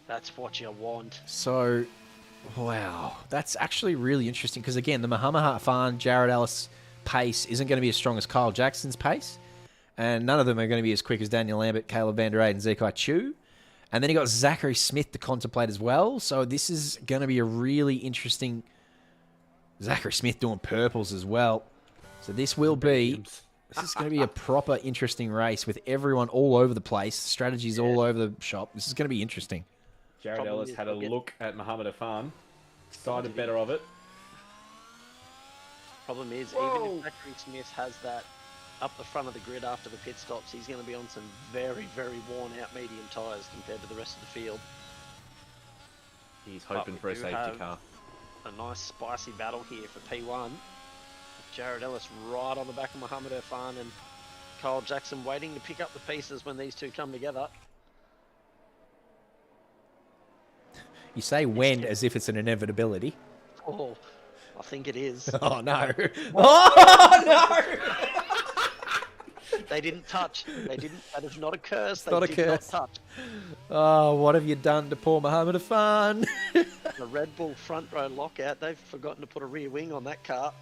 That's what you want. So, wow, that's actually really interesting because, again, the Mohamed Irfan, Jared Ellis pace isn't going to be as strong as Kyle Jackson's pace. And none of them are going to be as quick as Daniel Lambert, Caleb Van Der Eyde, and Zekai Chu. And then you got Zachary Smith to contemplate as well. So this is going to be a really interesting... Zachary Smith doing purples as well. So this will be... This is going to be a proper interesting race with everyone all over the place. Strategies all over the shop. This is going to be interesting. Jared Problem Ellis is had a we'll get- look at Mohamed Irfan, decided better of it. Problem is, even if Zachary Smith has that up the front of the grid after the pit stops, he's going to be on some very, very worn out medium tyres compared to the rest of the field. He's hoping we for a do safety have- car. A nice spicy battle here for P1. Jared Ellis right on the back of Mohamed Irfan and Kyle Jackson waiting to pick up the pieces when these two come together. You say when as if it's an inevitability. Oh, I think it is. Oh, no. Oh, no! They didn't touch. They didn't. That is not a curse. They not a did curse. not touch. Oh, what have you done to poor Mohamed Irfan? The Red Bull front row lockout. They've forgotten to put a rear wing on that car.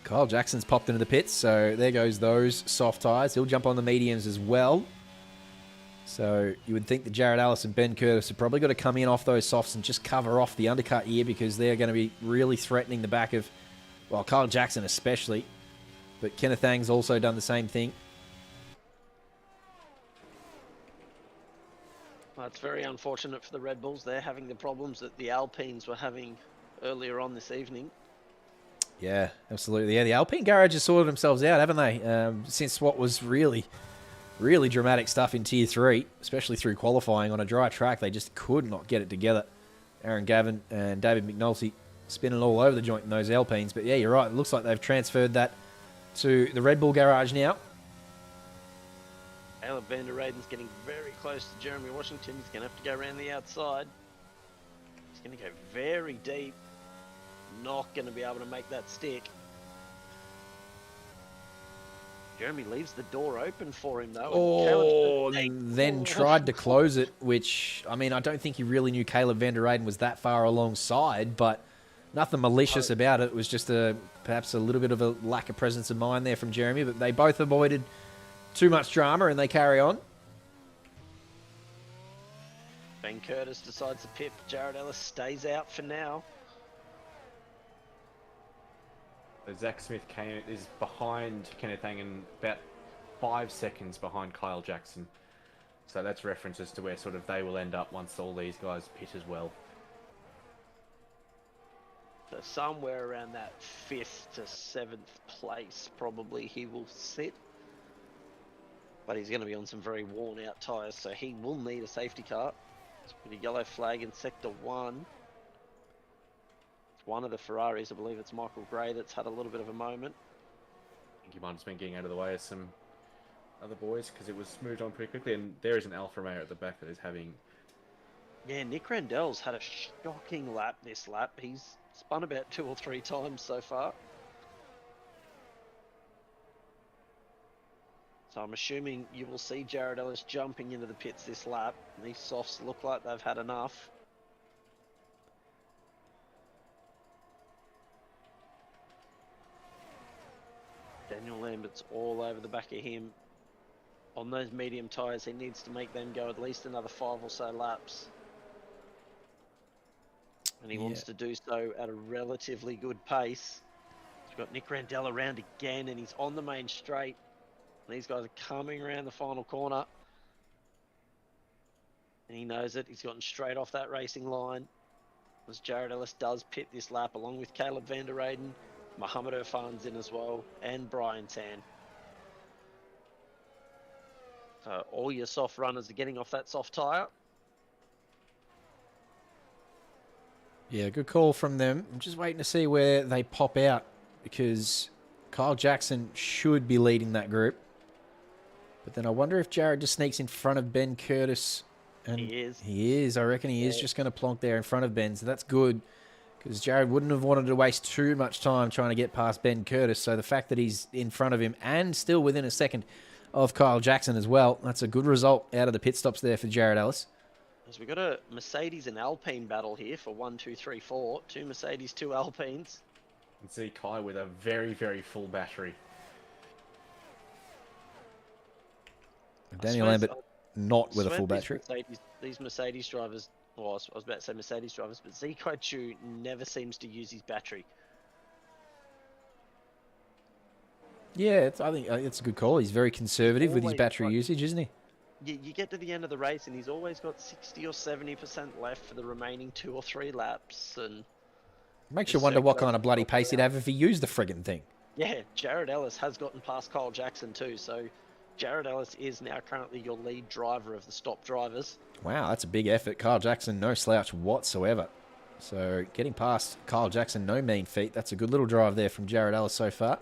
Kyle Jackson's popped into the pits, so there goes those soft tyres. He'll jump on the mediums as well. So you would think that Jared Ellis and Ben Curtis have probably got to come in off those softs and just cover off the undercut here because they're going to be really threatening the back of, well, Kyle Jackson especially. But Kenneth Ang's also done the same thing. Well, it's very unfortunate for the Red Bulls. They're having the problems that the Alpines were having earlier on this evening. Yeah, absolutely. Yeah, the Alpine garages sorted themselves out, haven't they? Since what was really dramatic stuff in Tier 3, especially through qualifying on a dry track, they just could not get it together. Aaron Gavin and David McNulty spinning all over the joint in those Alpines. But yeah, you're right. It looks like they've transferred that to the Red Bull garage now. Caleb Van Der Eyden's getting very close to Jeremy Washington. He's going to have to go around the outside. He's going to go very deep. Not going to be able to make that stick. Jeremy leaves the door open for him, though. Oh, and and then tried to close it, which, I mean, I don't think he really knew Caleb Van Der Eyden was that far alongside, but nothing malicious about it. It was just perhaps a little bit of a lack of presence of mind there from Jeremy, but they both avoided too much drama and they carry on. Ben Curtis decides to pit. Jared Ellis stays out for now. So Zach Smith is behind Kenneth Angan, about 5 seconds behind Kyle Jackson. So that's references to where sort of they will end up once all these guys pit as well. So somewhere around that 5th to 7th place, probably he will sit. But he's going to be on some very worn out tyres, so he will need a safety car. Let's put a yellow flag in Sector 1. It's one of the Ferraris, I believe it's Michael Gray, that's had a little bit of a moment. I think he might have just been getting out of the way of some other boys because it was moved on pretty quickly. And there is an Alfa Romeo at the back that is having. Yeah, Nick Randell's had a shocking lap this lap. He's spun about 2 or 3 times so far. So I'm assuming you will see Jared Ellis jumping into the pits this lap. These softs look like they've had enough. Daniel Lambert's all over the back of him. On those medium tyres, he needs to make them go at least another 5 or so laps. And he wants to do so at a relatively good pace. We've got Nick Randell around again, and he's on the main straight. And these guys are coming around the final corner. And he knows it. He's gotten straight off that racing line. As Jared Ellis does pit this lap, along with Caleb van der Reyden. Mohammed Irfan's in as well, and Brian Tan. So all your soft runners are getting off that soft tyre. Yeah, good call from them. I'm just waiting to see where they pop out because Kyle Jackson should be leading that group. But then I wonder if Jared just sneaks in front of Ben Curtis. And He is. He is. I reckon he is just going to plonk there in front of Ben. So that's good because Jared wouldn't have wanted to waste too much time trying to get past Ben Curtis. So the fact that he's in front of him and still within a second of Kyle Jackson as well, that's a good result out of the pit stops there for Jared Ellis. As we've got a Mercedes and Alpine battle here for 1, 2, 3, 4. 2 Mercedes, 2 Alpines. You can see Kai with a very, very full battery. Daniel Lambert not with a full battery. These Mercedes drivers, well, I was about to say Mercedes drivers, but Zikai Chu never seems to use his battery. Yeah, I think it's a good call. He's very conservative with his battery usage, isn't he? You get to the end of the race and he's always got 60 or 70% left for the remaining 2 or 3 laps. And Makes you wonder what kind of bloody pace he'd have if he used the friggin' thing. yeah, Jared Ellis has gotten past Kyle Jackson too. So Jared Ellis is now currently your lead driver of the stop drivers. Wow, that's a big effort. Kyle Jackson, no slouch whatsoever. So getting past Kyle Jackson, no mean feat. That's a good little drive there from Jared Ellis so far.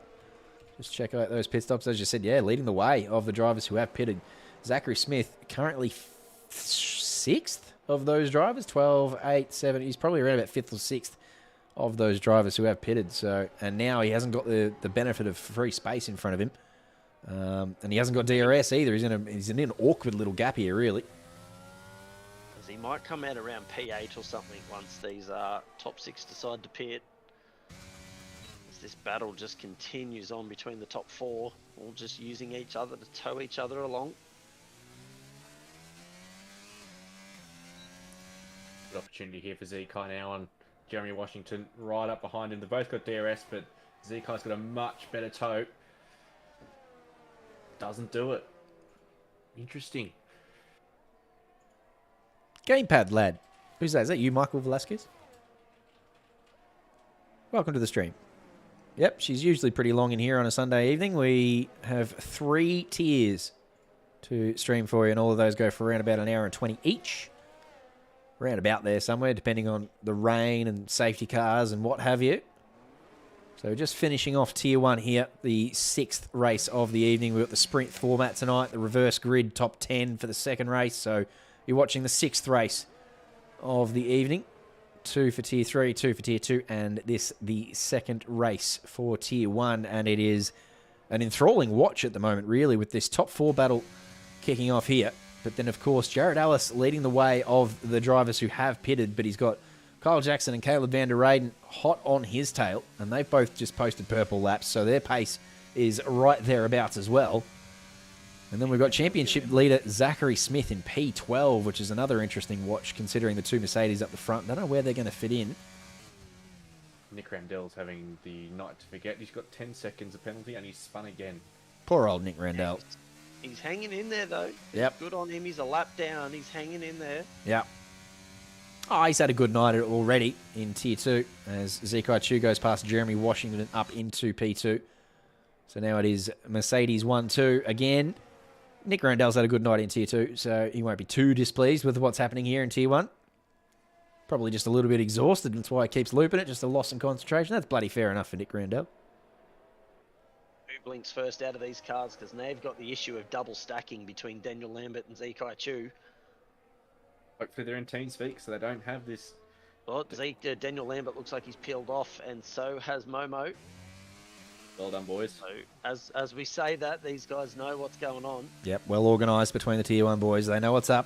Just check out those pit stops. As you said, yeah, leading the way of the drivers who have pitted. Zachary Smith currently 6th of those drivers. 12, 8, 7. He's probably around about 5th or 6th of those drivers who have pitted. So, and now he hasn't got the benefit of free space in front of him. And he hasn't got DRS either. He's in an awkward little gap here, really. As he might come out around P8 or something once these top 6 decide to pit. As this battle just continues on between the top 4, all just using each other to tow each other along. Good opportunity here for Zikai now and Jeremy Washington right up behind him. They've both got DRS, but Zikai's got a much better tow. Doesn't do it. Interesting. Gamepad lad. Who's that? Is that you, Michael Velasquez? Welcome to the stream. Yep, she's usually pretty long in here on a Sunday evening. We have 3 tiers to stream for you, and all of those go for around about an hour and 20 each. Around about there somewhere, depending on the rain and safety cars and what have you. So just finishing off Tier 1 here, the 6th race of the evening. We've got the sprint format tonight, the reverse grid top 10 for the second race. So you're watching the 6th race of the evening. 2 for Tier 3, 2 for Tier 2, and this the second race for Tier 1. And it is an enthralling watch at the moment, really, with this top 4 battle kicking off here. But then, of course, Jared Ellis leading the way of the drivers who have pitted, but he's got Kyle Jackson and Caleb van der Reyden hot on his tail, and they've both just posted purple laps, so their pace is right thereabouts as well. And then we've got championship leader Zachary Smith in P12, which is another interesting watch, considering the 2 Mercedes up the front. Don't know where they're going to fit in. Nick Randell's having the night to forget. He's got 10 seconds of penalty, and he's spun again. Poor old Nick Randell. He's hanging in there though. Yep. Good on him. He's a lap down. He's hanging in there. Yep. Oh, he's had a good night already in Tier 2 as Zikai Chu goes past Jeremy Washington up into P2. So now it is Mercedes 1-2 again. Nick Randell's had a good night in Tier 2, so he won't be too displeased with what's happening here in Tier 1. Probably just a little bit exhausted, that's why he keeps looping it, just a loss in concentration. That's bloody fair enough for Nick Randell. blinks first out of these cars because now you've got the issue of double stacking between Daniel Lambert and Zekai Chu. Hopefully they're in team speak, so they don't have this. Well, Daniel Lambert looks like he's peeled off, and so has Momo. Well done, boys. So as we say that, these guys know what's going on. Yep, well organised between the Tier 1 boys. They know what's up.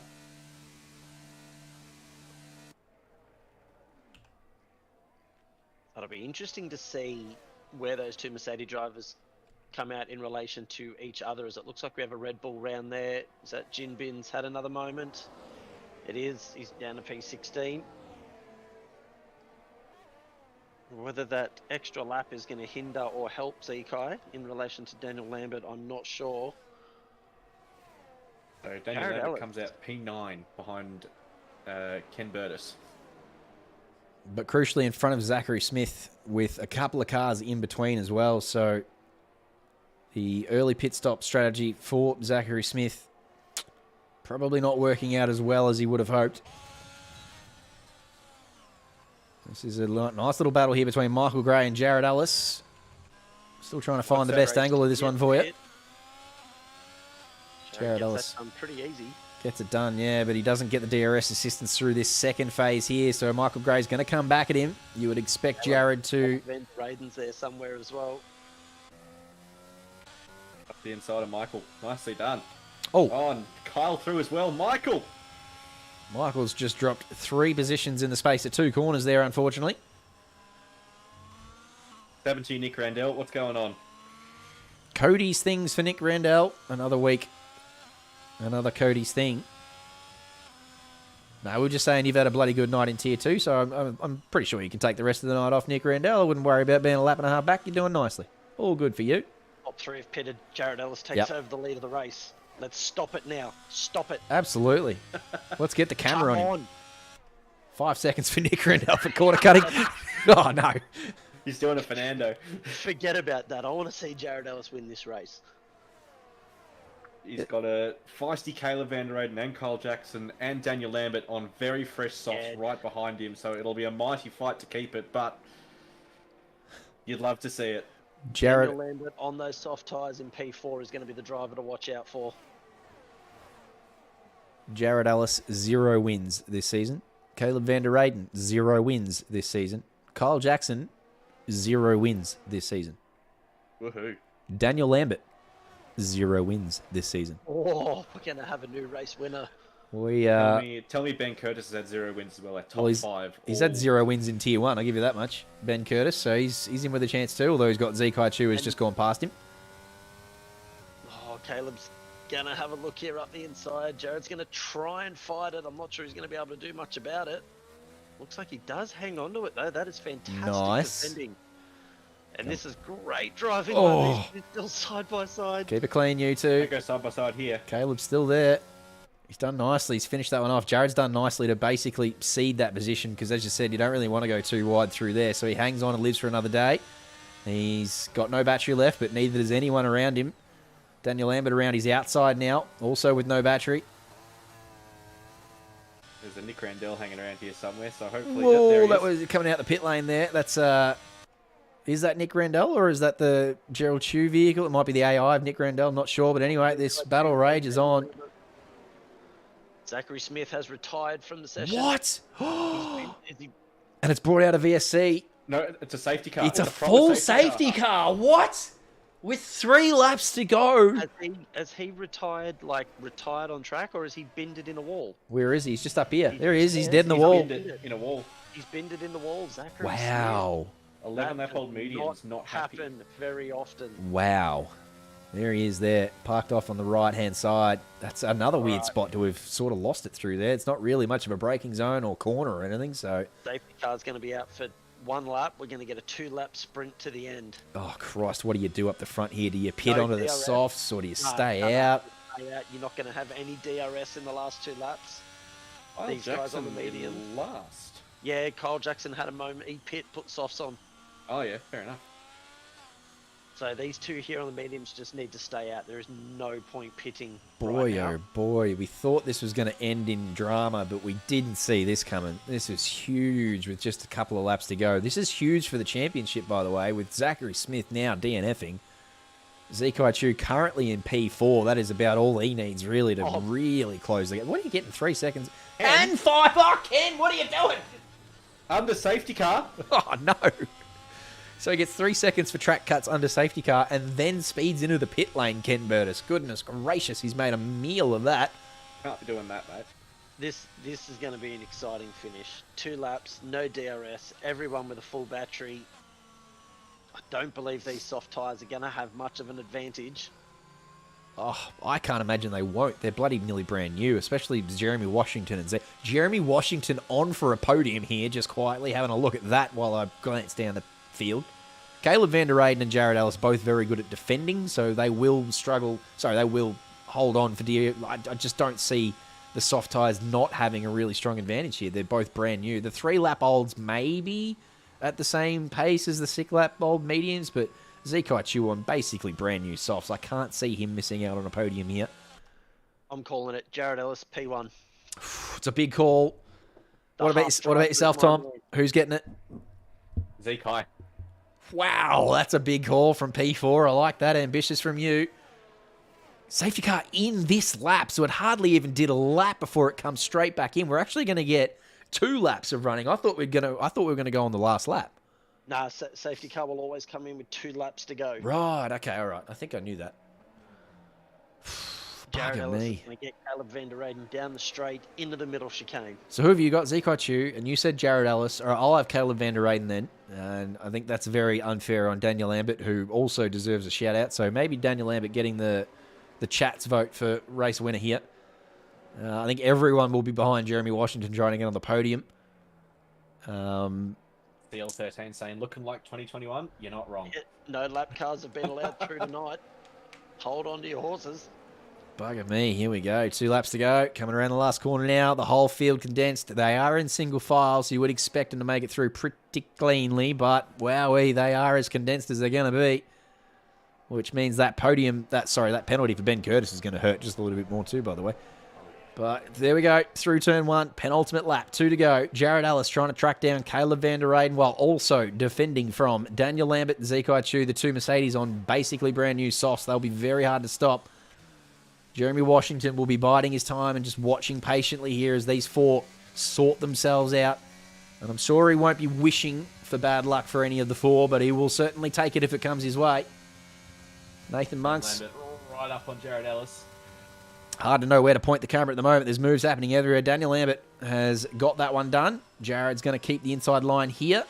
It'll be interesting to see where those two Mercedes drivers come out in relation to each other, as it looks like we have a Red Bull round there. Is that Jin Bin's had another moment? It is. He's down to P16. Whether that extra lap is going to hinder or help Zekai in relation to Daniel Lambert, I'm not sure. So Daniel Jared Lambert Ellis. comes out P9 behind Ken Burtis. But crucially in front of Zachary Smith with a couple of cars in between as well. So the early pit stop strategy for Zachary Smith probably not working out as well as he would have hoped. This is a nice little battle here between Michael Gray and Jared Ellis. Still trying to find the best angle of this one for you. Jared Ellis Pretty easy. gets it done, yeah, but he doesn't get the DRS assistance through this second phase here, so Michael Gray's going to come back at him. You would expect Jared to... Raiden's there somewhere as well. Up the inside of Michael. Nicely done. Oh, Oh, and Kyle through as well. Michael! Michael's just dropped 3 positions in the space of 2 corners there, unfortunately. 17 Nick Randell. What's going on? Cody's things for Nick Randell. Another week. Another Cody's thing. No, we're just saying you've had a bloody good night in Tier 2, so I'm pretty sure you can take the rest of the night off, Nick Randell. I wouldn't worry about being a lap and a half back. You're doing nicely. All good for you. Top 3 have pitted. Jared Ellis takes Yep. over the lead of the race. Let's stop it now. Stop it. Absolutely. Let's get the camera Come on him. 5 seconds for Nick Randell for quarter cutting. Oh, no. He's doing a Fernando. Forget about that. I want to see Jared Ellis win this race. He's got a feisty Caleb Van Der Eyden and Kyle Jackson and Daniel Lambert on very fresh softs Yeah. right behind him, so it'll be a mighty fight to keep it, but you'd love to see it. Jared, Daniel Lambert on those soft tyres in P4 is going to be the driver to watch out for. Jared Ellis, 0 wins this season. Caleb Van Der Eyden, 0 wins this season. Kyle Jackson, 0 wins this season. Woohoo. Daniel Lambert, 0 wins this season. Oh, we're going to have a new race winner. We Tell me Ben Curtis has had 0 wins as well, at top well, 5. he's had 0 wins in Tier 1, I'll give you that much. Ben Curtis, so he's in with a chance too, although he's got Zekai Chu who's just gone past him. Oh, Caleb's going to have a look here up the inside. Jared's going to try and fight it. I'm not sure he's going to be able to do much about it. Looks like he does hang on to it, though. That is fantastic Nice. defending. And this is great driving. Oh. Like these still side by side. Keep it clean, you They two. go side by side here. Caleb's still there. He's done nicely. He's finished that one off. Jared's done nicely to basically seed that position because, as you said, you don't really want to go too wide through there. So he hangs on and lives for another day. He's got no battery left, but neither does anyone around him. Daniel Lambert around his outside now, also with no battery. There's a Nick Randell hanging around here somewhere, so hopefully Whoa, there he that is. was coming out the pit lane there. That's is that Nick Randell or is that the Gerald Chu vehicle? It might be the AI of Nick Randell. I'm not sure, but anyway, this battle rage is on. Zachary Smith has retired from the session. What? Is he And it's brought out of VSC. No, it's a safety car. It's a proper full safety car. What? With 3 laps to go. Has he retired on track, or has he binned it in a wall? Where is he? He's just up here. There he is. He's dead in the He's wall. pinned it in a wall. He's binned it in the wall, Zachary. Wow. 11 lap old does mediums, not happy. happen very often. Wow. There he is there, parked off on the right-hand side. That's another weird spot to have sort of lost it through there. It's not really much of a braking zone or corner or anything, so... Safety car's going to be out for 1 lap. We're going to get a 2-lap sprint to the end. Oh, Christ, what do you do up the front here? Do you pit No onto the DRS. softs or do you No, stay no, out? Stay out. You're not going to have any DRS in the last 2 laps. Kyle These guys on the Jackson medium. last. Yeah, Kyle Jackson had a moment. He pit, put softs on. Oh yeah, fair enough. So these 2 here on the mediums just need to stay out. There is no point pitting. Boy, right now. oh boy, we thought this was going to end in drama, but we didn't see this coming. This was huge with just a couple of laps to go. This is huge for the championship, by the way, with Zachary Smith now DNFing. Zekai Chu currently in P4. That is about all he needs, really, to really close the gap. What are you getting? 3 seconds? And 5. Oh, Ken, what are you doing? Under safety car. Oh, no. So he gets 3 seconds for track cuts under safety car and then speeds into the pit lane, Ken Burtis. Goodness gracious, he's made a meal of that. Can't be doing that, mate. This is going to be an exciting finish. 2 laps, no DRS, everyone with a full battery. I don't believe these soft tyres are going to have much of an advantage. Oh, I can't imagine they won't. They're bloody nearly brand new, especially Jeremy Washington and Jeremy Washington on for a podium here, just quietly having a look at that while I glance down the field. Caleb van der Reyden and Jared Ellis both very good at defending, so they will struggle. Sorry, they will hold on for dear. I just don't see the soft tyres not having a really strong advantage here. They're both brand new. The 3-lap olds maybe at the same pace as the 6-lap old mediums, but Zekai Chu on basically brand new softs. I can't see him missing out on a podium here. I'm calling it Jared Ellis P1. It's a big call. What about yourself, Tom? Who's getting it? Zekai. Wow, that's a big call from P4. I like that. Ambitious from you. Safety car in this lap, so it hardly even did a lap before it comes straight back in. We're actually going to get 2 laps of running. I thought we were going to go on the last lap. Nah, safety car will always come in with 2 laps to go. Right, okay, all right. I think I knew that. Jared Bugger Ellis me. is going to get Caleb van der Reyden down the straight into the middle chicane. So who have you got? Zekai Chu, and you said Jared Ellis. Or I'll have Caleb van der Reyden then. And I think that's very unfair on Daniel Lambert, who also deserves a shout-out. So maybe Daniel Lambert getting the chat's vote for race winner here. I think everyone will be behind Jeremy Washington trying to get on the podium. CL13 saying, looking like 2021, you're not wrong. Yeah, no lap cars have been allowed through tonight. Hold on to your horses. Bugger me. Here we go. 2 laps to go. Coming around the last corner now. The whole field condensed. They are in single file, so you would expect them to make it through pretty cleanly. But, wowee, they are as condensed as they're going to be. Which means that that penalty for Ben Curtis is going to hurt just a little bit more too, by the way. But there we go. Through turn 1. Penultimate lap. 2 to go. Jared Ellis trying to track down Caleb van der Reyden while also defending from Daniel Lambert and Zekai Chu, the 2 Mercedes on basically brand new softs. They'll be very hard to stop. Jeremy Washington will be biding his time and just watching patiently here as these 4 sort themselves out. And I'm sure he won't be wishing for bad luck for any of the 4, but he will certainly take it if it comes his way. Nathan Monks. Lambert right up on Jared Ellis. Hard to know where to point the camera at the moment. There's moves happening everywhere. Daniel Lambert has got that one done. Jared's going to keep the inside line here.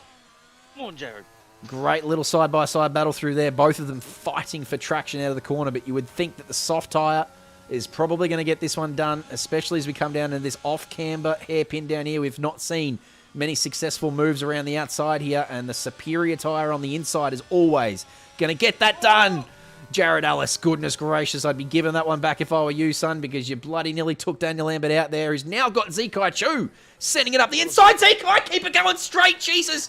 Come on, Jared. Great little side-by-side battle through there. Both of them fighting for traction out of the corner, but you would think that the soft tyre is probably going to get this one done, especially as we come down to this off-camber hairpin down here. We've not seen many successful moves around the outside here, and the superior tyre on the inside is always going to get that done. Jared Ellis, goodness gracious, I'd be giving that one back if I were you, son, because you bloody nearly took Daniel Lambert out there. He's now got Zekai Chu sending it up the inside. Zekai, keep it going straight, Jesus.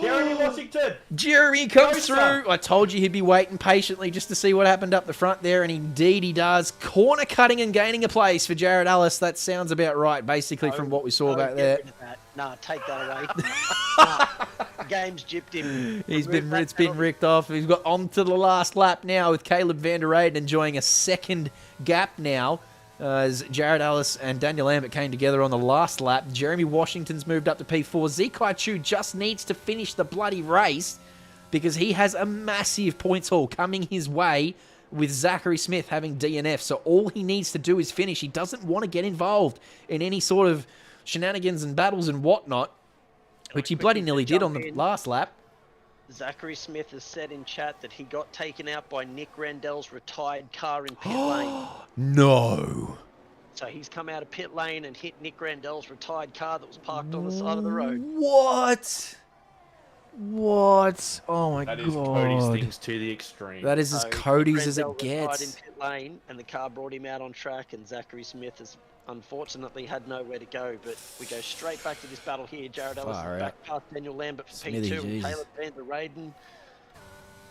Jeremy Washington. Jeremy comes through. I told you he'd be waiting patiently just to see what happened up the front there, and indeed he does. Corner cutting and gaining a place for Jared Ellis. That sounds about right, basically, from what we saw back there. Nah, take that away. Nah, game's gypped him. It's been ricked off. He's got on to the last lap now with Caleb van der Reyden enjoying a second gap now. As Jared Ellis and Daniel Lambert came together on the last lap. Jeremy Washington's moved up to P4. Zekai Chu just needs to finish the bloody race because he has a massive points haul coming his way with Zachary Smith having DNF. So all he needs to do is finish. He doesn't want to get involved in any sort of shenanigans and battles and whatnot, which he bloody nearly did on the last lap. Zachary Smith has said in chat that he got taken out by Nick Randell's retired car in pit lane. No. So he's come out of pit lane and hit Nick Randell's retired car that was parked on the side of the road. What? What? Oh my god. That is Cody's things to the extreme. That is as So Cody's as Randell it was tied gets. in pit lane and the car brought him out on track, and Zachary Smith has unfortunately had nowhere to go. But we go straight back to this battle here. Jared Ellis Far is out. back past Daniel Lambert for Smithy, P2, and Jesus. Caleb van der Reyden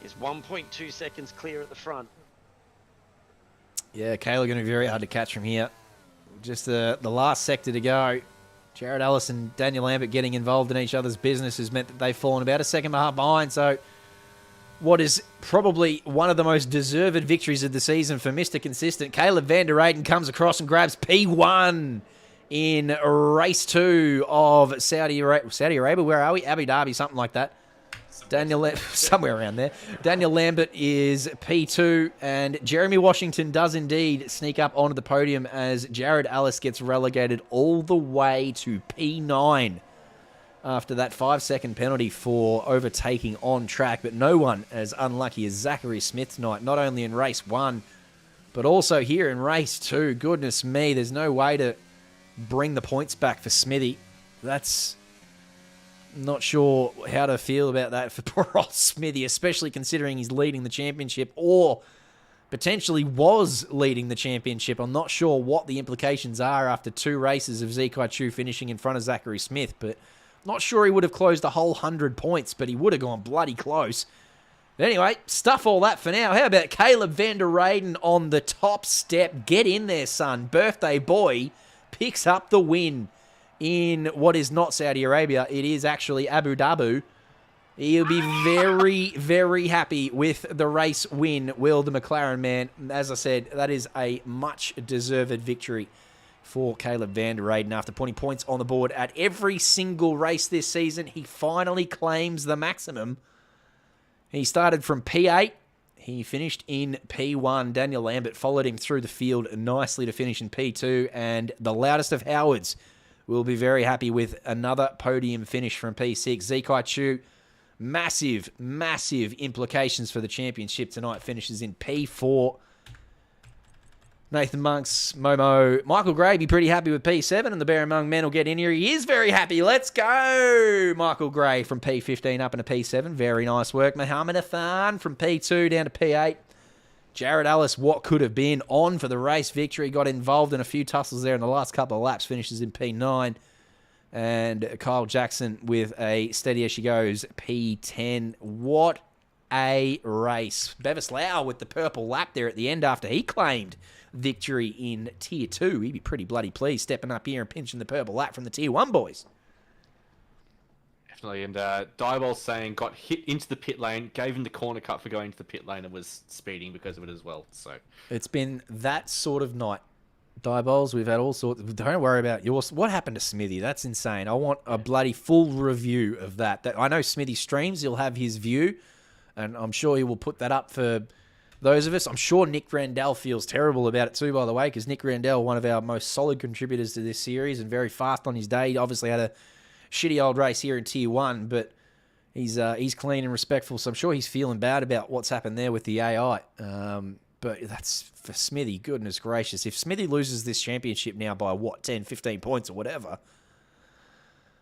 is 1.2 seconds clear at the front. Yeah, Kayla going to be very hard to catch from here. Just the last sector to go. Jared Ellis and Daniel Lambert getting involved in each other's business has meant that they've fallen about a second and a half behind. So what is probably one of the most deserved victories of the season for Mr. Consistent. Caleb van der Eyden comes across and grabs P1 in race 2 of Saudi Arabia. Where are we? Abu Dhabi, something like that. Somewhere around there. Daniel Lambert is P2, and Jeremy Washington does indeed sneak up onto the podium as Jared Ellis gets relegated all the way to P9 after that 5-second penalty for overtaking on track. But no one as unlucky as Zachary Smith tonight, not only in race 1, but also here in race 2. Goodness me, there's no way to bring the points back for Smithy. That's... not sure how to feel about that for poor old Smithy, especially considering he's leading the championship or potentially was leading the championship. I'm not sure what the implications are after 2 races of Zekai Chu finishing in front of Zachary Smith, but not sure he would have closed a whole 100 points, but he would have gone bloody close. But anyway, stuff all that for now. How about Caleb van der Eyden on the top step? Get in there, son. Birthday boy picks up the win in what is not Saudi Arabia. It is actually Abu Dhabi. He'll be very, very happy with the race win, Will the McLaren man. As I said, that is a much-deserved victory for Caleb van der Eyden. After putting points on the board at every single race this season, he finally claims the maximum. He started from P8. He finished in P1. Daniel Lambert followed him through the field nicely to finish in P2. And the loudest of Howards will be very happy with another podium finish from P6. Zekai Chu, massive, massive implications for the championship tonight. Finishes in P4. Nathan Monks, Momo, Michael Gray be pretty happy with P7, and the Bear Among Men will get in here. He is very happy. Let's go! Michael Gray from P15 up into P7. Very nice work. Mohammed Athan from P2 down to P8. Jared Ellis, what could have been, on for the race victory. Got involved in a few tussles there in the last couple of laps. Finishes in P9. And Kyle Jackson with a steady as she goes, P10. What a race. Bevis Lau with the purple lap there at the end after he claimed victory in Tier 2. He'd be pretty bloody pleased stepping up here and pinching the purple lap from the Tier 1 boys. Definitely. And Diabol saying got hit into the pit lane, gave him the corner cut for going to the pit lane and was speeding because of it as well. So it's been that sort of night. Diabols, we've had all sorts. Don't worry about yours. What happened to Smithy? That's insane. I want a bloody full review of that. I know Smithy streams. He'll have his view, and I'm sure he will put that up for those of us. I'm sure Nick Randell feels terrible about it too, by the way, because Nick Randell, one of our most solid contributors to this series and very fast on his day. He obviously had a shitty old race here in Tier 1, but he's clean and respectful, so I'm sure he's feeling bad about what's happened there with the AI. But that's for Smithy, goodness gracious. If Smithy loses this championship now by, 10, 15 points or whatever.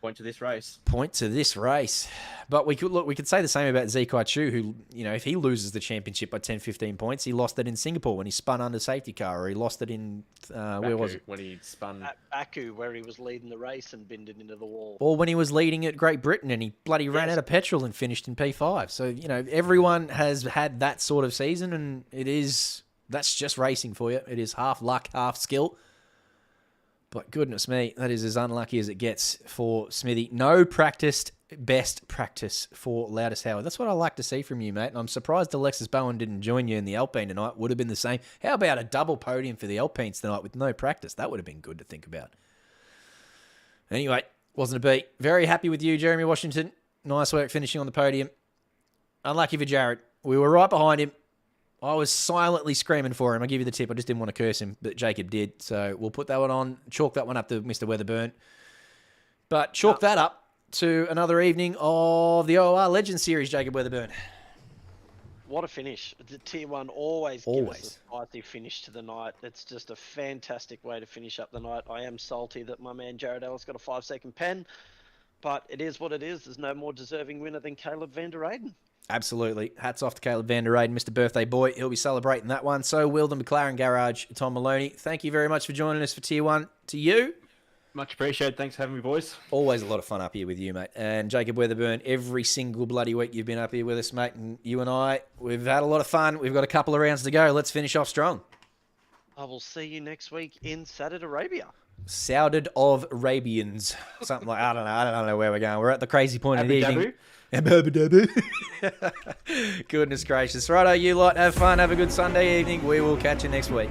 Point to this race. Point to this race. But we could say the same about Zekai Chu, who, if he loses the championship by 10, 15 points, he lost it in Singapore when he spun under safety car, or he lost it in, where was it? When he spun. At Baku, where he was leading the race and binned it into the wall. Or when he was leading at Great Britain and he bloody ran out of petrol and finished in P5. So, everyone has had that sort of season, and that's just racing for you. It is half luck, half skill. But goodness me, that is as unlucky as it gets for Smithy. No practiced best practice for Loudest Howard. That's what I like to see from you, mate. And I'm surprised Alexis Bowen didn't join you in the Alpine tonight. Would have been the same. How about a double podium for the Alpines tonight with no practice? That would have been good to think about. Anyway, wasn't a beat. Very happy with you, Jeremy Washington. Nice work finishing on the podium. Unlucky for Jared. We were right behind him. I was silently screaming for him. I'll give you the tip. I just didn't want to curse him, but Jacob did. So we'll put that one on. Chalk that one up to Mr. Weatherburn. But chalk that up to another evening of the OR Legends Series, Jacob Weatherburn. What a finish. The Tier 1 always gives us a spicy finish to the night. It's just a fantastic way to finish up the night. I am salty that my man Jared Ellis got a 5-second pen, but it is what it is. There's no more deserving winner than Caleb van der Eyden. Absolutely. Hats off to Caleb van der Eyden, Mr. Birthday Boy. He'll be celebrating that one. So will the McLaren Garage, Tom Maloney. Thank you very much for joining us for Tier 1. To you. Much appreciated. Thanks for having me, boys. Always a lot of fun up here with you, mate. And Jacob Weatherburn, every single bloody week you've been up here with us, mate. And you and I, we've had a lot of fun. We've got a couple of rounds to go. Let's finish off strong. I will see you next week in Saudi Arabia. Souded of Arabians. Something like, I don't know where we're going. We're at the crazy point of the evening. Goodness gracious. Righto, you lot. Have fun. Have a good Sunday evening. We will catch you next week.